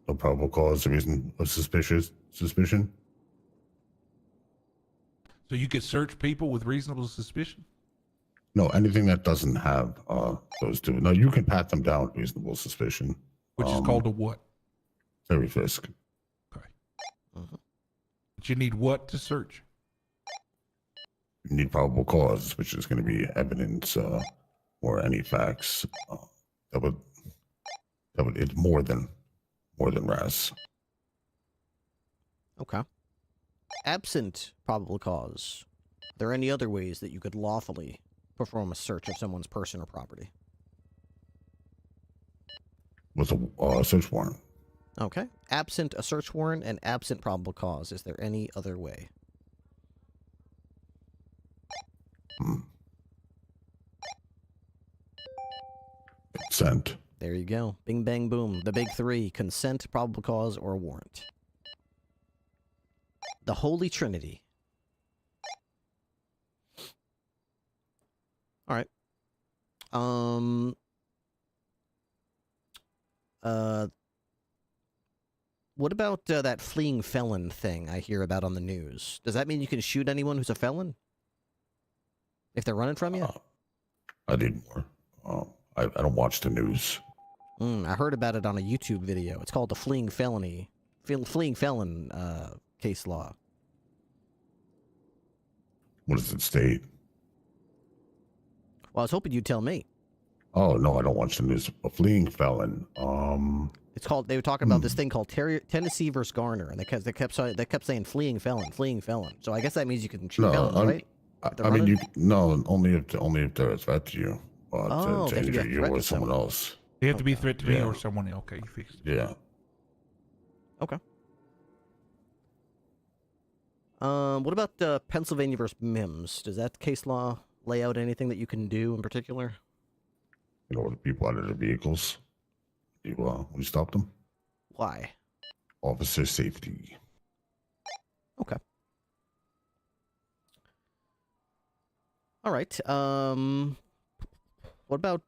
no probable cause or reason of suspicion. So you could search people with reasonable suspicion? No, anything that doesn't have those two. No, you can pat them down with reasonable suspicion. Which is called a what? Terry Fisk. But you need what to search? You need probable cause, which is going to be evidence or any facts that would it's more than RAS. Okay. Absent probable cause, are there any other ways that you could lawfully perform a search of someone's person or property? With a search warrant. Okay. Absent a search warrant and absent probable cause, is there any other way? Consent. There you go. Bing, bang, boom. The big three. Consent, probable cause, or warrant. The Holy Trinity. All right. What about that fleeing felon thing I hear about on the news? Does that mean you can shoot anyone who's a felon? If they're running from you? I need more. I don't watch the news. I heard about it on a YouTube video. It's called the fleeing felon case law. What does it state? Well, I was hoping you'd tell me. Oh no, I don't watch the news. A fleeing felon. It's called. They were talking about this thing called Tennessee versus Garner, and they kept saying fleeing felon. So I guess that means you can shoot felons, right? I mean, only if they're a threat to you, to injure you or someone else. They have to be a threat to me or someone else. Okay, you fixed it. Yeah. Okay. What about Pennsylvania versus Mims? Does that case law lay out anything that you can do in particular? You know, the people out of their vehicles. You stop them. Why? Officer safety. Okay. All right. What about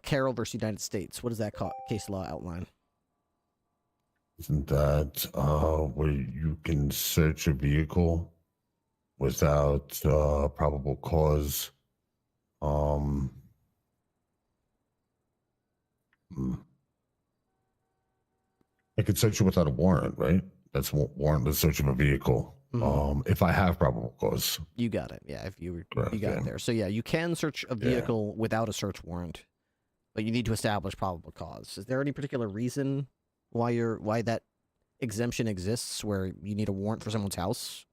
Carroll versus United States? What does that case law outline? Isn't that where you can search a vehicle without probable cause? I could search it without a warrant, right? That's warrantless search of a vehicle. If I have probable cause. You got it. Yeah, if you Correct, got it there. So yeah, you can search a vehicle without a search warrant, but you need to establish probable cause. Is there any particular reason why that exemption exists, where you need a warrant for someone's house?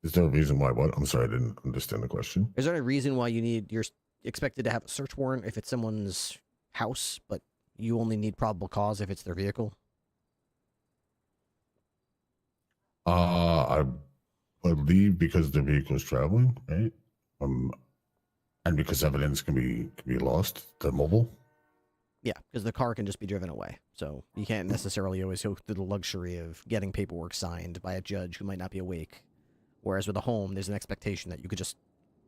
Is there a reason why what? I'm sorry, I didn't understand the question. Is there any reason why you're expected to have a search warrant if it's someone's house, but you only need probable cause if it's their vehicle? I believe because the vehicle is traveling, right? And because evidence can be lost, the mobile. Yeah, because the car can just be driven away. So you can't necessarily always go through the luxury of getting paperwork signed by a judge who might not be awake. Whereas with a home, there's an expectation that you could just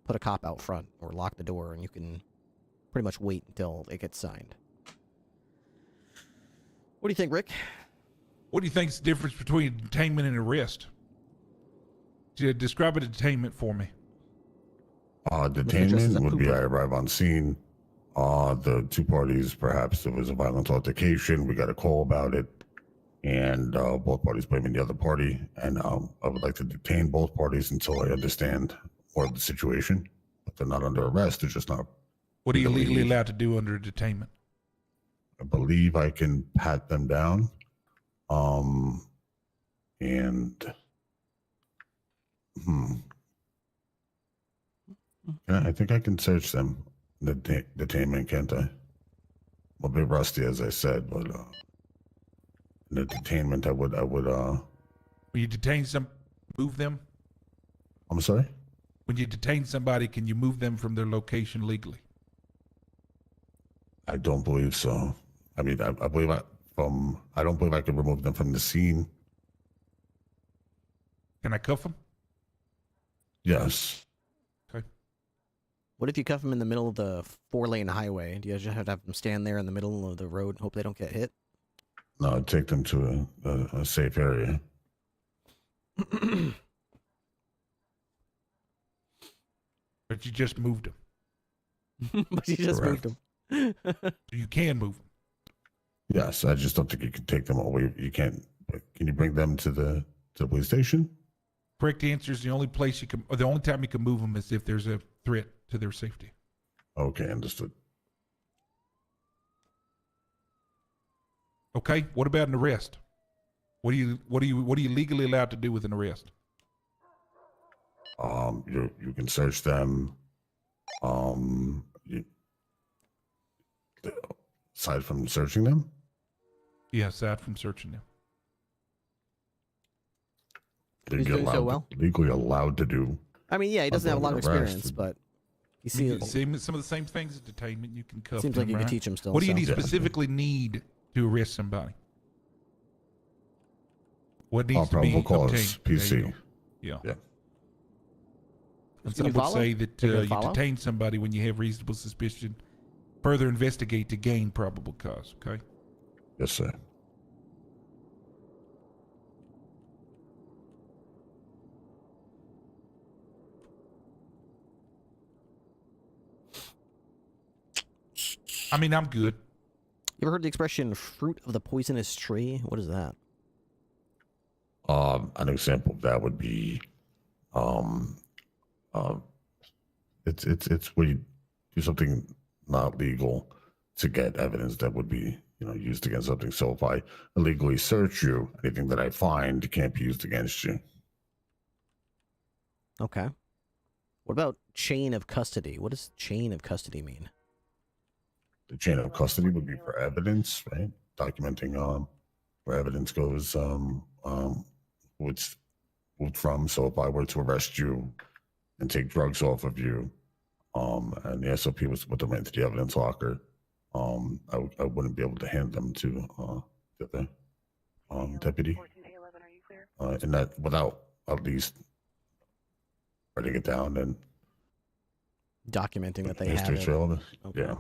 put a cop out front or lock the door and you can pretty much wait until it gets signed. What do you think, Rick? What do you think is the difference between detainment and arrest? Describe a detainment for me. Detainment would be I arrive on scene. The two parties, perhaps there was a violent altercation. We got a call about it, and both parties blaming the other party. And I would like to detain both parties until I understand more of the situation. If they're not under arrest, they're just not. What are you legally allowed to do under detainment? I believe I can pat them down. Yeah, I think I can search them. The detainment, can't I? I'm a bit rusty, as I said, but the detainment, I would. When you detain move them? I'm sorry? When you detain somebody, can you move them from their location legally? I don't believe so. I mean, I believe I don't believe I can remove them from the scene. Can I cuff them? Yes. Okay. What if you cuff them in the middle of the 4-lane highway? Do you just have to have them stand there in the middle of the road and hope they don't get hit? No, I'd take them to a safe area. But you just moved them. But you just moved them. You can move them. Yes, I just don't think you can take them away. You can't. Can you bring them to the police station? Correct answer is the only place you can, or the only time you can move them is if there's a threat to their safety. Okay, understood. Okay, what about an arrest? What are you legally allowed to do with an arrest? You can search them. Aside from searching them? Yeah, aside from searching them. He's doing so well. Legally allowed to do. I mean, yeah, he doesn't have a lot of experience, but you see some of the same things as detainment. You can cuff seems them, like you right? could teach him still. What do you specifically need to arrest somebody? What needs to be probable obtained? cause, PC. Yeah. Yeah. And some would say that you detain somebody when you have reasonable suspicion further investigate to gain probable cause. Okay. Yes, sir. I mean, I'm good. You ever heard the expression "fruit of the poisonous tree"? What is that? An example of that would be, it's where you do something not legal to get evidence that would be, used against something. So if I illegally search you, anything that I find can't be used against you. Okay. What about chain of custody? What does chain of custody mean? The chain of custody would be for evidence, right? Documenting where evidence goes, which moved from. So if I were to arrest you and take drugs off of you, and the SOP was to put them into the evidence locker, I wouldn't be able to hand them to the deputy. And that without at least writing it down and documenting that they have history it. trail. Okay. Yeah.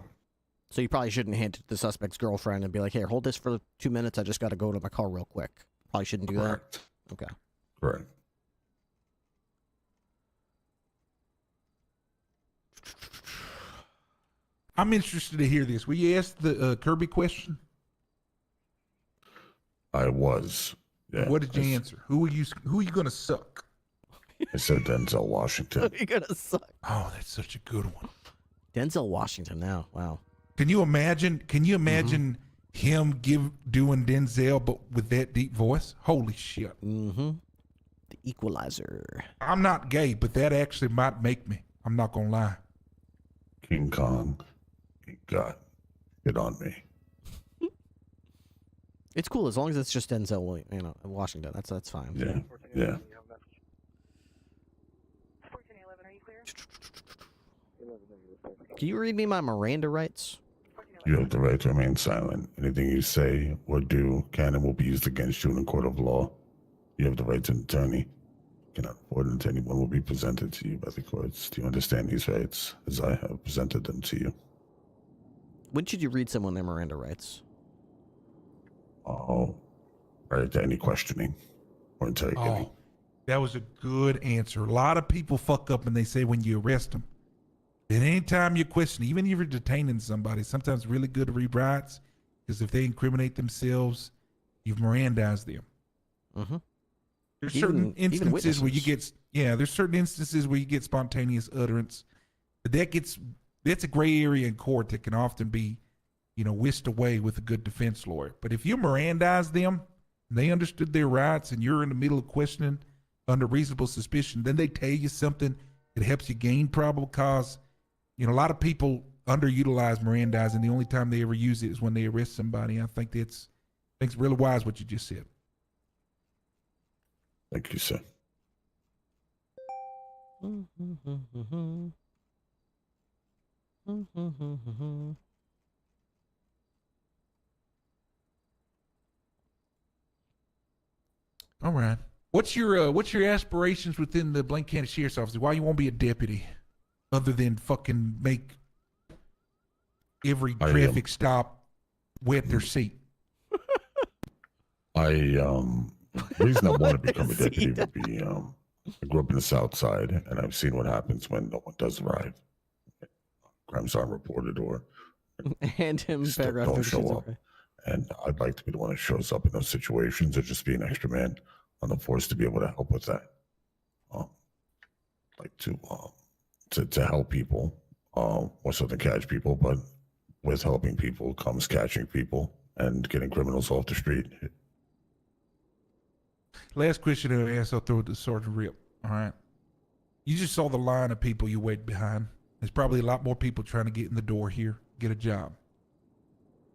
So you probably shouldn't hand it to the suspect's girlfriend and be like, "Here, hold this for 2 minutes. I just got to go to my car real quick." Probably shouldn't do Correct. that. Okay. Correct. I'm interested to hear this. Were you asked the Kirby question? I was. Yeah. What did you answer? Who are you gonna suck? I said Denzel Washington. You're gonna suck. Oh, that's such a good one. Denzel Washington now. Wow. Can you imagine him doing Denzel but with that deep voice? Holy shit. Mm-hmm. The Equalizer. I'm not gay, but that actually might make me. I'm not gonna lie. King Kong. God, get on me. It's cool as long as it's just Denzel, Washington. That's fine. Yeah. Yeah. Can you read me my Miranda rights? You have the right to remain silent. Anything you say or do can and will be used against you in a court of law. You have the right to an attorney. You cannot afford it to anyone will be presented to you by the courts. Do you understand these rights as I have presented them to you? When should you read someone their Miranda rights? Oh, right to any questioning or interrogating. Oh, that was a good answer. A lot of people fuck up and they say when you arrest them. And anytime you question, even if you're detaining somebody, sometimes it's really good to read rights because if they incriminate themselves, you've Mirandized them. Mm-hmm. There's certain instances where you get, there's certain instances where you get spontaneous utterance. But that's a gray area in court that can often be, whisked away with a good defense lawyer. But if you Mirandize them, and they understood their rights, and you're in the middle of questioning under reasonable suspicion, then they tell you something that helps you gain probable cause. A lot of people underutilize Mirandizing. The only time they ever use it is when they arrest somebody. I think it's really wise what you just said. Thank you, sir. All right. What's your aspirations within the Blaine County Sheriff's Office? Why you won't be a deputy, other than fucking make every traffic stop wet their seat? The reason I want to become a deputy would be I grew up in the South Side, and I've seen what happens when no one does arrive. Crimes aren't reported or hand him paragraph don't show 36, up. okay. And I'd like to be the one that shows up in those situations, or just be an extra man on the force to be able to help with that. Like to help people, more so than catch people, but with helping people comes catching people and getting criminals off the street. Last question I asked, I'll throw it to Sergeant Rip. All right. You just saw the line of people you wait behind. There's probably a lot more people trying to get in the door here, get a job.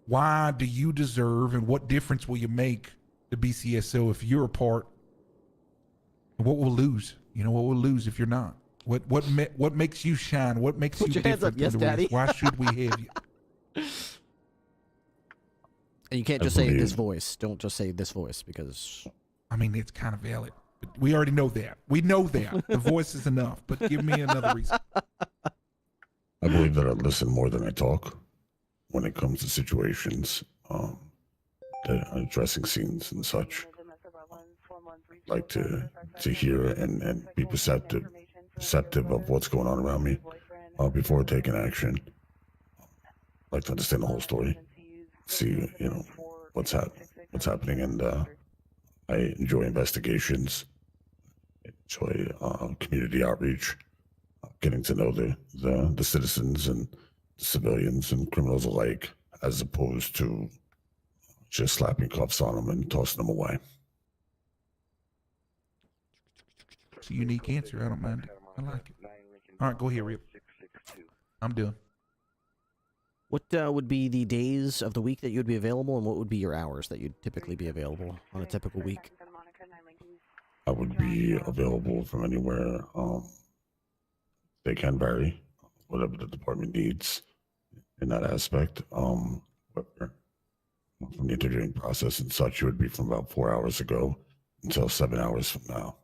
Why do you deserve, and what difference will you make to BCSO if you're a part? And what will lose? What will lose if you're not? What makes you shine? What makes Put you your hands different? up, yes, than the rest? Daddy. Why should we have you? And you can't just say this voice. Don't just say this voice because... I mean, it's kind of valid. But we already know that. We know that. The voice is enough. But give me another reason. I believe that I listen more than I talk. when it comes to situations that are addressing scenes and such. Like to hear and be perceptive of what's going on around me before taking action. Like to understand the whole story, see what's happening, and I enjoy investigations, enjoy community outreach, getting to know the citizens and the civilians and criminals alike, as opposed to just slapping cuffs on them and tossing them away. It's a unique answer. I don't mind it. I like it. All right, go ahead, Rip. I'm done. What would be the days of the week that you'd be available, and what would be your hours that you'd typically be available on a typical week? I would be available from anywhere. They can vary, whatever the department needs in that aspect. From the interviewing process and such, it would be from about 4 hours ago until 7 hours from now.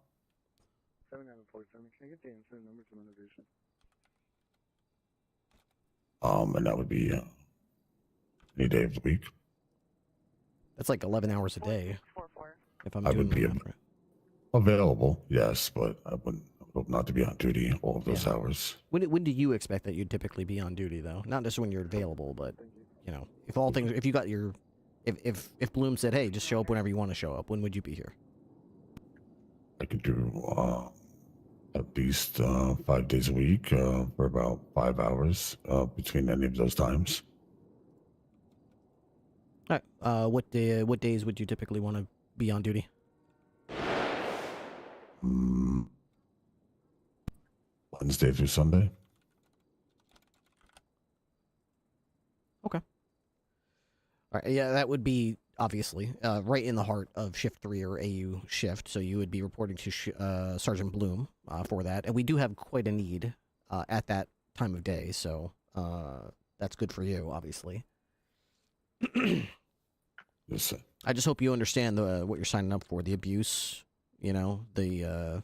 7:47. Can I get the answer number to motivation? And that would be any day of the week. That's like 11 hours a day. If I'm I doing would be the math right. available, yes, but I would hope not to be on duty all of those hours. When do you expect that you'd typically be on duty, though? Not just when you're available, but if all things, if you got your, if Bloom said, hey, just show up whenever you want to show up, when would you be here? I could do at least 5 days a week for about 5 hours between any of those times. All right. What days would you typically want to be on duty? Wednesday through Sunday. Okay. All right. Yeah, that would be obviously right in the heart of Shift 3 or AU shift. So you would be reporting to Sergeant Bloom for that, and we do have quite a need at that time of day. So that's good for you, obviously. Yes, sir. I just hope you understand what you're signing up for. The abuse, the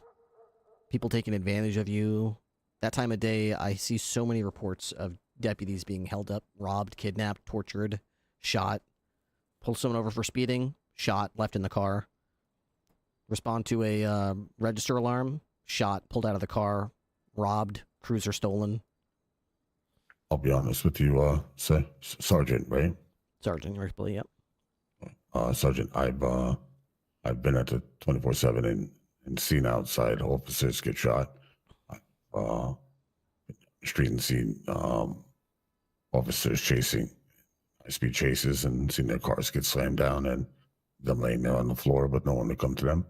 people taking advantage of you. That time of day, I see so many reports of deputies being held up, robbed, kidnapped, tortured, shot, pull someone over for speeding, shot, left in the car, respond to a register alarm, shot, pulled out of the car, robbed, cruiser stolen. I'll be honest with you, Sergeant, right? Sergeant Ripley, yep. Sergeant, I've been at the 24/7 and seen outside officers get shot. Street and seen officers chasing high-speed chases and seen their cars get slammed down and them laying there on the floor, but no one to come to them.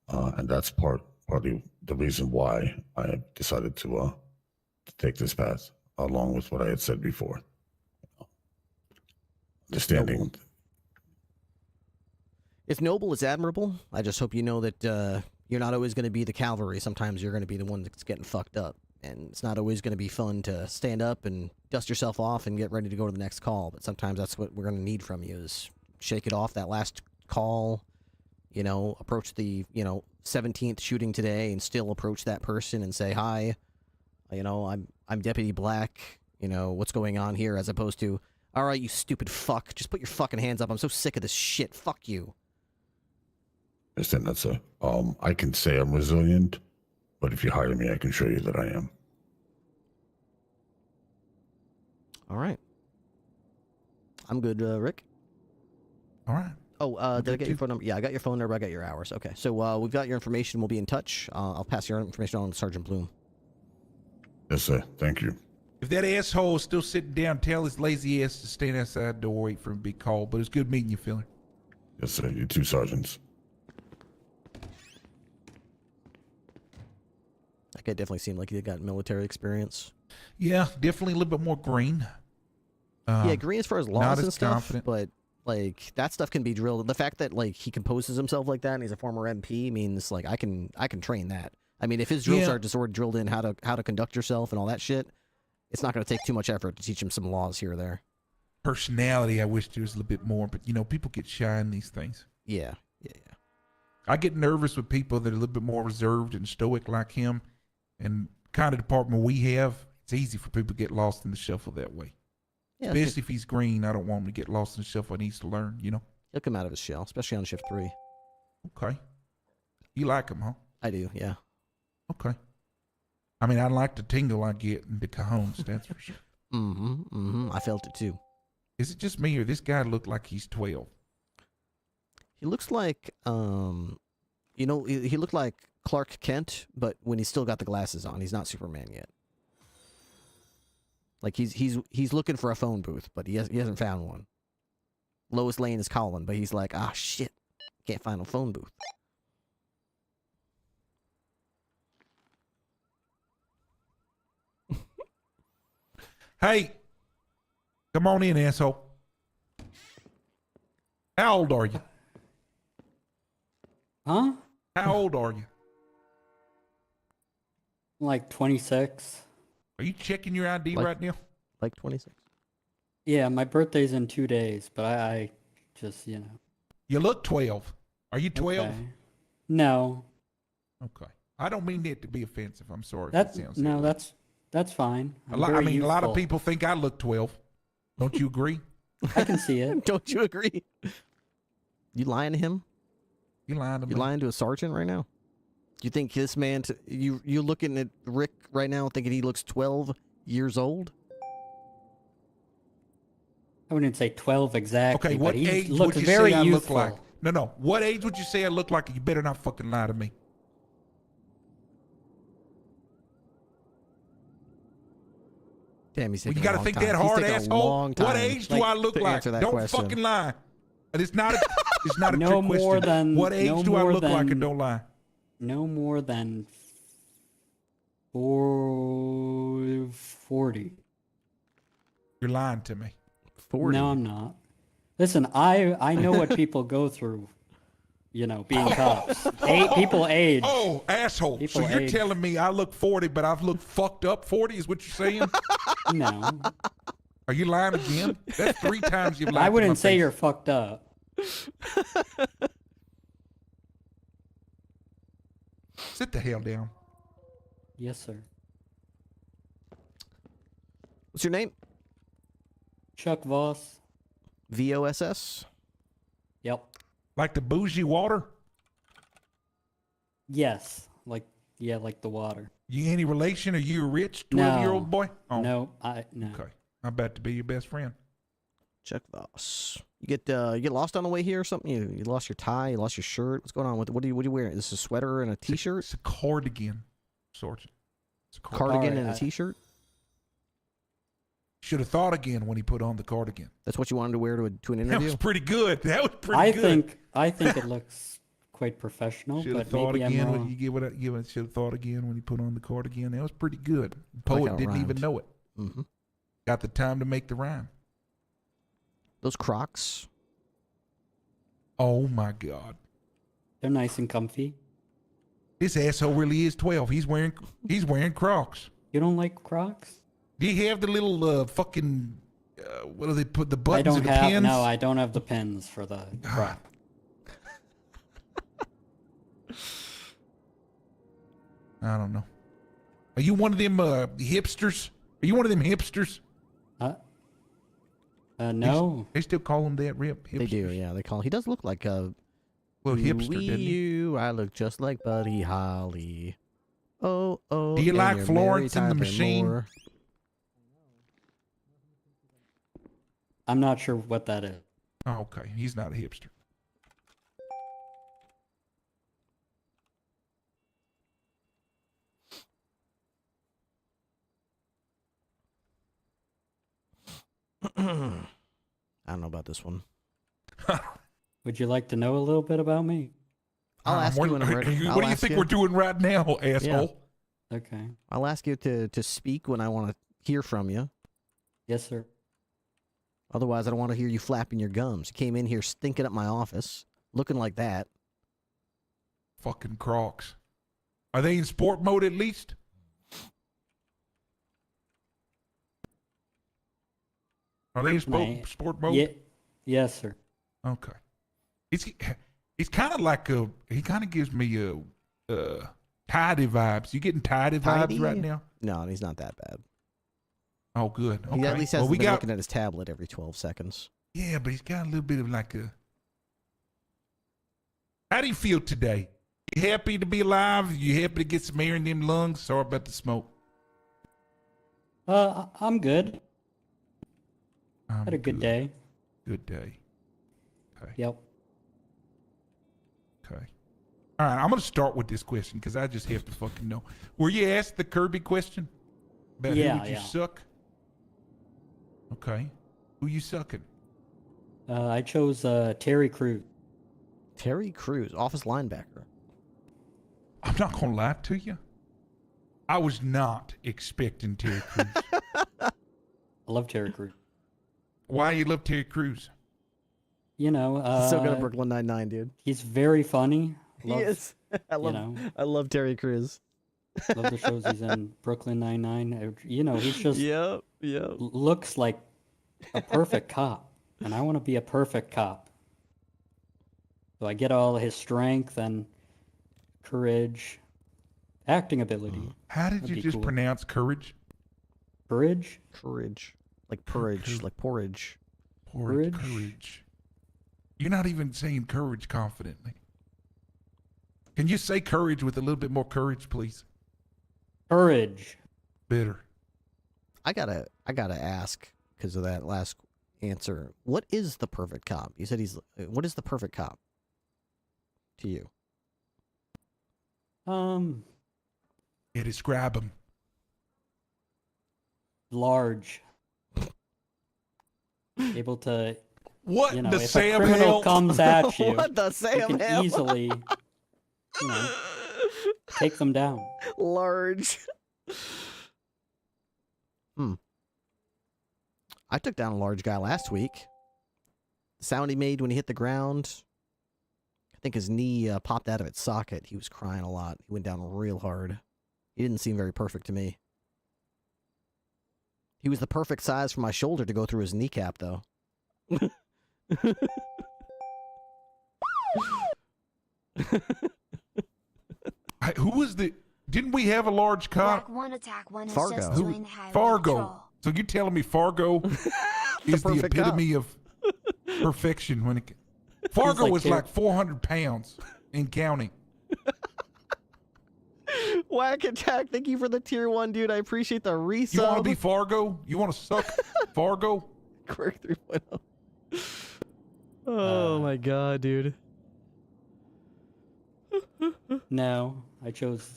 And that's partly the reason why I decided to take this path, along with what I had said before. Understanding. It's noble, it's admirable. I just hope you know that you're not always going to be the cavalry. Sometimes you're going to be the one that's getting fucked up. And it's not always going to be fun to stand up and dust yourself off and get ready to go to the next call. But sometimes that's what we're going to need from you is shake it off, that last call, approach the, 17th shooting today and still approach that person and say, hi, I'm Deputy Black, what's going on here, as opposed to, all right, you stupid fuck, just put your fucking hands up. I'm so sick of this shit. Fuck you. I understand that, sir. I can say I'm resilient, but if you hire me, I can show you that I am. All right. I'm good, Rick. All right. Oh, did I get your phone number? Yeah, I got your phone number. I got your hours. Okay, so we've got your information. We'll be in touch. I'll pass your information on to Sergeant Bloom. Yes, sir. Thank you. If that asshole is still sitting down, tell his lazy ass to stand outside the door, wait for him to be called. But it's good meeting you, Philly. Yes, sir. You too, sergeants. That guy definitely seemed like he got military experience. Yeah, definitely a little bit more green. Yeah, green as far as laws and stuff, confident. but that stuff can be drilled. The fact that he composes himself like that and he's a former MP means I can train that. I mean, if his drill sergeant sort of drilled in how to conduct yourself and all that shit, it's not going to take too much effort to teach him some laws here or there. Personality, I wish there was a little bit more, but people get shy in these things. Yeah. I get nervous with people that are a little bit more reserved and stoic like him, and kind of department we have. It's easy for people to get lost in the shuffle that way. Yeah, Especially if he's green, I don't want him to get lost in stuff he needs to learn, you know? He'll come out of his shell, especially on shift 3. Okay. You like him, huh? I do, yeah. Okay. I mean, I like the tingle I get in the cajones, that's for sure. I felt it too. Is it just me or this guy look like he's 12? He looks like, he looked like Clark Kent, but when he's still got the glasses on, he's not Superman yet. Like he's looking for a phone booth, but he hasn't found one. Lois Lane is calling, but he's like, shit, can't find a phone booth. Hey, come on in, asshole. How old are you? Huh? How old are you? Like 26. Are you checking your ID right now? Like 26. Yeah, my birthday's in 2 days, but I just, you know. You look 12. Are you 12? Okay. No. Okay. I don't mean that to be offensive. I'm sorry. That's that's fine. A lot of people think I look 12. Don't you agree? I can see it. Don't you agree? You lying to him? You lying to me? You lying to a sergeant right now? You think this man? You're looking at Rick right now, thinking he looks 12 years old? I wouldn't say 12 exactly. Okay, what but he age looks would you very say I youthful. look like? No. What age would you say I look like? You better not fucking lie to me. Damn, he's Well, taking you a got to long think time. that He's hard, taking a asshole. long time, What age do I look to like? answer that Don't question. fucking lie. And it's not a No trick more question. than- What age no do I more look like? than- And don't lie. No more than 40. You're lying to me. 40. No, I'm not. Listen, I know what people go through. You know, being cops. People age. Oh, asshole. People So you're age. telling me I look 40, but I've looked fucked up 40 is what you're saying? No. Are you lying again? That's 3 times you've lied I to my wouldn't say face. you're fucked up. Sit the hell down. Yes, sir. What's your name? Chuck Voss. VOSS? Yep. Like the bougie water? Yes. Like the water. You any relation? Are you a rich 12-year-old boy? Oh. No, no. Okay. I'm about to be your best friend. Chuck Voss. You get lost on the way here or something? You lost your tie, you lost your shirt. What's going on with it? What are you wearing? Is this a sweater and a t-shirt? It's a cardigan, Sergeant. It's a Cardigan and a t-shirt? Should have thought again when he put on the cardigan. That's what you wanted to wear to an interview? That was pretty good. That was pretty good. I think it looks quite professional, Should have but thought maybe I'm again when wrong. you should have thought again when he put on the cardigan. That was pretty good. The I like poet how it didn't even rhymed. know it. Mm-hmm. Got the time to make the rhyme. Those Crocs. Oh my God. They're nice and comfy. This asshole really is 12. He's wearing Crocs. You don't like Crocs? Do you have the little fucking what do they put the I buttons don't and the have. pins? No, I don't have the pins for the Croc. I don't know. Are you one of them hipsters? Are you one of them hipsters? No. They still call him that, Rip? Hipsters? They do, yeah. They call. He does look like a hipster, doesn't he? You, I look just like Buddy Holly. Oh. Do you and like you're Florence Mary and the Tyler Machine? Moore. I'm not sure what that is. Oh, okay. He's not a hipster. I don't know about this one. Would you like to know a little bit about me? I'll ask you when I'm ready. What do you think we're doing right now, asshole? Okay. I'll ask you to speak when I want to hear from you. Yes, sir. Otherwise, I don't want to hear you flapping your gums. You came in here stinking up my office, looking like that. Fucking Crocs. Are they in sport mode at least? Are they in sport mode? Yeah. Yes, sir. Okay. It's kind of like he kind of gives me tidy vibes. You getting tidy vibes right now? No, he's not that bad. Oh, good. Okay. He at least hasn't we been got looking at his tablet every 12 seconds. Yeah, but he's got a little bit of like a. How do you feel today? You happy to be alive? You happy to get some air in them lungs? Sorry about the smoke. I'm good. Had a good day. Good day. Okay. Yep. Okay. All right, I'm going to start with this question because I just have to fucking know. Were you asked the Kirby question? About who would you suck? Okay. Who you sucking? I chose Terry Crews. Terry Crews, office linebacker. I'm not going to lie to you. I was not expecting Terry Crews. I love Terry Crews. Why you love Terry Crews? You know, So good at Brooklyn Nine-Nine, dude. He's very funny. He is. I love Terry Crews. Love the shows he's in. Brooklyn Nine-Nine. You know, he's just looks like a perfect cop, and I want to be a perfect cop. So I get all his strength and courage, acting ability. How did you just pronounce courage? Courage? Courage. Like porridge. Like porridge. Courage. You're not even saying courage confidently. Can you say courage with a little bit more courage, please? Courage. Bitter. I gotta ask because of that last answer. What is the perfect cop? You said what is the perfect cop to you? Yeah, describe him. Large. Able to. What you know, the if Sam a criminal Hill? comes at you, What the Sam you can Hill? easily, you know, take them down. Large. I took down a large guy last week. The sound he made when he hit the ground, I think his knee popped out of its socket. He was crying a lot. He went down real hard. He didn't seem very perfect to me. He was the perfect size for my shoulder to go through his kneecap, though. Who was the? Didn't we have a large cop? Fargo. Fargo. So you're telling me Fargo is the perfect epitome of perfection when it? Fargo like was like 400 pounds and counting. Whack Attack, thank you for the tier 1, dude. I appreciate the resub. You want to be Fargo? You want to suck Fargo? Quirk 3.0. Oh my god, dude. No, I choose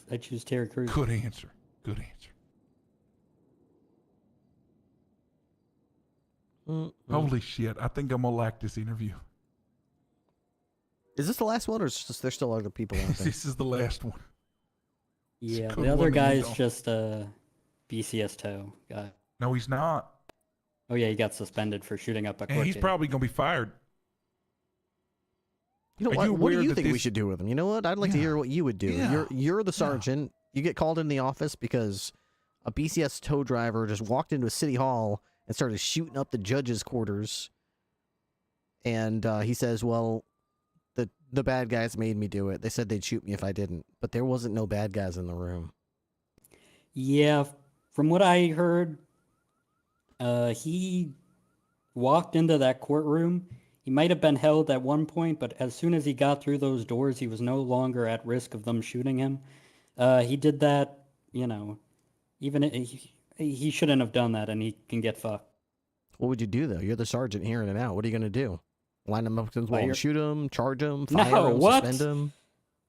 Terry Crews. Good answer. Good answer. Holy shit! I think I'm gonna like this interview. Is this the last one, or is there still other people out there? This is the last one. Yeah, Good the other one, guy's Angel. just a BCS toe guy. No, he's not. Oh yeah, he got suspended for shooting up a And court he's date. probably gonna be fired. You know Are what? you What do aware you that think we this- should do with him? You know what? I'd like to hear what you would do. Yeah. You're the sergeant. You get called in the office because a BCS tow driver just walked into a city hall and started shooting up the judge's quarters. And he says, "Well, the bad guys made me do it. They said they'd shoot me if I didn't, but there wasn't no bad guys in the room." Yeah, from what I heard, he walked into that courtroom. He might have been held at one point, but as soon as he got through those doors, he was no longer at risk of them shooting him. He did that, you know, even he shouldn't have done that, and he can get fucked. What would you do though? You're the sergeant hearing it out. What are you gonna do? Line him up against the wall you're- and shoot him, charge him, fire No, him, what? suspend him,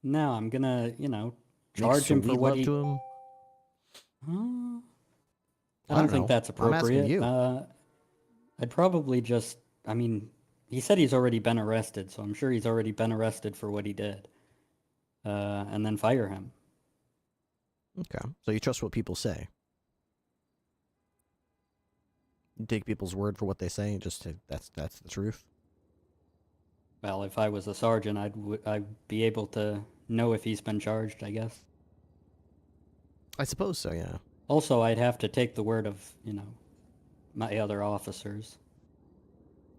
No, I'm gonna, you know, make charge him for sweet what love he. to him? I don't think know. that's I'm asking appropriate. you. I'd probably just, I mean, he said he's already been arrested, so I'm sure he's already been arrested for what he did. And then fire him. Okay, so you trust what people say. You take people's word for what they say and just say that's the truth. Well, if I was a sergeant, I'd be able to know if he's been charged, I guess. I suppose so, yeah. Also, I'd have to take the word of, you know, my other officers.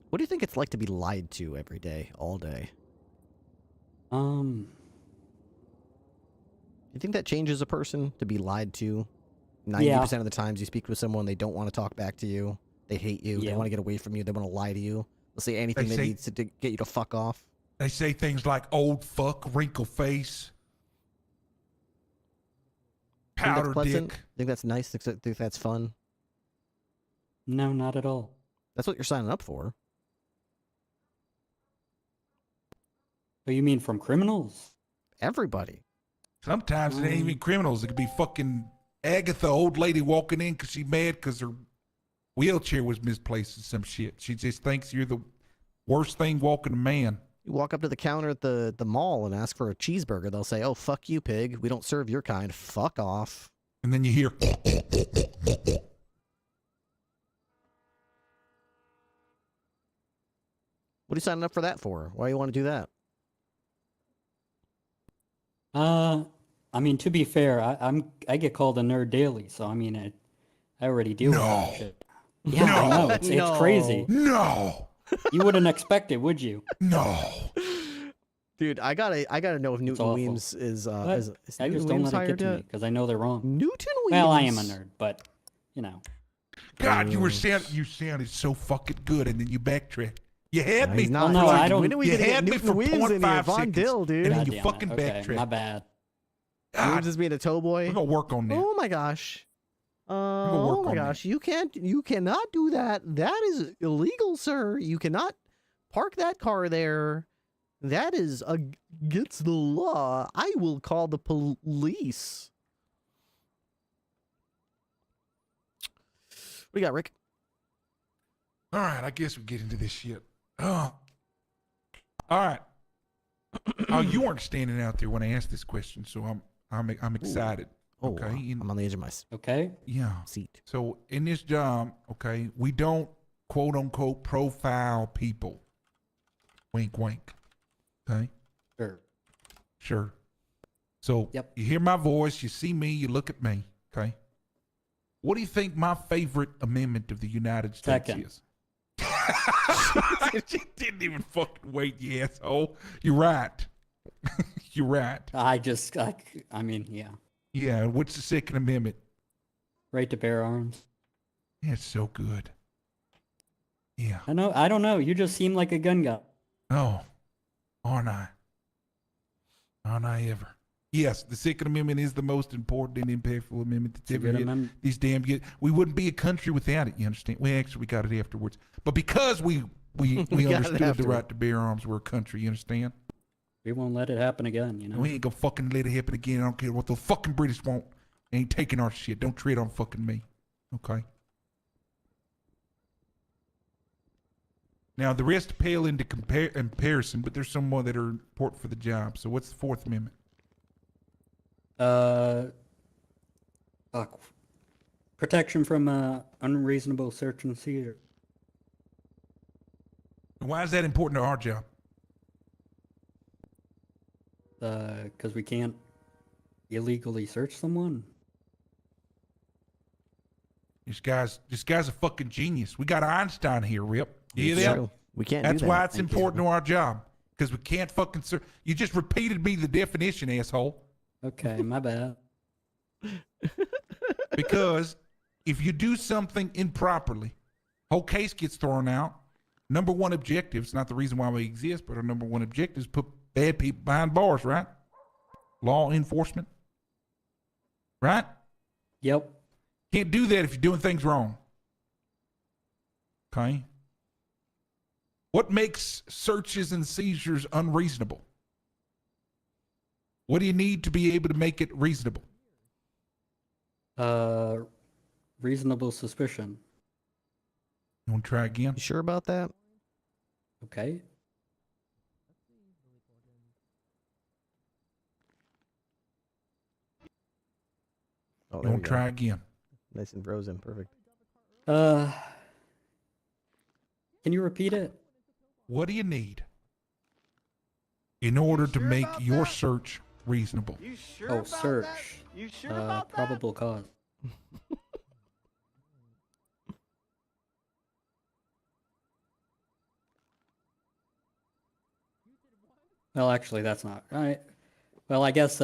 What do you think it's like to be lied to every day, all day? Um, You think that changes a person to be lied to 90% of the times you speak with someone, they don't want to talk back to you. They hate you. They want to get away from you. They want to lie to you. They'll say anything that needs to get you to fuck off. They say things like old fuck, wrinkle face, powder dick. Think that's nice? Think that's fun? No, not at all. That's what you're signing up for. But you mean from criminals? Everybody. Sometimes it ain't even criminals. It could be fucking Agatha, old lady walking in because she's mad because her wheelchair was misplaced or some shit. She just thinks you're the worst thing walking a man. You walk up to the counter at the mall and ask for a cheeseburger. They'll say, "Oh, fuck you, pig. We don't serve your kind. Fuck off." And then you hear... What are you signing up for that for? Why do you want to do that? I mean, to be fair, I get called a nerd daily, so I mean, I already deal with that shit. Yeah, I know. It's crazy. No. You wouldn't expect it, would you? No. Dude, I gotta know if Newton Weems is I just don't let it get to me because I know they're wrong. Newton Weems. Well, I am a nerd, but you know. God, you sounded so fucking good, and then you backtrack. You had me. Not. No, I don't. When are we gonna get Newton Weems in here? Von Dill, dude. And then God you damn it. fucking Okay, backtrack. my bad. Weems is being a toe boy. We're gonna work on that. Oh my gosh. work Oh my on gosh. You cannot do that. That is illegal, sir. You cannot park that car there. That is against the law. I will call the police. What do you got, Rick? All right, I guess we get into this shit. Oh. All right. Oh, you weren't standing out there when I asked this question, so I'm excited. Oh, okay. I'm on the edge of my seat. So in this job, okay, we don't quote unquote profile people. Wink, wink. Okay. Sure. So you hear my voice, you see me, you look at me. Okay. What do you think my favorite amendment of the United States is? She didn't even fucking wait, you asshole. You're right. You're right. I mean, yeah. Yeah, what's the Second Amendment? Right to bear arms. Yeah, it's so good. Yeah. I don't know. You just seem like a gun guy. Oh, aren't I? Aren't I ever? Yes, the Second Amendment is the most important and impactful amendment that's ever hit these damn good. We wouldn't be a country without it, you understand? We got it afterwards. But because we understood the right to bear arms, we're a country, you understand? We won't let it happen again, you know? We ain't gonna fucking let it happen again. I don't care what the fucking British want. They ain't taking our shit. Don't tread on fucking me. Okay? Now, the rest pale into comparison, but there's some more that are important for the job. So what's the Fourth Amendment? Protection from unreasonable search and seizure. Why is that important to our job? Because we can't illegally search someone. This guy's a fucking genius. We got Einstein here, Rip. You hear that? We can't. That's do that. why it's important to our job. Because we can't fucking search. You just repeated me the definition, asshole. Okay, my bad. Because if you do something improperly, whole case gets thrown out. Number one objective, it's not the reason why we exist, but our number one objective is put bad people behind bars, right? Law enforcement. Right? Yep. Can't do that if you're doing things wrong. Okay? What makes searches and seizures unreasonable? What do you need to be able to make it reasonable? Reasonable suspicion. You want to try again? You sure about that? Okay. Oh, you want to try again? Nice and frozen. Perfect. Can you repeat it? What do you need in order to make your search reasonable? Oh, search. Probable cause. Well, actually, that's not right. Well, I guess,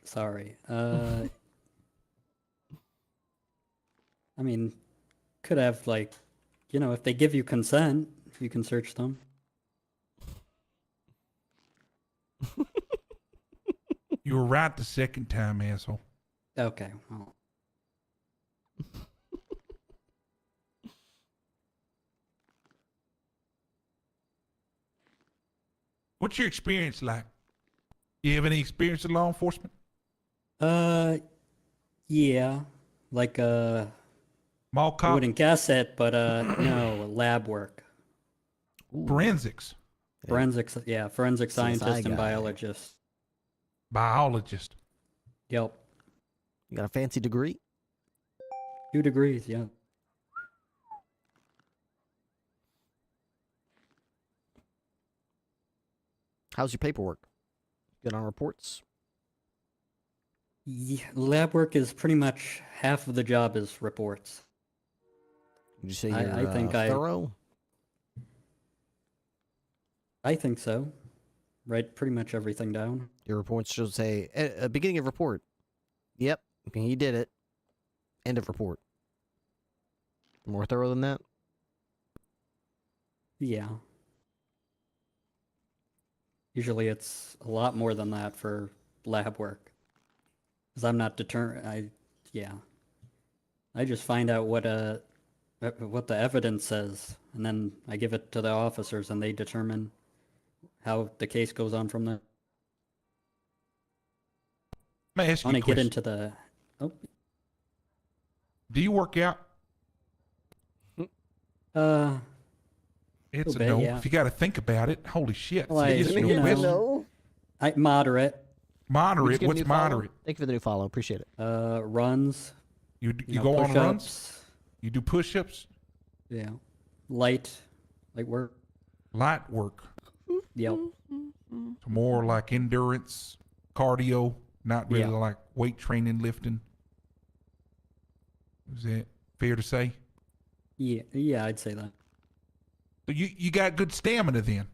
sorry. I mean, could have like, you know, if they give you consent, you can search them. You were right the second time, asshole. Okay. Well. What's your experience like? You have any experience in law enforcement? Yeah, like mall I cop. wouldn't guess it, but no, lab work. Forensics. Forensics, yeah, forensic CSI scientist and guy. biologist. Biologist. Yep. You got a fancy degree? 2 degrees, yeah. How's your paperwork? Good on reports? Yeah, lab work is pretty much half of the job is reports. Would you say you're I think thorough? I think so. Write pretty much everything down. Your reports should say, beginning of report. Yep, he did it. End of report. More thorough than that? Yeah. Usually it's a lot more than that for lab work. Because I'm not determined. I just find out what the evidence says, and then I give it to the officers, and they determine how the case goes on from there. May I ask I you a want to get question? into the. Oh. Do you work out? It's a bit, no. yeah. If you got to think about it, holy shit. Well, It's a you question. know, I moderate. Moderate. What's moderate? Thank you for the new follow. Appreciate it. Runs. You know, go on push-ups. runs? You do push-ups? Yeah. Light work. Light work. Yep. So more like endurance, cardio, not really Yeah. like weight training, lifting. Is that fair to say? Yeah, I'd say that. So you got good stamina then?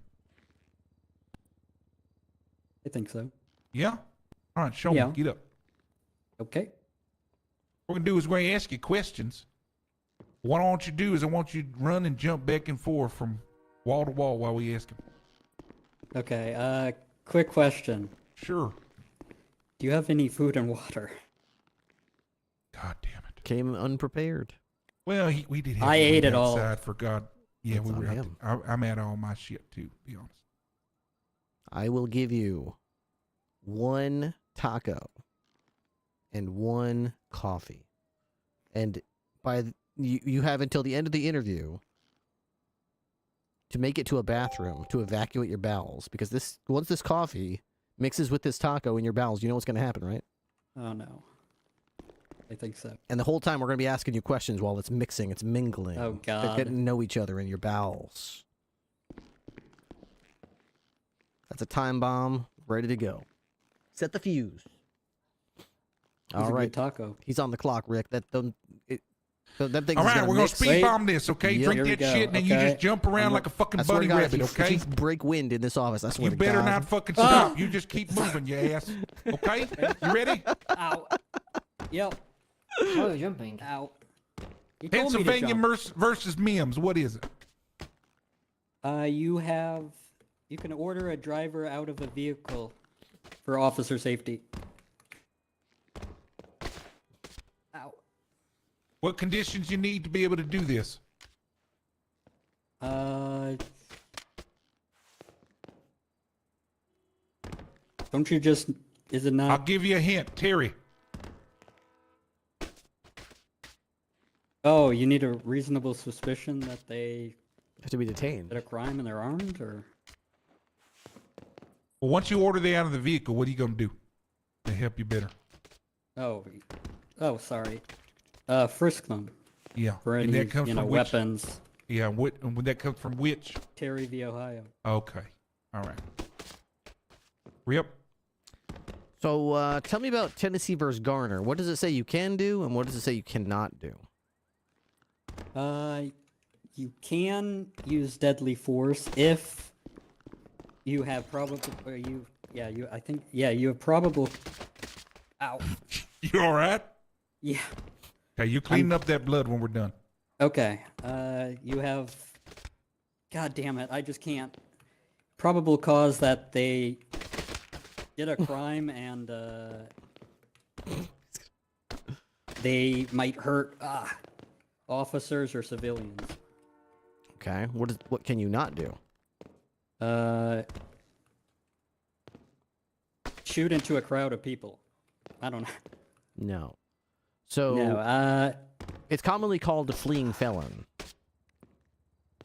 I think so. Yeah? All right, show Yeah. me. Get up. Okay. What we're going to do is we're going to ask you questions. What I want you to do is I want you to run and jump back and forth from wall to wall while we ask them. Okay. Quick question. Sure. Do you have any food and water? God damn it. Came unprepared. Well, we did have I to ate leave it all. outside for God. Yeah, That's we on were out him. there. I'm at all my shit too, to be honest. I will give you 1 taco and 1 coffee. And you have until the end of the interview to make it to a bathroom to evacuate your bowels, because once this coffee mixes with this taco in your bowels, you know what's going to happen, right? Oh no. I think so. And the whole time we're going to be asking you questions while it's mixing, it's mingling. Oh, They're God. getting to know each other in your bowels. That's a time bomb ready to go. Set the fuse. He's All a right, good taco. He's on the clock, Rick. That thing All is right, gonna we're going mix. to speed bomb this, okay? Yep. Drink Here we that go, shit, and then you okay. just jump around like a fucking I swear to bunny God, rabbit, if okay? you break wind in this office, I swear You to better God. not fucking stop. You just keep moving, you ass. Okay? You ready? Ow. Yep. Oh, you're jumping. Ow. You told me to Pennsylvania jump. versus Mims. What is it? You can order a driver out of a vehicle for officer safety. Ow. What conditions you need to be able to do this? Don't you just, is it not? I'll give you a hint. Terry. Oh, you need a reasonable suspicion that they have to be detained. Did a crime and they're armed, or? Well, once you order they out of the vehicle, what are you going to do to help you better? Oh, sorry. Frisk them. Yeah. For And any, that comes from which- weapons. Yeah, and that comes from which? Terry v. Ohio. Okay. All right. Rip. So tell me about Tennessee versus Garner. What does it say you can do, and what does it say you cannot do? You can use deadly force if you have probable, or you have probable. Ow. You all right? Yeah. Okay, you're cleaning up that blood when we're done. Okay. You have. God damn it! I just can't. Probable cause that they did a crime and they might hurt officers or civilians. Okay. What can you not do? Shoot into a crowd of people. I don't know. No. So No, it's commonly called a fleeing felon.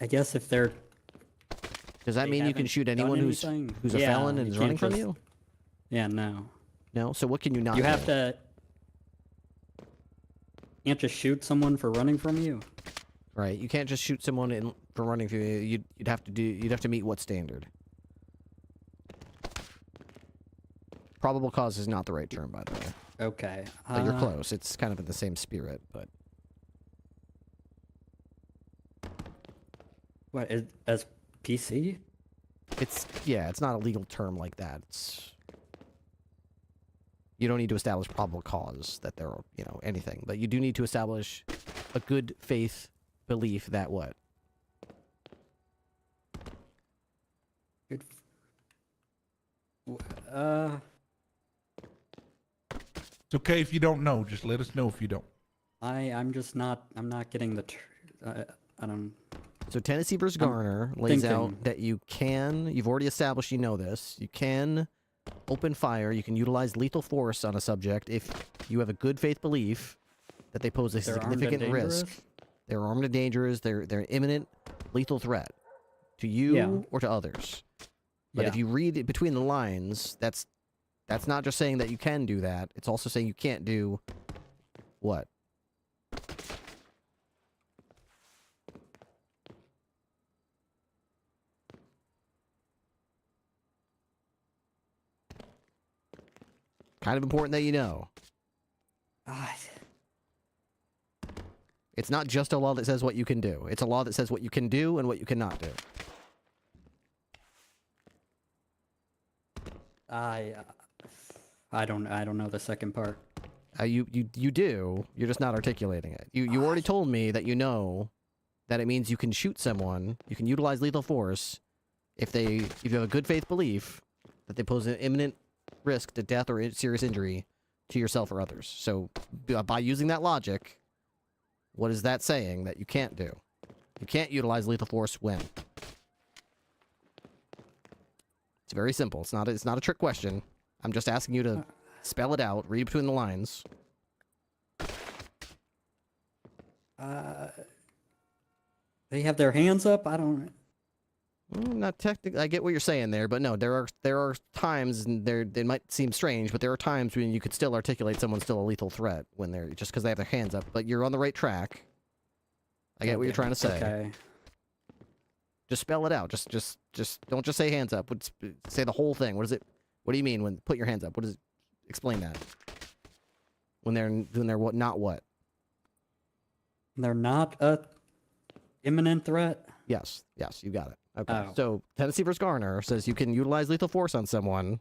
I guess if they're. Does that they mean you can haven't shoot done anyone who's anything? a Yeah, felon and you is can't running from just- you? Yeah, no. No. So what can you not? You do? have to. Can't just shoot someone for running from you. Right. You can't just shoot someone for running from you. You'd have to meet what standard? Probable cause is not the right term, by the way. Okay. But you're close. It's kind of in the same spirit, but. What is as PC? It's not a legal term like that. You don't need to establish probable cause that there are, anything, but you do need to establish a good faith belief that what? Good. It's okay if you don't know. Just let us know if you don't. I'm not getting the. I don't. So Tennessee vs. Garner lays out that you've already established you know this, you can open fire, you can utilize lethal force on a subject if you have a good faith belief that they pose a They're armed and significant risk. dangerous? They're armed and dangerous, they're an imminent lethal threat to you or to others. But if you read it between the lines, that's not just saying that you can do that, it's also saying you can't do what? Kind of important that you know. It's not just a law that says what you can do. It's a law that says what you can do and what you cannot do. I don't know the second part. You do. You're just not articulating it. You already told me that you know that it means you can shoot someone, you can utilize lethal force if you have a good faith belief that they pose an imminent risk to death or serious injury to yourself or others. So by using that logic, what is that saying that you can't do? You can't utilize lethal force when? It's very simple. It's not a trick question. I'm just asking you to spell it out, read between the lines. They have their hands up. I don't. Not technically. I get what you're saying there, but no, there are times, and they might seem strange, but there are times when you could still articulate someone's still a lethal threat when they're just because they have their hands up. But you're on the right track. I get what you're trying to say. Okay. Just spell it out. Just don't just say hands up. Say the whole thing. What is it? What do you mean when put your hands up? What is it? Explain that. When they're what? Not what? They're not a imminent threat. Yes, you got it. Okay. Oh. So Tennessee vs. Garner says you can utilize lethal force on someone,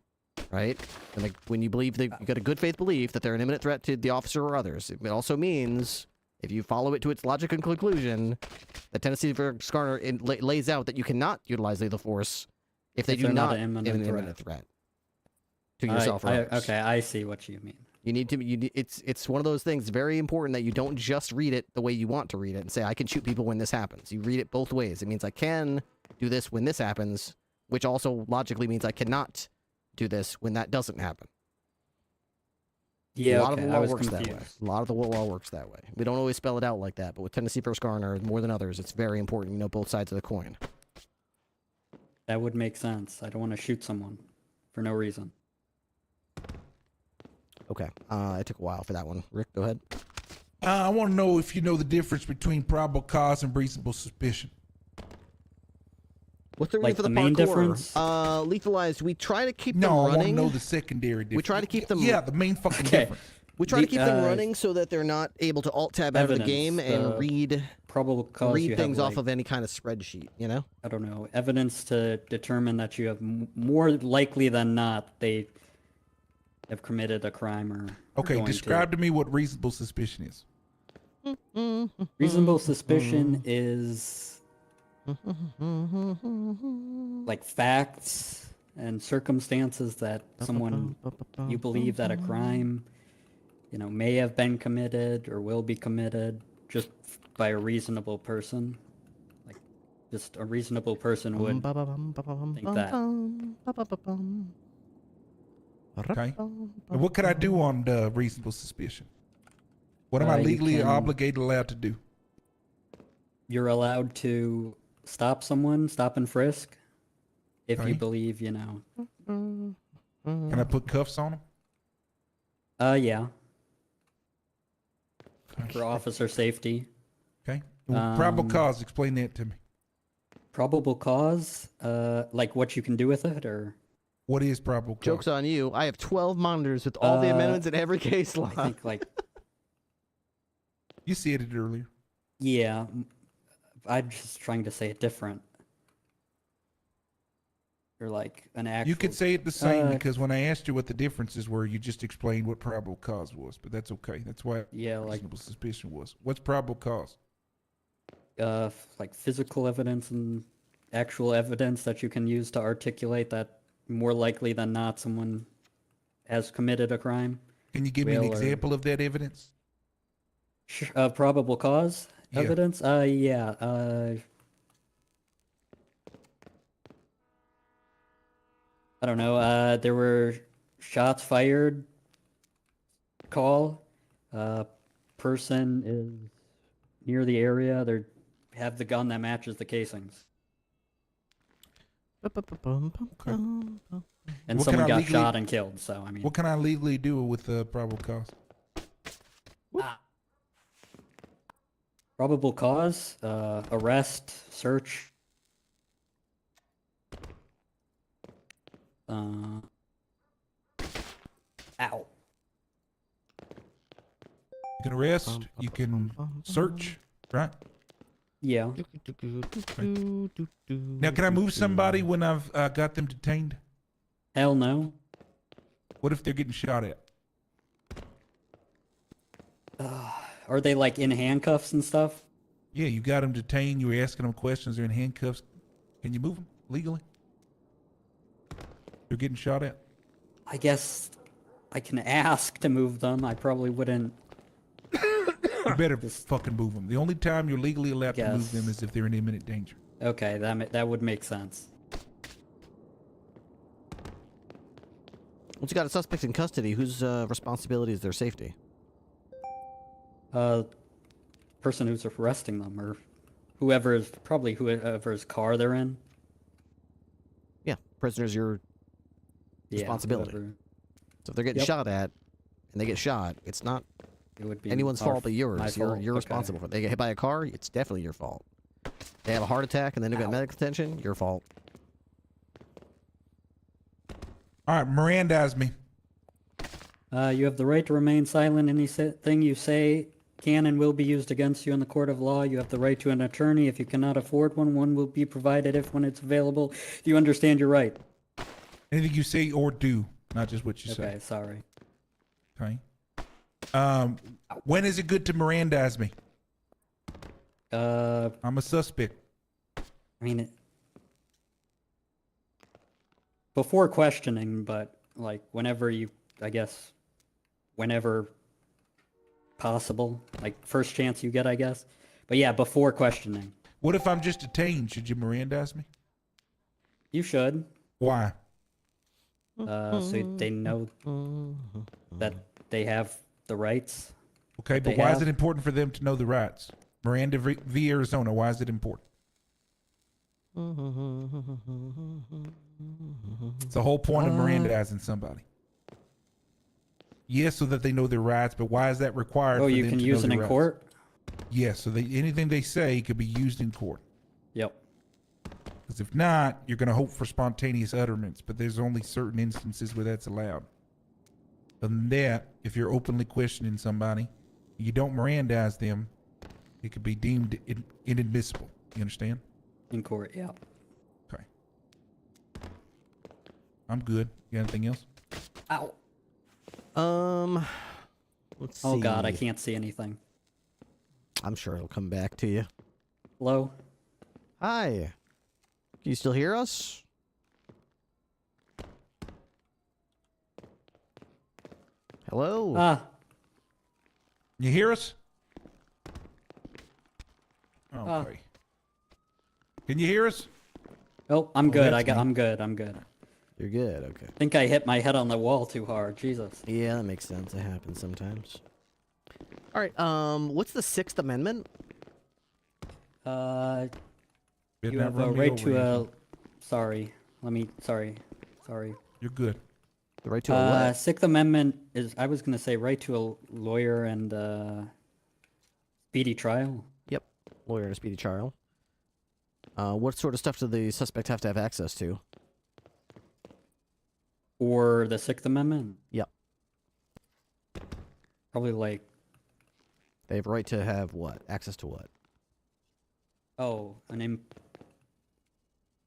right? And when you believe you got a good faith belief that they're an imminent threat to the officer or others. It also means, if you follow it to its logic and conclusion, that Tennessee vs. Garner lays out that you cannot utilize lethal force if they do they're not an imminent threat to yourself or others. Okay, I see what you mean. You need to. It's one of those things. Very important that you don't just read it the way you want to read it and say I can shoot people when this happens. You read it both ways. It means I can do this when this happens, which also logically means I cannot do this when that doesn't happen. Yeah, a lot of the law works confused. that way. A lot of the law works that way. We don't always spell it out like that, but with Tennessee vs. Garner, more than others, it's very important you know both sides of the coin. That would make sense. I don't want to shoot someone for no reason. Okay. It took a while for that one. Rick, go ahead. I want to know if you know the difference between probable cause and reasonable suspicion. What's the reason Like for the main parkour? difference? Legalized. We try to keep them No, I want to running. know the secondary difference. We try to keep them. Yeah, the main fucking Okay. difference. We try to The, keep them running so that they're not able to alt tab out of the evidence, game and the read probable cause you read things have, off like, of any kind of spreadsheet. You know. I don't know, evidence to determine that you have more likely than not they have committed a crime or. Okay, going describe to me what reasonable suspicion is. Reasonable suspicion is like facts and circumstances that someone you believe that a crime, may have been committed or will be committed just by a reasonable person. Like, just a reasonable person would think that. Okay. And what could I do on the reasonable suspicion? What am I You legally can- obligated, allowed to do? You're allowed to stop someone, stop and frisk, if Okay. you believe, Can I put cuffs on them? Yeah. For officer safety. Okay. Probable cause. Explain that to me. Probable cause? Like what you can do with it, or? What is probable cause? Joke's on you. I have 12 monitors with all the amendments in every case law. I think like. You said it earlier. Yeah. I'm just trying to say it different. Or like an actual. You could say it the same because when I asked you what the differences were, you just explained what probable cause was. But that's okay. That's why reasonable suspicion was. What's probable cause? Like physical evidence and actual evidence that you can use to articulate that more likely than not someone has committed a crime. Can you give me an example of that evidence? Probable cause evidence? Yeah. I don't know. There were shots fired. Call. Person is near the area. They have the gun that matches the casings. And What someone can I got shot and killed. So I mean. What can I legally do with the probable cause? Probable cause, arrest, search. Ow. You can arrest. You can search. Right. Yeah. Now, can I move somebody when I've got them detained? Hell no. What if they're getting shot at? Are they like in handcuffs and stuff? Yeah, you got them detained. You were asking them questions. They're in handcuffs. Can you move them legally? They're getting shot at. I guess I can ask to move them. I probably wouldn't. You better fucking move them. The only time you're legally allowed to move them is if they're in imminent danger. Okay, that would make sense. Once you got a suspect in custody, whose responsibility is their safety? Person who's arresting them, or whoever's car they're in. Yeah, prisoner's your responsibility. Whoever. So if they're getting shot at, and they get shot, it's not anyone's fault but yours. You're responsible for it. They get hit by a car, it's definitely your fault. They have a heart attack and then they got medical attention, your fault. All right, Mirandize me. You have the right to remain silent. Anything you say can and will be used against you in the court of law. You have the right to an attorney. If you cannot afford one, one will be provided when it's available. Do you understand your right? Anything you say or do, not just what you say. Okay, sorry. Okay. When is it good to Mirandize me? I'm a suspect. I mean, before questioning, but like whenever possible, like first chance you get, I guess. But yeah, before questioning. What if I'm just detained? Should you Mirandize me? You should. Why? So they know that they have the rights. Okay, but why is it important for them to know the rights? Miranda v. Arizona, why is it important? It's the whole point of Mirandizing somebody. Yes, so that they know their rights, but why is that required? Oh, for you them can to use know it their in rights? court? Yes, so anything they say could be used in court. Yep. Because if not, you're going to hope for spontaneous utterance, but there's only certain instances where that's allowed. Other than that, if you're openly questioning somebody, you don't Mirandize them, it could be deemed inadmissible. You understand? In court, yeah. Okay. I'm good. You got anything else? Ow. Let's see. Oh god, I can't see anything. I'm sure it'll come back to you. Hello? Hi. Can you still hear us? Hello? You hear us? Okay. Ah. Can you hear us? Oh, I'm good. that's me. I'm good. I'm good. You're good, okay. I think I hit my head on the wall too hard. Jesus. Yeah, that makes sense. It happens sometimes. All right, what's the Sixth Amendment? You Did have not a run me right over to a... anything. Sorry. Sorry. You're good. The right to a what? Sixth Amendment is, I was going to say, right to a lawyer and speedy trial. Yep, lawyer and a speedy trial. What sort of stuff do the suspect have to have access to? Or the Sixth Amendment? Yep. Probably like... They have a right to have what? Access to what? Oh,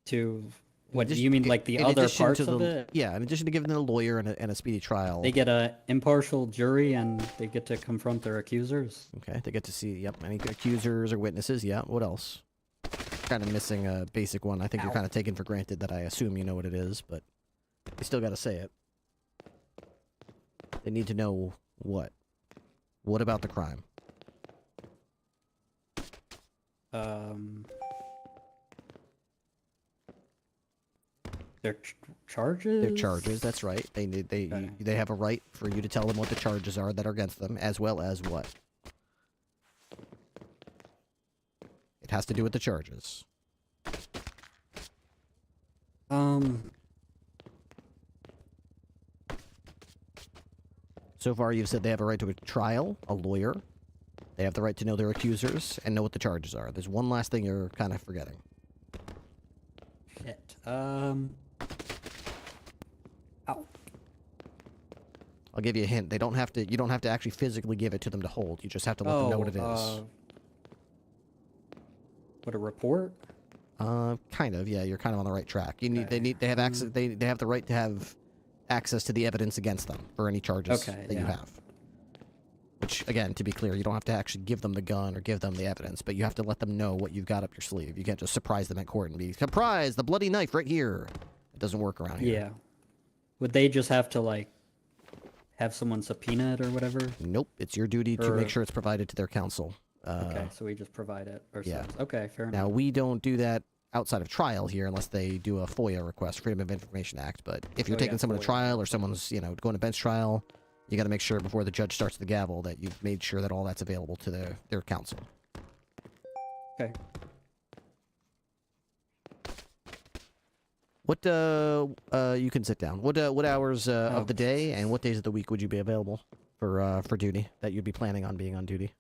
to... What, do addition- you mean like the in other addition parts to of the- it? Yeah, in addition to giving them a lawyer and a speedy trial. They get a impartial jury and they get to confront their accusers. Okay, they get to see, yep, any accusers or witnesses, yeah. What else? Kind of missing a basic one. I think you're kind of taking for granted that I assume you know what it is, but you still got to say it. They need to know what? What about the crime? Their charges? Their charges, that's right. They have a right for you to tell them what the charges are that are against them, as well as what? It has to do with the charges. So far, you've said they have a right to a trial, a lawyer. They have the right to know their accusers and know what the charges are. There's one last thing you're kind of forgetting. Shit. I'll give you a hint. They don't have to. You don't have to actually physically give it to them to hold. You just have to let them know what it is. What, a report? Kind of. Yeah, you're kind of on the right track. You need. They have access. They have the right to have access to the evidence against them for any charges that you have. Which, again, to be clear, you don't have to actually give them the gun or give them the evidence, but you have to let them know what you've got up your sleeve. You can't just surprise them at court and be, surprise, the bloody knife right here. It doesn't work around here. Yeah. Would they just have to, like, have someone subpoena it or whatever? Nope. It's your duty to make sure it's provided to their counsel. Okay, so we just provide it ourselves. Yeah. Okay, fair enough. Now, we don't do that outside of trial here unless they do a FOIA request, Freedom of Information Act. But if you're taking someone to trial or someone's, going to bench trial, you got to make sure before the judge starts the gavel that you've made sure that all that's available to their counsel. Okay. What you can sit down. What hours of the day and what days of the week would you be available for duty that you'd be planning on being on duty?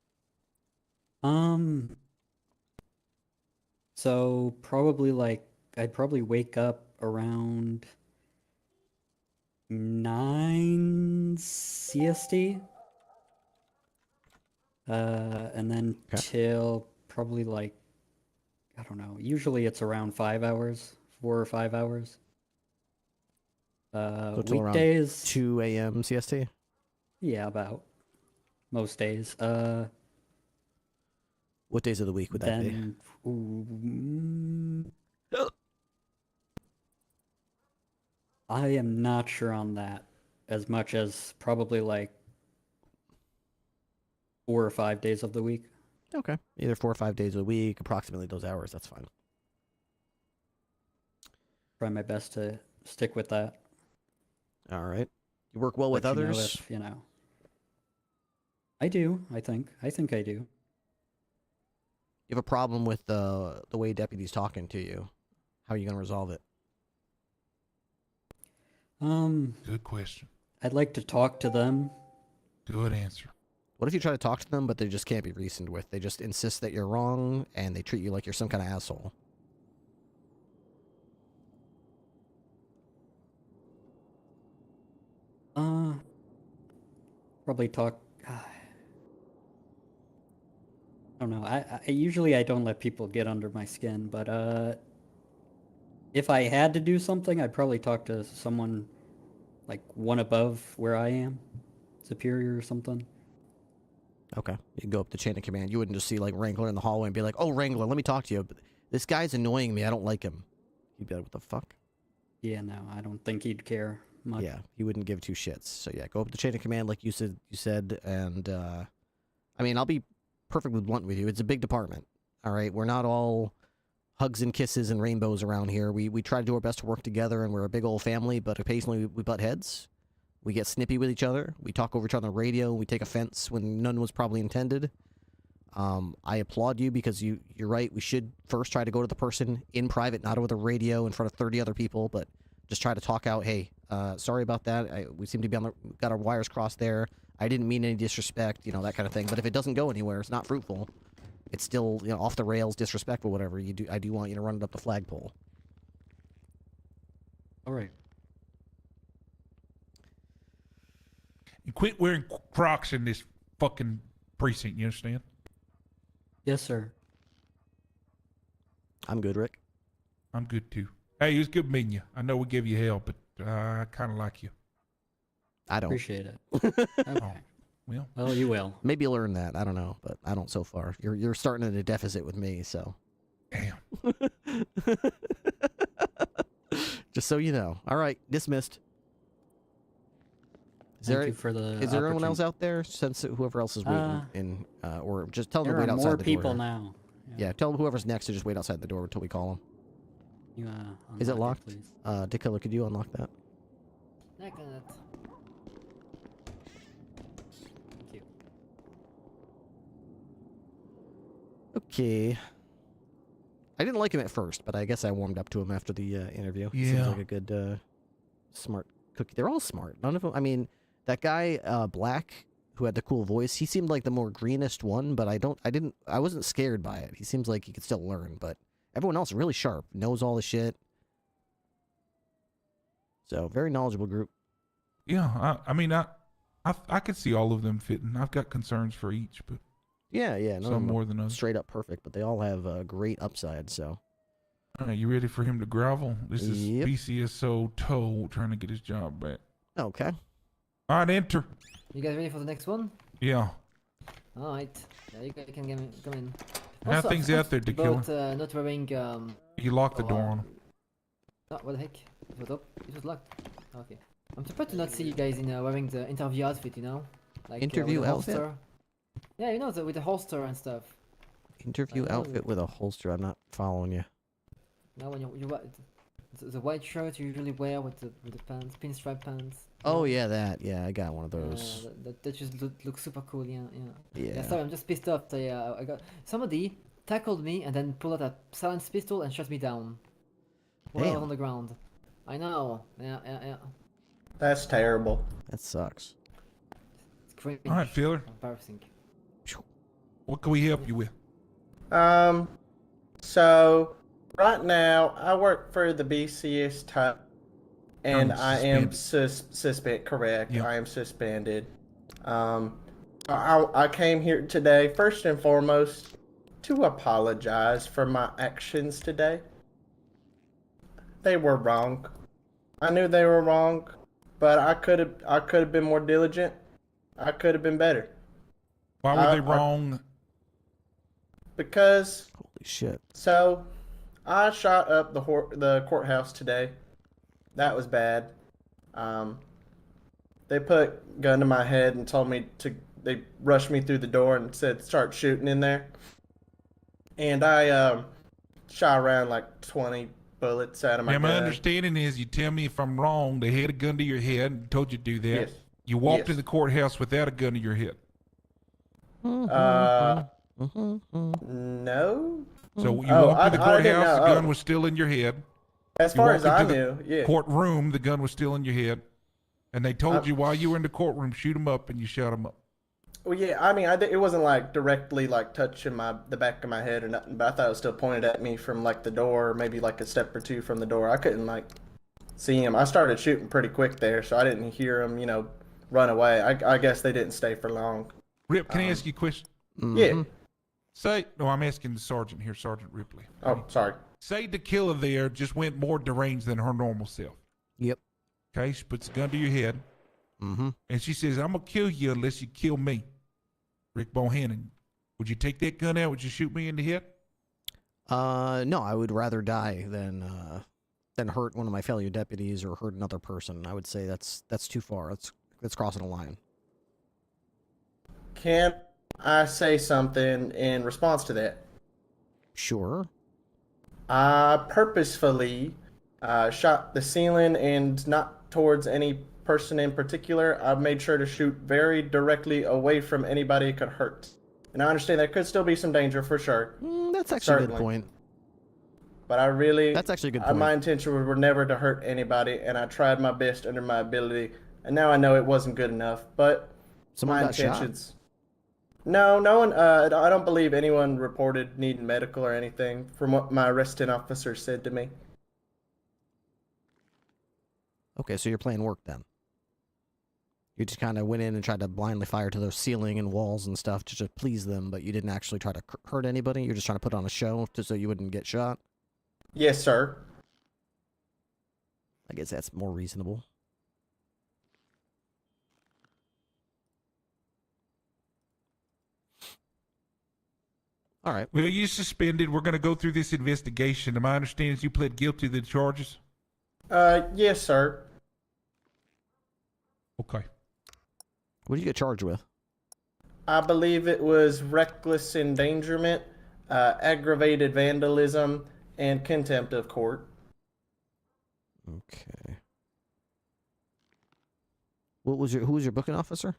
So probably I'd probably wake up around 9 CST. And then till probably I don't know, usually it's around 5 hours, 4 or 5 hours. So till Weekdays, around 2 a.m. CST? Yeah, about. Most days. What days of the week would that be? I am not sure on that as much as probably 4 or 5 days of the week. Okay. Either 4 or 5 days a week, approximately those hours, that's fine. Try my best to stick with that. All right. You work well with others? I do, I think. I think I do. You have a problem with the way deputies talking to you. How are you going to resolve it? Good question. I'd like to talk to them. Good answer. What if you try to talk to them, but they just can't be reasoned with? They just insist that you're wrong, and they treat you like you're some kind of asshole. Probably talk... I don't know. I usually I don't let people get under my skin, but if I had to do something, I'd probably talk to someone one above where I am, superior or something. Okay. You can go up the chain of command. You wouldn't just see like Wrangler in the hallway and be like, "Oh, Wrangler, let me talk to you. This guy's annoying me. I don't like him." You'd be like, "What the fuck?" Yeah, no, I don't think he'd care much. Yeah, he wouldn't give two shits. So yeah, go up the chain of command like you said, and I mean, I'll be perfectly blunt with you. It's a big department. All right, we're not all hugs and kisses and rainbows around here. We try to do our best to work together, and we're a big old family. But occasionally we butt heads. We get snippy with each other. We talk over each other on the radio. We take offense when none was probably intended. I applaud you because you're right. We should first try to go to the person in private, not over the radio in front of 30 other people, but just try to talk out, "Hey, sorry about that. We seem to be got our wires crossed there. I didn't mean any disrespect," that kind of thing. But if it doesn't go anywhere, it's not fruitful. It's still off the rails, disrespectful, whatever you do. I do want you to run it up the flagpole. All right. And quit wearing Crocs in this fucking precinct. You understand? Yes, sir. I'm good, Rick. I'm good too. Hey, it was good meeting you. I know we give you hell, but I kind of like you. I don't. Appreciate it. Okay. Well, you will. Maybe you'll learn that. I don't know, but I don't so far. You're starting at a deficit with me, so. Damn. Just so you know. All right, dismissed. Is Thank you for the Is there anyone else opportunity. out there? Since whoever else is waiting or just tell them to There wait are outside more the people door. now. Yeah, tell whoever's next to just wait outside the door until we call them. You, Is it unlock locked? please. Dick Killer, could you unlock that? I cannot. Thank you. Okay. I didn't like him at first, but I guess I warmed up to him after the interview. He seems Yeah. like a good, smart cookie. They're all smart. None of them. I mean, that guy Black, who had the cool voice, he seemed like the more greenest one. But I wasn't scared by it. He seems like he could still learn. But everyone else is really sharp, knows all the shit. So very knowledgeable group. Yeah, I mean, I could see all of them fitting. I've got concerns for each, but Yeah. None of some them more are than others. straight up perfect, but they all have great upside. So. All right, you ready for him to grovel? This is Yep. BCSO Toe trying to get his job back. Okay. All right, enter. You guys ready for the next one? Yeah. Alright. Yeah, you guys can come in. How Also, things I'm out there, surprised Dick about not wearing You locked the door on him. Oh, what the heck? It was up. It was locked. Okay. I'm surprised to not see you guys in wearing the interview outfit. Like Interview with a outfit? holster. Yeah, with the holster and stuff. Interview I know. outfit with a holster. I'm not following you. Now when the white shirt you usually wear with the pants, pinstripe pants. Oh yeah, that. Yeah, I got one of those. That just looks super cool. Yeah. Yeah. Sorry, I'm just pissed off. I got somebody tackled me and then pulled out a silenced pistol and shot me down while I was Damn. on the ground. I know. Yeah. That's terrible. That sucks. It's cringe. All right, Feeler. Embarrassing. What can we help you with? So right now I work for the BCS type, and I am suspended. Correct. Yep. I am suspended. I came here today first and foremost to apologize for my actions today. They were wrong. I knew they were wrong, but I could have been more diligent. I could have been better. Why were they wrong? Because holy shit. So, I shot up the courthouse today. That was bad. They put a gun to my head and told me they rushed me through the door and said start shooting in there. And I shot around like 20 bullets out of my Yeah, my gun. understanding is you tell me if I'm wrong. They had a gun to your head and told you to do that. Yes. You walked Yes. to the courthouse without a gun to your head. No. So you Oh, walked to the I didn't courthouse, know. the gun Oh. was still in your head. As You far walked as I into the knew, yeah. Courtroom, the gun was still in your head. And they told you while you were in the courtroom, shoot them up, and you shot them up. Well, yeah, I mean, it wasn't like directly like touching the back of my head or nothing, but I thought it was still pointed at me from like the door, maybe like a step or two from the door. I couldn't like see him. I started shooting pretty quick there, so I didn't hear him, run away. I guess they didn't stay for long. Rip, can I ask you a question? Yeah. No, I'm asking the sergeant here, Sergeant Ripley. Oh, sorry. Say the killer there just went more deranged than her normal self. Yep. Okay, she puts a gun to your head. Mm-hmm. And she says, I'm going to kill you unless you kill me. Rick Bohannon, would you take that gun out? Would you shoot me in the head? No, I would rather die than hurt one of my fellow deputies or hurt another person. I would say that's too far. That's crossing a line. Can I say something in response to that? Sure. I purposefully shot the ceiling and not towards any person in particular. I made sure to shoot very directly away from anybody it could hurt. And I understand there could still be some danger for sure. That's actually a good point. But I really... That's actually a good point. My intention were never to hurt anybody, and I tried my best under my ability. And now I know it wasn't good enough, but Someone my got shot? intentions... No one. I don't believe anyone reported needing medical or anything, from what my arresting officer said to me. Okay, so you're playing work then. You just kind of went in and tried to blindly fire to the ceiling and walls and stuff to just please them, but you didn't actually try to hurt anybody. You're just trying to put on a show so you wouldn't get shot. Yes, sir. I guess that's more reasonable. All right. Well, you suspended. We're going to go through this investigation. My understanding is you pled guilty to the charges? Yes, sir. Okay. What did you get charged with? I believe it was reckless endangerment, aggravated vandalism, and contempt of court. Okay. Who was your booking officer?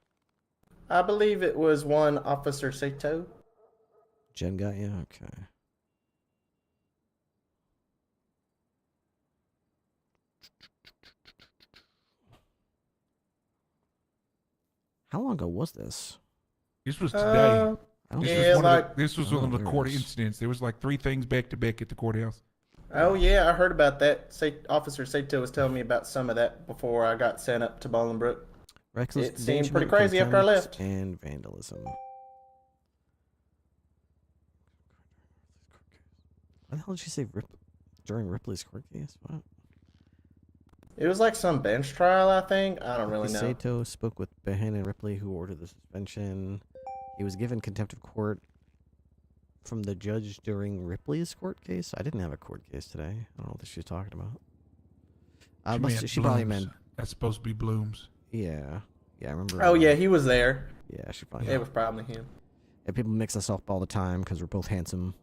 I believe it was one Officer Sato. Jen got you? Okay. How long ago was this? This was today. This was yeah, one of the court incidents. There was like 3 things back to back at the courthouse. Oh yeah, I heard about that. Officer Sato was telling me about some of that before I got sent up to Bolingbrook. Reckless It seemed pretty endangerment, crazy after I contempt, left. And vandalism. What the hell did she say during Ripley's court case? What? It was like some bench trial, I think. I don't really know. Sato spoke with Behan and Ripley, who ordered the suspension. He was given contempt of court from the judge during Ripley's court case. I didn't have a court case today. I don't know what she's talking about. She probably meant... That's supposed to be Bloom's. Yeah. Yeah, I remember. Oh, yeah, he was there. Yeah, she probably... It was probably him. Yeah, people mix us up all the time because we're both handsome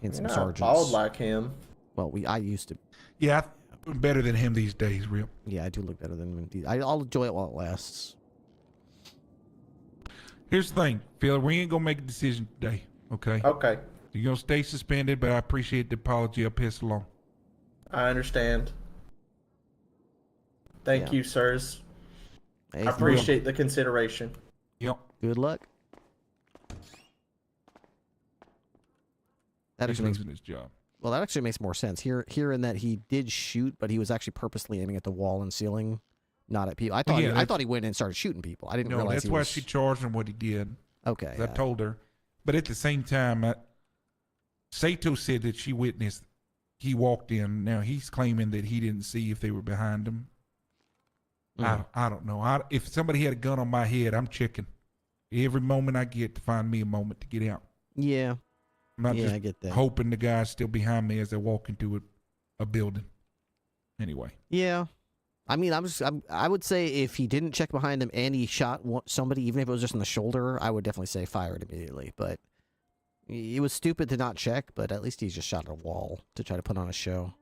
You're not sergeants. bald like him. Well, I used to. Yeah, I'm better than him these days, Rip. Yeah, I do look better than him. I'll enjoy it while it lasts. Here's the thing, Phil. We ain't gonna make a decision today, okay? Okay. You're gonna stay suspended, but I appreciate the apology. I'll pass along. I understand. Thank you, sirs. Hey, I appreciate the consideration. Yep. Good luck. That He's actually makes losing his job. Well, that actually makes more sense. Here in that he did shoot, but he was actually purposely aiming at the wall and ceiling, not at people. I thought he went in and started shooting people. I didn't realize that's why she charged him what he did. Okay. I told her, but at the same time, Sato said that she witnessed. He walked in. Now he's claiming that he didn't see if they were behind him. I don't know. If somebody had a gun on my head, I'm checking every moment I get to find me a moment to get out. Yeah. I'm not just I get that. hoping the guy's still behind me as they walk into a building. Anyway. Yeah. I mean, I would say if he didn't check behind him and he shot somebody, even if it was just in the shoulder, I would definitely say fire it immediately. But it was stupid to not check, but at least he just shot at a wall to try to put on a show.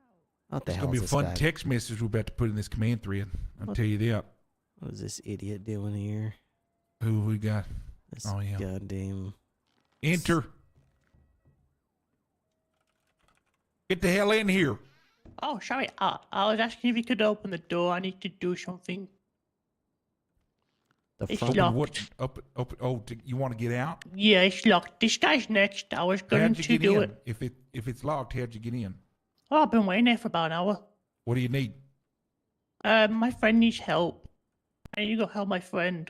What the It's hell going to be a is fun this guy? text message we're about to put in this command thread. I'll tell you that. What is this idiot doing here? Who we got? This oh, yeah. goddamn... Enter. Get the hell in here. Oh, sorry. I was asking if you could open the door. I need to do something. It's locked. You want to get out? Yeah, it's locked. This guy's next. I was going to do it. If it's locked, how'd you get in? Oh, I've been waiting there for about an hour. What do you need? My friend needs help. I need to go help my friend.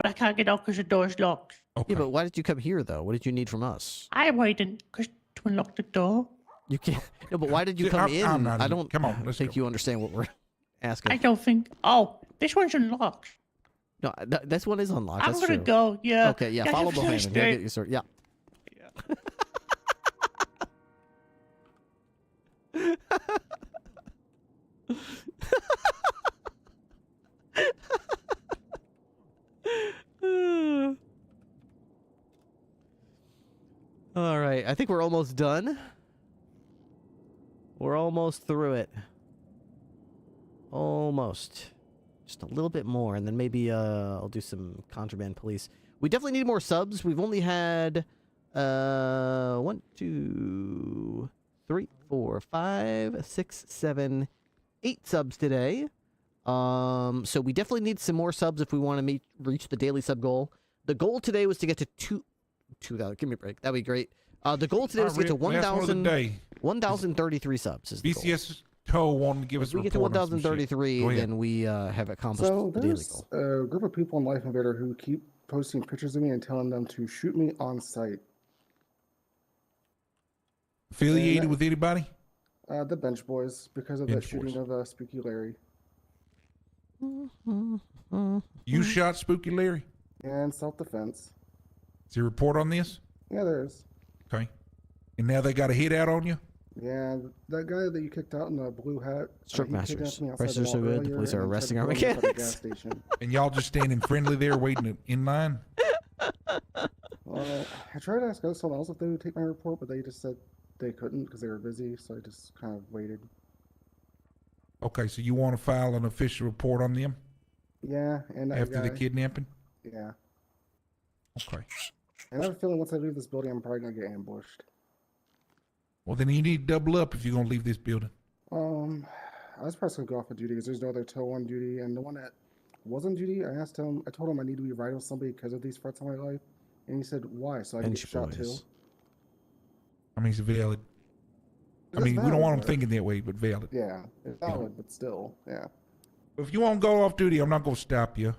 But I can't get out because the door's locked. Okay. Yeah, but why did you come here, though? What did you need from us? I'm waiting to unlock the door. You can't... No, but why did you come in? I don't Come on, let's think go. you understand what we're asking. I don't think... Oh, this one's unlocked. No, this one is unlocked. I'm That's gonna true. go. Yeah. Okay. Yeah. Guys, Follow I'm behind so him. He'll straight. get you sorted. Yeah. All right, I think we're almost done. We're almost through it. Almost. Just a little bit more, and then maybe I'll do some contraband police. We definitely need more subs. We've only had 1, 2, 3, 4, 5, 6, 7, 8 subs today. So we definitely need some more subs if we want to reach the daily sub goal. The goal today was to get to 2,000. Give me a break. That'd be great. The goal today was to get to 1,033 subs. Is the goal. BCS Toe wanted to give us If we get to 1,033, then we have accomplished So the daily there's goal. a group of people in Life Invader who keep posting pictures of me and telling them to shoot me on sight. Affiliated with anybody? The Bench Boys, because of Bench that shooting of Spooky Larry. You shot Spooky Larry? And self-defense. Is there a report on this? Yeah, there is. Okay. And now they got a hit out on you? Yeah, that guy that you kicked out in the blue hat. Stroke he kidnapped masters. me outside Prices the are so mall good, the earlier police are and arresting tried our to blow me up at the mechanics. gas station. And y'all just standing friendly there waiting in line? I tried to ask someone else if they would take my report, but they just said they couldn't because they were busy, so I just kind of waited. Okay, so you want to file an official report on them? Yeah, and that After the guy- kidnapping? Yeah. Okay. I have a feeling once I leave this building, I'm probably gonna get ambushed. Well, then you need to double up if you're going to leave this building. I was probably gonna go off of duty because there's no other tow on duty, and the one that was on duty, I told him I need to be riding with somebody because of these threats on my life, and he said why, so I can get Bench shot too. boys. I mean, it's valid. I It's mean, we don't valid, want them but- thinking that way, but valid. Yeah, it's valid, but still, yeah. If you want to go off duty, I'm not going to stop you.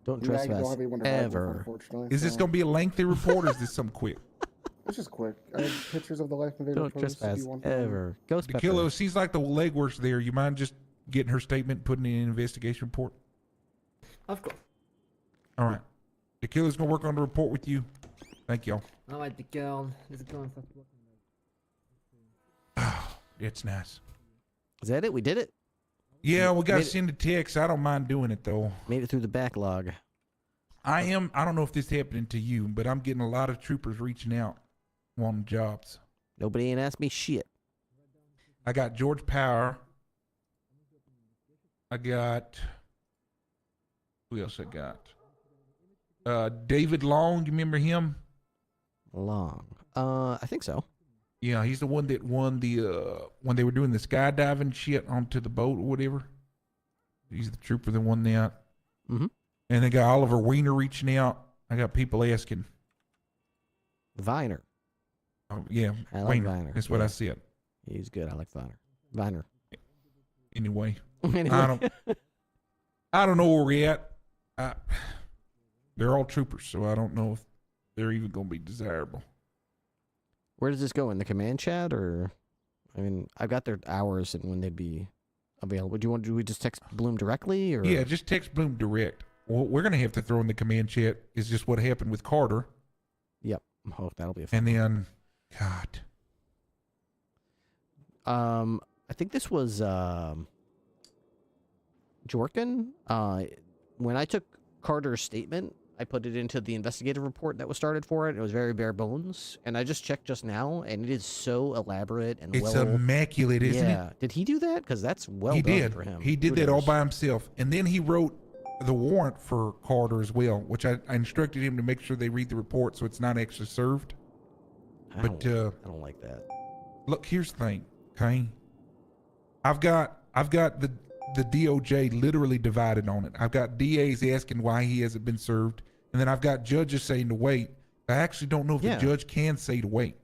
Don't Yeah, you don't trespass have anyone to ride with, ever. unfortunately, Is this so- going to be a lengthy report or is this something quick? It's just quick. I have pictures of the Life Invader Don't post if trespass you want them. ever. Ghost The pepper. killer, seems like the legwork's there. You mind just getting her statement, putting in an investigation report? Of course. All right. The killer's going to work on the report with you. Thank y'all. Alright, the girl. Let's go and start working. It's nice. Is that it? We did it? Yeah, we got to Made it- send a text. I don't mind doing it, though. Made it through the backlog. I don't know if this happening to you, but I'm getting a lot of troopers reaching out wanting jobs. Nobody ain't asked me shit. I got George Power. I got, who else I got? David Long, you remember him? Long. I think so. Yeah, he's the one that won the when they were doing the skydiving shit onto the boat or whatever. He's the trooper that won that. Mm-hmm. And they got Oliver Weiner reaching out. I got people asking. Viner. Oh, yeah, I like Weiner. Viner. That's what Yeah. I said. He's good. I like Viner. Viner. Anyway, Anyway. I don't know where we're at. They're all troopers, so I don't know if they're even going to be desirable. Where does this go? In the command chat, or? I mean, I've got their hours and when they'd be available. Do we just text Bloom directly, or? Yeah, just text Bloom direct. What we're going to have to throw in the command chat is just what happened with Carter. Yep. Oh, that'll be a fun. And then, God. I think this was Jorkin. When I took Carter's statement, I put it into the investigative report that was started for it. It was very bare bones, and I just checked just now, and it is so elaborate and It's immaculate, isn't it? Yeah. Did he do that? Because that's well He done did. for him. He did that all Kudos. by himself. And then he wrote the warrant for Carter as well, which I instructed him to make sure they read the report so it's not actually served. I But don't like that. Look, here's the thing, okay? I've got the DOJ literally divided on it. I've got DAs asking why he hasn't been served, and then I've got judges saying to wait. I actually don't know if Yeah. the judge can say to wait.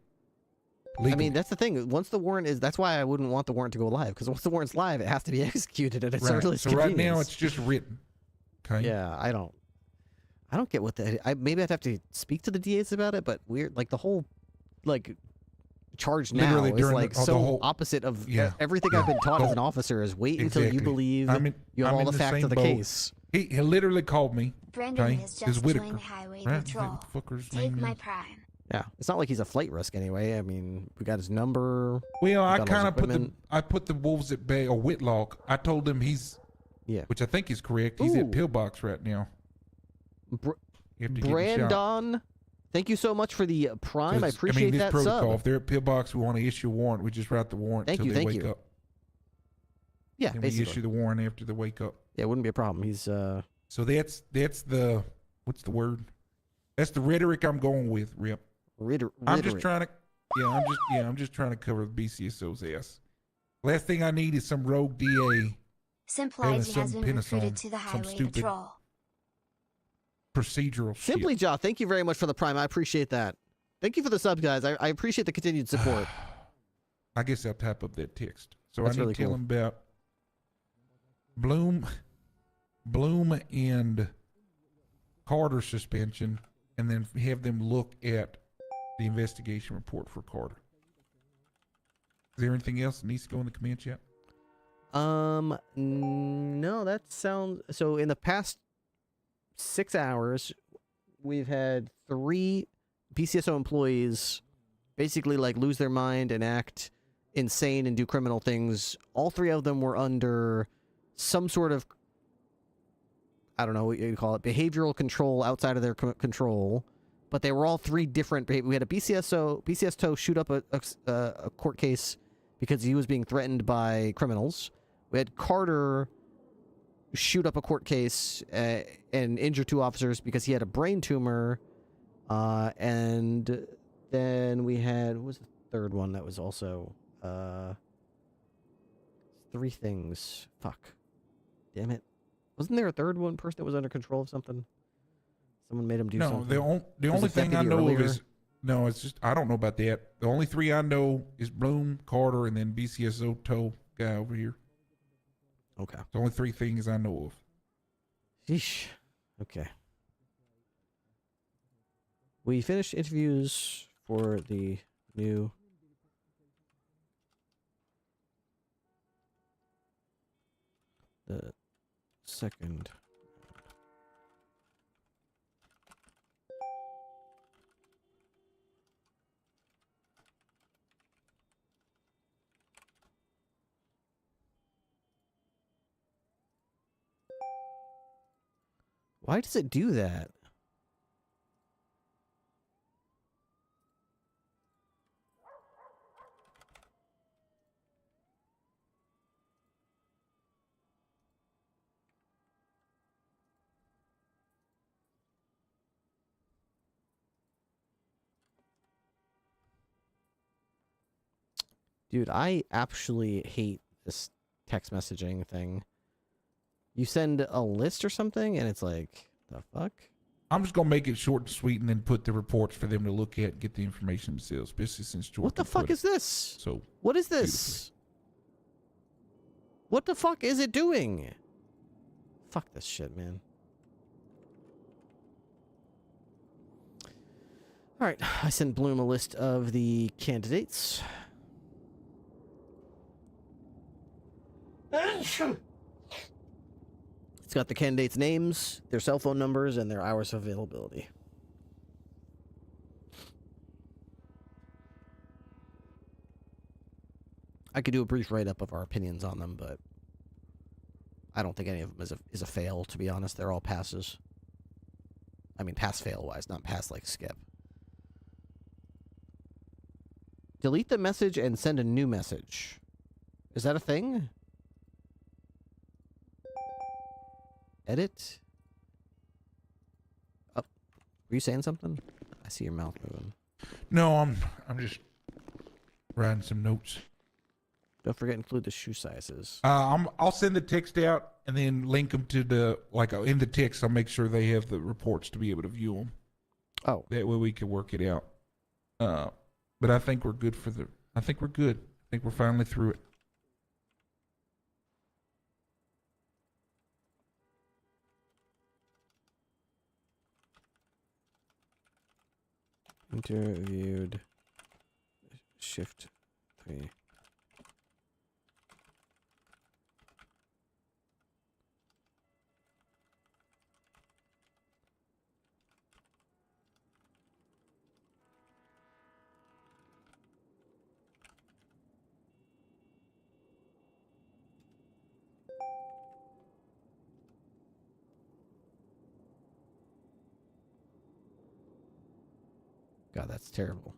I mean, that's the thing. Once the warrant is, that's why I wouldn't want the warrant to go live, because once the warrant's live, it has to be executed at its Right. earliest So right now convenience. it's just written. Okay. Yeah, I don't get what that. Maybe I'd have to speak to the DAs about it, but weird. Like the whole, like, charge now Literally is during like the so whole- opposite of Yeah. everything Yeah. I've been taught The as an whole- officer. Is wait until you Exactly. believe I'm in- you have I'm all in the the facts same of the boat. case. He literally called me. Brandon okay? has His just Whitaker. joined the highway Right? patrol. What the fucker's Take name my is? prime. Yeah, it's not like he's a flight risk anyway. I mean, we got his number. Well, I got all his kind of equipment. put the wolves at bay, or Whitlock. I told him which I think is correct. He's at Pillbox right now. You have to give him a shout. Brandon, thank you so much for the prime. I appreciate this that protocol. sub. If they're at Pillbox, we want to issue a warrant. We just write the warrant Thank until you, they thank wake you. up. Yeah, and basically. we issue the warrant after they wake up. Yeah, it wouldn't be a problem. He's So that's the what's the word? That's the rhetoric I'm going with, Rip. I'm just trying to I'm just trying to cover the BCSO's ass. Last thing I need is some rogue DA Simply having has some been pinnace recruited on to the some highway stupid patrol. procedural shit. Simply Jaw, thank you very much for the prime. I appreciate that. Thank you for the sub, guys. I appreciate the continued support. I guess I'll type up that text. So That's I need really to tell cool. him about Bloom and Carter suspension, and then have them look at the investigation report for Carter. Is there anything else that needs to go in the command chat? No, that sounds so. In the past 6 hours, we've had 3 BCSO employees basically like lose their mind and act insane and do criminal things. All 3 of them were under some sort of, I don't know what you call it, behavioral control outside of their control. But they were all 3 different. We had a BCSO shoot up a court case because he was being threatened by criminals. We had Carter shoot up a court case and injure 2 officers because he had a brain tumor. And then we had, what was the third one that was also 3 things. Fuck. Damn it. Wasn't there a third one person that was under control of something? Someone made him do something. No, the only thing I know of is it's just I don't know about that. The only 3 I know is Bloom, Carter, and then BCSO tow guy over here. Okay. The only 3 things I know of. Sheesh. Okay. We finished interviews for the new second. Why does it do that? Dude, I actually hate this text messaging thing. You send a list or something, and it's like, the fuck? I'm just gonna make it short and sweet, and then put the reports for them to look at, and get the information themselves. Especially since George. What the fuck is this? So what is this? What the fuck is it doing? Fuck this shit, man. All right, I sent Bloom a list of the candidates. It's got the candidates' names, their cell phone numbers, and their hours of availability. I could do a brief write-up of our opinions on them, but I don't think any of them is a fail, to be honest. They're all passes. I mean, pass-fail-wise, not pass like skip. Delete the message and send a new message. Is that a thing? Edit? Oh, were you saying something? I see your mouth moving. No, I'm just writing some notes. Don't forget to include the shoe sizes. I'll send the text out and then link them to the in the text. I'll make sure they have the reports to be able to view them. Oh, that way we can work it out. But I think we're good I think we're good. I think we're finally through it. Interviewed shift 3. God, that's terrible.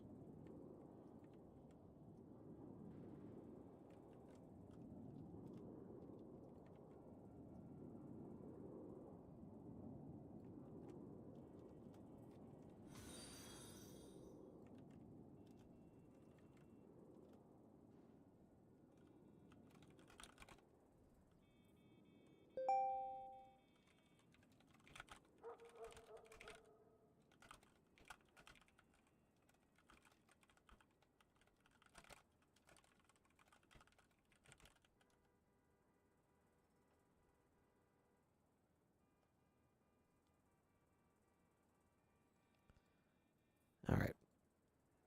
All right.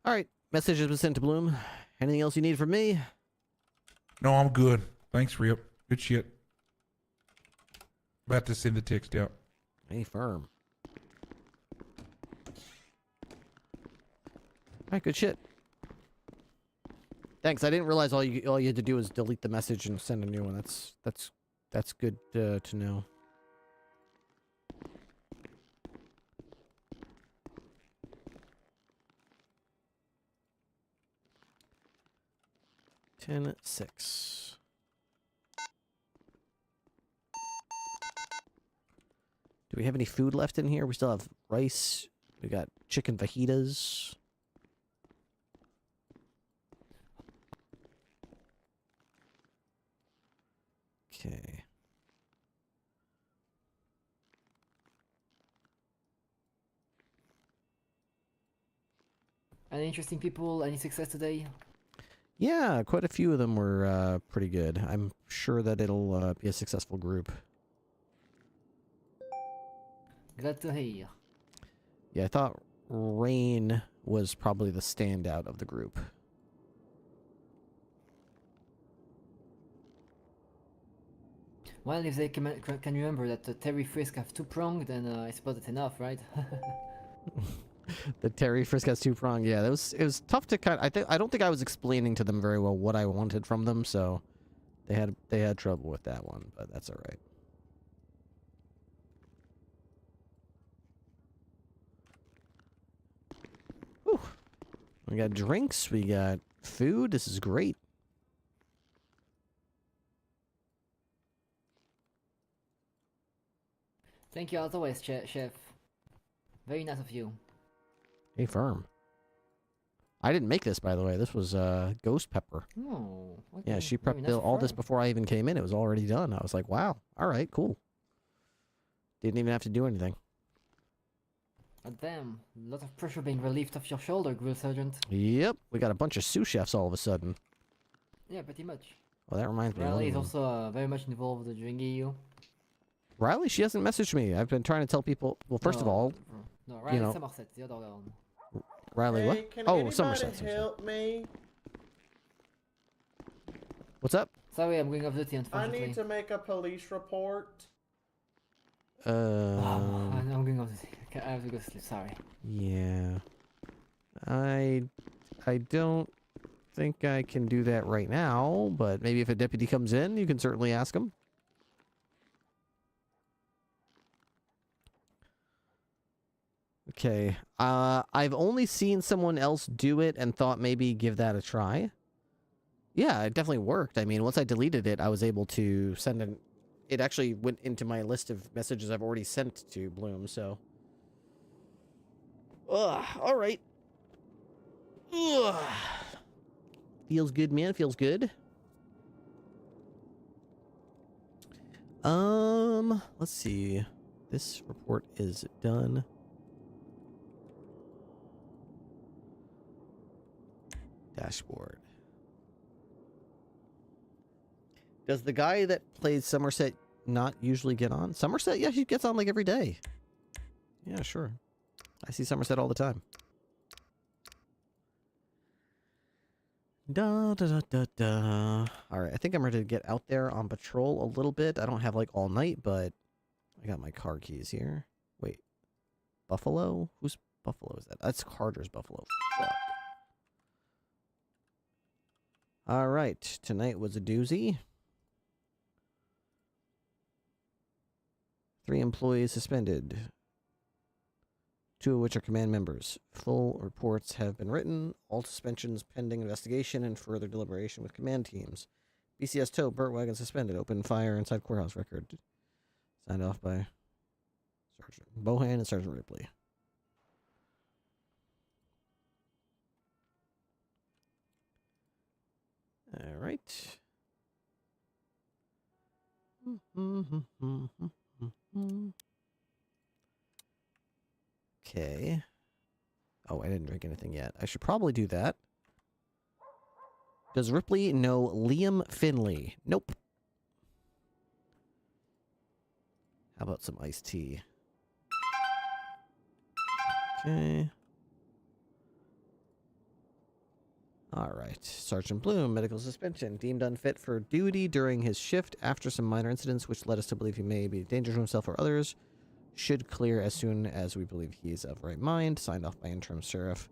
All right. Message has been sent to Bloom. Anything else you need from me? No, I'm good. Thanks, Rip. Good shit. About to send the text out. Hey, firm. All right, good shit. Thanks. I didn't realize all you had to do was delete the message and send a new one. That's good to know. $10-6. Do we have any food left in here? We still have rice. We got chicken fajitas. Okay. Any interesting people? Any success today? Yeah, quite a few of them were pretty good. I'm sure that it'll be a successful group. Glad to hear. Yeah, I thought Rain was probably the standout of the group. Well, if they can remember that Terry Frisk have two-pronged, then I suppose it's enough, right? The Terry Frisk has two-pronged. Yeah, it was tough to kind. I don't think I was explaining to them very well what I wanted from them, so they had trouble with that one, but that's all right. Whew. We got drinks. We got food. This is great. Thank you as always, Chef. Very nice of you. Hey, firm. I didn't make this, by the way. This was Ghost Pepper. Oh, okay. Yeah, she Very prepped nice all this firm. before I even came in. It was already done. I was like, wow. All right, cool. Didn't even have to do anything. God damn, a lot of pressure being relieved off your shoulder, Grill Sergeant. Yep, we got a bunch of sous chefs all of a sudden. Yeah, pretty much. Well, that reminds me. Riley is also very much involved during EU. Riley, she hasn't messaged me. I've been trying to tell people. Well, first of all, No, Riley you know, Somerset, the other one. Riley, Hey, what? can Oh, anybody Somerset. help me? What's up? Sorry, I'm going off duty, I unfortunately. need to make a police report. I'm going off duty. I have to go to sleep, sorry. Yeah. I don't think I can do that right now, but maybe if a deputy comes in, you can certainly ask him. Okay. I've only seen someone else do it and thought maybe give that a try. Yeah, it definitely worked. I mean, once I deleted it, I was able to send an... It actually went into my list of messages I've already sent to Bloom, so... Ugh, all right. Ugh. Feels good, man. Feels good. Let's see. This report is done. Dashboard. Does the guy that plays Somerset not usually get on? Somerset? Yeah, he gets on like every day. Yeah, sure. I see Somerset all the time. Da da da da da. Alright, I think I'm ready to get out there on patrol a little bit. I don't have like all night, but I got my car keys here. Wait. Buffalo? Whose Buffalo is that? That's Carter's Buffalo. Fuck. Alright, tonight was a doozy. 3 employees suspended. 2 of which are command members. Full reports have been written, all suspensions pending investigation and further deliberation with command teams. BCS tow, Burt wagon suspended, open fire inside courthouse record. Signed off by Sergeant Bohan and Sergeant Ripley. All right. Okay. Oh, I didn't drink anything yet. I should probably do that. Does Ripley know Liam Finley? Nope. How about some iced tea? Okay. All right. Sergeant Bloom, medical suspension, deemed unfit for duty during his shift after some minor incidents which led us to believe he may be a danger to himself or others. Should clear as soon as we believe he is of right mind. Signed off by Interim Sheriff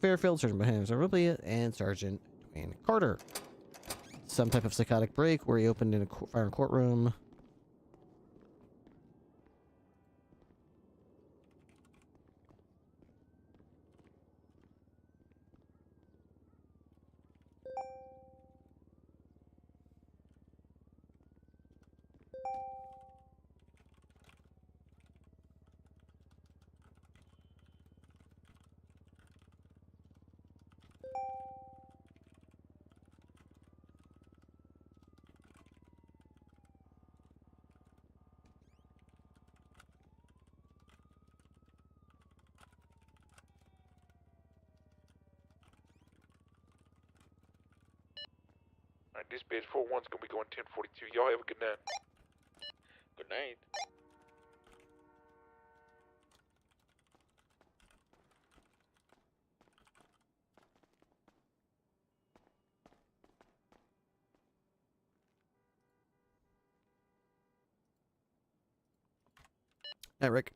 Fairfield, Sergeant Bohan, Ripley, and Sergeant Dwayne Carter. Some type of psychotic break where he opened in a fire in courtroom. Alright, dispatch 4-1's gonna be going 1042. Y'all have a good night. Good night. Hey, Rick.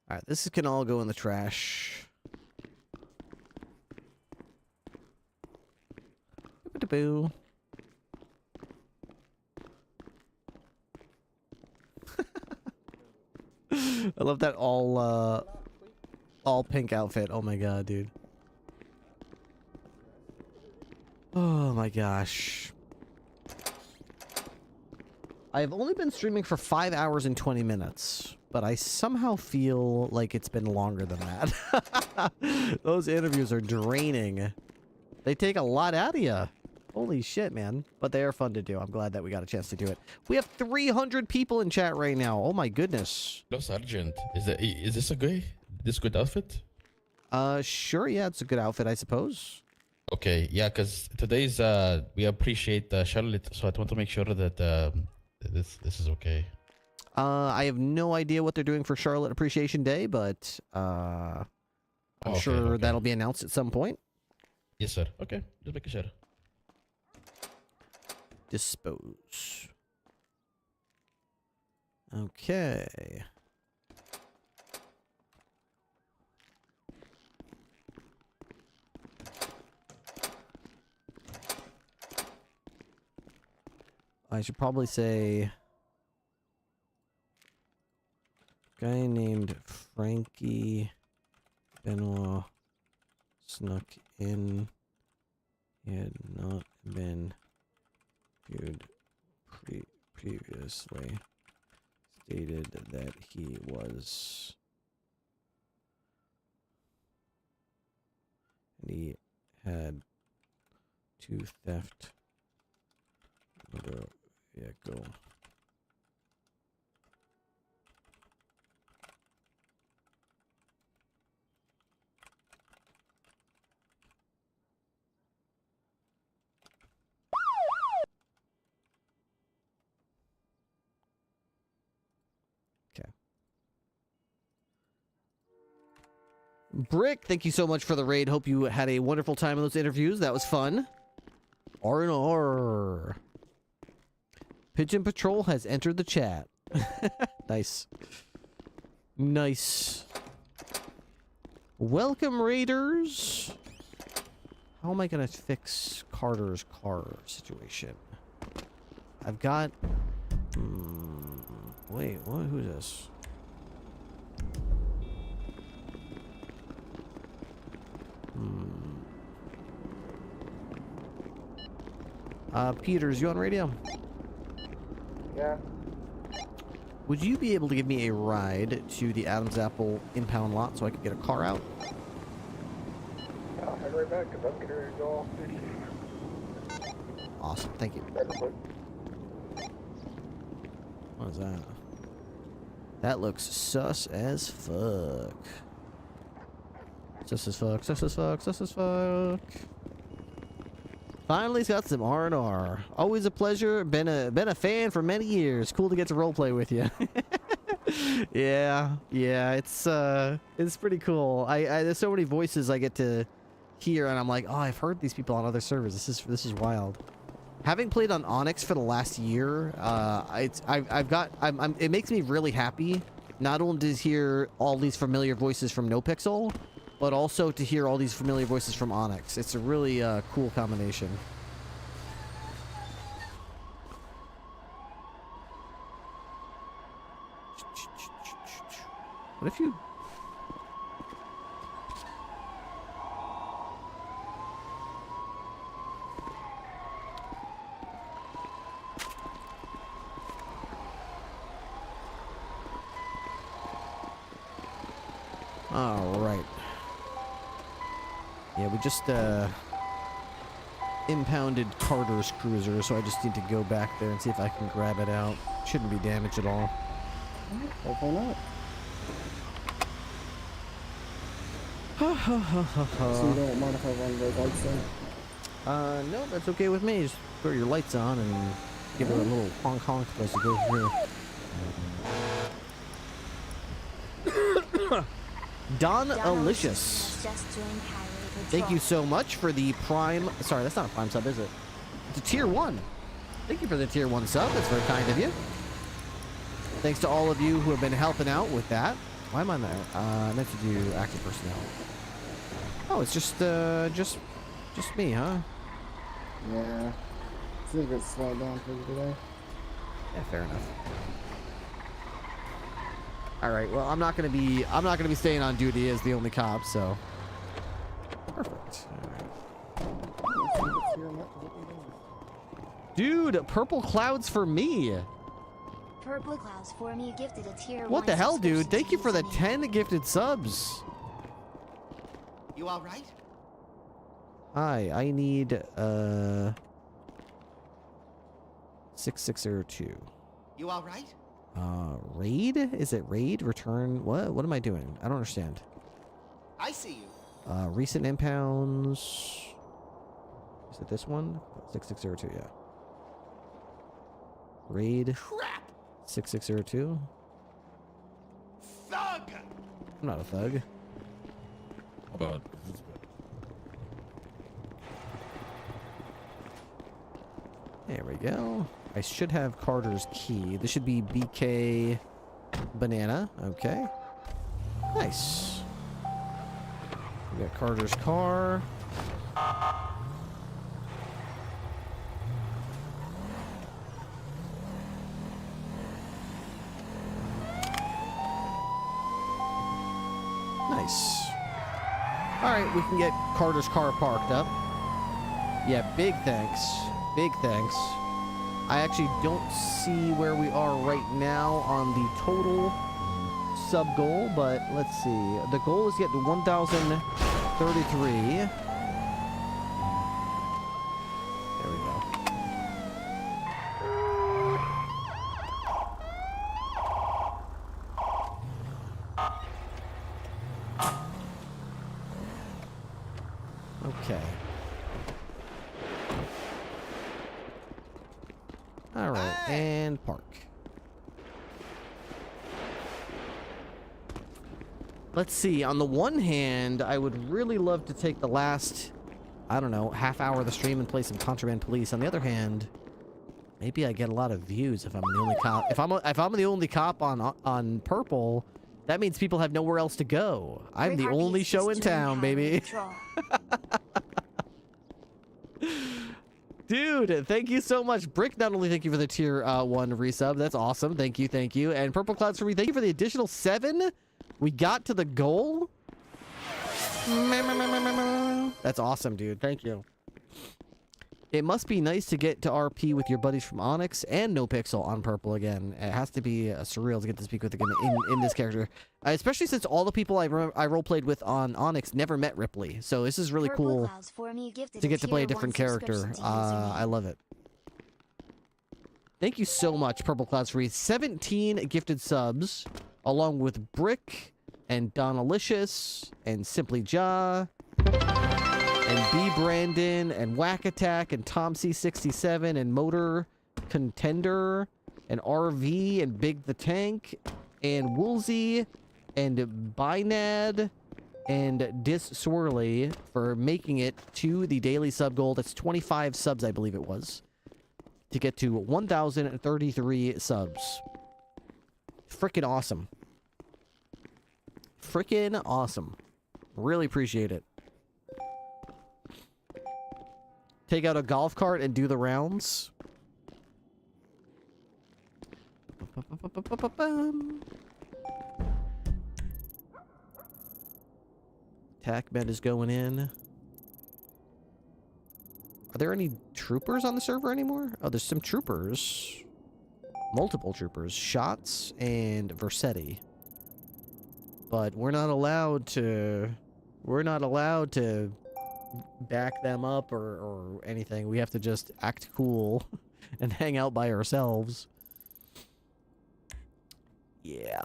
Alright, this can all go in the trash. Boo. I love that all pink outfit. Oh my god, dude. Oh my gosh. I've only been streaming for 5 hours and 20 minutes, but I somehow feel like it's been longer than that. Those interviews are draining. They take a lot out of you. Holy shit, man. But they are fun to do. I'm glad that we got a chance to do it. We have 300 people in chat right now. Oh my goodness. Hello, Sergeant. Is this a good outfit? Sure, yeah, it's a good outfit, I suppose. Okay, yeah, because today's we appreciate Charlotte, so I want to make sure that this is okay. I have no idea what they're doing for Charlotte Appreciation Day, but I'm sure that'll be announced at some point. Yes, sir. Okay, just making sure. Dispose. Okay. I should probably say guy named Frankie Benoit snuck in. He had not been viewed previously. Stated that he was. And he had 2 theft motor vehicle. Brick, thank you so much for the raid. Hope you had a wonderful time in those interviews. That was fun. R&R. Pigeon Patrol has entered the chat. Nice. Nice. Welcome, raiders. How am I going to fix Carter's car situation? I've got... wait, what? Who's this? Peters, you on radio? Yeah. Would you be able to give me a ride to the Adam's Apple impound lot so I could get a car out? I'll head right back because I'm getting ready to go off duty. Awesome, thank you. What is that? That looks sus as fuck. Sus as fuck, sus as fuck, sus as fuck. Finally got some R&R. Always a pleasure. Been a fan for many years. Cool to get to roleplay with you. yeah, it's pretty cool. I there's so many voices I get to hear, and I'm like, oh, I've heard these people on other servers. This is wild. Having played on Onyx for the last year, it makes me really happy not only to hear all these familiar voices from NoPixel, but also to hear all these familiar voices from Onyx. It's a really cool combination. What if you... All right. Yeah, we just impounded Carter's cruiser, so I just need to go back there and see if I can grab it out. Shouldn't be damaged at all. Hopefully not. So you don't mind if I run those lights then? No, that's okay with me. Just throw your lights on and give it a little honk honk as you go through. Don Alicious. Thank you so much for the Prime. Sorry, that's not a Prime sub, is it? It's a Tier 1. Thank you for the Tier 1 sub. That's very kind of you. Thanks to all of you who have been helping out with that. Why am I there? I meant to do active personnel. Oh, it's just me, huh? Yeah. Seems a bit slowed down for you today. Yeah, fair enough. All right. Well, I'm not gonna be staying on duty as the only cop, so. Perfect. All right. Dude, purple clouds for me. Purple clouds for me gifted a tier 1. What the hell, dude? Thank you for the 10 gifted subs. You all right? Hi, I need 6602. You all right? Raid? Is it raid? Return? What am I doing? I don't understand. I see you. Recent impounds. Is it this one? 6602, yeah. Raid. Crap! 6602. Thug! I'm not a thug. Hold on. There we go. I should have Carter's key. This should be BK Banana. Okay. Nice. We got Carter's car. Nice. Alright, we can get Carter's car parked up. Yeah, big thanks. Big thanks. I actually don't see where we are right now on the total sub goal, but let's see. The goal is to get to 1,033. There we go. Okay. All right, and park. Let's see. On the one hand, I would really love to take the last, I don't know, half hour of the stream and play some Contraband Police. On the other hand, maybe I get a lot of views if I'm the only cop. If I'm the only cop on Purple, that means people have nowhere else to go. I'm the only show in town, baby. Dude, thank you so much. Brick, not only thank you for the tier 1 resub. That's awesome. Thank you, thank you. And Purple Clouds for me, thank you for the additional 7. We got to the goal. That's awesome, dude. Thank you. It must be nice to get to RP with your buddies from Onyx and No Pixel on Purple again. It has to be surreal to get to speak with again in this character. Especially since all the people I roleplayed with on Onyx never met Ripley. So this is really cool to get to play a different character. I love it. Thank you so much, Purple Clouds, for 17 gifted subs, along with Brick and Donalicious and Simply Ja and B Brandon and Whack Attack and Tom C67 and Motor Contender and RV and Big the Tank and Woolsey and Binad and Dis Swirly for making it to the daily sub goal. That's 25 subs, I believe it was, to get to 1,033 subs. Freaking awesome. Freaking awesome. Really appreciate it. Take out a golf cart and do the rounds. Tac med is going in. Are there any troopers on the server anymore? Oh, there's some troopers. Multiple troopers. Shots and Versetti. But we're not allowed to... We're not allowed to back them up or anything. We have to just act cool and hang out by ourselves. Yeah.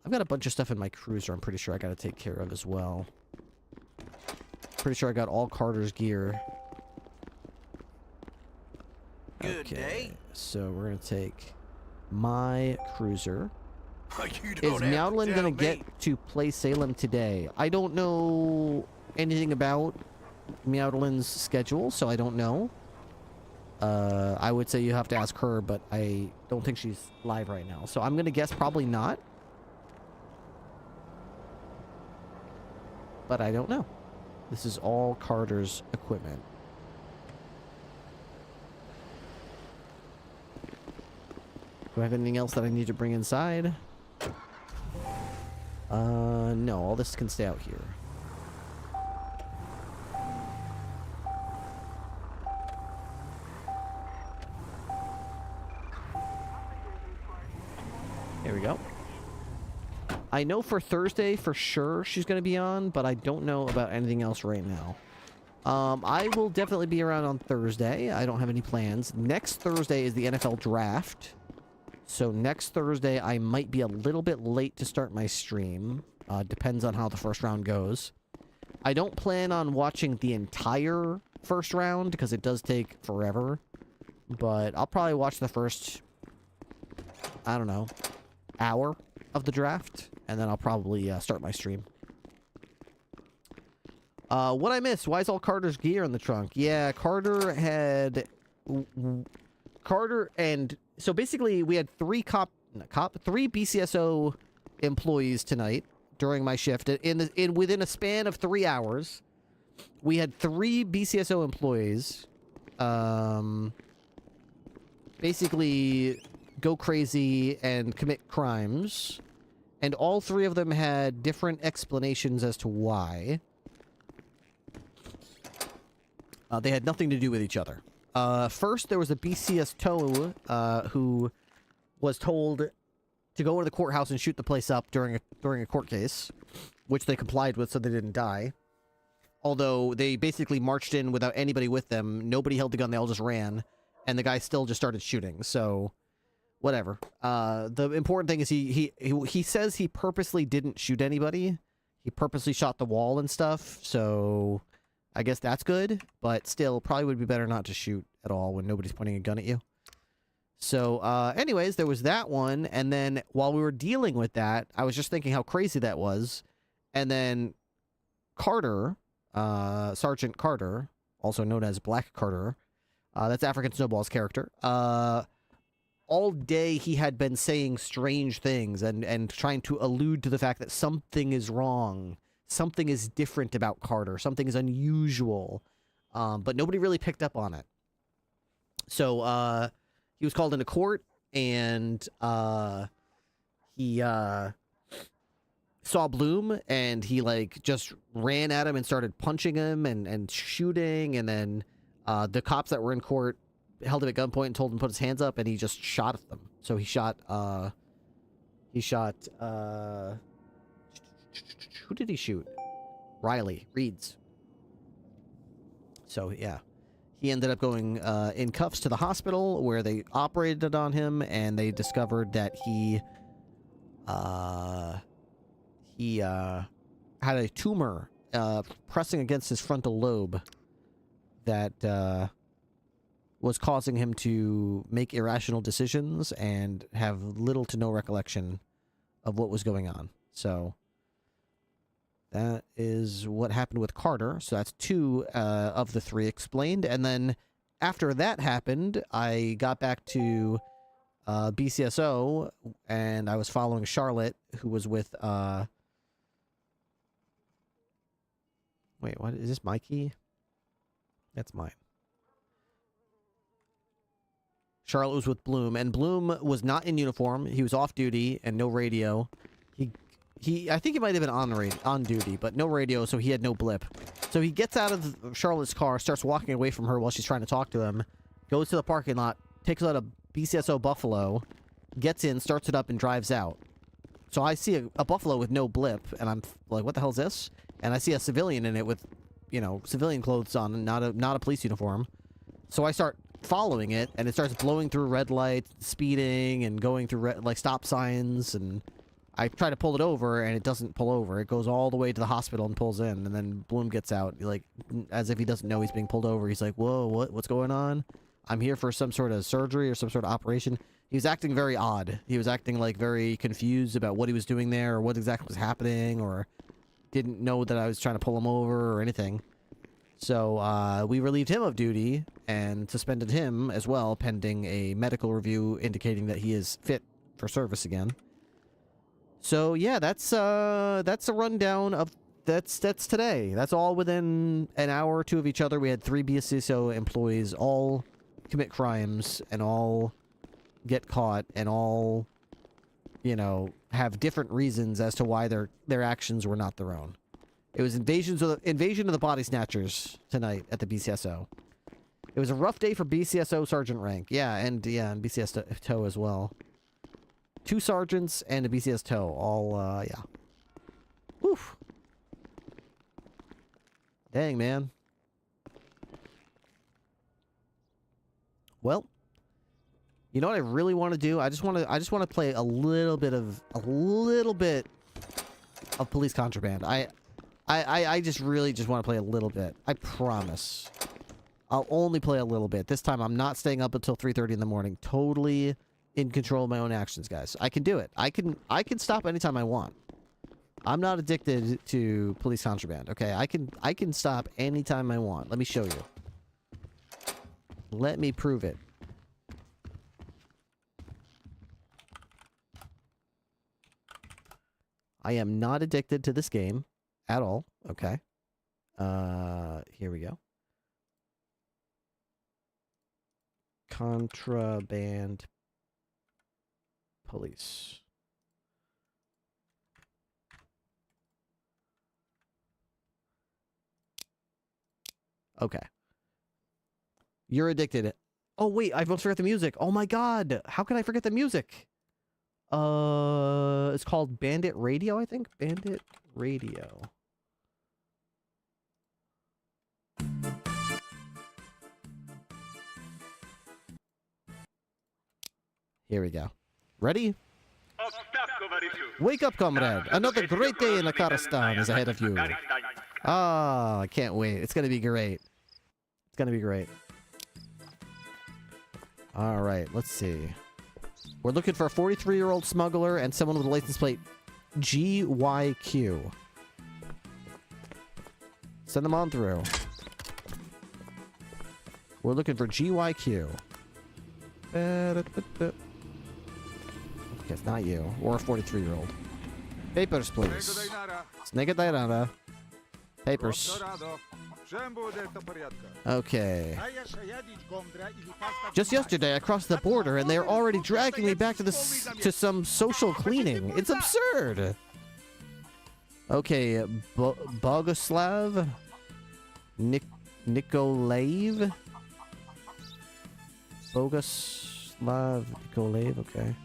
I've got a bunch of stuff in my cruiser I'm pretty sure I gotta take care of as well. Pretty sure I got all Carter's gear. Good day. So we're gonna take my cruiser. You Is don't have to Meowdlin tell gonna me. get to play Salem today? I don't know anything about Meowdlin's schedule, so I don't know. I would say you have to ask her, but I don't think she's live right now. So I'm gonna guess probably not. But I don't know. This is all Carter's equipment. Do I have anything else that I need to bring inside? No, all this can stay out here. There we go. I know for Thursday for sure she's going to be on, but I don't know about anything else right now. I will definitely be around on Thursday. I don't have any plans. Next Thursday is the NFL draft. So next Thursday, I might be a little bit late to start my stream. Depends on how the first round goes. I don't plan on watching the entire first round because it does take forever. But I'll probably watch the first, I don't know, hour of the draft. And then I'll probably start my stream. What I missed? Why is all Carter's gear in the trunk? Yeah, Carter had... Carter and... So basically, we had three BCSO employees tonight during my shift. Within a span of 3 hours, we had 3 BCSO employees basically go crazy and commit crimes. And all 3 of them had different explanations as to why. They had nothing to do with each other. First, there was a BCS TOW who was told to go into the courthouse and shoot the place up during a court case, which they complied with so they didn't die. Although they basically marched in without anybody with them, nobody held the gun, they all just ran, and the guy still just started shooting. So, whatever. The important thing is he says he purposely didn't shoot anybody. He purposely shot the wall and stuff. So I guess that's good, but still, probably would be better not to shoot at all when nobody's pointing a gun at you. So, anyways, there was that one, and then while we were dealing with that, I was just thinking how crazy that was, and then Carter, Sergeant Carter, also known as Black Carter, that's African Snowball's character, all day he had been saying strange things and trying to allude to the fact that something is wrong. Something is different about Carter. Something is unusual. But nobody really picked up on it. So he was called into court, and he saw Bloom, and he like just ran at him and started punching him and shooting, and then The cops that were in court held him at gunpoint and told him to put his hands up, and he just shot at them. So he shot, who did he shoot? Riley Reeds. So, yeah. He ended up going in cuffs to the hospital where they operated on him, and they discovered that he had a tumor pressing against his frontal lobe that was causing him to make irrational decisions and have little to no recollection of what was going on. So that is what happened with Carter. So that's 2 of the 3 explained. And then after that happened, I got back to BCSO, and I was following Charlotte, who was with... Wait, what? Is this my key? That's mine. Charlotte was with Bloom, and Bloom was not in uniform. He was off duty and no radio. I think he might have been on duty, but no radio, so he had no blip. So he gets out of Charlotte's car, starts walking away from her while she's trying to talk to him, goes to the parking lot, takes out a BCSO Buffalo, gets in, starts it up, and drives out. So I see a Buffalo with no blip, and I'm like, what the hell is this? And I see a civilian in it with, civilian clothes on, not a police uniform. So I start following it, and it starts blowing through red lights, speeding, and going through stop signs, and I try to pull it over, and it doesn't pull over. It goes all the way to the hospital and pulls in, and then Bloom gets out, like, as if he doesn't know he's being pulled over. He's like, whoa, what's going on? I'm here for some sort of surgery or some sort of operation. He was acting very odd. He was acting, like, very confused about what he was doing there or what exactly was happening, or didn't know that I was trying to pull him over or anything. So we relieved him of duty and suspended him as well, pending a medical review indicating that he is fit for service again. So yeah, that's a rundown of that's today. That's all within an hour or 2 of each other. We had 3 BSCSO employees all commit crimes and all get caught and all, have different reasons as to why their actions were not their own. It was invasion of the body snatchers tonight at the BCSO. It was a rough day for BCSO sergeant rank. And BCS TOW as well. 2 sergeants and a BCS TOW. All, yeah. Woof. Dang, man. Well, you know what I really want to do? I just want to play a little bit of Police Contraband. I just really want to play a little bit. I promise. I'll only play a little bit. This time I'm not staying up until 3:30 in the morning. Totally in control of my own actions, guys. I can do it. I can stop anytime I want. I'm not addicted to Police Contraband, okay? I can stop anytime I want. Let me show you. Let me prove it. I am not addicted to this game at all. Okay. Here we go. Contraband police. Okay. You're addicted. Oh, wait, I almost forgot the music. Oh my god. How can I forget the music? It's called Bandit Radio, I think. Bandit Radio. Here we go. Ready? Wake up, comrade. Another great day in Akaristan is ahead of you. Ah, I can't wait. It's going to be great. It's going to be great. All right, let's see. We're looking for a 43-year-old smuggler and someone with a license plate GYQ. Send them on through. We're looking for GYQ. Okay, it's not you. Or a 43-year-old. Papers, please. Snega. Papers. Okay. Just yesterday, I crossed the border, and they're already dragging me back to some social cleaning. It's absurd. Okay, Bogoslav, Nikolaev, Boguslav Nikolev, okay.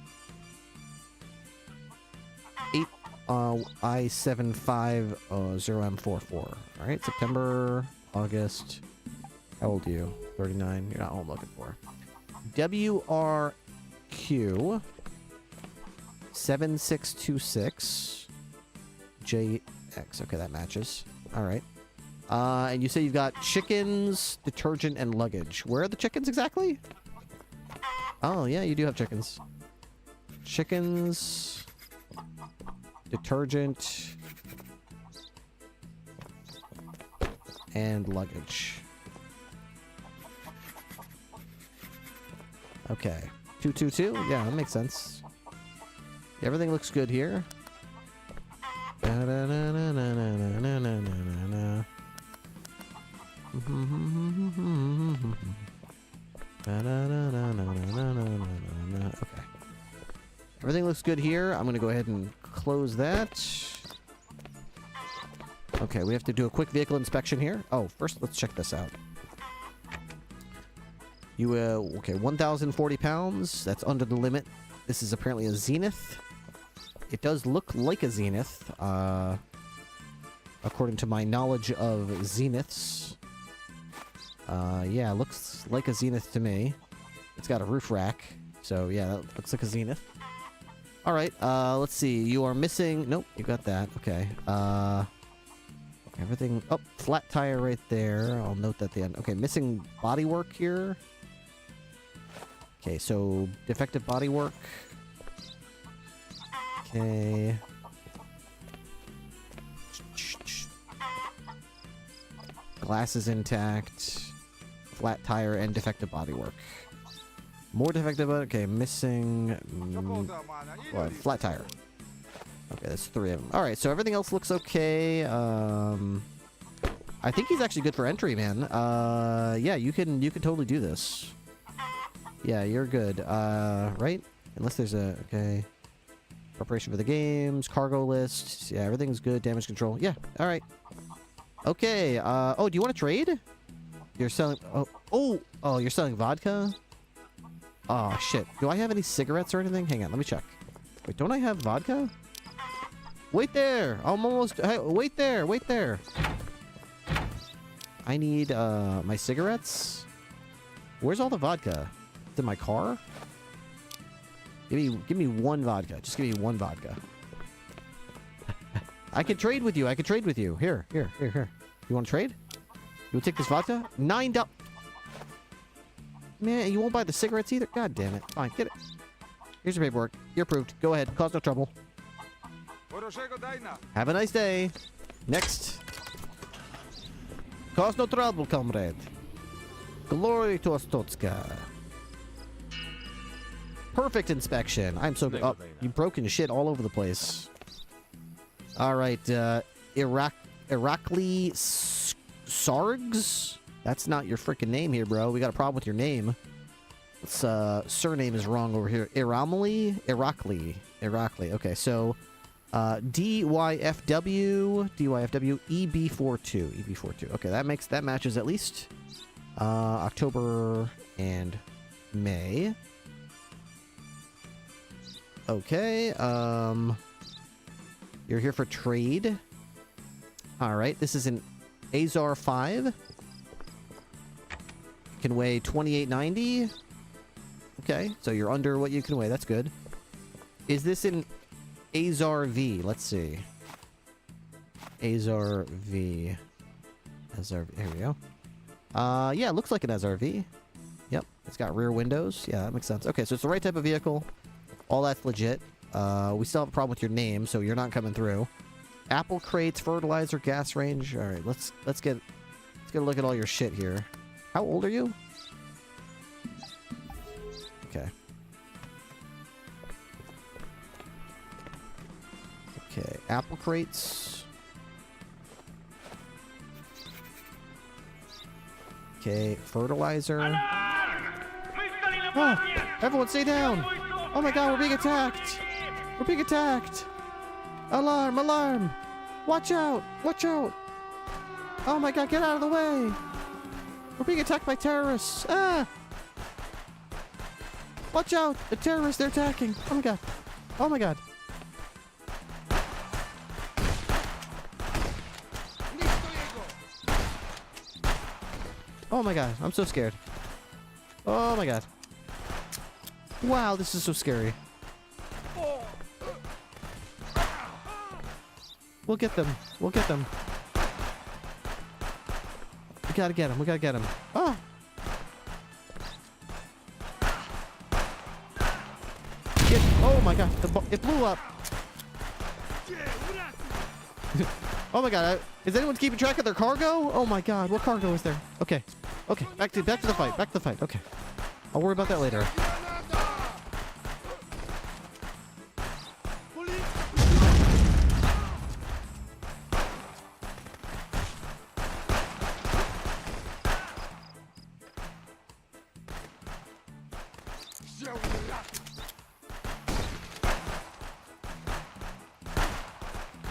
8 I750M44. Alright, September, August. How old are you? 39. You're not what I'm looking for. WRQ 7626 JX. Okay, that matches. Alright. And you say you've got chickens, detergent, and luggage. Where are the chickens exactly? Oh, yeah, you do have chickens. Chickens, detergent, and luggage. Okay. 222? Yeah, that makes sense. Everything looks good here. Okay. Everything looks good here. I'm going to go ahead and close that. Okay, we have to do a quick vehicle inspection here. Oh, first let's check this out. You, okay, 1,040 pounds. That's under the limit. This is apparently a Zenith. It does look like a Zenith, according to my knowledge of Zeniths. Yeah, looks like a Zenith to me. It's got a roof rack, so yeah, that looks like a Zenith. Alright, let's see. You are missing... Nope, you got that. Okay. Everything... Oh, flat tire right there. I'll note that at the end. Okay, missing bodywork here. Okay, so defective bodywork. Okay. Glass is intact. Flat tire and defective bodywork. More defective. Okay, missing. What? Flat tire. Okay, that's 3 of them. All right, so everything else looks okay. I think he's actually good for entry, man. Yeah, you can totally do this. Yeah, you're good. Right? Unless there's a okay. Preparation for the games, cargo list. Yeah, everything's good. Damage control. Yeah. All right. Okay. Oh, do you want to trade? You're selling. Oh, you're selling vodka. Oh shit. Do I have any cigarettes or anything? Hang on. Let me check. Wait, don't I have vodka? Wait there. I'm almost. Hey, wait there. Wait there. I need my cigarettes. Where's all the vodka? It's in my car. Give me 1 vodka. Just give me 1 vodka. I can trade with you. I can trade with you. Here. You want to trade? You want to take this vodka? $9. Man, you won't buy the cigarettes either? God damn it. Fine, get it. Here's your paperwork. You're approved. Go ahead. Cause no trouble. Have a nice day. Next. Cause no trouble, comrade. Glory to Ostotska. Perfect inspection. I'm so... Oh, you've broken shit all over the place. Alright, Irakli Sargs? That's not your freaking name here, bro. We got a problem with your name. It's, surname is wrong over here. Irakli. Okay, so, DYFW, EB42. Okay, that matches at least. October and May. Okay, you're here for trade. Alright, this is an Azar 5. Can weigh 2890. Okay, so you're under what you can weigh. That's good. Is this an Azar V? Let's see. Azar V. Here we go. Yeah, it looks like an Azar V. Yep, it's got rear windows. Yeah, that makes sense. Okay, so it's the right type of vehicle. All that's legit. We still have a problem with your name, so you're not coming through. Apple crates, fertilizer, gas range. All right, let's get a look at all your shit here. How old are you? Okay. Okay, apple crates. Okay, fertilizer. Oh, everyone stay down! Oh my god, we're being attacked! We're being attacked! Alarm! Alarm! Watch out! Watch out! Oh my god, get out of the way! We're being attacked by terrorists! Ah! Watch out! The terrorists, they're attacking! Oh my god. Oh my god. Oh my god, I'm so scared. Oh my god. Wow, this is so scary. We'll get them. We'll get them. We gotta get him. We gotta get him. Oh! Oh my god, it blew up. Oh my god, is anyone keeping track of their cargo? Oh my god, what cargo is there? Okay, okay, back to the fight, back to the fight. Okay, I'll worry about that later.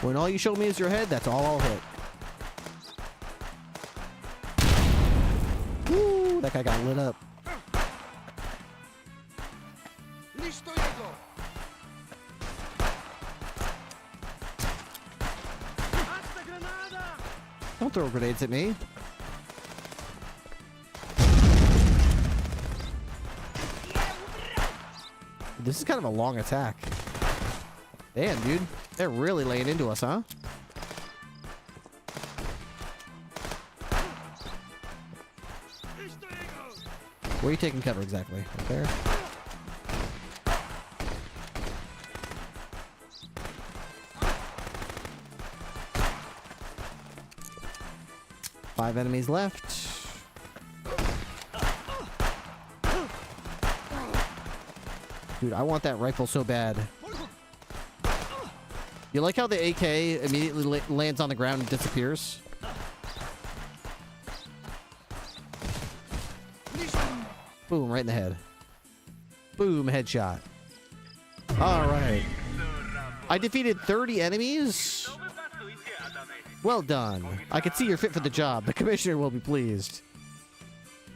When all you show me is your head, that's all I'll hit. Woo! That guy got lit up. Don't throw grenades at me. This is kind of a long attack. Damn, dude. They're really laying into us, huh? Where are you taking cover exactly? Right there? Five enemies left. Dude, I want that rifle so bad. You like how the AK immediately lands on the ground and disappears? Boom, right in the head. Boom, headshot. All right. I defeated 30 enemies. Well done. I can see you're fit for the job. The commissioner will be pleased.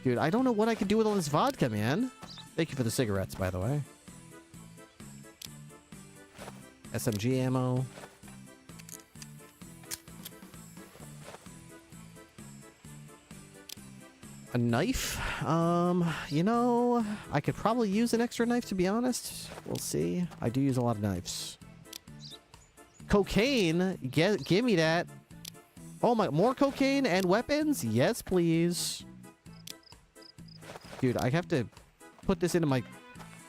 Dude, I don't know what I can do with all this vodka, man. Thank you for the cigarettes, by the way. SMG ammo. A knife? You know, I could probably use an extra knife, to be honest. We'll see. I do use a lot of knives. Cocaine? Give me that. Oh my, more cocaine and weapons? Yes, please. Dude, I have to put this into my...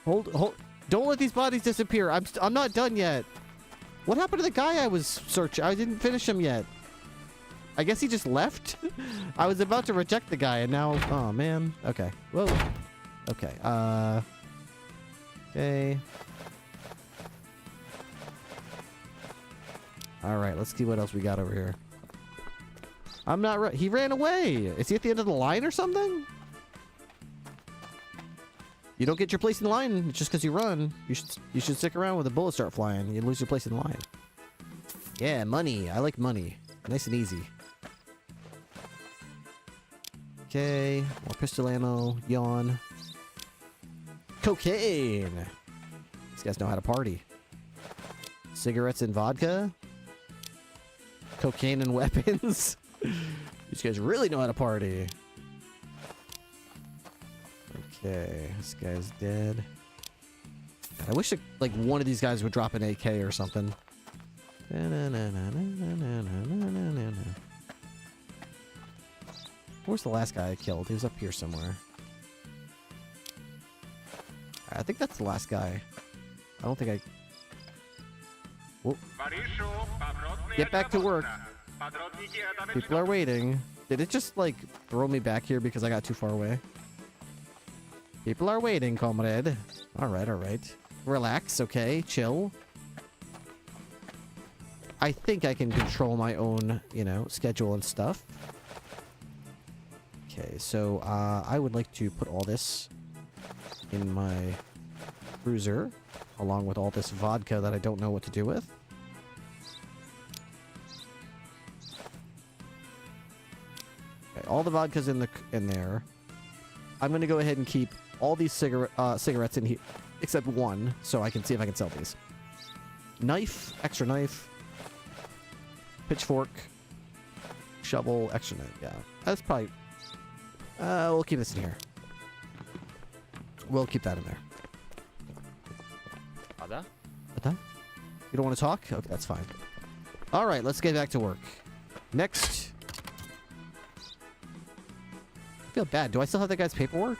Hold. Don't let these bodies disappear. I'm not done yet. What happened to the guy I was searching? I didn't finish him yet. I guess he just left? I was about to reject the guy and now... Oh, man. Okay. Whoa. Okay. Okay. Alright, let's see what else we got over here. I'm not... He ran away! Is he at the end of the line or something? You don't get your place in line just because you run. You should stick around when the bullets start flying. You lose your place in line. Yeah, money. I like money. Nice and easy. Okay. More pistol ammo. Yawn. Cocaine. These guys know how to party. Cigarettes and vodka. Cocaine and weapons. These guys really know how to party. Okay, this guy's dead. God, I wish like one of these guys would drop an AK or something. Where's the last guy I killed? He was up here somewhere. I think that's the last guy. I don't think I... Whoa. Get back to work. People are waiting. Did it just like throw me back here because I got too far away? People are waiting, comrade. Alright, alright. Relax, okay? Chill. I think I can control my own, you know, schedule and stuff. Okay, so, I would like to put all this in my cruiser, along with all this vodka that I don't know what to do with. Okay, all the vodka's in there. I'm gonna go ahead and keep all these cigarettes in here, except one, so I can see if I can sell these. Knife, extra knife. Pitchfork. Shovel, extra knife. Yeah, that's probably... we'll keep this in here. We'll keep that in there. Ada? Ada? You don't want to talk? Okay, that's fine. All right, let's get back to work. Next. I feel bad. Do I still have that guy's paperwork?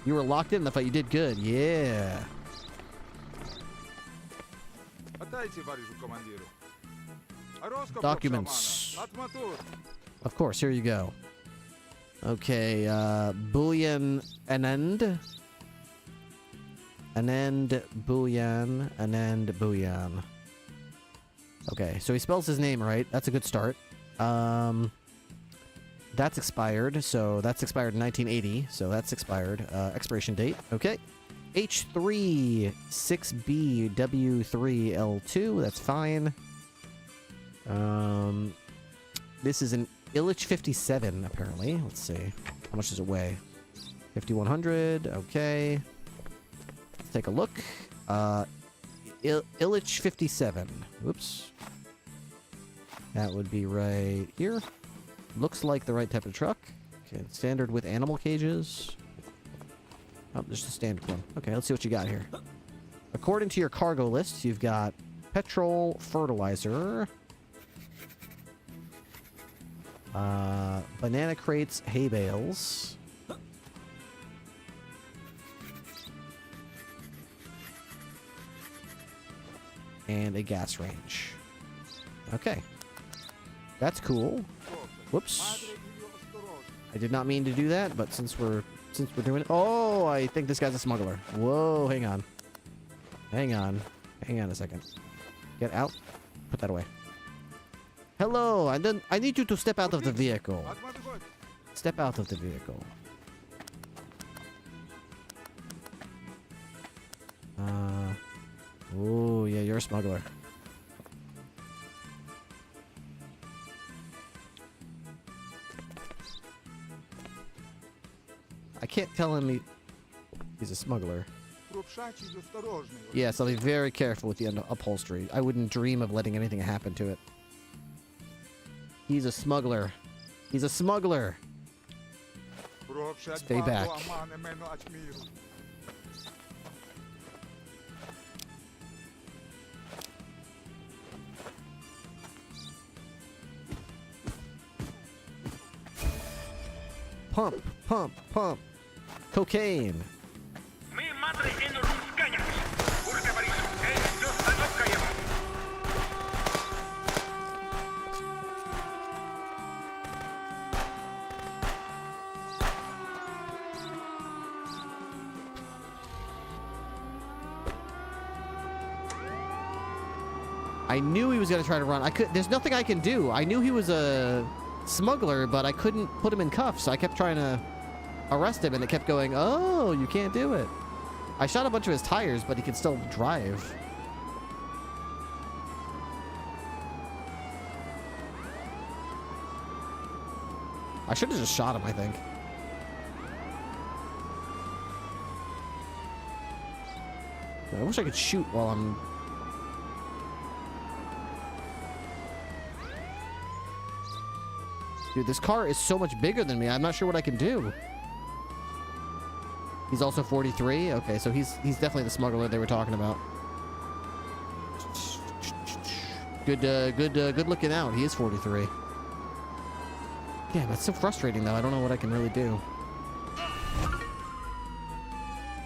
You were locked in the fight. You did good. Yeah. Documents. Of course, here you go. Okay, Boolean Anend. Anend Boolean. Anend Boolean. Okay, so he spells his name right. That's a good start. That's expired, so that's expired in 1980, so that's expired. Expiration date, okay. H3 6B W3L2, that's fine. This is an Illich 57, apparently. Let's see. How much does it weigh? 5100, okay. Let's take a look. Illich 57. Whoops. That would be right here. Looks like the right type of truck. Okay, standard with animal cages. Oh, there's a standard one. Okay, let's see what you got here. According to your cargo list, you've got petrol, fertilizer, banana crates, hay bales, and a gas range. Okay. That's cool. Whoops. I did not mean to do that, but since we're doing it... Oh, I think this guy's a smuggler. Whoa, hang on. Hang on. Hang on a second. Get out. Put that away. Hello, I need you to step out of the vehicle. Step out of the vehicle. Oh, yeah, you're a smuggler. I can't tell him he's a smuggler. Yes, I'll be very careful with the upholstery. I wouldn't dream of letting anything happen to it. He's a smuggler. He's a smuggler. Stay back. Pump, pump, pump. Cocaine. I knew he was going to try to run. There's nothing I can do. I knew he was a smuggler, but I couldn't put him in cuffs. So I kept trying to arrest him, and it kept going, oh, you can't do it. I shot a bunch of his tires, but he could still drive. I should have just shot him, I think. I wish I could shoot while I'm... Dude, this car is so much bigger than me. I'm not sure what I can do. He's also 43. Okay, so he's definitely the smuggler they were talking about. Good looking out. He is 43. Damn, that's so frustrating though. I don't know what I can really do.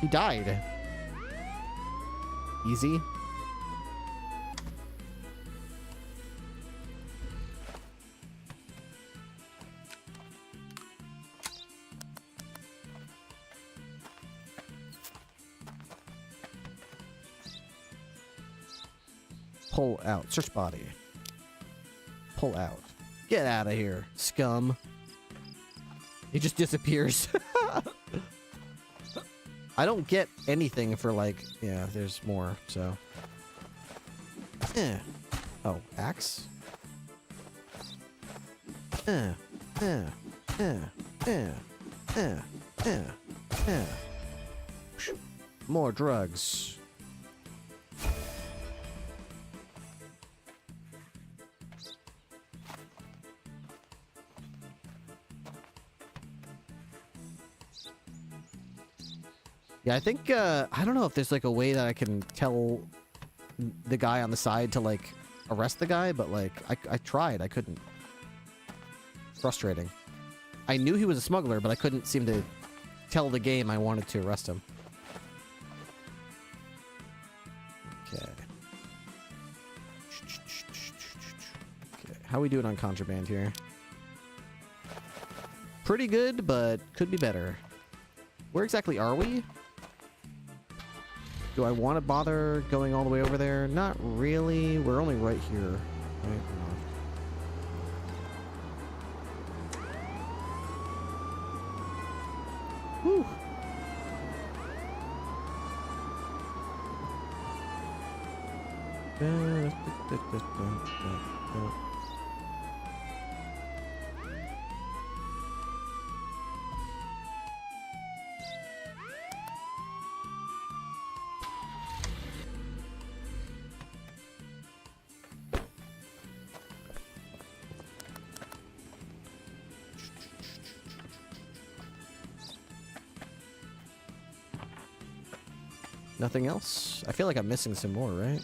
He died. Easy. Pull out. Search body. Pull out. Get out of here, scum. He just disappears. I don't get anything for like... Yeah, there's more, so... Oh, axe? Yeah. More drugs. Yeah, I think, I don't know if there's like a way that I can tell the guy on the side to like arrest the guy, but like, I tried, I couldn't. Frustrating. I knew he was a smuggler, but I couldn't seem to tell the game I wanted to arrest him. Okay. Okay, how we doing on contraband here? Pretty good, but could be better. Where exactly are we? Do I want to bother going all the way over there? Not really. We're only right here. Right? Whew. Nothing else? I feel like I'm missing some more, right?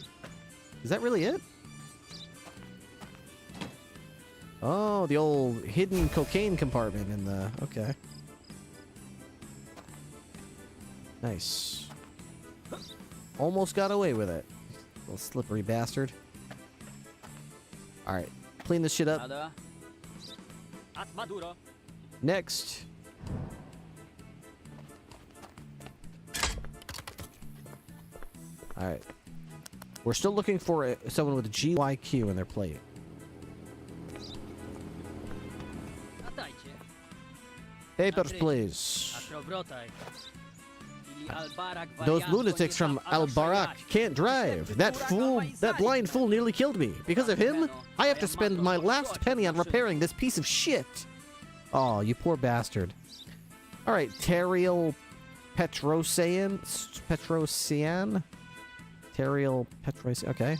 Is that really it? Oh, the old hidden cocaine compartment in the... Okay. Nice. Almost got away with it. Little slippery bastard. Alright. Clean this shit up. Next. Alright. We're still looking for someone with a GYQ in their plate. Papers, please. Those lunatics from Al-Barak can't drive. That blind fool nearly killed me. Because of him, I have to spend my last penny on repairing this piece of shit. Oh, you poor bastard. Alright, Teriel Petrosian. Teriel Petrosian. Okay.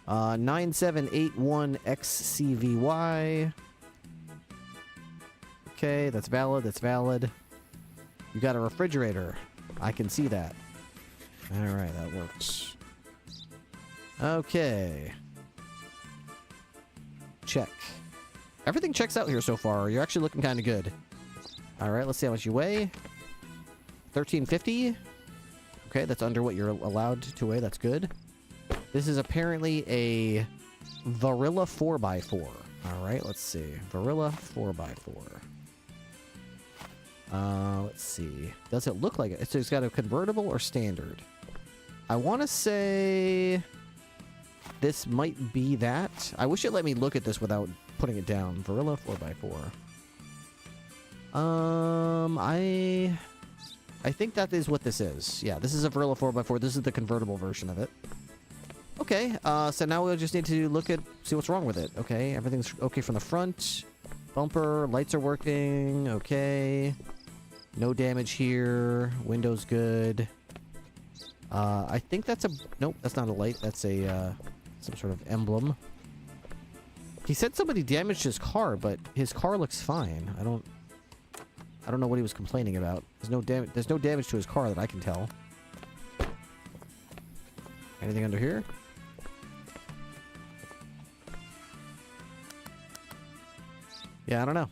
9781XCVY. Okay, that's valid. That's valid. You got a refrigerator. I can see that. Alright, that works. Okay. Check. Everything checks out here so far. You're actually looking kind of good. Alright, let's see how much you weigh. 1350. Okay, that's under what you're allowed to weigh. That's good. This is apparently a Varilla 4x4. Alright, let's see. Varilla 4x4. Let's see. Does it look like it? So it's got a convertible or standard? I want to say this might be that. I wish it let me look at this without putting it down. Varilla 4x4. I think that is what this is. Yeah, this is a Varilla 4x4. This is the convertible version of it. Okay, so now we'll just need to look at, see what's wrong with it. Okay, everything's okay from the front. Bumper, lights are working. Okay. No damage here. Window's good. I think that's a... Nope, that's not a light. That's a, some sort of emblem. He said somebody damaged his car, but his car looks fine. I don't know what he was complaining about. There's no damage to his car that I can tell. Anything under here? Yeah, I don't know.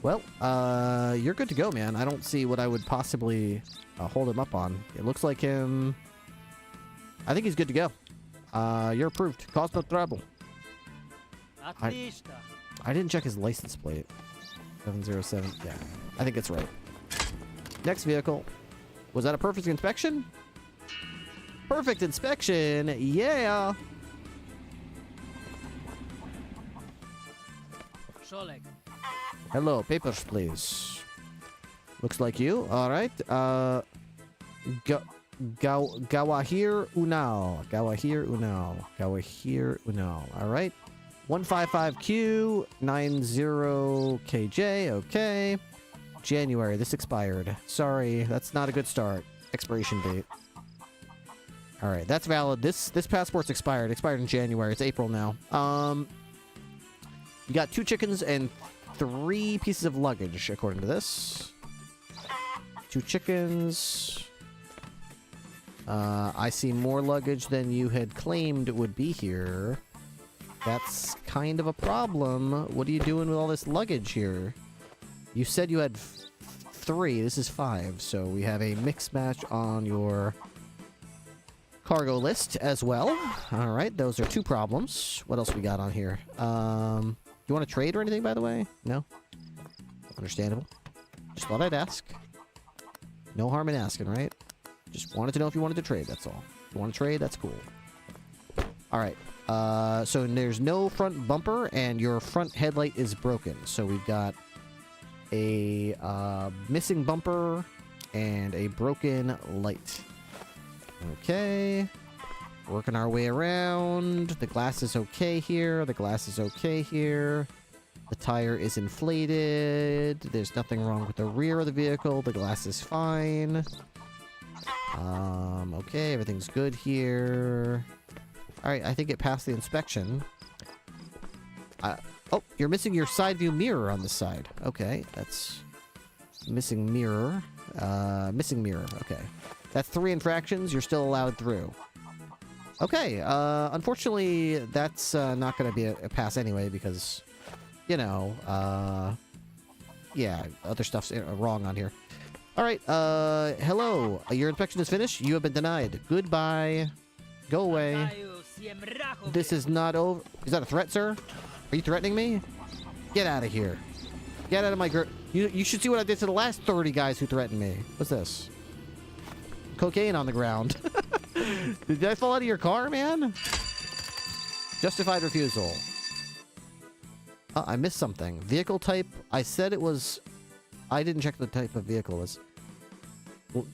Well, you're good to go, man. I don't see what I would possibly hold him up on. It looks like him... I think he's good to go. You're approved. Cause no trouble. I didn't check his license plate. 707. Yeah, I think it's right. Next vehicle. Was that a perfect inspection? Perfect inspection. Yeah. Hello, papers, please. Looks like you. All right. Gawahir Unal. Gawahir Unal. Gawahir Unal. All right. 155Q 90KJ. Okay. January. This expired. Sorry, that's not a good start. Expiration date. All right, that's valid. This passport's expired. Expired in January. It's April now. You got 2 chickens and 3 pieces of luggage, according to this. 2 chickens. I see more luggage than you had claimed would be here. That's kind of a problem. What are you doing with all this luggage here? You said you had 3. This is 5. So we have a mix match on your cargo list as well. All right, those are 2 problems. What else we got on here? You want to trade or anything, by the way? No? Understandable. Just thought I'd ask. No harm in asking, right? Just wanted to know if you wanted to trade, that's all. If you want to trade, that's cool. All right. So there's no front bumper, and your front headlight is broken. So we've got a missing bumper and a broken light. Okay. Working our way around. The glass is okay here. The glass is okay here. The tire is inflated. There's nothing wrong with the rear of the vehicle. The glass is fine. Okay, everything's good here. Alright, I think it passed the inspection. Oh, you're missing your side view mirror on this side. Okay, that's... Missing mirror. Missing mirror, okay. That's 3 infractions. You're still allowed through. Okay, unfortunately, that's not going to be a pass anyway because, you know, yeah, other stuff's wrong on here. All right, hello. Your inspection is finished. You have been denied. Goodbye. Go away. This is not over. Is that a threat, sir? Are you threatening me? Get out of here. Get out of my You should see what I did to the last 30 guys who threatened me. What's this? Cocaine on the ground. Did I fall out of your car, man? Justified refusal. I missed something. Vehicle type. I said it was... I didn't check the type of vehicle. Was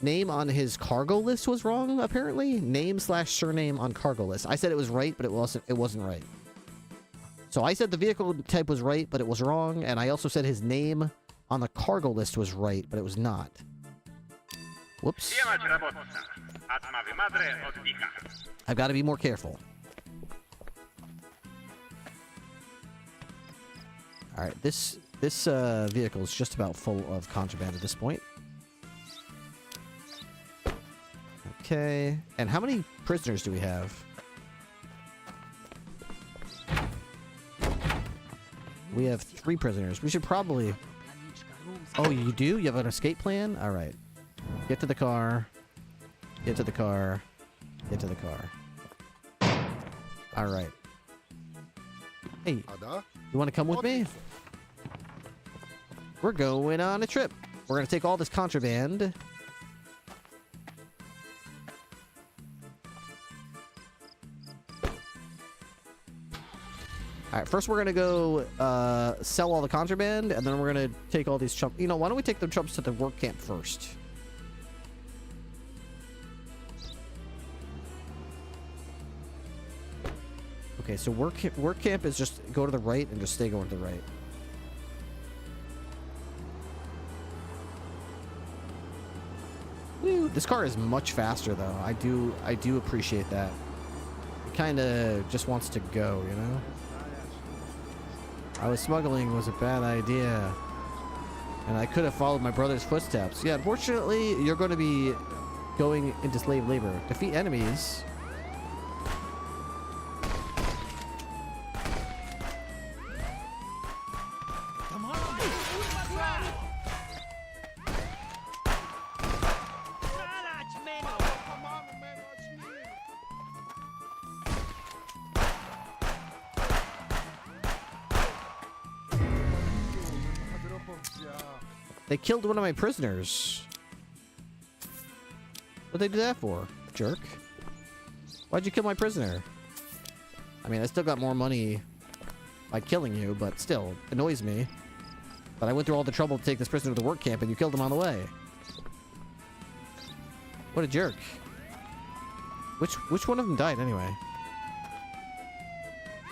name on his cargo list was wrong, apparently. Name/surname on cargo list. I said it was right, but it wasn't right. So I said the vehicle type was right, but it was wrong. And I also said his name on the cargo list was right, but it was not. Whoops. I've got to be more careful. All right, this vehicle is just about full of contraband at this point. Okay, and how many prisoners do we have? We have 3 prisoners. We should probably... Oh, you do? You have an escape plan? All right. Get to the car. Get to the car. Get to the car. All right. Hey, you want to come with me? We're going on a trip. We're going to take all this contraband. All right, first we're going to go sell all the contraband, and then we're going to take all these chumps. You know, why don't we take the chumps to the work camp first? Okay, so work camp is just go to the right and just stay going to the right. Woo, this car is much faster though. I do appreciate that. It kind of just wants to go, you know? Smuggling was a bad idea. And I could have followed my brother's footsteps. Yeah, unfortunately, you're going to be going into slave labor. Defeat enemies. They killed one of my prisoners. What'd they do that for, jerk? Why'd you kill my prisoner? I mean, I still got more money by killing you, but still, annoys me. But I went through all the trouble to take this prisoner to the work camp, and you killed him on the way. What a jerk. Which one of them died, anyway?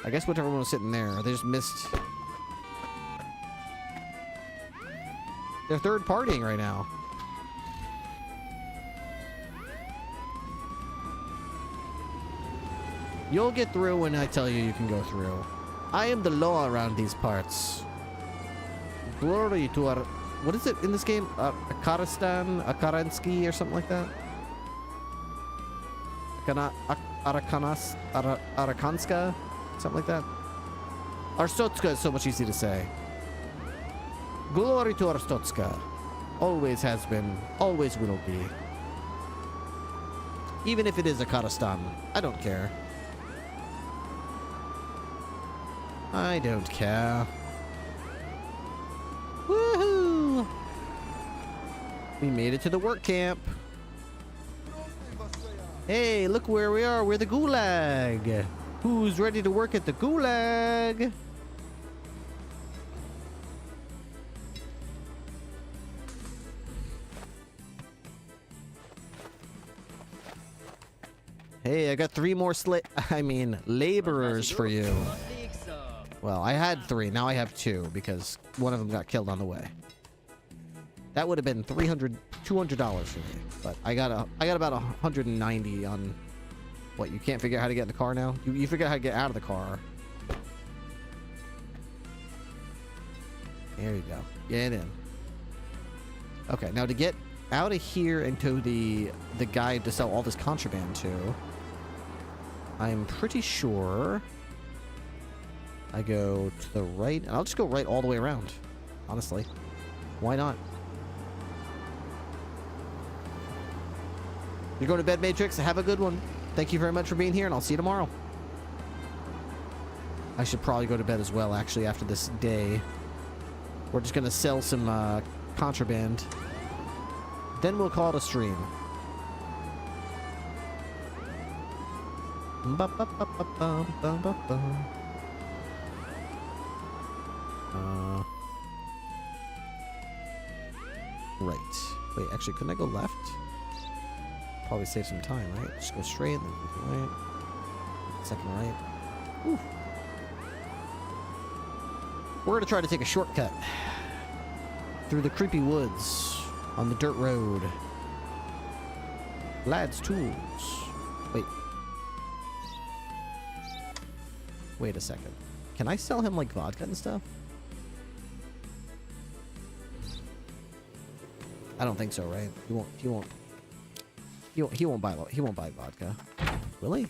I guess whichever one was sitting there. They just missed. They're third partying right now. You'll get through when I tell you can go through. I am the law around these parts. Glory to our... What is it in this game? Akaristan? Akarensky or something like that? Arakanska? Something like that? Arstotska is so much easier to say. Glory to Arstotska. Always has been. Always will be. Even if it is Akaristan. I don't care. I don't care. Woohoo! We made it to the work camp. Hey, look where we are. We're the Gulag. Who's ready to work at the Gulag? Hey, I got 3 more laborers for you. Well, I had 3. Now I have 2 because one of them got killed on the way. That would have been $200 for me. But I got about 190 on... What, you can't figure out how to get in the car now? You figure out how to get out of the car. There you go. Get in. Okay, now to get out of here and to the guy to sell all this contraband to, I'm pretty sure I go to the right, and I'll just go right all the way around, honestly. Why not? You're going to bed, Matrix. Have a good one. Thank you very much for being here, and I'll see you tomorrow. I should probably go to bed as well, actually, after this day. We're just going to sell some contraband. Then we'll call it a stream. Right. Wait, actually, couldn't I go left? Probably save some time, right? Just go straight, then right. Second right. Whew. We're gonna try to take a shortcut through the creepy woods on the dirt road. Lad's tools. Wait. Wait a second. Can I sell him like vodka and stuff? I don't think so, right? He won't buy vodka. Will he?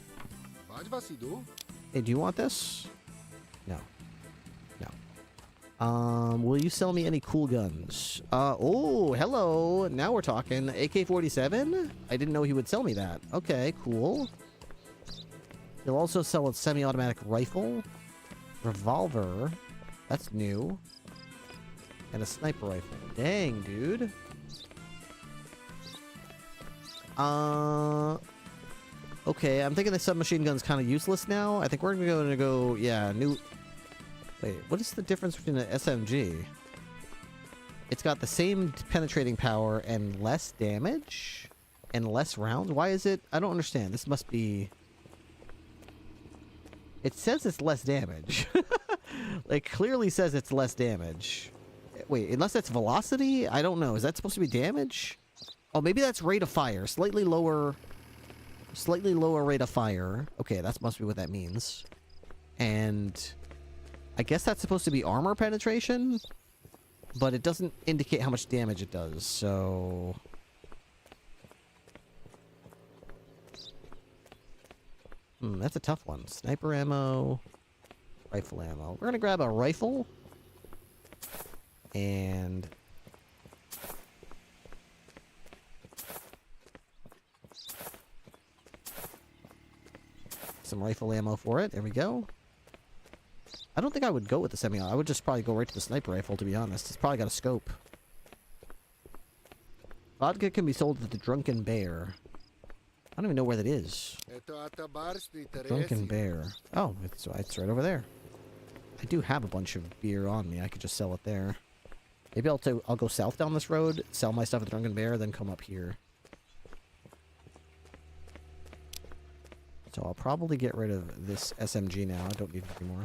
Hey, do you want this? No. Will you sell me any cool guns? Oh, hello. Now we're talking. AK-47? I didn't know he would sell me that. Okay, cool. He'll also sell a semi-automatic rifle, revolver. That's new. And a sniper rifle. Dang, dude. Okay, I'm thinking the submachine gun's kind of useless now. I think we're gonna go, yeah, new... Wait, what is the difference between an SMG? It's got the same penetrating power and less damage? And less rounds? Why is it... I don't understand. This must be... It says it's less damage. Like, clearly says it's less damage. Wait, unless that's velocity? I don't know. Is that supposed to be damage? Oh, maybe that's rate of fire. Slightly lower rate of fire. Okay, that must be what that means. And I guess that's supposed to be armor penetration, but it doesn't indicate how much damage it does, so... That's a tough one. Sniper ammo, rifle ammo. We're gonna grab a rifle and some rifle ammo for it. There we go. I don't think I would go with the semi. I would just probably go right to the sniper rifle, to be honest. It's probably got a scope. Vodka can be sold at the Drunken Bear. I don't even know where that is. Drunken Bear. Oh, it's right over there. I do have a bunch of beer on me. I could just sell it there. Maybe I'll go south down this road, sell my stuff at the Drunken Bear, then come up here. So I'll probably get rid of this SMG now. I don't need it anymore.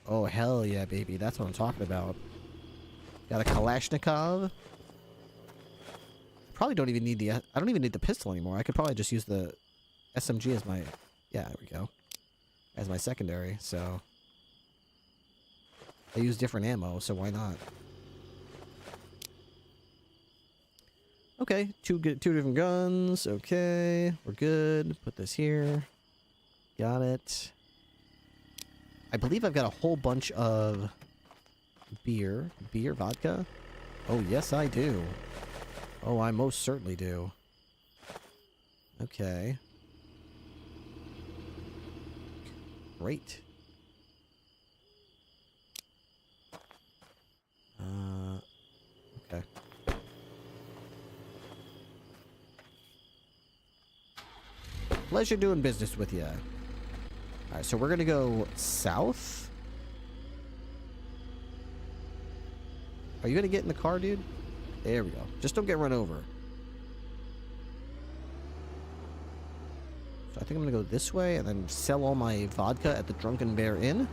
Oh, hell yeah, baby. That's what I'm talking about. Got a Kalashnikov. Probably don't even need the... I don't even need the pistol anymore. I could probably just use the SMG as my... Yeah, there we go. As my secondary, so... I use different ammo, so why not? Okay, two different guns. Okay, we're good. Put this here. Got it. I believe I've got a whole bunch of beer. Beer, vodka? Oh, yes, I do. Oh, I most certainly do. Okay. Great. Okay. Pleasure doing business with you. Alright, so we're gonna go south. Are you gonna get in the car, dude? There we go. Just don't get run over. So I think I'm gonna go this way and then sell all my vodka at the Drunken Bear Inn.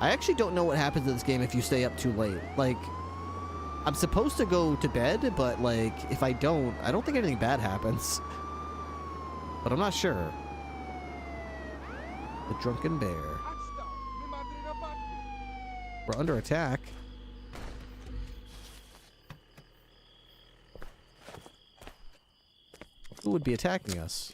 I actually don't know what happens in this game if you stay up too late. Like, I'm supposed to go to bed, but like, if I don't think anything bad happens. But I'm not sure. The Drunken Bear. We're under attack. Who would be attacking us?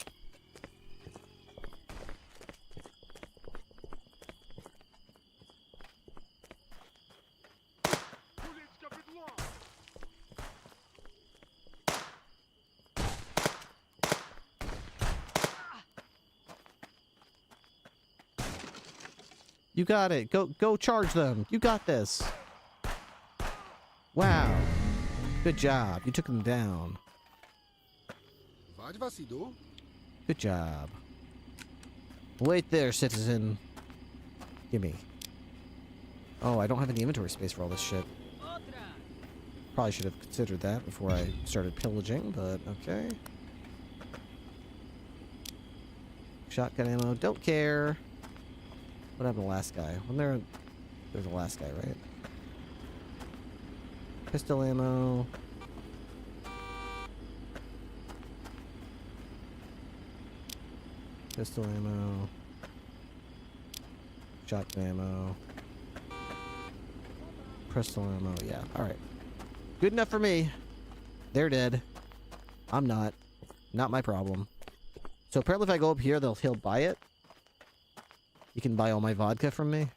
You got it. Go charge them. You got this. Wow. Good job. You took them down. Good job. Wait there, citizen. Gimme. Oh, I don't have any inventory space for all this shit. Probably should have considered that before I started pillaging, but okay. Shotgun ammo. Don't care. What happened to the last guy? There's the last guy, right? Pistol ammo. Pistol ammo. Shotgun ammo. Pistol ammo. Yeah, alright. Good enough for me. They're dead. I'm not. Not my problem. So apparently if I go up here, he'll buy it. You can buy all my vodka from me.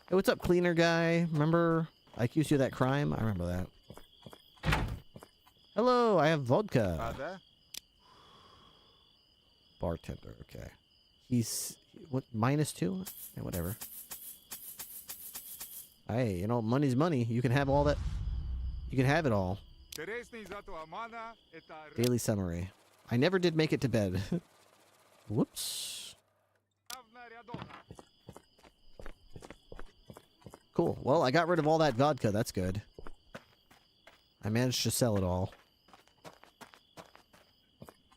Hey, what's up, cleaner guy? Remember I accused you of that crime? I remember that. Hello, I have vodka. Bartender, okay. He's, what, -2? Yeah, whatever. Hey, you know, money's money. You can have all that. You can have it all. Daily summary. I never did make it to bed. Whoops. Cool. Well, I got rid of all that vodka. That's good. I managed to sell it all.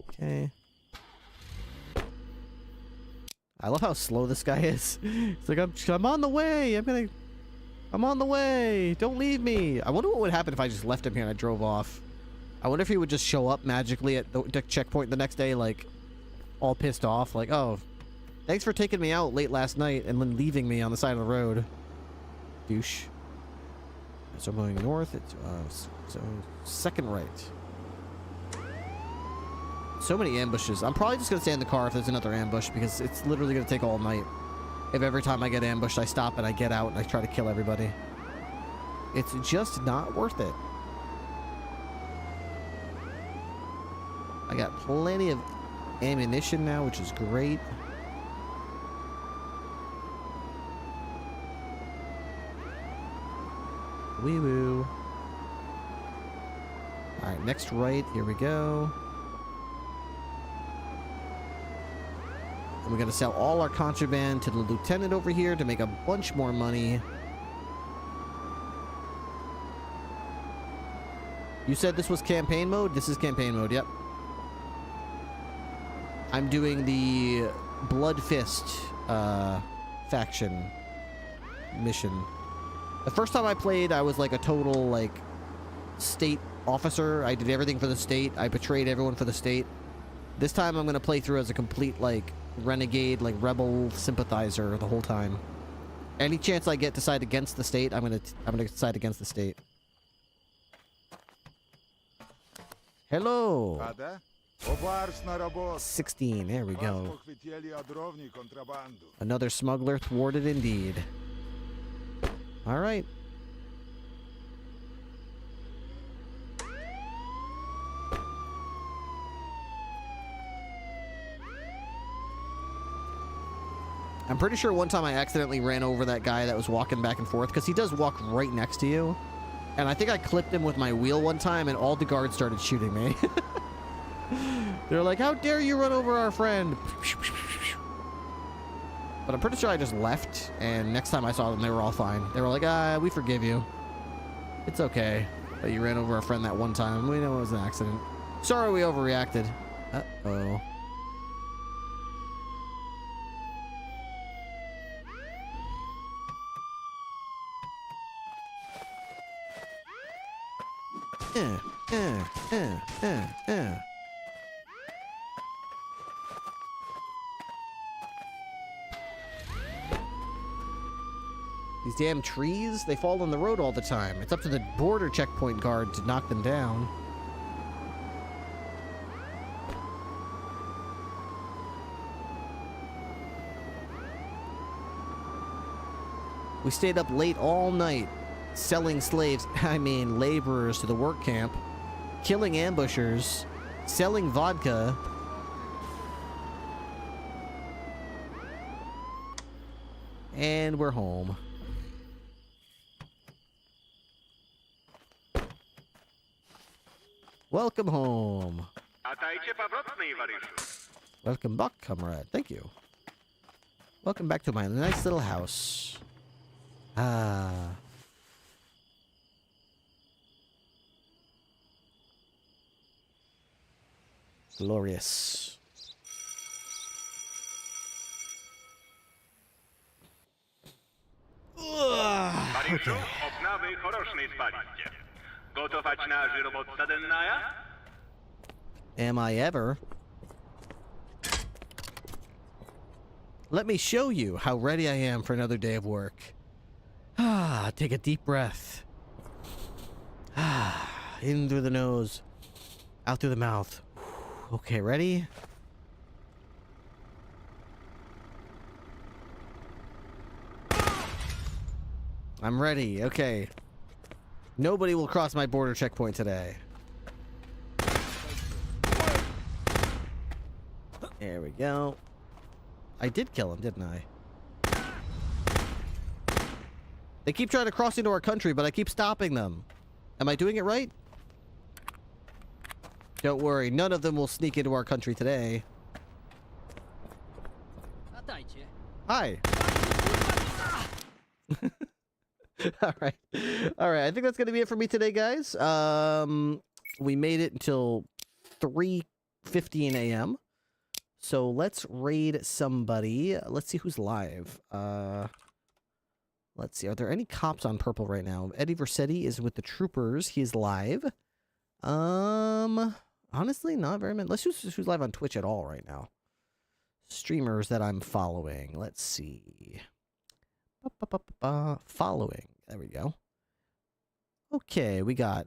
Okay. I love how slow this guy is. It's like, I'm on the way. I'm on the way. Don't leave me. I wonder what would happen if I just left him here and I drove off. I wonder if he would just show up magically at the checkpoint the next day, like, all pissed off. Like, oh, thanks for taking me out late last night and then leaving me on the side of the road. Douche. So I'm going north. It's so second right. So many ambushes. I'm probably just gonna stay in the car if there's another ambush because it's literally gonna take all night. If every time I get ambushed, I stop and I get out and I try to kill everybody. It's just not worth it. I got plenty of ammunition now, which is great. Wee woo. Alright, next right. Here we go. And we're going to sell all our contraband to the lieutenant over here to make a bunch more money. You said this was campaign mode? This is campaign mode, yep. I'm doing the Blood Fist faction mission. The first time I played, I was like a total like state officer. I did everything for the state. I betrayed everyone for the state. This time I'm gonna play through as a complete like renegade, like rebel sympathizer the whole time. Any chance I get to side against the state, I'm gonna side against the state. Hello. 16, there we go. Another smuggler thwarted indeed. All right. I'm pretty sure one time I accidentally ran over that guy that was walking back and forth, because he does walk right next to you. And I think I clipped him with my wheel one time, and all the guards started shooting me. They're like, how dare you run over our friend? But I'm pretty sure I just left, and next time I saw them, they were all fine. They were like, we forgive you. It's okay that you ran over our friend that one time. We know it was an accident. Sorry we overreacted. Uh-oh. These damn trees, they fall on the road all the time. It's up to the border checkpoint guard to knock them down. We stayed up late all night, selling slaves, laborers to the work camp, killing ambushers, selling vodka. And we're home. Welcome home. Welcome back, comrade. Thank you. Welcome back to my nice little house. Ah. Glorious. Okay. Am I ever? Let me show you how ready I am for another day of work. Take a deep breath. In through the nose, out through the mouth. Okay, ready? I'm ready. Okay. Nobody will cross my border checkpoint today. There we go. I did kill him, didn't I? They keep trying to cross into our country, but I keep stopping them. Am I doing it right? Don't worry, none of them will sneak into our country today. Hi. Alright. Alright, I think that's gonna be it for me today, guys. We made it until 3:15 a.m. So let's raid somebody. Let's see who's live. Let's see. Are there any cops on Purple right now? Eddie Versetti is with the troopers. He is live. Honestly, not very many. Let's see who's live on Twitch at all right now. Streamers that I'm following. Let's see. Following. There we go. Okay, we got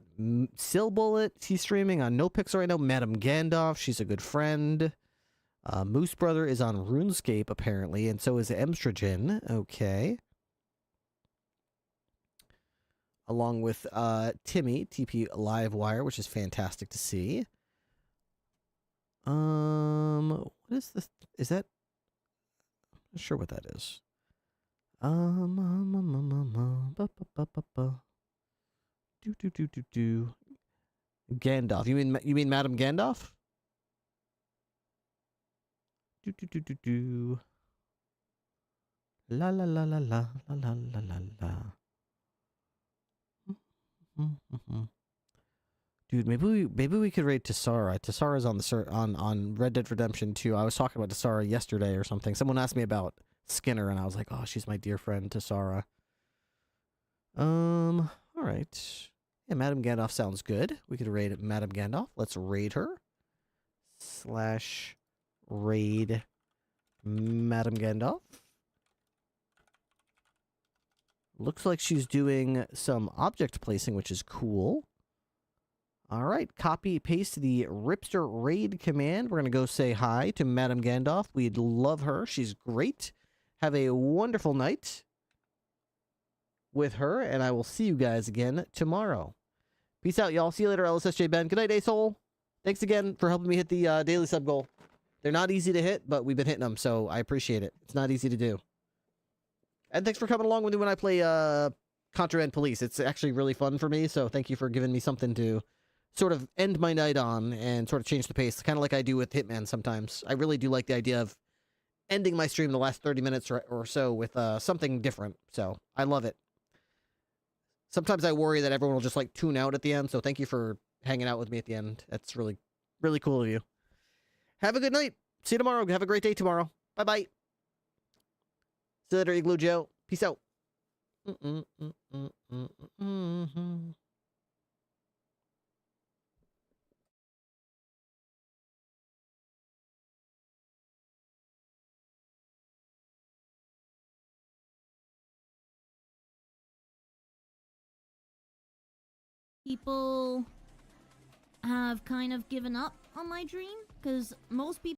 Sill Bullet. He's streaming on No Pixel right now. Madam Gandalf. She's a good friend. Moose Brother is on RuneScape apparently, and so is Emstrogen. Okay. Along with Timmy, TP Livewire, which is fantastic to see. What is this? Is that? I'm not sure what that is. Gandalf. You mean Madam Gandalf? La la la la la la la la la la. Dude, maybe we could raid Tessara. Tessara's on the on Red Dead Redemption 2. I was talking about Tessara yesterday or something. Someone asked me about Skinner, and I was like, oh, she's my dear friend Tessara. All right. Yeah, Madame Gandalf sounds good. We could raid Madame Gandalf. Let's raid her. / raid Madame Gandalf. Looks like she's doing some object placing, which is cool. All right, copy, paste the Ripster raid command. We're going to go say hi to Madame Gandalf. We'd love her. She's great. Have a wonderful night with her, and I will see you guys again tomorrow. Peace out, y'all. See you later, LSSJ Ben. Good night, Asshole. Thanks again for helping me hit the daily sub goal. They're not easy to hit, but we've been hitting them, so I appreciate it. It's not easy to do. And thanks for coming along with me when I play Contraband Police. It's actually really fun for me, so thank you for giving me something to sort of end my night on and sort of change the pace, kind of like I do with Hitman sometimes. I really do like the idea of ending my stream the last 30 minutes or so with something different, so I love it. Sometimes I worry that everyone will just like tune out at the end, so thank you for hanging out with me at the end. That's really, really cool of you. Have a good night. See you tomorrow. Have a great day tomorrow. Bye-bye. See you later, Igloo Joe. Peace out. People have kind of given up on my dream, because most people